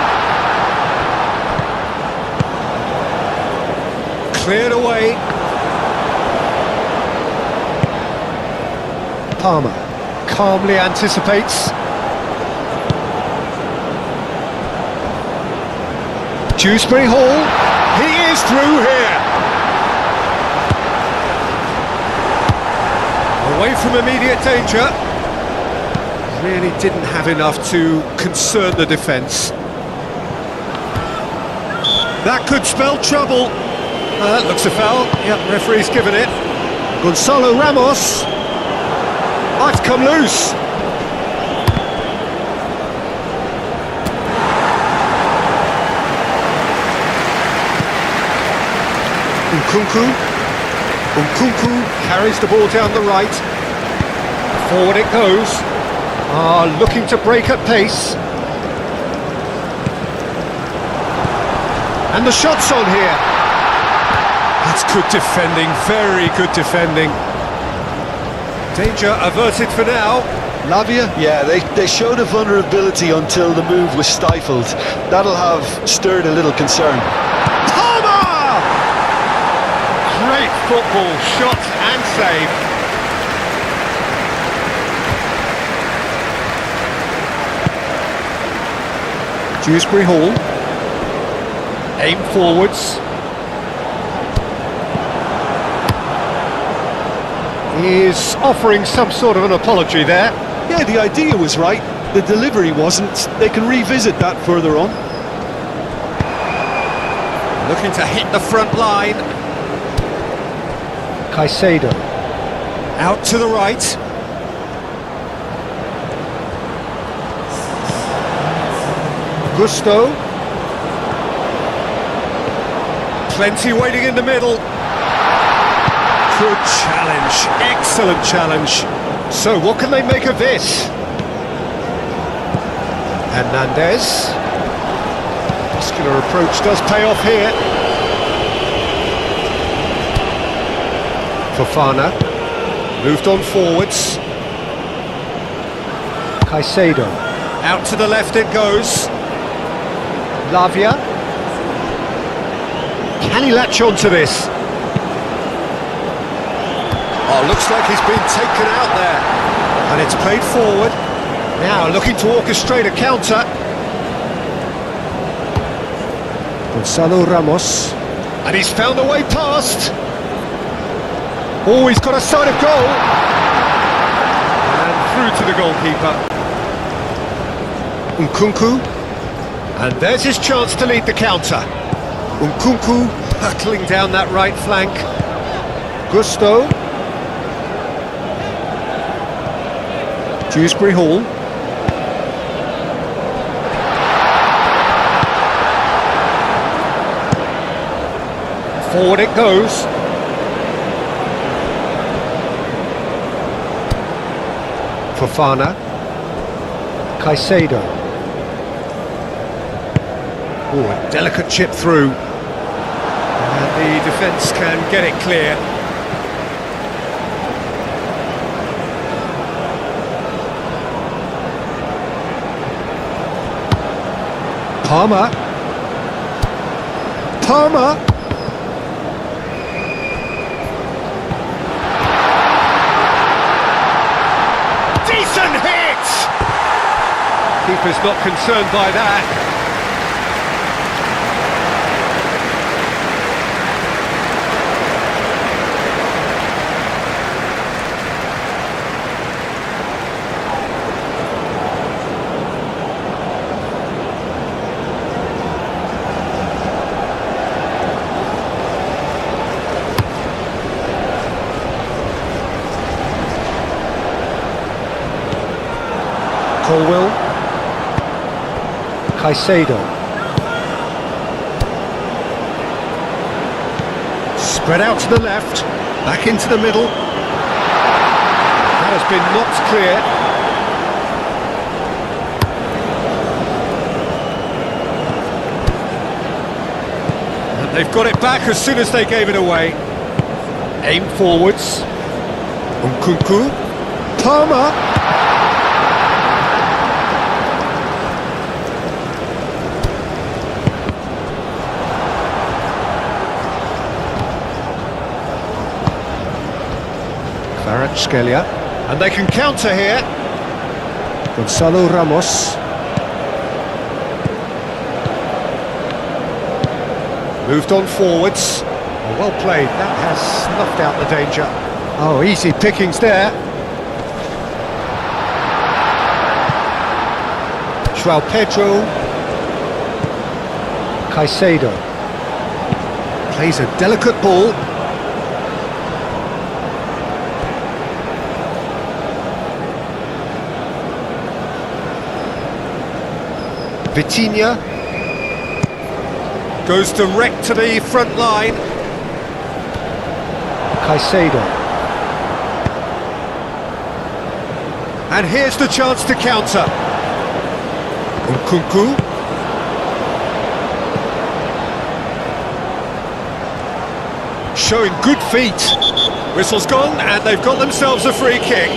Cleared away. Palmer calmly anticipates. Dewsbury Hall, he is through here. Away from immediate danger. Really didn't have enough to concern the defence. That could spell trouble. That looks a foul. Yep, referee's given it. Gonzalo Ramos. Might come loose. Nkunku carries the ball down the right. Forward it goes. Looking to break at pace. And the shot's on here. That's good defending, very good defending. Danger averted for now. Lavia? Yeah, they showed a vulnerability until the move was stifled. That'll have stirred a little concern. Palmer! Great football, shot and save. Dewsbury Hall. Aim forwards. Is offering some sort of an apology there. Yeah, the idea was right, the delivery wasn't. They can revisit that further on. Looking to hit the front line. Caicedo. Out to the right. Gusto. Plenty waiting in the middle. Good challenge, excellent challenge. So what can they make of this? Hernandez. Muscular approach does pay off here. Fofana. Moved on forwards. Caicedo. Out to the left it goes. Lavia. Can he latch on to this? Oh, looks like he's been taken out there. And it's played forward. Now looking to orchestrate a counter. Gonzalo Ramos. And he's found a way past. Oh, he's got a sight of goal. And through to the goalkeeper. Nkunku. And there's his chance to lead the counter. Nkunku hurtling down that right flank. Gusto. Dewsbury Hall. Forward it goes. Fofana. Caicedo. Oh, a delicate chip through. And the defence can get it clear. Palmer. Palmer. Decent hit! Keeper's not concerned by that. Colwill. Caicedo. Spread out to the left, back into the middle. That has been knocked clear. And they've got it back as soon as they gave it away. Aim forwards. Nkunku. Palmer. Scalia, and they can counter here. Gonzalo Ramos. Moved on forwards. Oh, well played, that has snuffed out the danger. Oh, easy pickings there. João Pedro. Caicedo. Plays a delicate ball. Vitinha goes direct to the front line. Caicedo. And here's the chance to counter. Nkunku. Showing good feet. Whistle's gone and they've got themselves a free kick.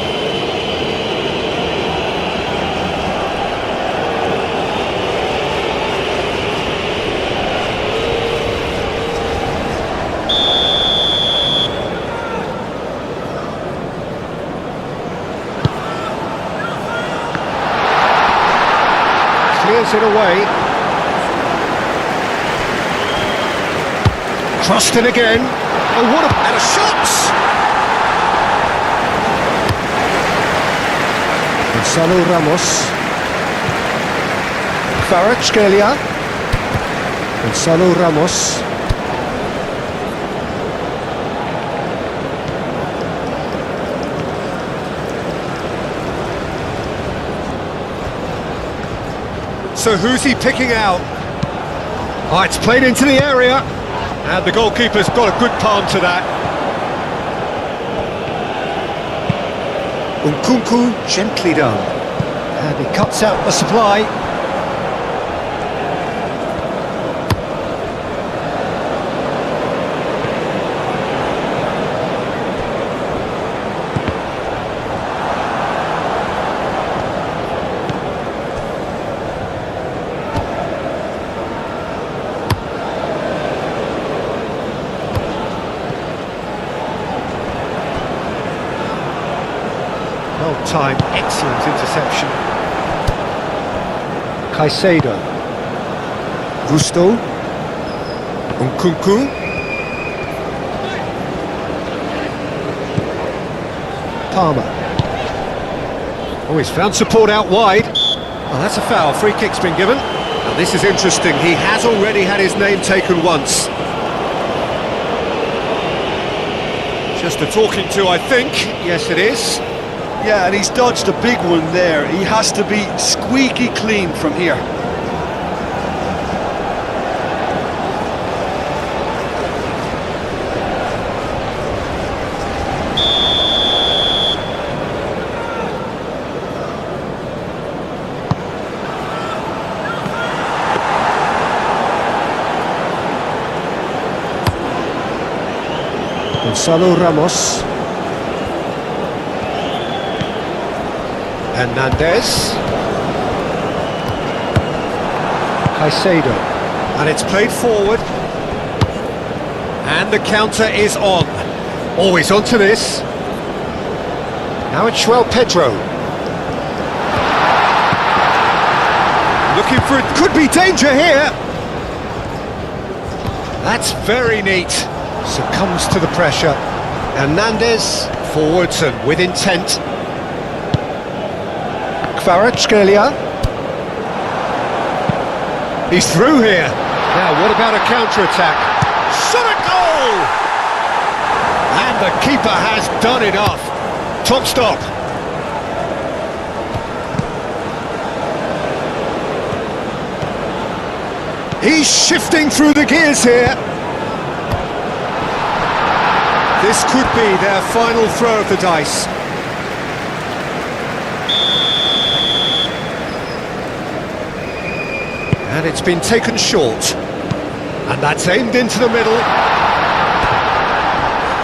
Clears it away. Crossed in again. Oh, what a... and a shot! Gonzalo Ramos. Kvaratskhelia. Gonzalo Ramos. So who's he picking out? Oh, it's played into the area. And the goalkeeper's got a good palm to that. Nkunku, gently done. And he cuts out the supply. Time, excellent interception. Caicedo. Gusto. Nkunku. Palmer. Oh, he's found support out wide. Well, that's a foul. Free kick's been given. Now, this is interesting. He has already had his name taken once. Just a talking to, I think. Yes, it is. Yeah, and he's dodged a big one there. He has to be squeaky clean from here. Gonzalo Ramos. Hernandez. Caicedo. And it's played forward. And the counter is on. Always onto this. Now it's João Pedro. Looking for it. Could be danger here. That's very neat. Succumbs to the pressure. Hernandez forwards and with intent. Kvaratskhelia. He's through here. Now what about a counter-attack? Shot a goal! And the keeper has done enough. Top stop. He's shifting through the gears here. This could be their final throw of the dice. And it's been taken short. And that's aimed into the middle.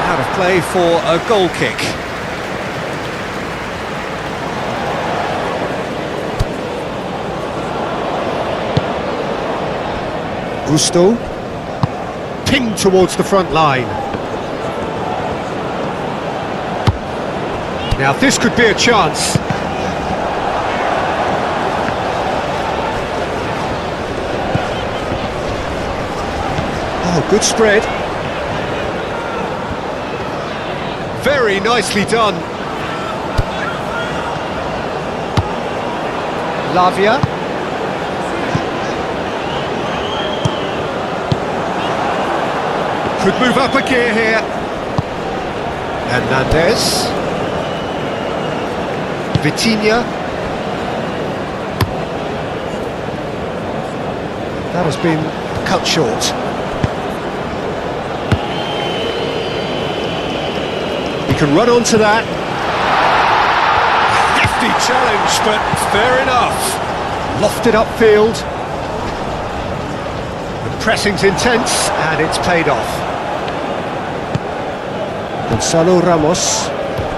Out of play for a goal kick. Gusto. Pinged towards the front line. Now this could be a chance. Oh, good spread. Very nicely done. Lavia. Could move up a gear here. Hernandez. Vitinha. That has been cut short. He can run onto that. Hefty challenge, but fair enough. Lofted upfield. The pressing's intense, and it's paid off. Gonzalo Ramos.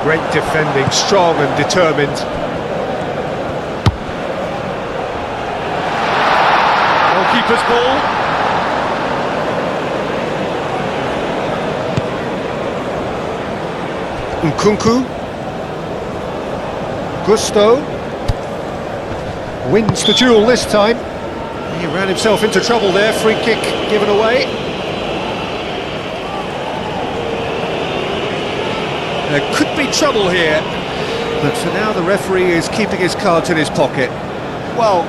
Great defending, strong and determined. Goalkeeper's ball. Nkunku. Gusto. Wins the duel this time. He ran himself into trouble there, free kick given away. There could be trouble here, but for now the referee is keeping his cards in his pocket. Well,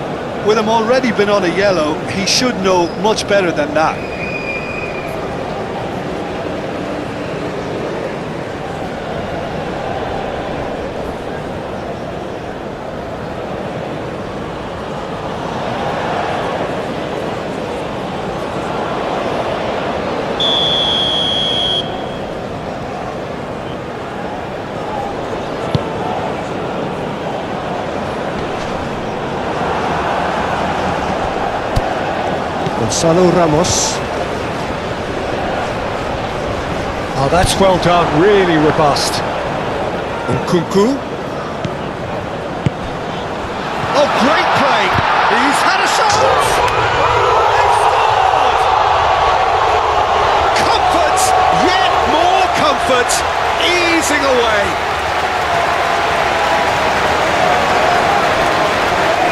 with him already been on a yellow, he should know much better than that. Gonzalo Ramos. Oh, that's well done, really robust. Nkunku. Oh, great play! He's had a shot! They've scored! Comfort, yet more comfort, easing away.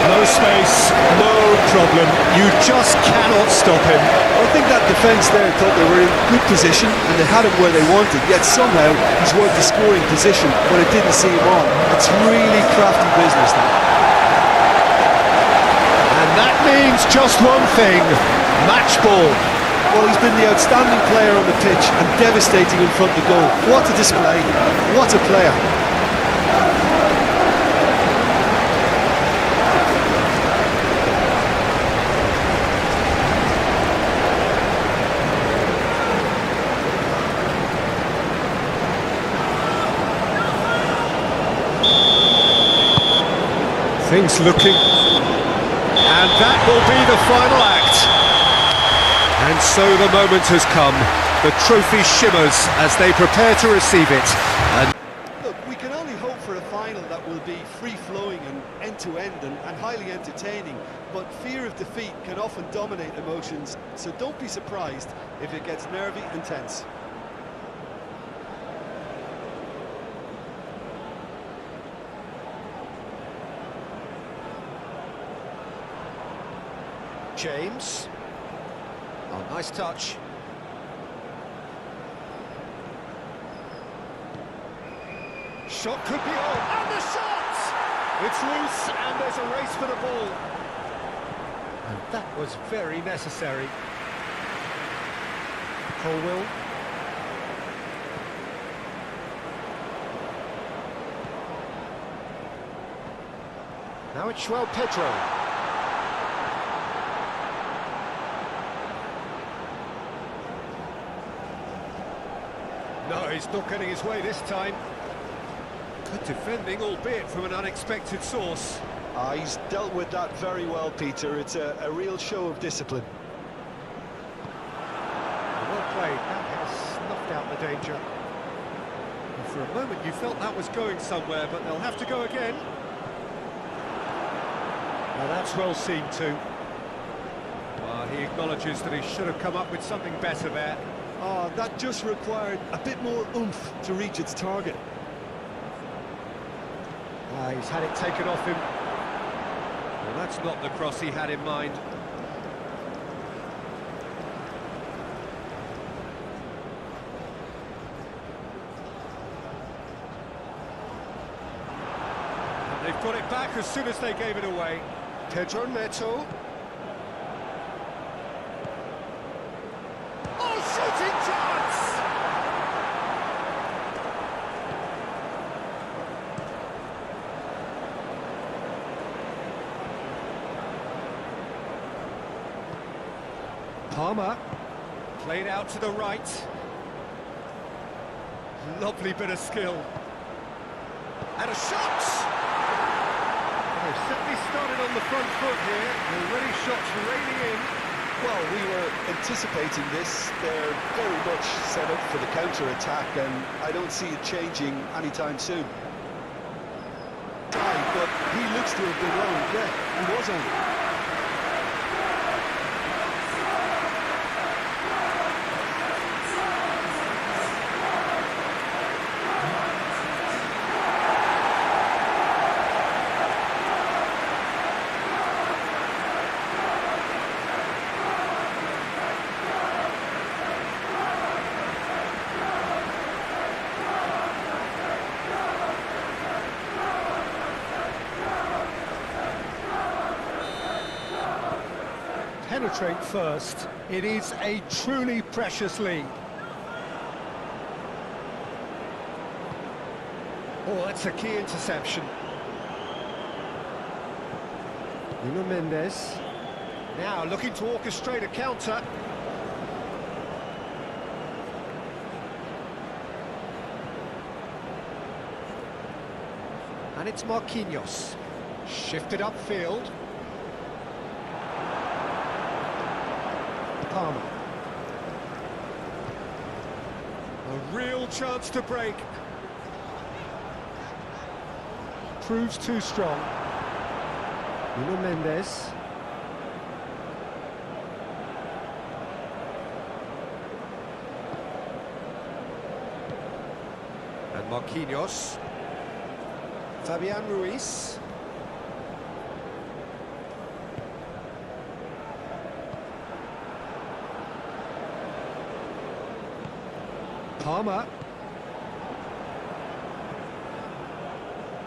No space, no problem. You just cannot stop him. I think that defence there thought they were in good position and they had him where they wanted, yet somehow he's worth the scoring position, but it didn't see him on. It's really crafty business now. means just one thing: match ball. Well, he's been the outstanding player on the pitch and devastating in front of the goal. What a display, what a player. Things looking, and that will be the final act. And so the moment has come. The trophy shimmers as they prepare to receive it. And Look, we can only hope for a final that will be free-flowing and end-to-end and highly entertaining, but fear of defeat can often dominate emotions, so don't be surprised if it gets nervy and tense. James. Oh, nice touch. Shot could be on, and the shot! It's loose, and there's a race for the ball. And that was very necessary. Colwill. Now it's João Pedro. No, he's not getting his way this time. Good defending, albeit from an unexpected source. He's dealt with that very well, Peter. It's a real show of discipline. Well played. That has snuffed out the danger. And for a moment you felt that was going somewhere, but they'll have to go again. Now that's well seen too. Well, he acknowledges that he should have come up with something better there. Oh, that just required a bit more oomph to reach its target. He's had it taken off him. Well, that's not the cross he had in mind. And they've got it back as soon as they gave it away. Pedro Neto. Oh, shooting chance! Palmer, played out to the right. Lovely bit of skill. And a shot! They've certainly started on the front foot here. Already shots raining in. Well, we were anticipating this. They're very much set up for the counter-attack, and I don't see it changing anytime soon. But he looks to have been wrong. Yeah, he was on. Penetrate first. It is a truly precious lead. Oh, that's a key interception. Nuno Mendes. Now looking to orchestrate a counter. And it's Marquinhos. Shifted upfield. Palmer. A real chance to break. Proves too strong. Nuno Mendes. And Marquinhos. Fabian Ruiz. Palmer.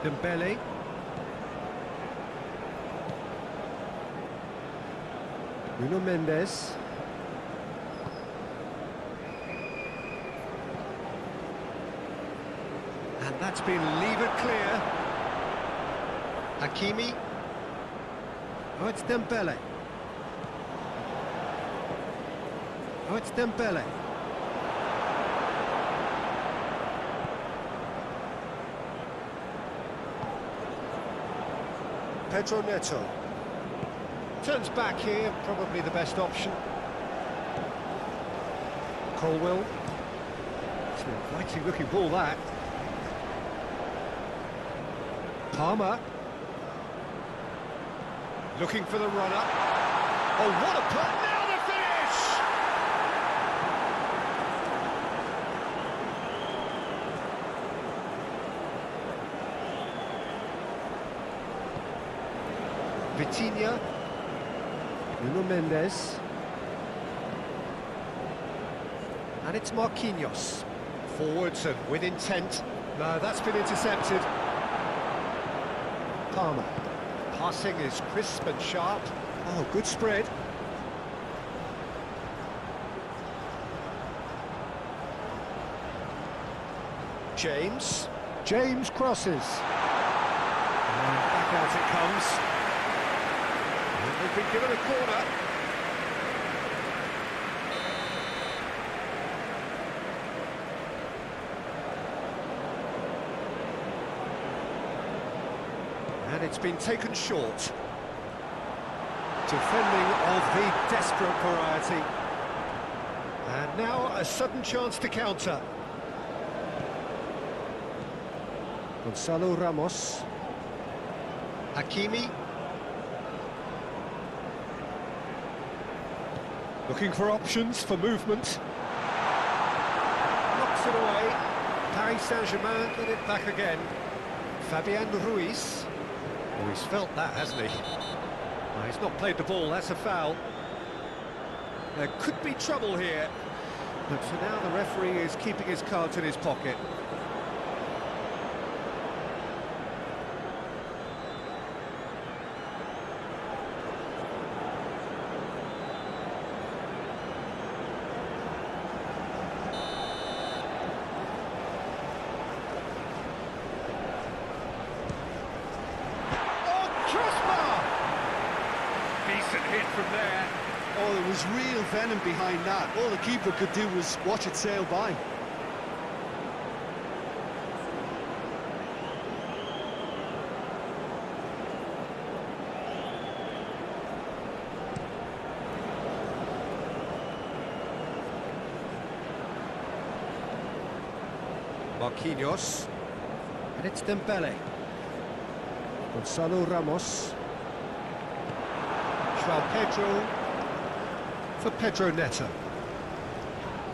Dembele. Nuno Mendes. And that's been levered clear. Hakimi. Oh, it's Dembele. Oh, it's Dembele. Pedro Neto. Turns back here, probably the best option. Colwill. It's an inviting looking ball, that. Palmer. Looking for the runner. Oh, what a play! Now the finish! Vitinha. Nuno Mendes. And it's Marquinhos. Forwards and with intent. No, that's been intercepted. Palmer. Passing is crisp and sharp. Oh, good spread. James crosses. And back out it comes. And they've been given a corner. And it's been taken short. Defending of the desperate variety. And now a sudden chance to counter. Gonzalo Ramos. Hakimi. Looking for options for movement. Knocks it away. Paris Saint-Germain get it back again. Fabian Ruiz. Oh, he's felt that, hasn't he? Well, he's not played the ball, that's a foul. There could be trouble here. But for now, the referee is keeping his cards in his pocket. Decent hit from there. Oh, there was real venom behind that. All the keeper could do was watch it sail by. Marquinhos. And it's Dembele. Gonzalo Ramos. João Pedro for Pedro Neto.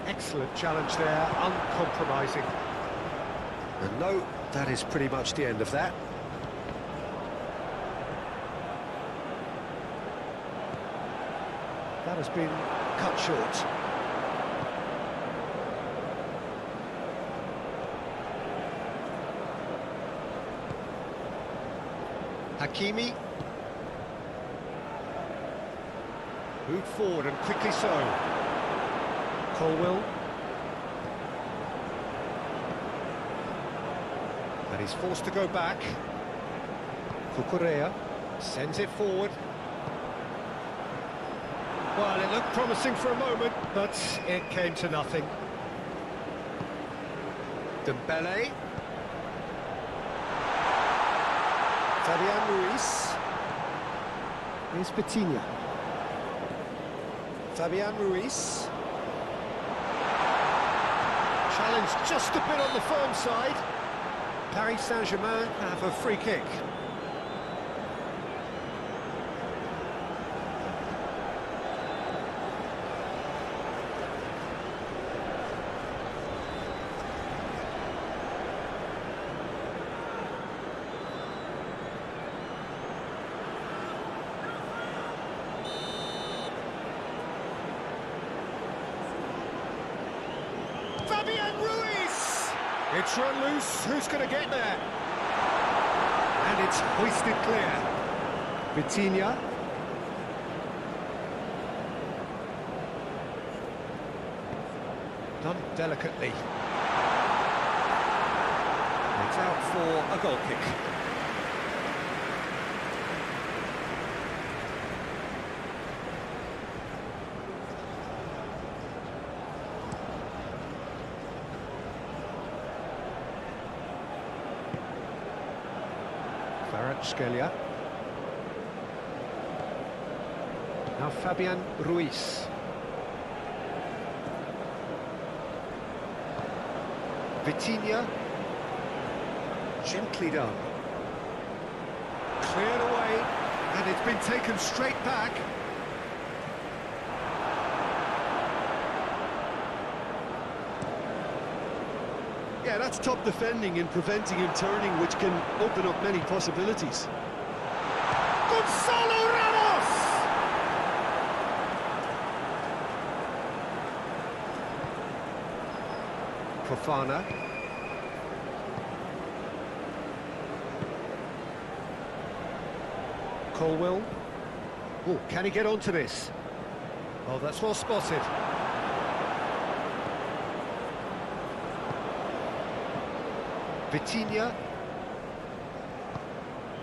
Excellent challenge there, uncompromising. And no, that is pretty much the end of that. That has been cut short. Hakimi. Moved forward and quickly so. Colwill. And he's forced to go back. Cucurella sends it forward. Well, it looked promising for a moment, but it came to nothing. Dembele. Fabian Ruiz. Here's Vitinha. Fabian Ruiz. Challenge just a bit on the firm side. Paris Saint-Germain have a free kick. Fabian Ruiz! It's run loose, who's going to get there? And it's hoisted clear. Vitinha. Done delicately. It's out for a goal kick. Scalia. Now Fabian Ruiz. Vitinha. Gently done. Cleared away, and it's been taken straight back. Yeah, that's top defending and preventing him turning, which can open up many possibilities. Gonzalo Ramos! Fofana. Colwell. Oh, can he get onto this? Oh, that's well spotted. Vitinha.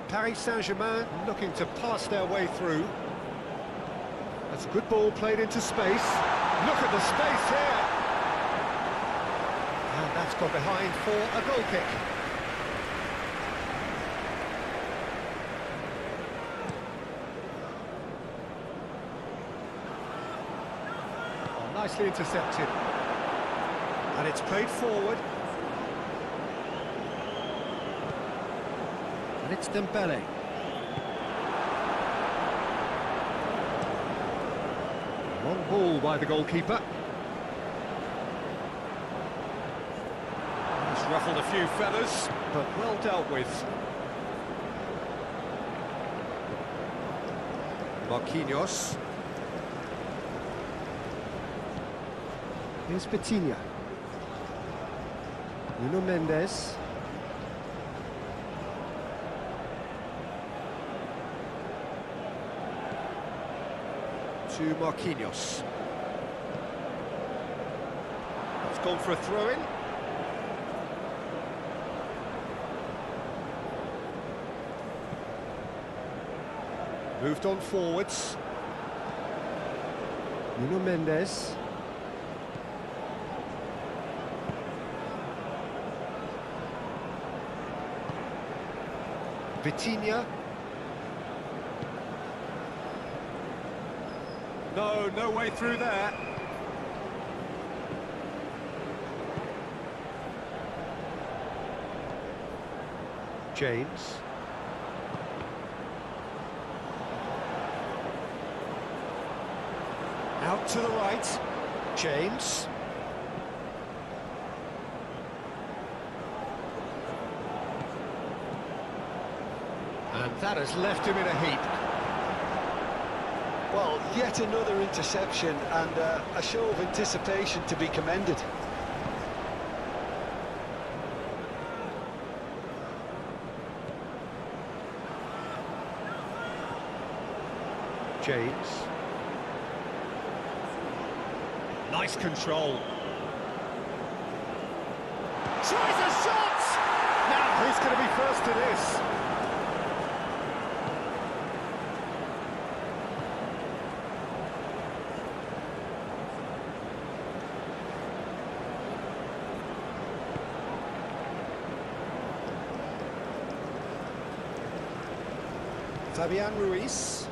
Paris Saint-Germain looking to pass their way through. That's a good ball played into space. Look at the space here. And that's got behind for a goal kick. Oh, nicely intercepted. And it's played forward. It's Dembele. Long ball by the goalkeeper. He's ruffled a few feathers, but well dealt with. Marquinhos. Here's Vitinha. Nuno Mendes. To Marquinhos. It's gone for a throw-in. Moved on forwards. Nuno Mendes. Vitinha. No way through there. James. Out to the right. James. And that has left him in a heap. Well, yet another interception and a show of anticipation to be commended. James. Nice control. Tries a shot! Now, who's going to be first to this? Fabian Ruiz.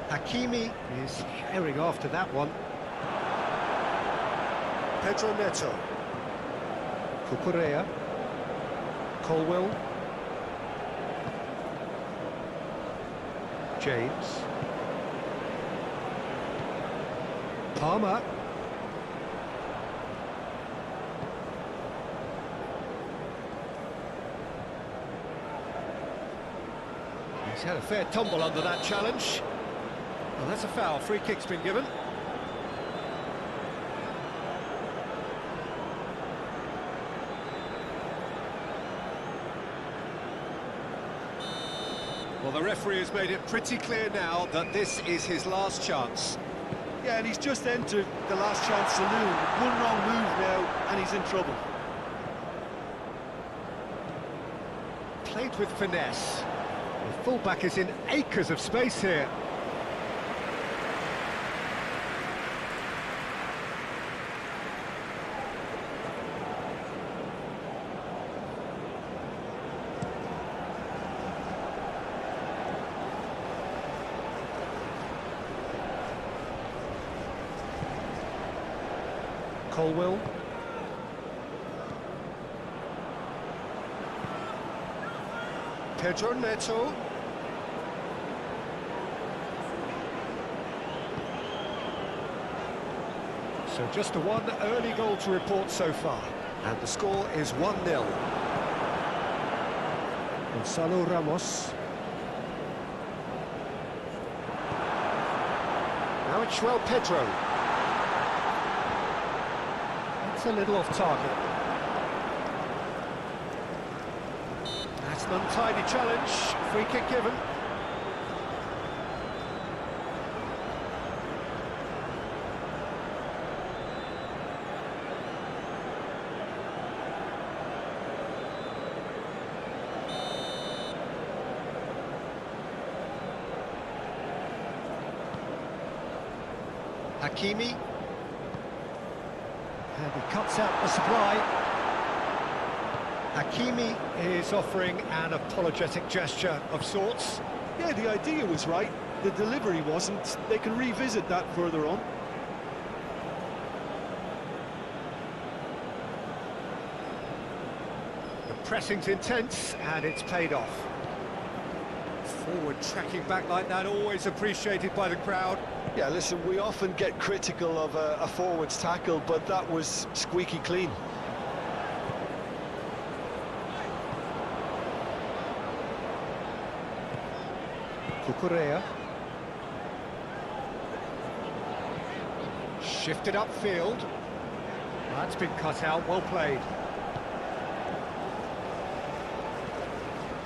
Hakimi is herring after that one. Pedro Neto. Cucurella. Colwell. James. Palmer. He's had a fair tumble under that challenge. Well, that's a foul. Free kick's been given. Well, the referee has made it pretty clear now that this is his last chance. Yeah, and he's just entered the last chance saloon. One wrong move now, and he's in trouble. Played with finesse. The fullback is in acres of space here. Colwell. Pedro Neto. So just one early goal to report so far. And the score is 1-0. Gonzalo Ramos. Now it's João Pedro. It's a little off target. That's an untidy challenge. Free kick given. Hakimi. And he cuts out the supply. Hakimi is offering an apologetic gesture of sorts. Yeah, the idea was right. The delivery wasn't. They can revisit that further on. The pressing's intense, and it's paid off. Forward tracking back like that, always appreciated by the crowd. Yeah, listen, we often get critical of a forward's tackle, but that was squeaky clean. Cucurella. Shifted upfield. That's been cut out, well played.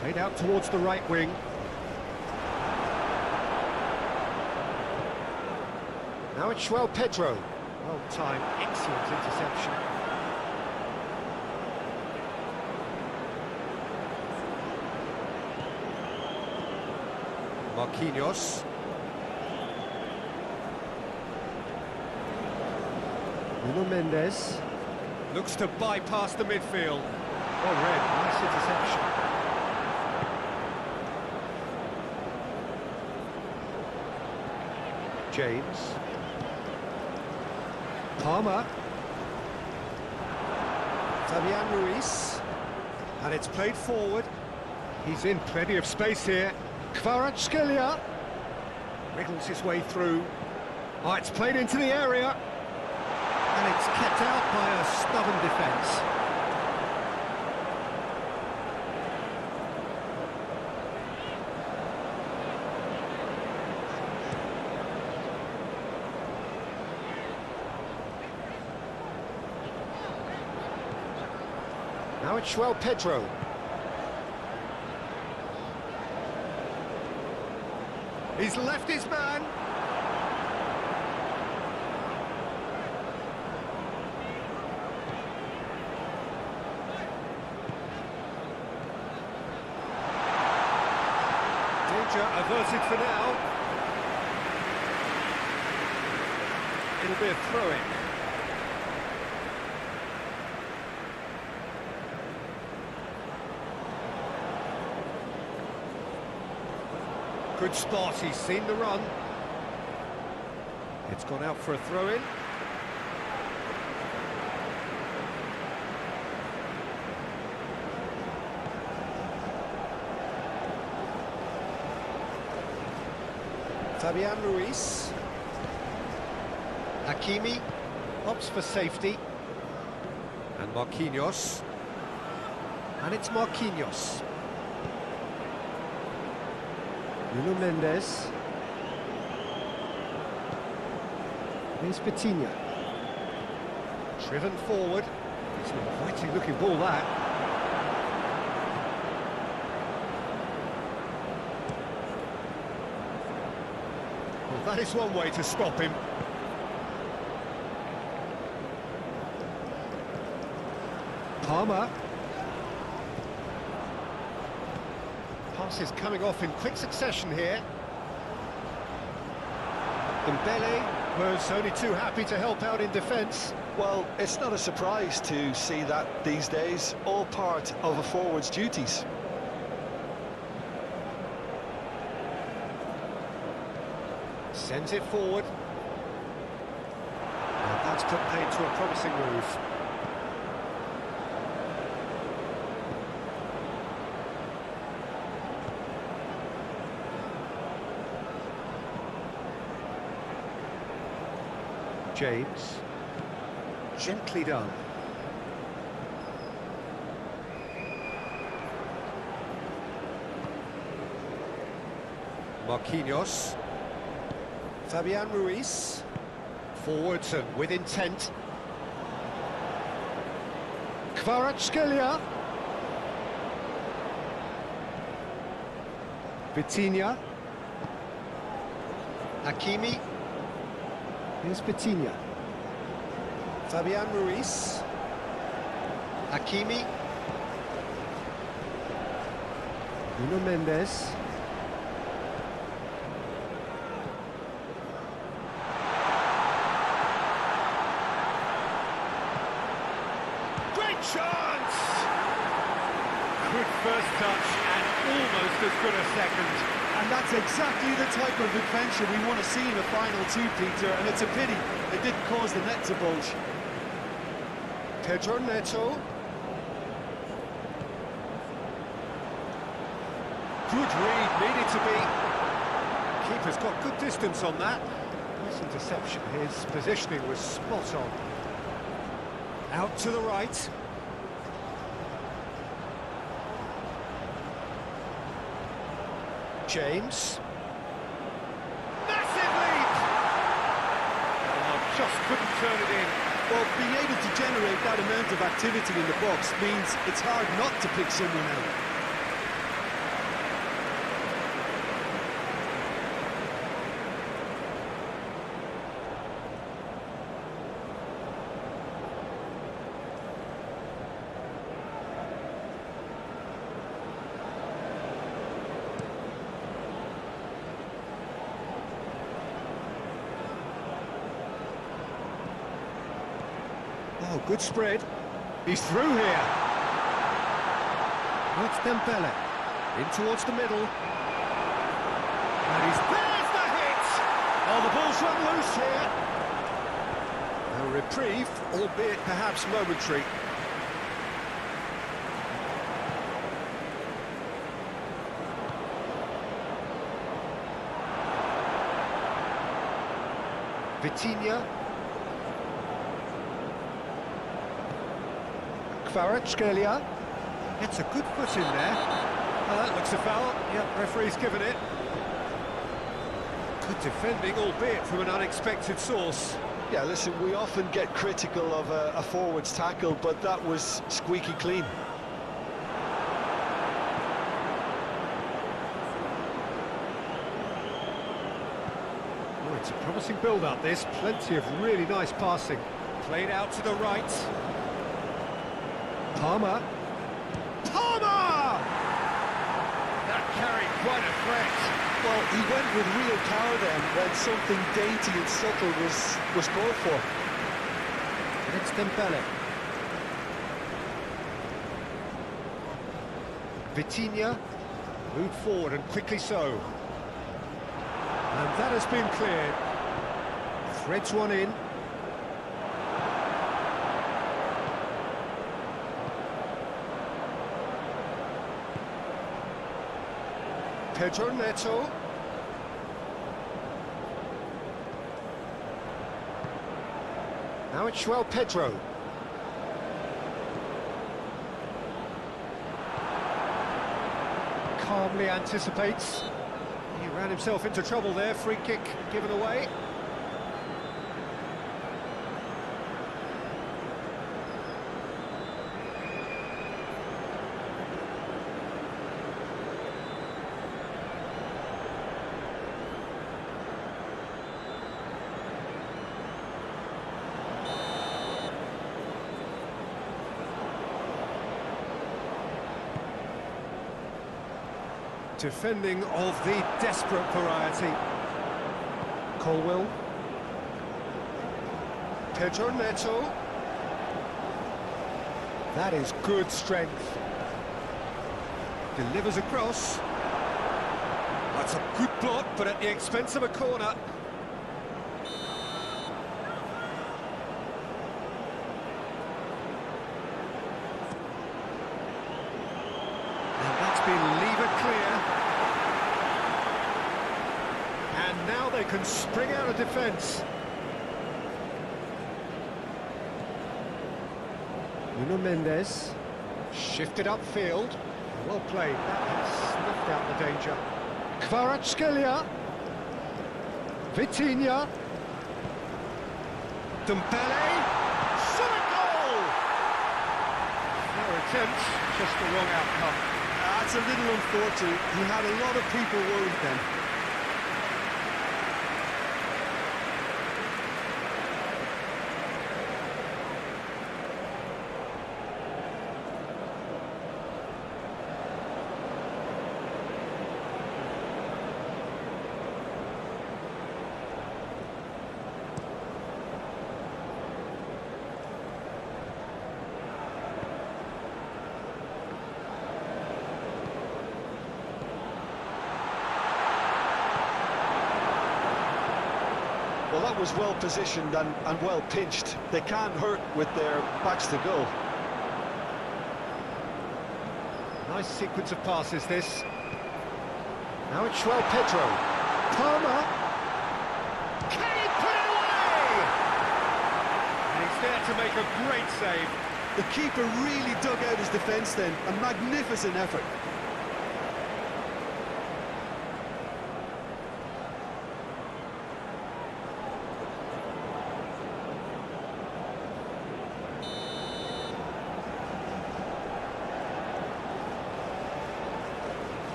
Played out towards the right wing. Now it's João Pedro. Well timed, excellent interception. Marquinhos. Nuno Mendes. Looks to bypass the midfield. Well read, nice interception. James. Palmer. Fabian Ruiz. And it's played forward. He's in plenty of space here. Kvaratskhelia wriggles his way through. Oh, it's played into the area. And it's kept out by a stubborn defence. Now it's João Pedro. He's left his man. Danger averted for now. It'll be a throw-in. Good spot, he's seen the run. It's gone out for a throw-in. Fabian Ruiz. Hakimi opts for safety. And Marquinhos. And it's Marquinhos. Nuno Mendes. Here's Vitinha. Driven forward. It's an inviting looking ball, that. Well, that is one way to stop him. Palmer. Passes coming off in quick succession here. Dembele was only too happy to help out in defence. Well, it's not a surprise to see that these days, all part of a forward's duties. Sends it forward. And that's put paid to a promising move. James. Gently done. Marquinhos. Fabian Ruiz. Forwards and with intent. Kvaratskhelia. Vitinha. Hakimi. Here's Vitinha. Fabian Ruiz. Hakimi. Nuno Mendes. Great chance! Good first touch and almost as good a second. And that's exactly the type of adventure we want to see in a final two, Peter, and it's a pity it didn't cause the net to bulge. Pedro Neto. Good read, needed to be. Keeper's got good distance on that. Nice interception, his positioning was spot on. Out to the right. James. Massive lead! Oh, just couldn't turn it in. Well, being able to generate that amount of activity in the box means it's hard not to pick someone out. Oh, good spread. He's through here. It's Dembele. In towards the middle. And there's the hit! Oh, the ball's run loose here. A reprieve, albeit perhaps momentary. Vitinha. Kvaratskhelia gets a good foot in there. That looks a foul. Yep, referee's given it. Good defending, albeit from an unexpected source. Yeah, listen, we often get critical of a forward's tackle, but that was squeaky clean. Oh, it's a promising build-up, this. Plenty of really nice passing. Played out to the right. Palmer. Palmer! That carried quite a threat. Well, he went with real power then when something dainty and subtle was called for. It's Dembele. Vitinha moved forward and quickly so. And that has been cleared. Threads one in. Pedro Neto. Now it's João Pedro. Calmly anticipates. He ran himself into trouble there. Free kick given away. Defending of the desperate variety. Colwell. Pedro Neto. That is good strength. Delivers across. That's a good block, but at the expense of a corner. And that's been levered clear. And now they can spring out of defence. Nuno Mendes. Shifted upfield. Well played. That has snuffed out the danger. Kvaratskhelia. Vitinha. Dembele. Shot a goal! Fair attempt, just the wrong outcome. That's a little unfortunate. He had a lot of people worried then. Well, that was well positioned and well pinched. They can't hurt with their backs to goal. Nice sequence of passes, this. Now it's João Pedro. Palmer. Can he put it away? And he's there to make a great save. The keeper really dug out his defence then. A magnificent effort.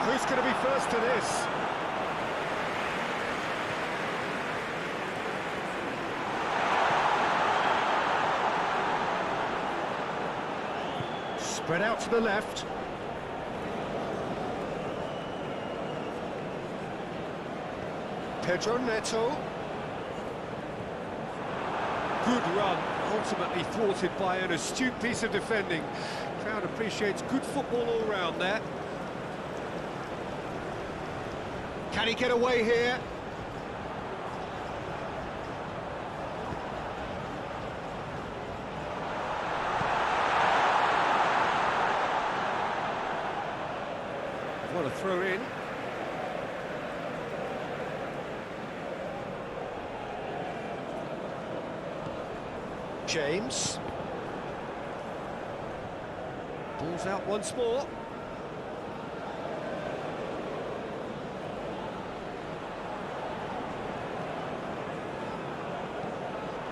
Who's going to be first to this? Spread out to the left. Pedro Neto. Good run, ultimately thwarted by an astute piece of defending. Crowd appreciates good football all round there. Can he get away here? What a throw in. James. Ball's out once more.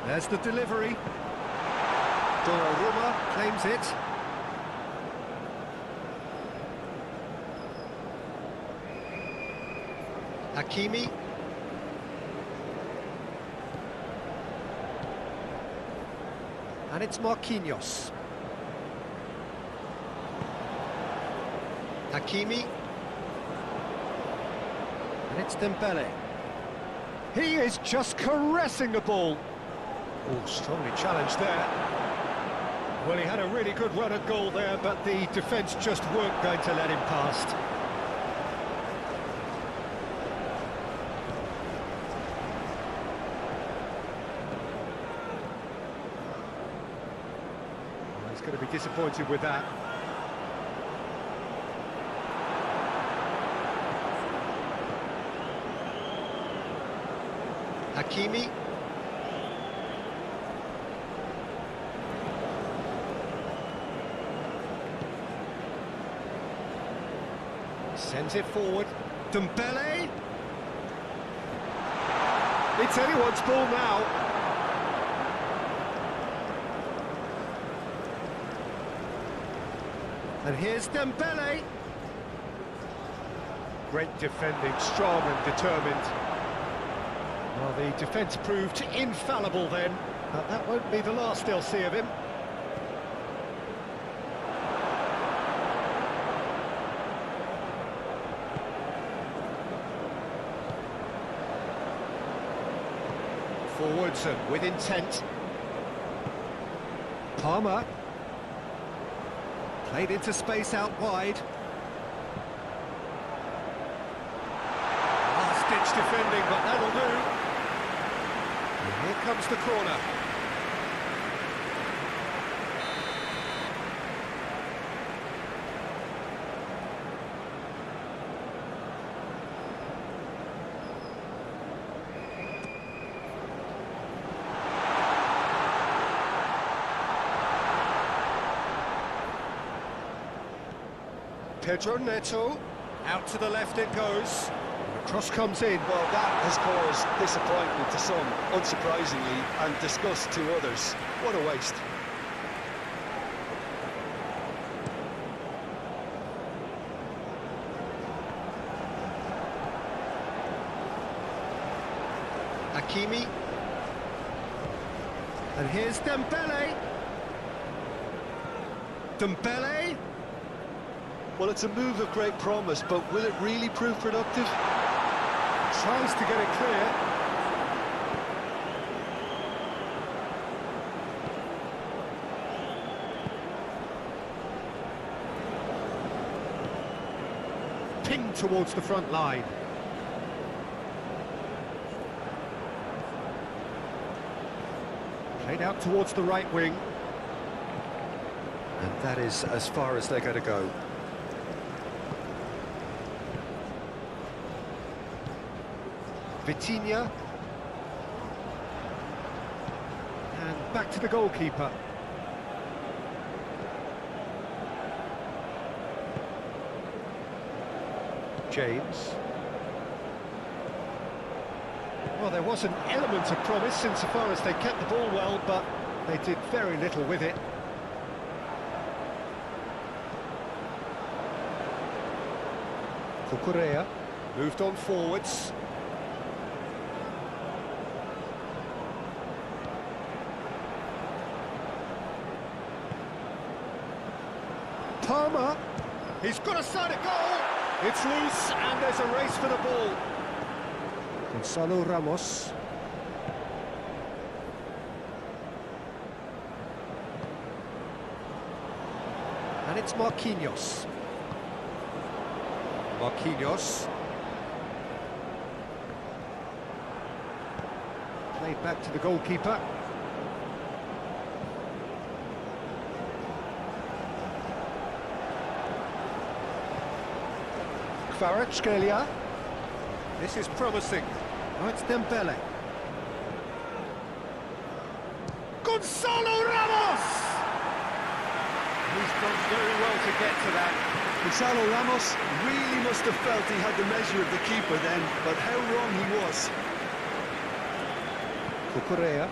There's the delivery. Donnarumma claims it. Hakimi. And it's Marquinhos. Hakimi. And it's Dembele. He is just caressing the ball. Oh, strongly challenged there. Well, he had a really good run at goal there, but the defence just weren't going to let him past. Oh, he's going to be disappointed with that. Hakimi. Sends it forward. Dembele. It's anyone's ball now. And here's Dembele. Great defending, strong and determined. Well, the defence proved infallible then, but that won't be the last they'll see of him. Forwards and with intent. Palmer. Played into space out wide. Last-ditch defending, but that'll do. And here comes the corner. Pedro Neto, out to the left it goes. The cross comes in. Well, that has caused disappointment to some, unsurprisingly, and disgust to others. What a waste. Hakimi. And here's Dembele. Dembele. Well, it's a move of great promise, but will it really prove productive? Tries to get it clear. Pinged towards the front line. Played out towards the right wing. And that is as far as they're going to go. Vitinha. And back to the goalkeeper. James. Well, there was an element of promise insofar as they kept the ball well, but they did very little with it. Cucurella moved on forwards. Palmer, he's got a side of goal. It's loose and there's a race for the ball. Gonzalo Ramos. And it's Marquinhos. Marquinhos. Played back to the goalkeeper. Kvaratskhelia. This is promising. Oh, it's Dembele. Gonzalo Ramos! He's done very well to get to that. Gonzalo Ramos really must have felt he had the measure of the keeper then, but how wrong he was. Cucurella.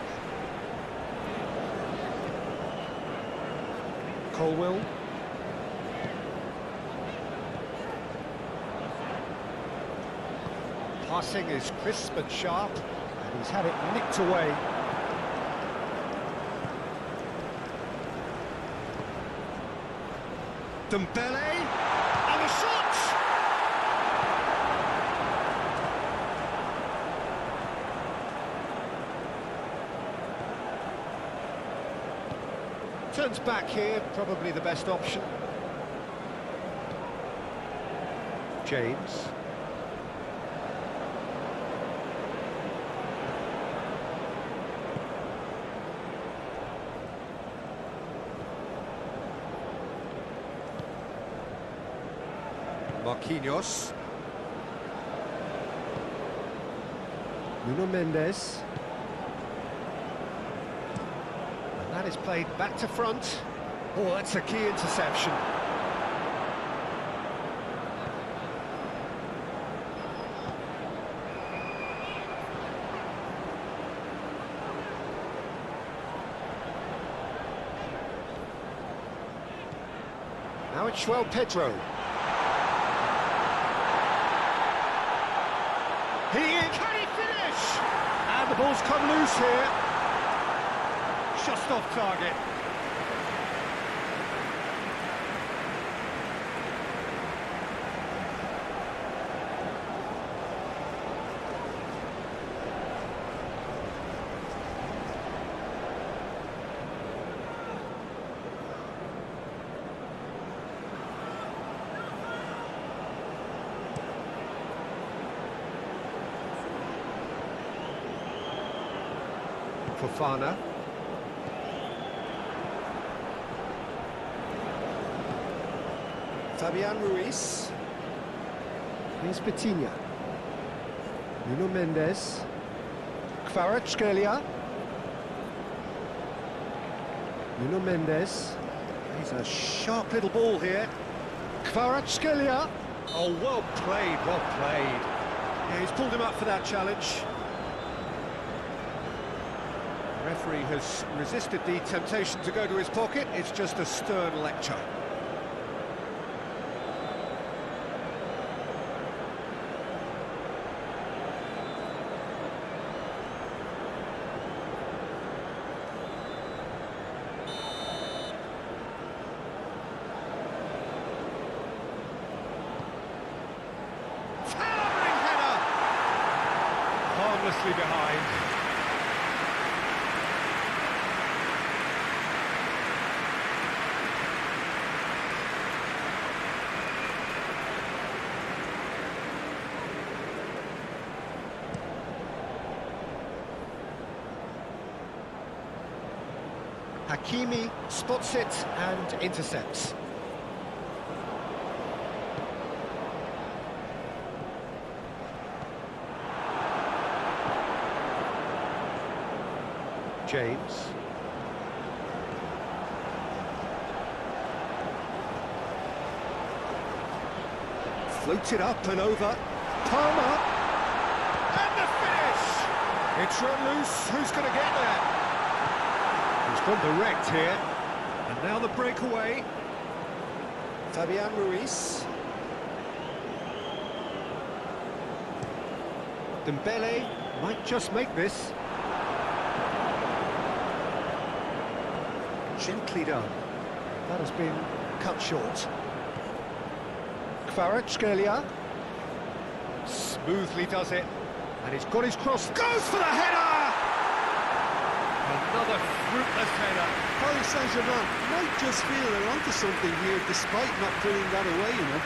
Colwell. Passing is crisp and sharp, and he's had it nicked away. Dembele, and a shot! Turns back here, probably the best option. James. Marquinhos. Nuno Mendes. And that is played back to front. Oh, that's a key interception. Now it's João Pedro. Can he finish? And the ball's come loose here. Just off target. Fofana. Fabian Ruiz. Here's Vitinha. Nuno Mendes. Kvaratskhelia. Nuno Mendes. He's a sharp little ball here. Kvaratskhelia. Oh, well played, well played. Yeah, he's pulled him up for that challenge. The referee has resisted the temptation to go to his pocket. It's just a stern lecture. Towering header! Harmlessly behind. Hakimi spots it and intercepts. James. Floats it up and over. Palmer. And the finish! It's run loose. Who's going to get there? He's gone direct here, and now the breakaway. Fabian Ruiz. Dembele might just make this. Gently done. That has been cut short. Kvaratskhelia smoothly does it, and he's got his cross. Goes for the header! Another fruitless header. Paris Saint-Germain might just feel they're onto something here, despite not putting that away, you know.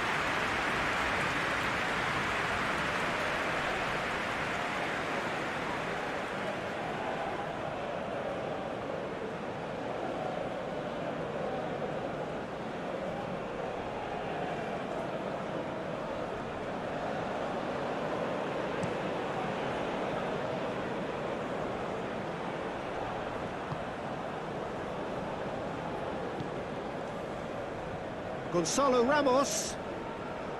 Gonzalo Ramos.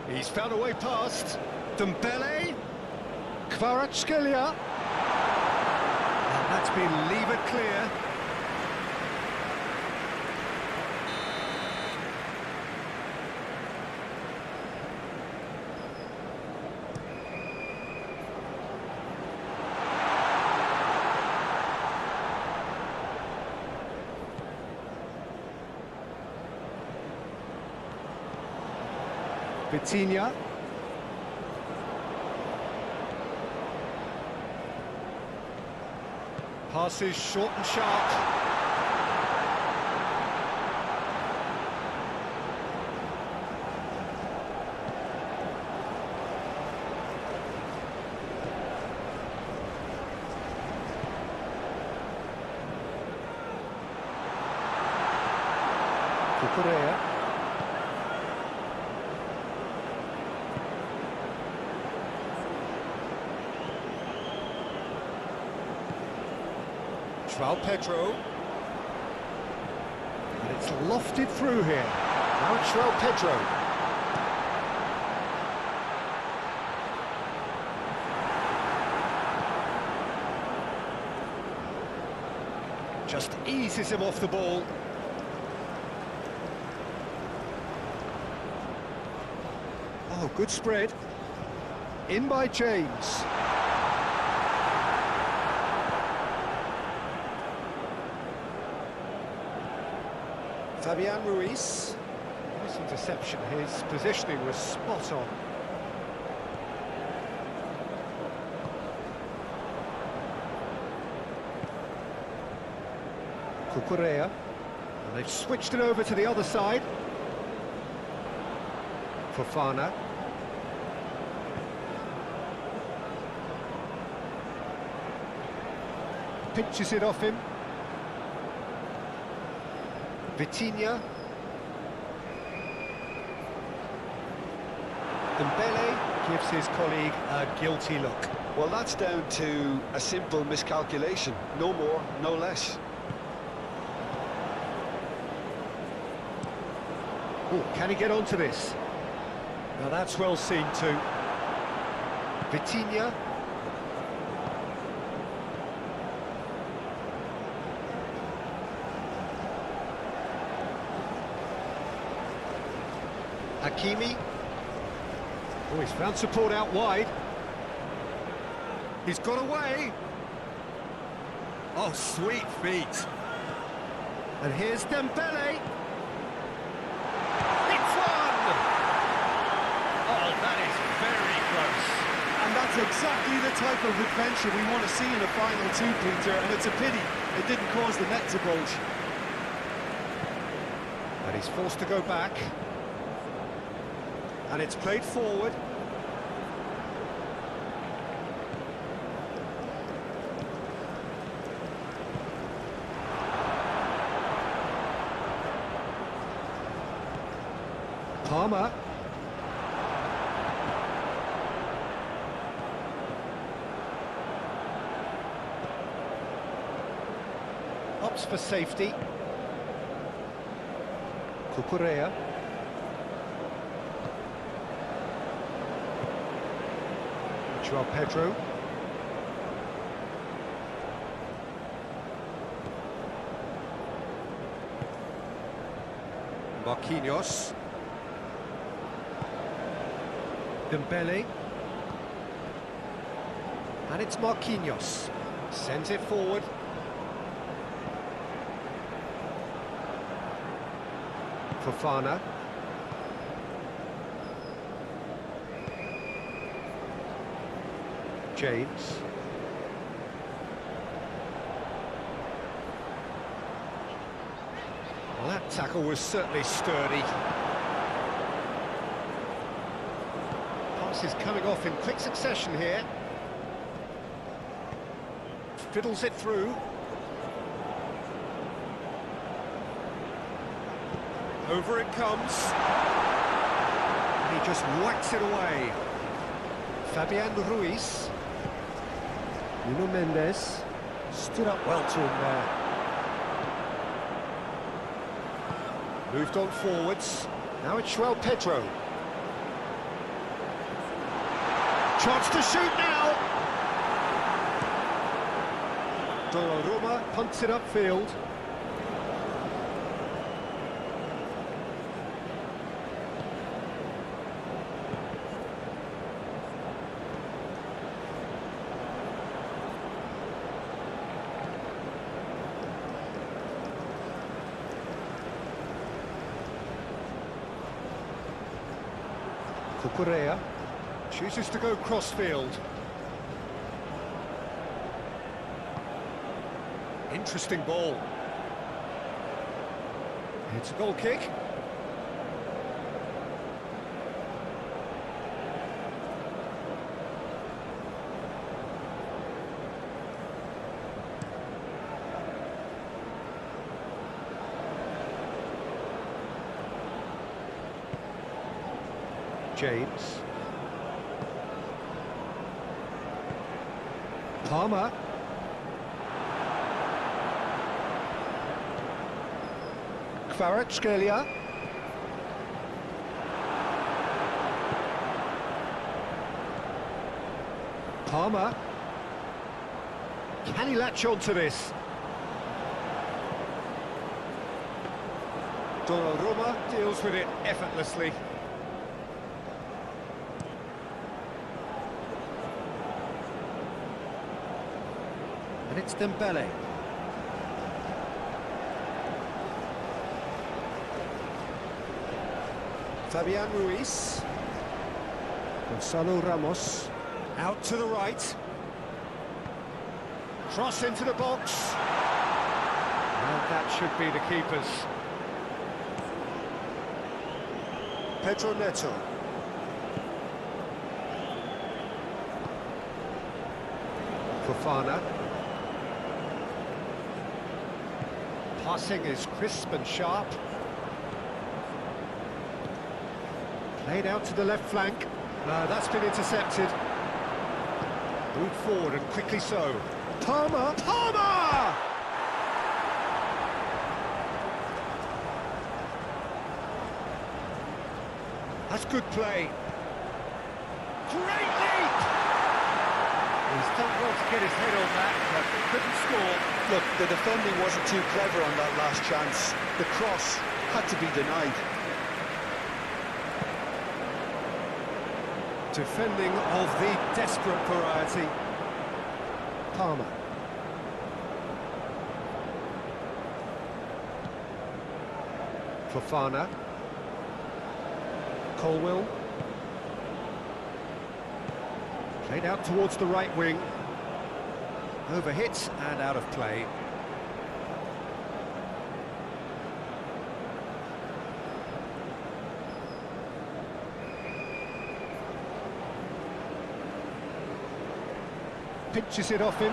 He's found a way past. Dembele. Kvaratskhelia. And that's been levered clear. Vitinha. Passes short and sharp. Cucurella. Pedro, and it's lofted through here. Now it's Pedro. Just eases him off the ball. Oh, good spread. In by James. Fabian Ruiz. Nice interception, his positioning was spot on. Cucurella. And they've switched it over to the other side. Fofana. Pinches it off him. Vitinha. Dembele gives his colleague a guilty look. Well, that's down to a simple miscalculation. No more, no less. Oh, can he get onto this? Now that's well seen too. Vitinha. Hakimi. Oh, he's found support out wide. He's got away. Oh, sweet feet. And here's Dembele. It's one! Oh, that is very close. And that's exactly the type of adventure we want to see in a final two, Peter, and it's a pity it didn't cause the net to bulge. And he's forced to go back. And it's played forward. Palmer. Opts for safety. Cucurella. Joao Pedro. Marquinhos. Dembele. And it's Marquinhos. Sends it forward. Fofana. James. Well, that tackle was certainly sturdy. Passes coming off in quick succession here. Fiddles it through. Over it comes. And he just whacks it away. Fabian Ruiz. Nuno Mendes stood up well to him there. Moved on forwards. Now it's Joao Pedro. Chance to shoot now. Donnarumma punts it upfield. Cucurella chooses to go crossfield. Interesting ball. It's a goal kick. James. Palmer. Kvaratskhelia. Palmer. Can he latch on to this? Donnarumma deals with it effortlessly. And it's Dembele. Fabian Ruiz. Gonzalo Ramos. Out to the right. Cross into the box. And that should be the keeper's. Pedro Neto. Fofana. Passing is crisp and sharp. Played out to the left flank. That's been intercepted. Moved forward and quickly so. Palmer! Palmer! That's good play. Great leap! He's done well to get his head on that, but couldn't score. Look, the defending wasn't too clever on that last chance. The cross had to be denied. Defending of the desperate variety. Palmer. Fofana. Colwill. Played out towards the right wing. Overhit and out of play. Pinches it off him.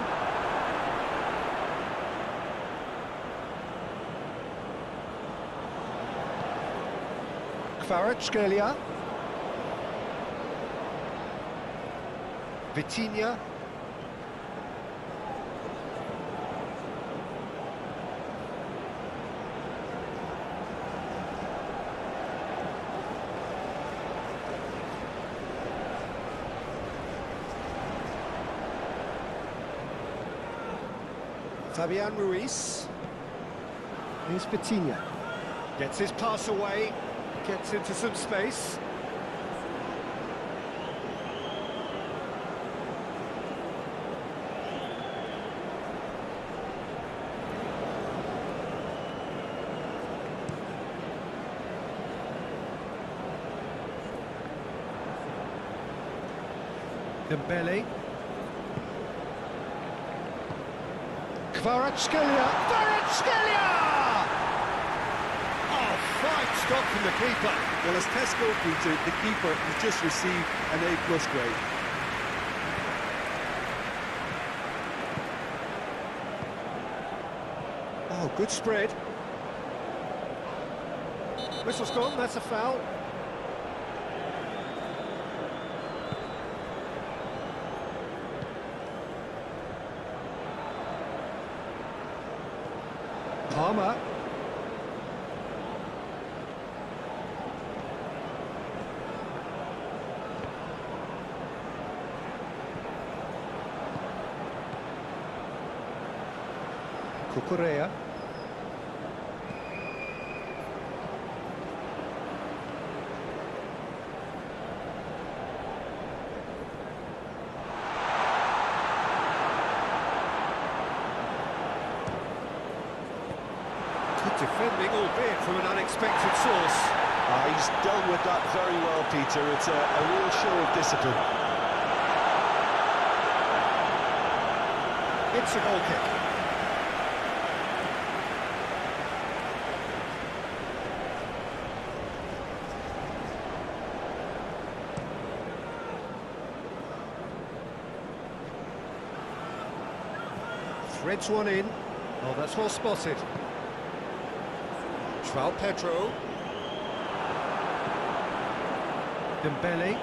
Kvaratskhelia. Vitinha. Fabian Ruiz. Here's Vitinha. Gets his pass away. Gets into some space. Dembele. Kvaratskhelia! Kvaratskhelia! Oh, fine stop from the keeper. Well, as Tesco puts it, the keeper has just received an A+ grade. Oh, good spread. Whistle's gone, that's a foul. Palmer. Cucurella. Defending, albeit from an unexpected source. He's dealt with that very well, Peter. It's a real show of discipline. It's a goal kick. Threads one in. Oh, that's well spotted. João Pedro. Dembele.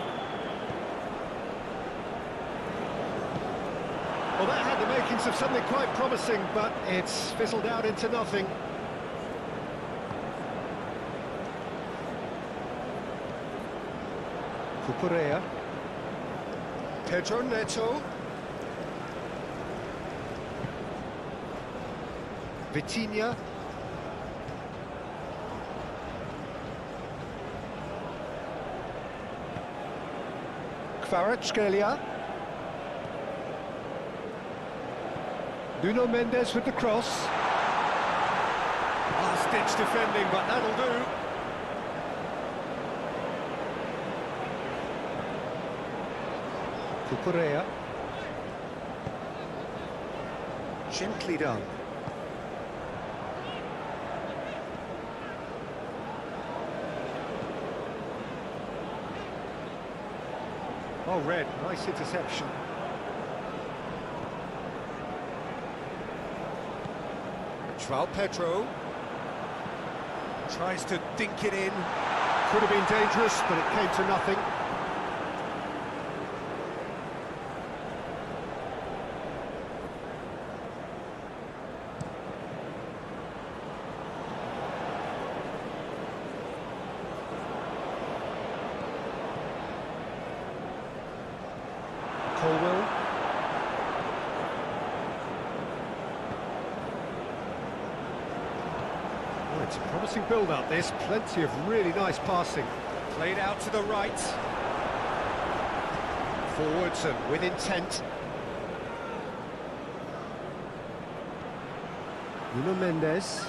Well, that had the makings of something quite promising, but it's fizzled out into nothing. Cucurella. Pedro Neto. Vitinha. Kvaratskhelia. Nuno Mendes with the cross. Last-ditch defending, but that'll do. Cucurella. Gently done. Oh, Red, nice interception. João Pedro tries to dink it in. Could have been dangerous, but it came to nothing. Colwell. Oh, it's a promising build-up, this. Plenty of really nice passing. Played out to the right. Forwards and with intent. Nuno Mendes.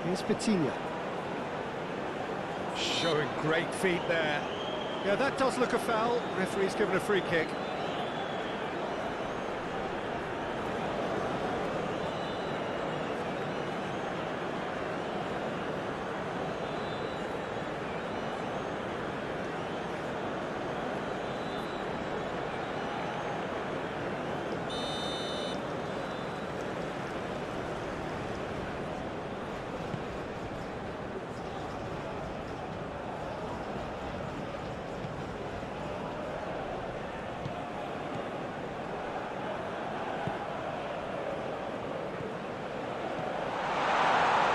Here's Petiña. Showing great feet there. Yeah, that does look a foul. Referee's given a free kick.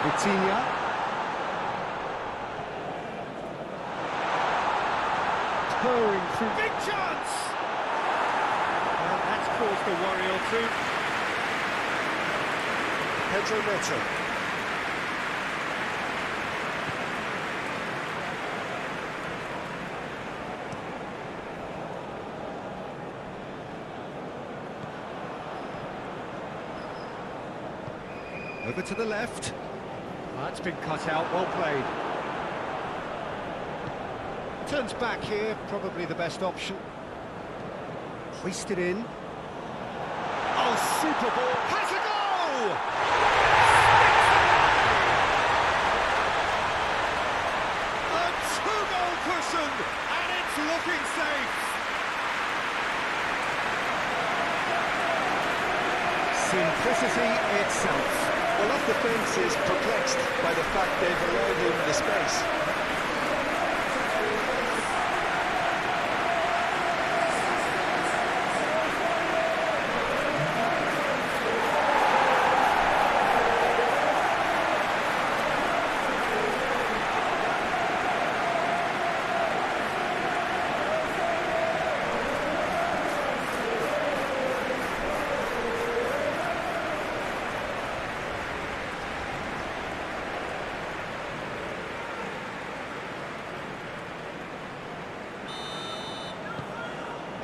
Petiña. Towing through. Big chance! Well, that's caused a worry or two. Pedro Neto. Over to the left. That's been cut out, well played. Turns back here, probably the best option. Hoisted in. Oh, super ball, has a goal! A two-goal cushion, and it's looking safe. Simplicity itself. Well, that defence is perplexed by the fact they've allowed him the space.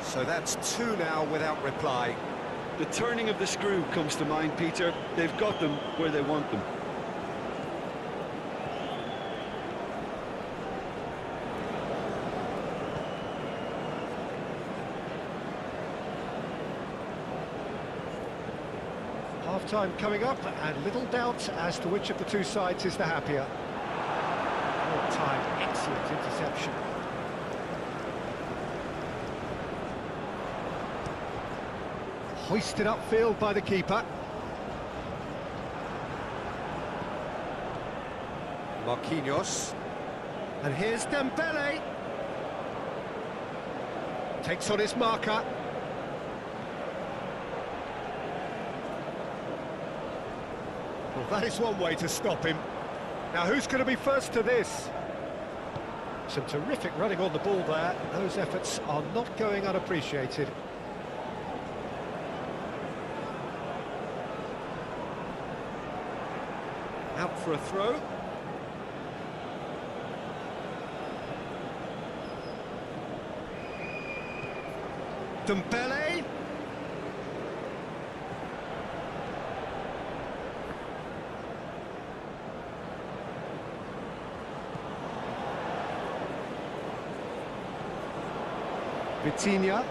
So that's two now without reply. The turning of the screw comes to mind, Peter. They've got them where they want them. Half-time coming up, and little doubt as to which of the two sides is the happier. All-time excellent interception. Hoisted upfield by the keeper. Marquinhos. And here's Dembele. Takes on his marker. Well, that is one way to stop him. Now, who's going to be first to this? Some terrific running on the ball there. Those efforts are not going unappreciated. Out for a throw. Dembele. Vitinha.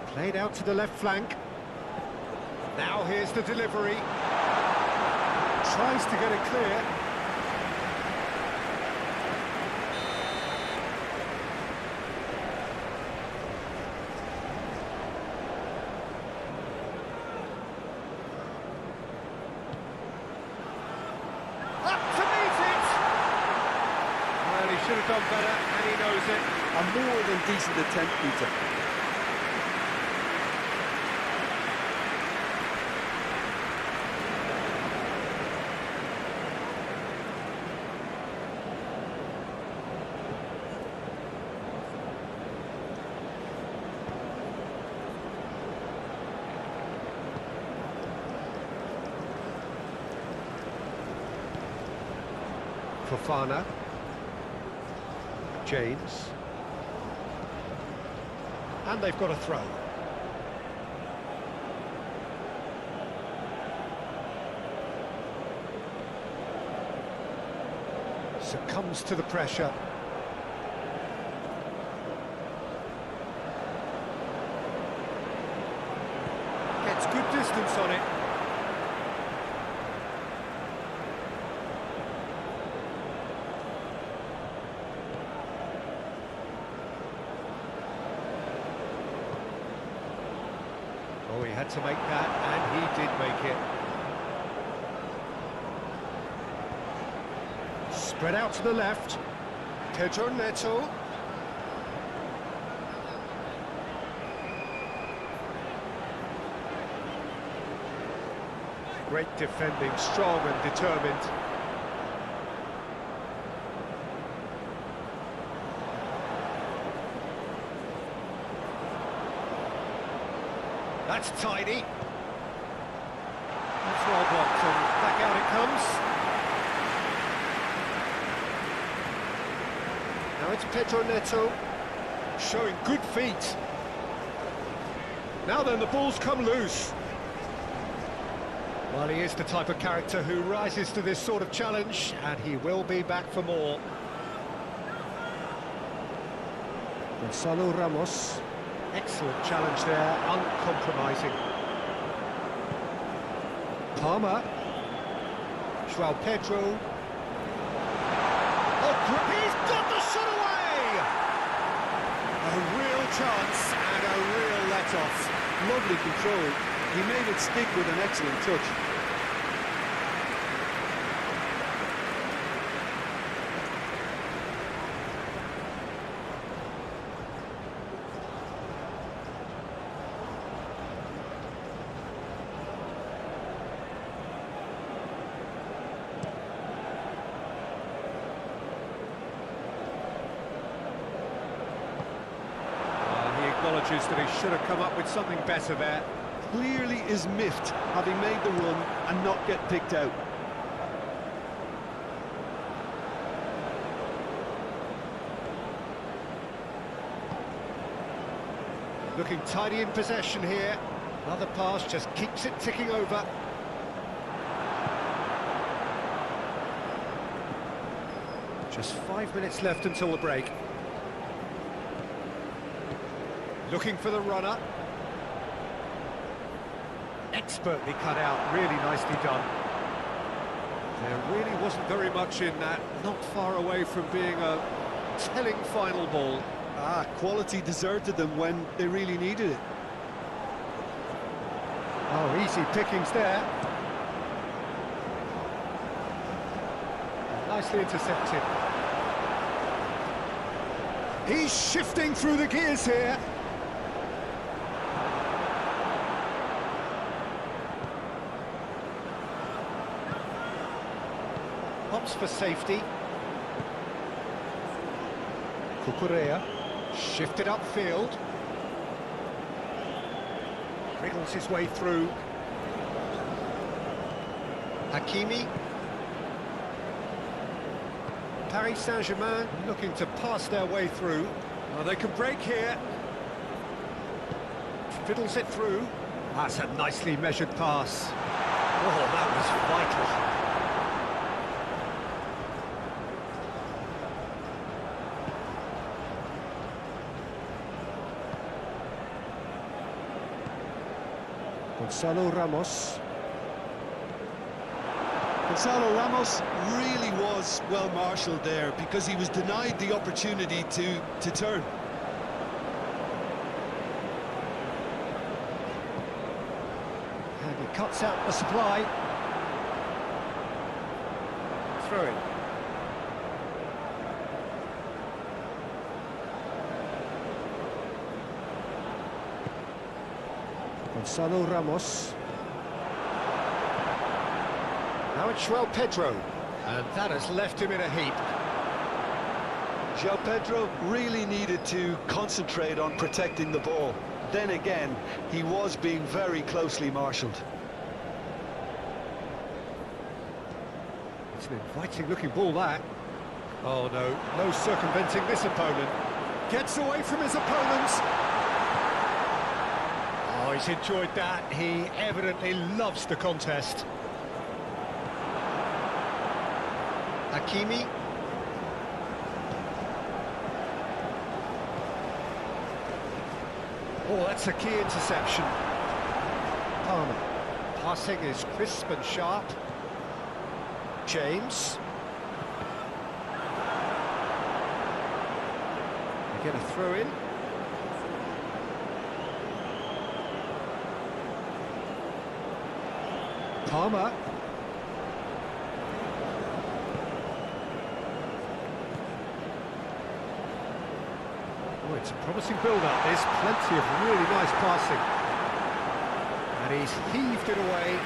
Played out to the left flank. Now here's the delivery. Tries to get it clear. Up to meet it! Well, he should have done better, and he knows it. A more than decent attempt, Peter. Fofana. James. And they've got a throw. Succumbs to the pressure. Gets good distance on it. Oh, he had to make that, and he did make it. Spread out to the left. Pedro Neto. Great defending, strong and determined. That's tidy. That's well blocked, and back out it comes. Now it's Pedro Neto, showing good feet. Now then, the ball's come loose. Well, he is the type of character who rises to this sort of challenge, and he will be back for more. Gonzalo Ramos. Excellent challenge there, uncompromising. Palmer. João Pedro. Oh, he's got the shot away! A real chance and a real let-off. Lovely control. He made it stick with an excellent touch. Acknowledges that he should have come up with something better there. Clearly is miffed, having made the run and not get picked out. Looking tidy in possession here. Another pass just keeps it ticking over. Just 5 minutes left until the break. Looking for the runner. Expertly cut out, really nicely done. There really wasn't very much in that, not far away from being a telling final ball. Quality deserted them when they really needed it. Oh, easy pickings there. Nicely intercepted. He's shifting through the gears here. Hops for safety. Cucurella shifted upfield. Wriggles his way through. Hakimi. Paris Saint-Germain looking to pass their way through. Well, they can break here. Fiddles it through. That's a nicely measured pass. Oh, that was vital. Gonzalo Ramos. Gonzalo Ramos really was well marshalled there because he was denied the opportunity to turn. And he cuts out the supply. Throw in. Gonzalo Ramos. Now it's João Pedro, and that has left him in a heap. João Pedro really needed to concentrate on protecting the ball. Then again, he was being very closely marshalled. It's an inviting looking ball, that. Oh no, no circumventing this opponent. Gets away from his opponents. Oh, he's enjoyed that. He evidently loves the contest. Hakimi. Oh, that's a key interception. Palmer. Passing is crisp and sharp. James. They get a throw in. Palmer. Oh, it's a promising build-up. There's plenty of really nice passing. And he's heaved it away.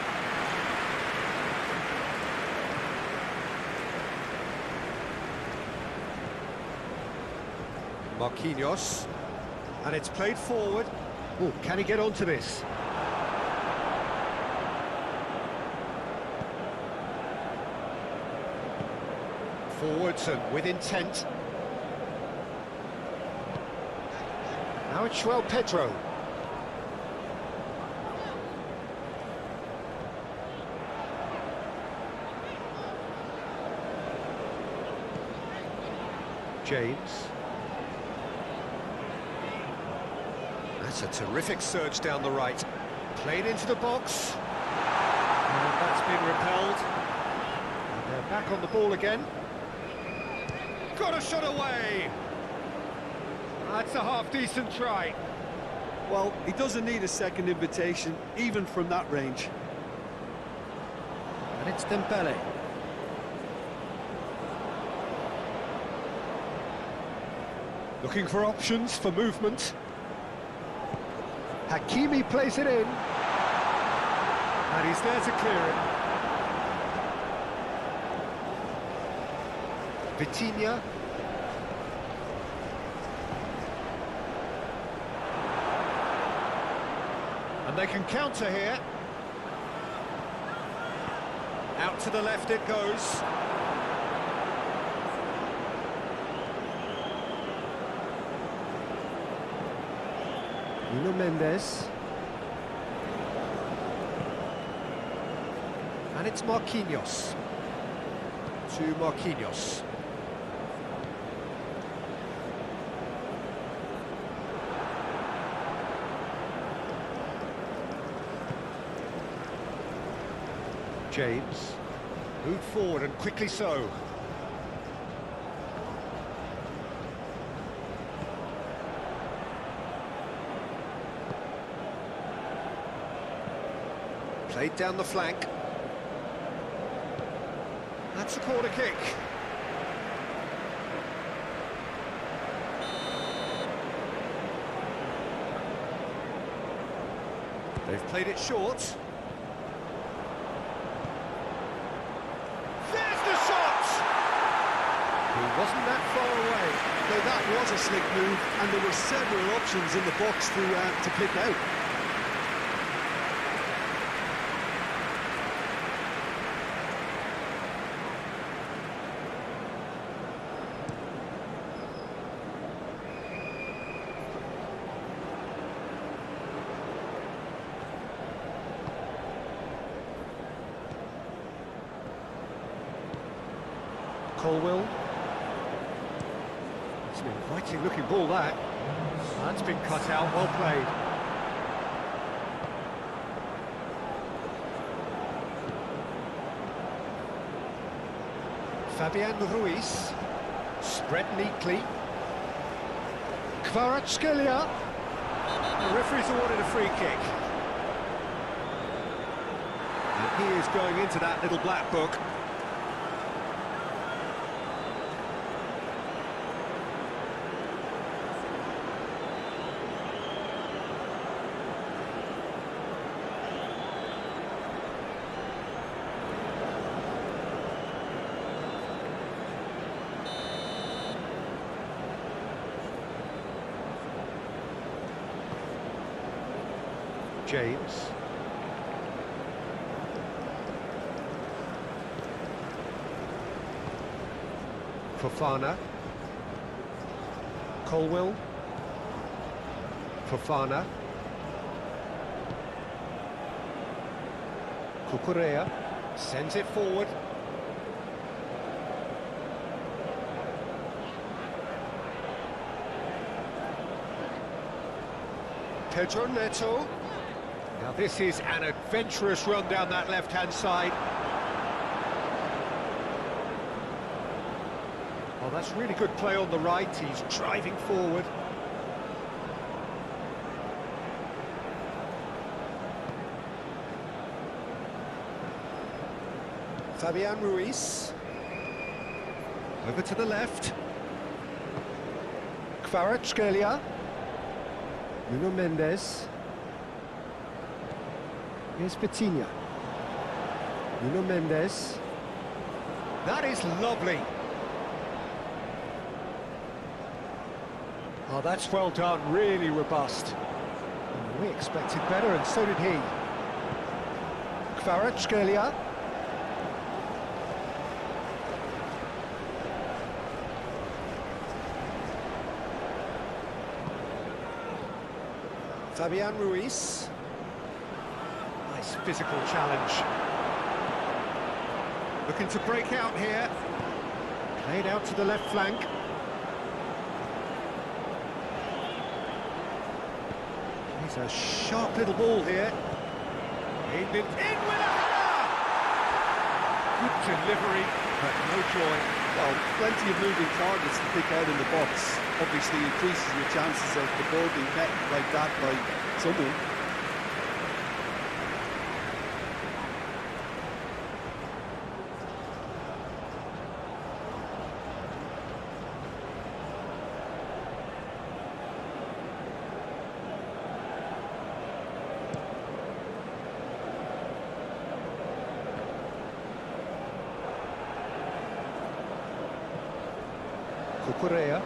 Marquinhos. And it's played forward. Oh, can he get onto this? Forwards and with intent. Now it's João Pedro. James. That's a terrific surge down the right. Played into the box. And that's been repelled. And they're back on the ball again. Got a shot away! That's a half-decent try. Well, he doesn't need a second invitation, even from that range. And it's Dembele. Looking for options for movement. Hakimi plays it in. And he's there to clear it. Vitinha. And they can counter here. Out to the left it goes. Nuno Mendes. And it's Marquinhos. To Marquinhos. James. Moved forward and quickly so. Played down the flank. That's a corner kick. They've played it short. There's the shot! He wasn't that far away. Now that was a slick move, and there were several options in the box to pick out. Colwell. It's an inviting looking ball, that. That's been cut out, well played. Fabian Ruiz, spread neatly. Kvaratskhelia. The referee's awarded a free kick. And he is going into that little black book. James. Fofana. Colwill. Fofana. Cucurella sends it forward. Pedro Neto. Now this is an adventurous run down that left-hand side. Oh, that's really good play on the right. He's driving forward. Fabian Ruiz. Over to the left. Kvaratskhelia. Nuno Mendes. Here's Vitinha. Nuno Mendes. That is lovely. Oh, that's well done, really robust. We expected better, and so did he. Kvaratskhelia. Fabian Ruiz. Nice physical challenge. Looking to break out here. Played out to the left flank. He's a sharp little ball here. Aimed it in with a header! Good delivery, but no joy. Well, plenty of moving targets to pick out in the box. Obviously increases your chances of the ball being met like that by someone. Cucurella.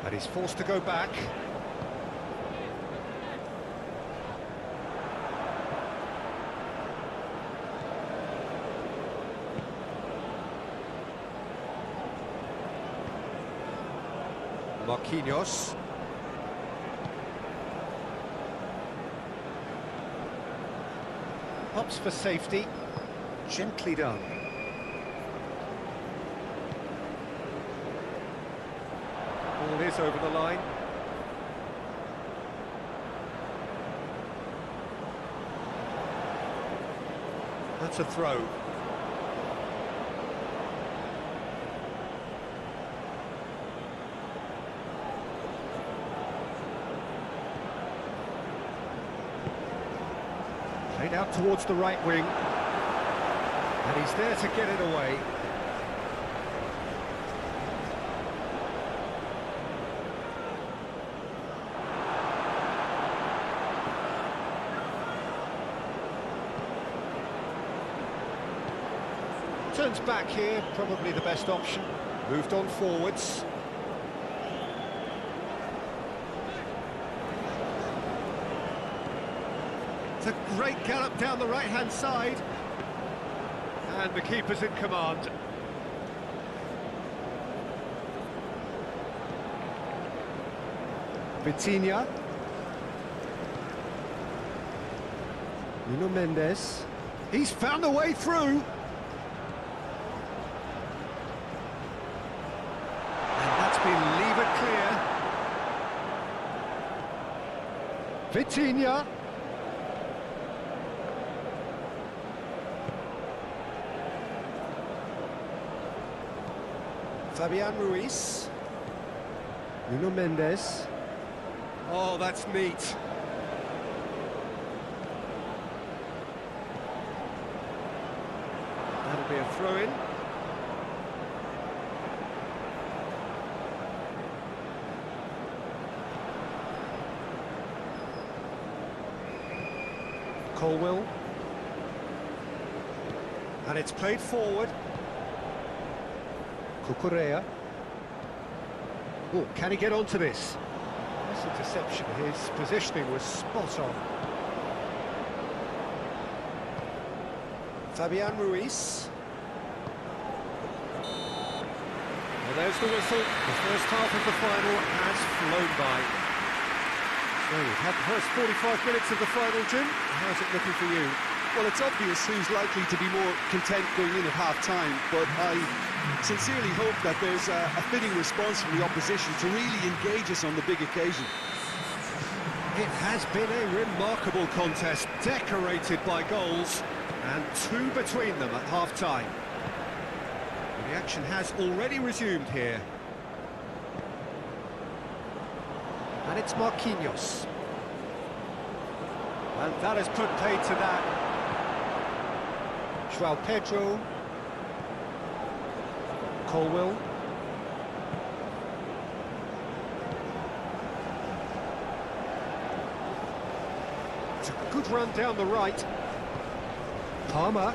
And he's forced to go back. Marquinhos. Pops for safety. Gently done. Ball is over the line. That's a throw. Played out towards the right wing. And he's there to get it away. Turns back here, probably the best option. Moved on forwards. It's a great gallop down the right-hand side. And the keeper's in command. Vitinha. Nuno Mendes. He's found a way through. And that's been levered clear. Vitinha. Fabian Ruiz. Nuno Mendes. Oh, that's neat. That'll be a throw-in. Colwell. And it's played forward. Cucurella. Oh, can he get onto this? Nice interception. His positioning was spot on. Fabian Ruiz. Well, there's the whistle. The first half of the final has flown by. So we've had the first 45 minutes of the final, Jim. How's it looking for you? Well, it's obvious who's likely to be more content going in at half-time, but I sincerely hope that there's a fitting response from the opposition to really engage us on the big occasion. It has been a remarkable contest, decorated by goals, and two between them at half-time. The action has already resumed here. And it's Marquinhos. And that has put paid to that. João Pedro. Colwell. Took a good run down the right. Palmer.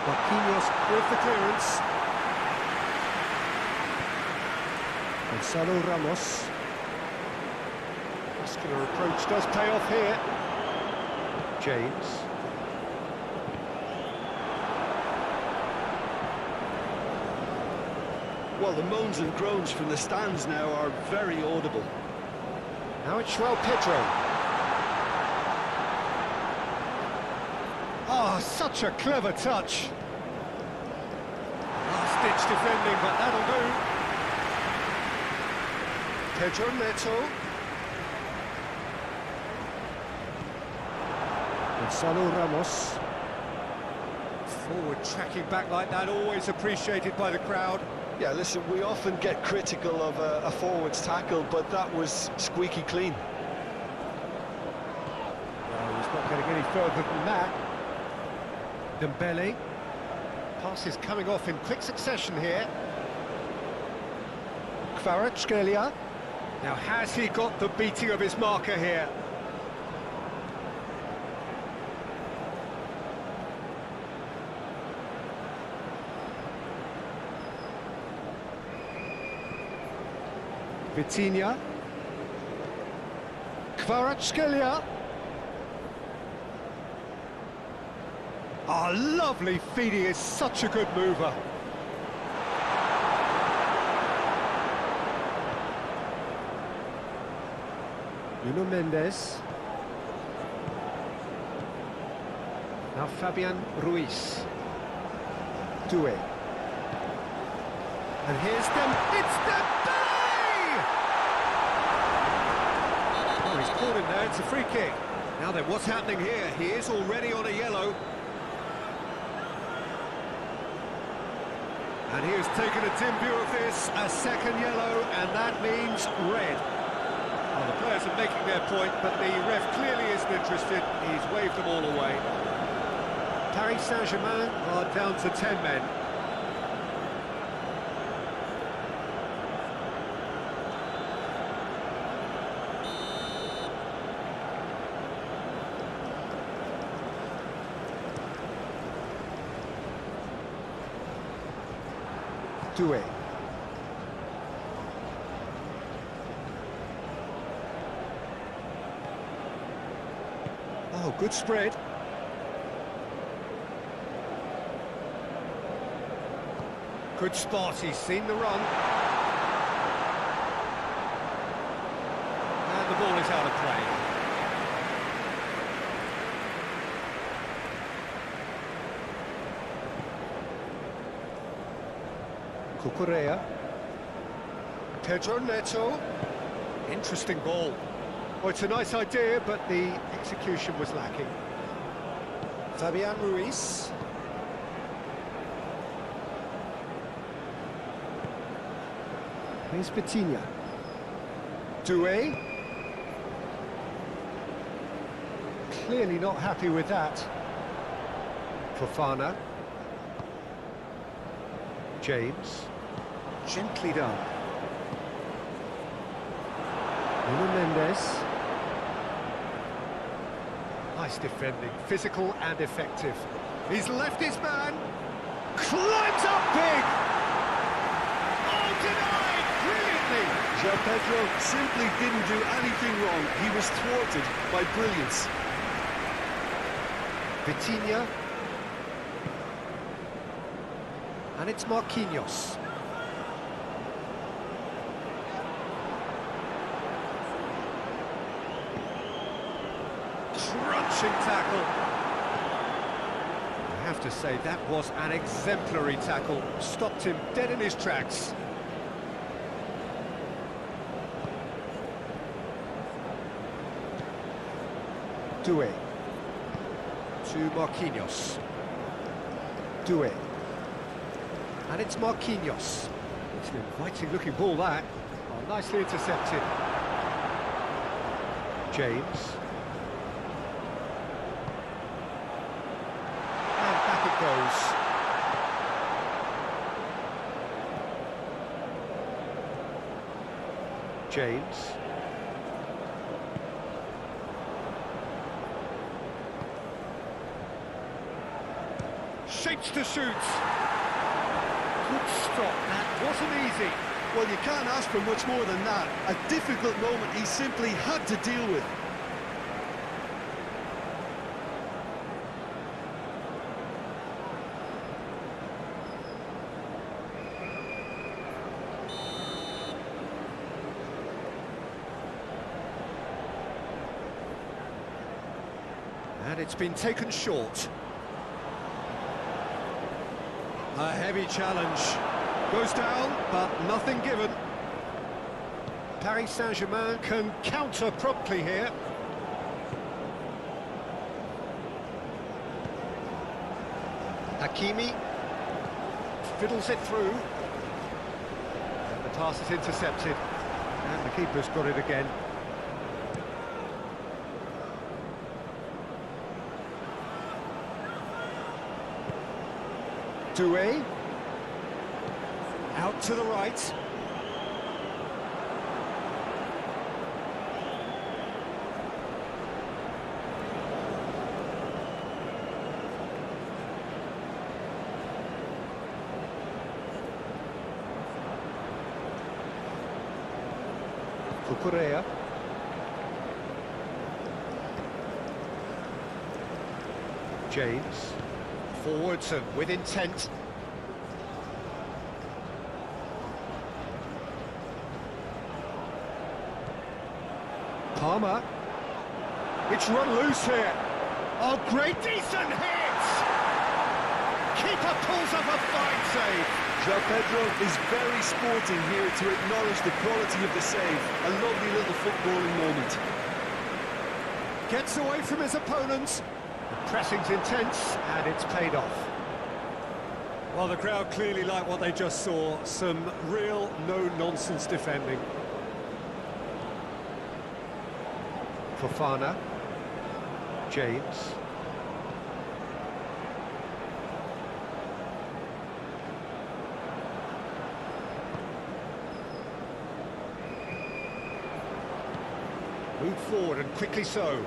Marquinhos with the clearance. Gonzalo Ramos. Muscular approach does pay off here. James. Well, the moans and groans from the stands now are very audible. Now it's João Pedro. Oh, such a clever touch. Last-ditch defending, but that'll do. Pedro Neto. Gonzalo Ramos. Forward tracking back like that, always appreciated by the crowd. Yeah, listen, we often get critical of a forward's tackle, but that was squeaky clean. Well, he's not getting any further than that. Dembele. Passes coming off in quick succession here. Kvaratskhelia. Now, has he got the beating of his marker here? Vitinha. Kvaratskhelia. Oh, lovely feed, he is such a good mover. Nuno Mendes. Now Fabian Ruiz. Doué. And here's it's Dembele! Oh, he's caught him there, it's a free kick. Now then, what's happening here? He is already on a yellow. And he has taken a dim view of this, a second yellow, and that means red. Well, the players are making their point, but the ref clearly isn't interested. He's waved them all away. Paris Saint-Germain are down to 10 men. Doué. Oh, good spread. Good spot, he's seen the run. And the ball is out of play. Cucurella. Pedro Neto. Interesting ball. Oh, it's a nice idea, but the execution was lacking. Fabian Ruiz. Here's Vitinha. Doué. Clearly not happy with that. Fofana. James. Gently done. Nuno Mendes. Nice defending, physical and effective. He's left his man. Climbs up big. Oh, denied brilliantly. João Pedro simply didn't do anything wrong. He was thwarted by brilliance. Vitinha. And it's Marquinhos. Crunching tackle. I have to say, that was an exemplary tackle. Stopped him dead in his tracks. Doué. To Marquinhos. Doué. And it's Marquinhos. It's an inviting looking ball, that. Oh, nicely intercepted. James. And back it goes. James. Shapes to shoot. Good stop, that wasn't easy. Well, you can't ask for much more than that. A difficult moment he simply had to deal with. And it's been taken short. A heavy challenge. Goes down, but nothing given. Paris Saint-Germain can counter promptly here. Hakimi fiddles it through. And the pass is intercepted. And the keeper's got it again. Doué. Out to the right. Cucurella. James. Forwards and with intent. Palmer. It's run loose here. Oh, great, decent hit! Keeper pulls up a fine save. João Pedro is very sporting here to acknowledge the quality of the save. A lovely little footballing moment. Gets away from his opponents. The pressing's intense, and it's paid off. Well, the crowd clearly like what they just saw. Some real no-nonsense defending. Fofana. James. Move forward, and quickly so.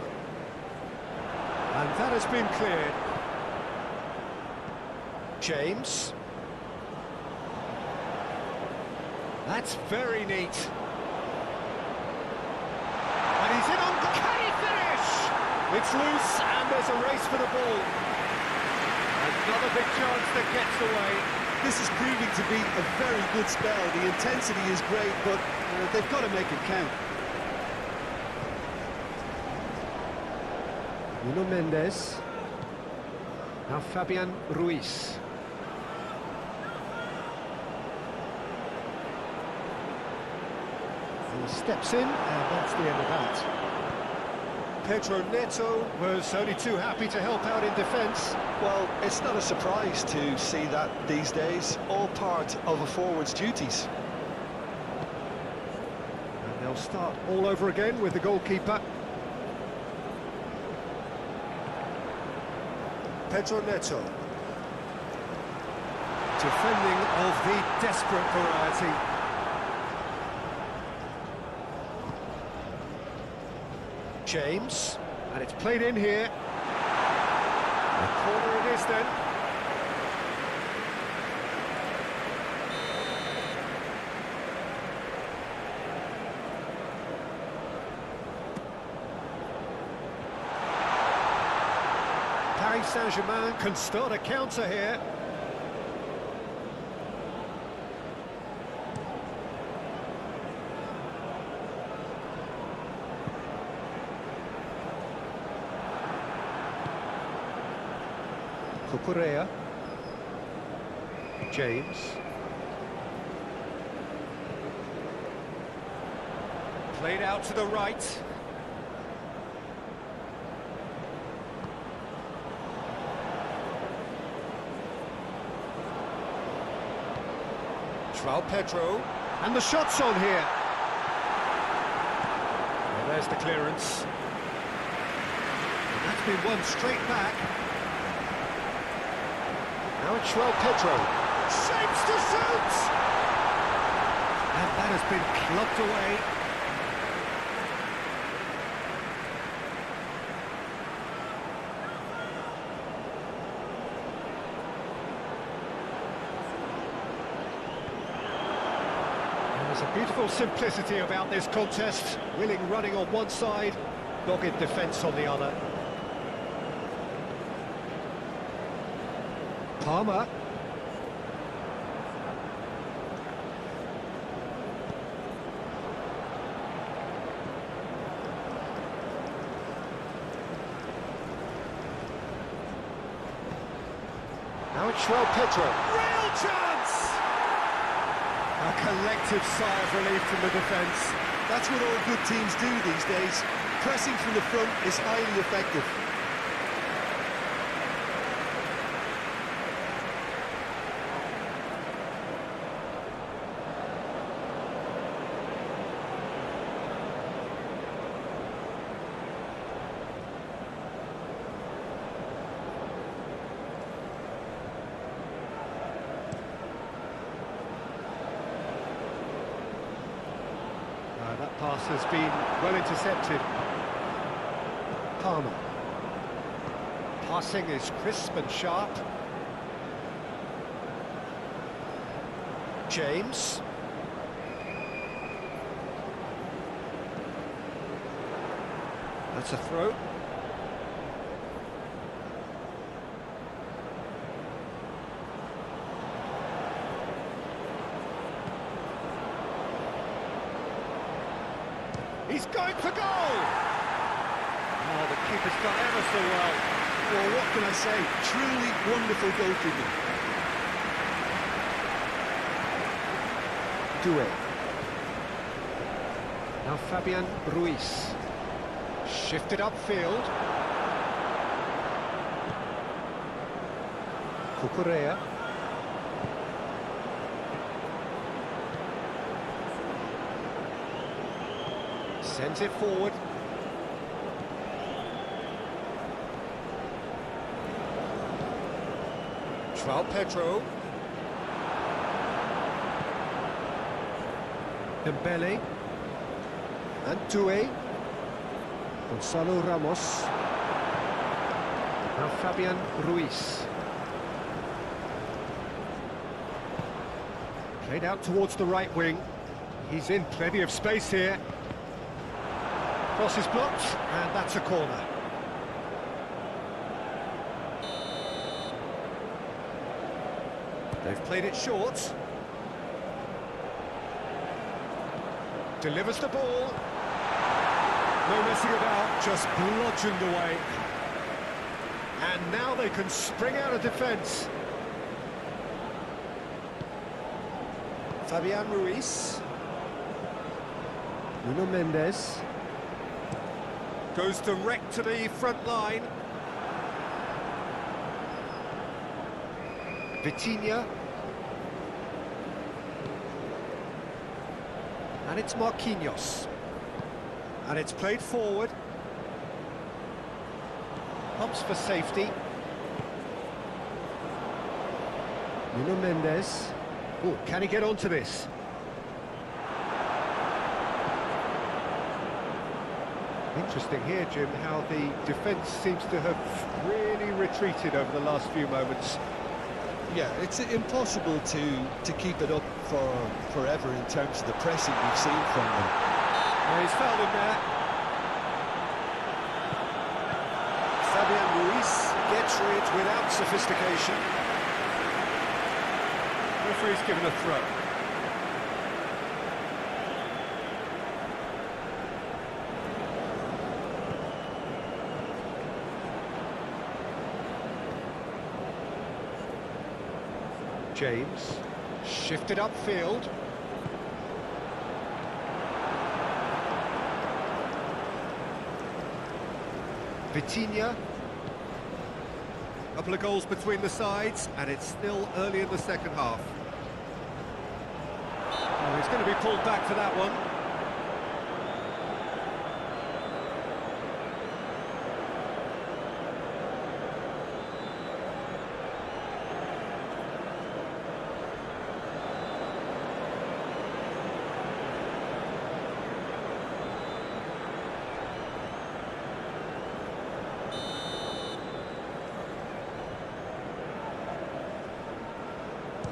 And that has been cleared. James. That's very neat. And he's in on... Can he finish? It's loose, and there's a race for the ball. Another big chance that gets away. This is proving to be a very good spell. The intensity is great, but they've got to make it count. Nuno Mendes. Now Fabian Ruiz. He steps in, and that's the end of that. Pedro Neto was only too happy to help out in defence. Well, it's not a surprise to see that these days, all part of a forward's duties. They'll start all over again with the goalkeeper. Pedro Neto. Defending of the desperate variety. James, and it's played in here. A corner it is then. Paris Saint-Germain can start a counter here. Cucurella. James. Played out to the right. João Pedro, and the shot's on here. Well, there's the clearance. And that's been won straight back. Now it's João Pedro. Shapes to shoot! And that has been clubbed away. There's a beautiful simplicity about this contest. Willing running on one side, dogged defence on the other. Palmer. Now it's João Pedro. Real chance! A collective sigh of relief from the defence. That's what all good teams do these days. Pressing from the front is highly effective. That pass has been well intercepted. Palmer. Passing is crisp and sharp. James. That's a throw. He's going for goal! Oh, the keeper's done ever so well. Well, what can I say? Truly wonderful goalkeeping. Doué. Now Fabian Ruiz. Shifted upfield. Cucurella. Sends it forward. João Pedro. Dembele. And Doué. Gonzalo Ramos. Now Fabian Ruiz. Played out towards the right wing. He's in plenty of space here. Cross is blocked, and that's a corner. They've played it short. Delivers the ball. No messing about, just bludgeoned away. And now they can spring out of defence. Fabian Ruiz. Nuno Mendes. Goes direct to the front line. Vitinha. And it's Marquinhos. And it's played forward. Pumps for safety. Nuno Mendes. Oh, can he get onto this? Interesting here, Jim, how the defence seems to have really retreated over the last few moments. Yeah, it's impossible to keep it up for forever in terms of the pressing we've seen from them. Oh, he's fouled him there. Fabian Ruiz gets rid without sophistication. Referee's given a throw. James, shifted upfield. Vitinha. Couple of goals between the sides, and it's still early in the second half. Oh, he's going to be pulled back for that one.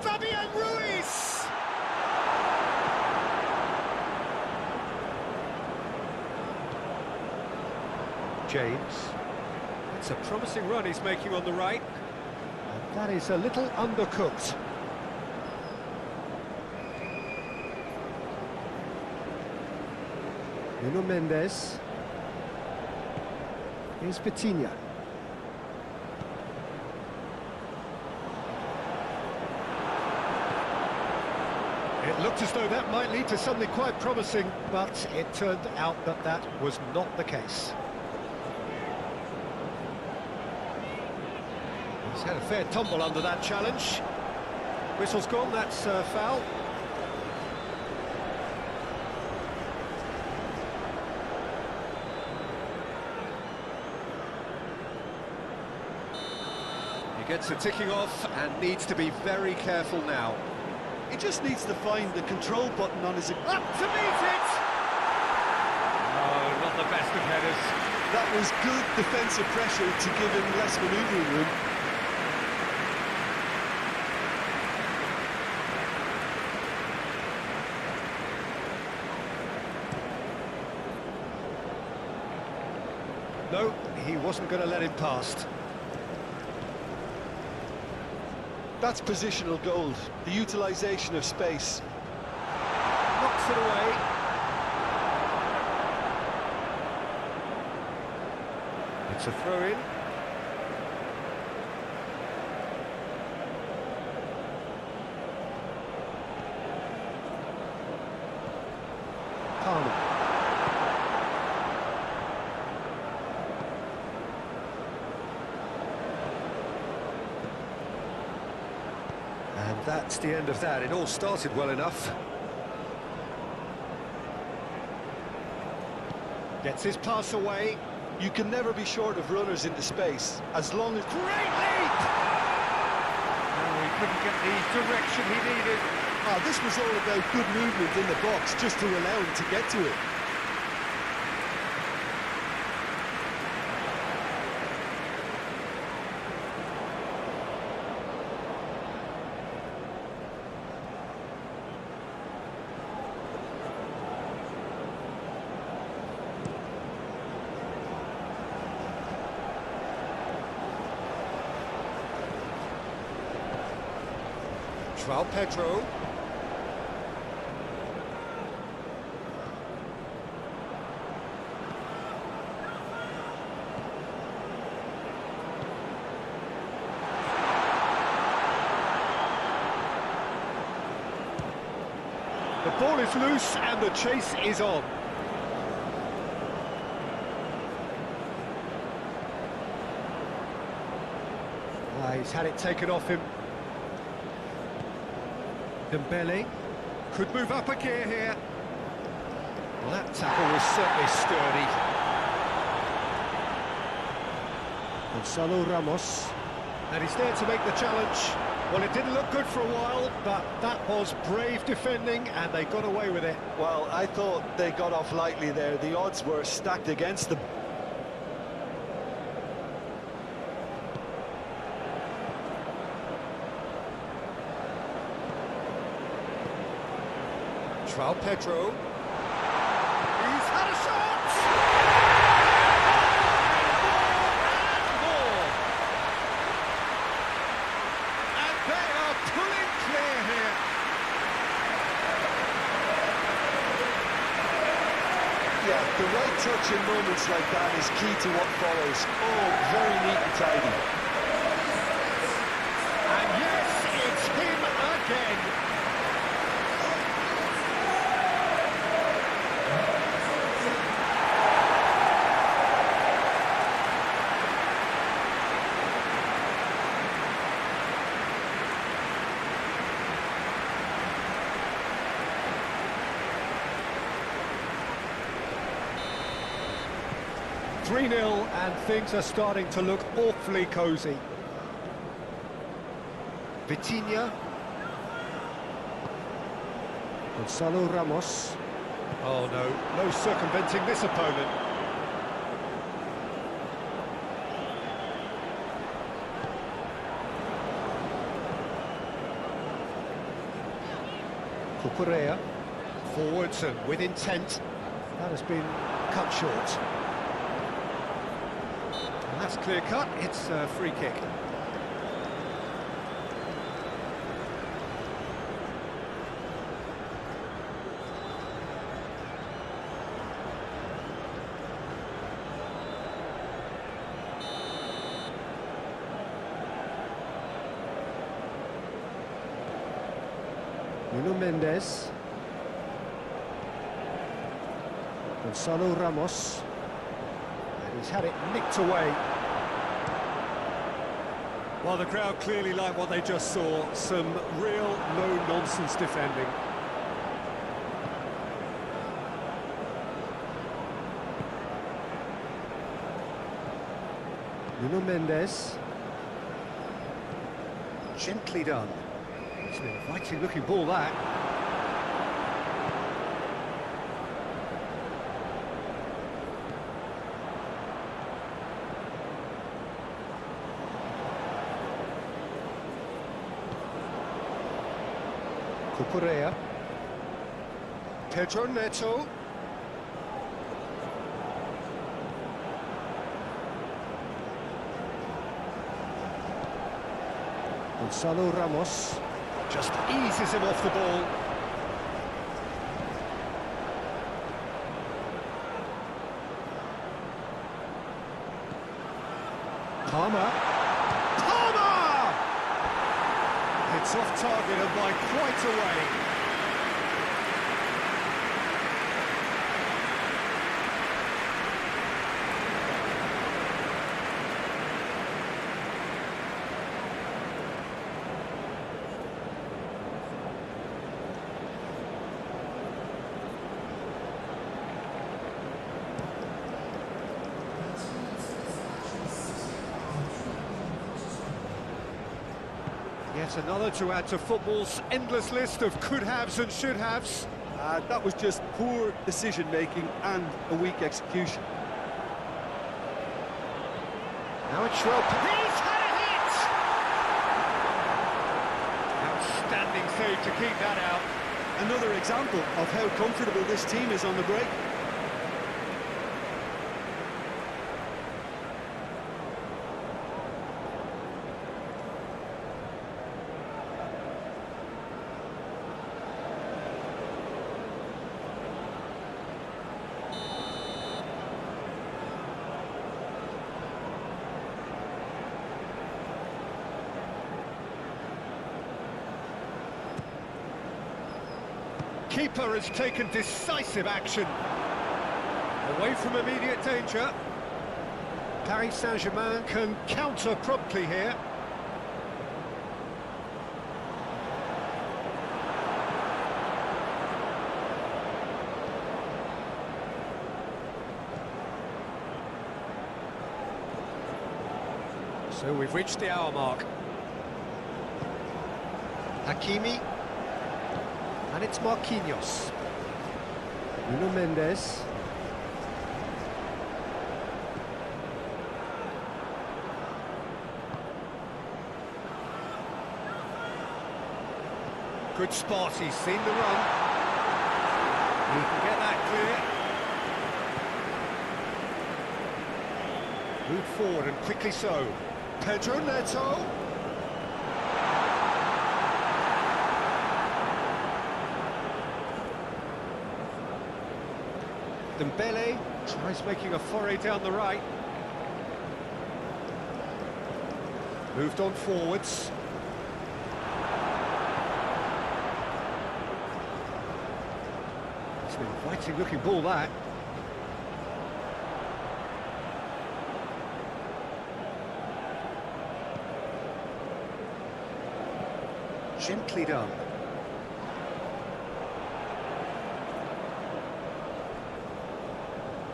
Fabian Ruiz! James. It's a promising run he's making on the right. And that is a little undercooked. Nuno Mendes. Here's Vitinha. It looked as though that might lead to something quite promising, but it turned out that that was not the case. He's had a fair tumble under that challenge. Whistle's gone, that's foul. He gets the ticking off and needs to be very careful now. He just needs to find the control button on his... Up to meet it! Oh, not the best of headers. That was good defensive pressure to give him less manoeuvring room. No, he wasn't going to let it past. That's positional gold, the utilisation of space. Knocks it away. It's a throw-in. Palmer. And that's the end of that. It all started well enough. Gets his pass away. You can never be short of runners into space, as long as... Great leap! Oh, he couldn't get the direction he needed. Oh, this was all about good movement in the box, just to allow him to get to it. João Pedro. The ball is loose and the chase is on. He's had it taken off him. Dembele could move up a gear here. Well, that tackle was certainly sturdy. Gonzalo Ramos. And he's there to make the challenge. Well, it didn't look good for a while, but that was brave defending, and they got away with it. Well, I thought they got off lightly there. The odds were stacked against them. João Pedro. He's had a shot! And more! And they are pulling clear here. Yeah, the right touch in moments like that is key to what follows. Oh, very neat and tidy. And yes, it's him again. 3-0, and things are starting to look awfully cosy. Vitinha. Gonzalo Ramos. Oh no, no circumventing this opponent. Cucurella. Forwards and with intent. That has been cut short. And that's clear cut, it's a free kick. Nuno Mendes. Gonzalo Ramos. And he's had it nicked away. Well, the crowd clearly like what they just saw. Some real no-nonsense defending. Nuno Mendes. Gently done. It's an inviting looking ball, that. Cucurella. Pedro Neto. Gonzalo Ramos. Just eases him off the ball. Palmer. Palmer! It's off target and by quite a way. Yet another to add to football's endless list of could-haves and should-haves. That was just poor decision-making and a weak execution. Now it's Schwab. He's had a hit! Outstanding save to keep that out. Another example of how comfortable this team is on the break. Keeper has taken decisive action. Away from immediate danger. Paris Saint-Germain can counter promptly here. So we've reached the hour mark. Hakimi. And it's Marquinhos. Nuno Mendes. Good spot, he's seen the run. He can get that clear. Move forward and quickly so. Pedro Neto. Dembele tries making a foray down the right. Moved on forwards. It's an inviting looking ball, that. Gently done.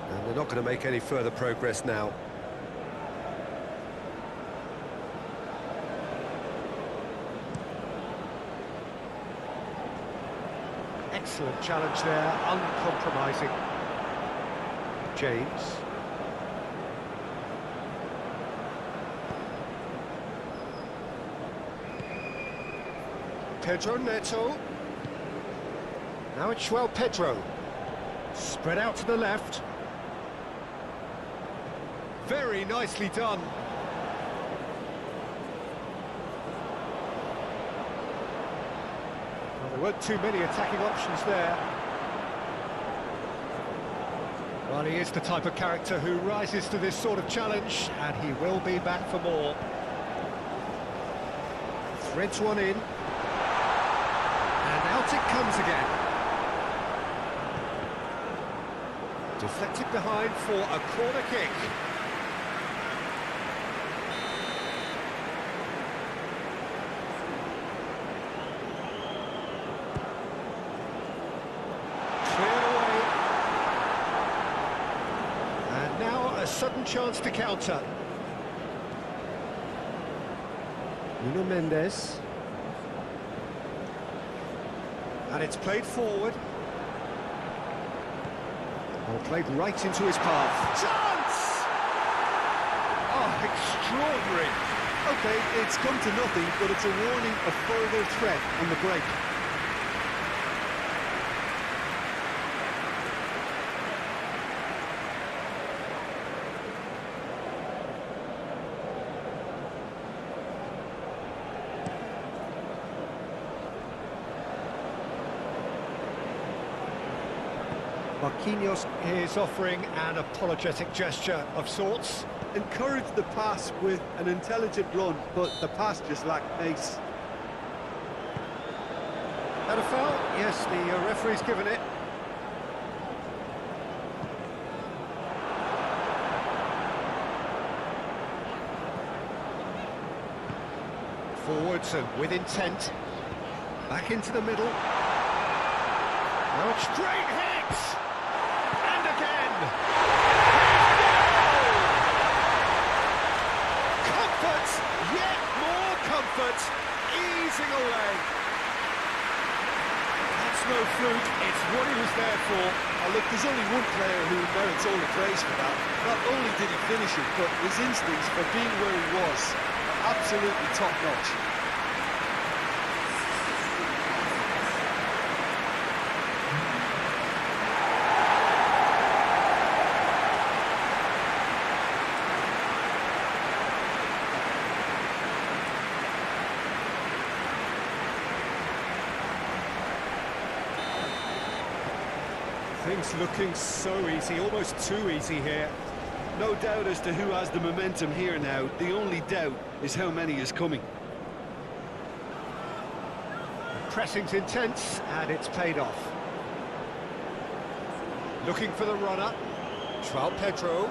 And they're not going to make any further progress now. Excellent challenge there, uncompromising. James. Pedro Neto. Now it's João Pedro. Spread out to the left. Very nicely done. Well, there weren't too many attacking options there. Well, he is the type of character who rises to this sort of challenge, and he will be back for more. Threads one in. And out it comes again. Deflected behind for a corner kick. A sudden chance to counter. Nuno Mendes. And it's played forward. Well, played right into his path. Chance! Oh, extraordinary. OK, it's come to nothing, but it's a warning of further threat on the break. Marquinhos is offering an apologetic gesture of sorts. Encourage the pass with an intelligent run, but the pass just lacked pace. Had a foul? Yes, the referee's given it. Forwards and with intent. Back into the middle. Now it's straight hits! And again! Comfort! Yet more comfort! Easing away. That's no fluke, it's what he was there for. Oh, look, there's only one player who merits all the praise for that. Not only did he finish it, but his instincts for being where he was are absolutely top-notch. Things looking so easy, almost too easy here. No doubt as to who has the momentum here now. The only doubt is how many is coming. Pressing's intense, and it's paid off. Looking for the runner. João Pedro.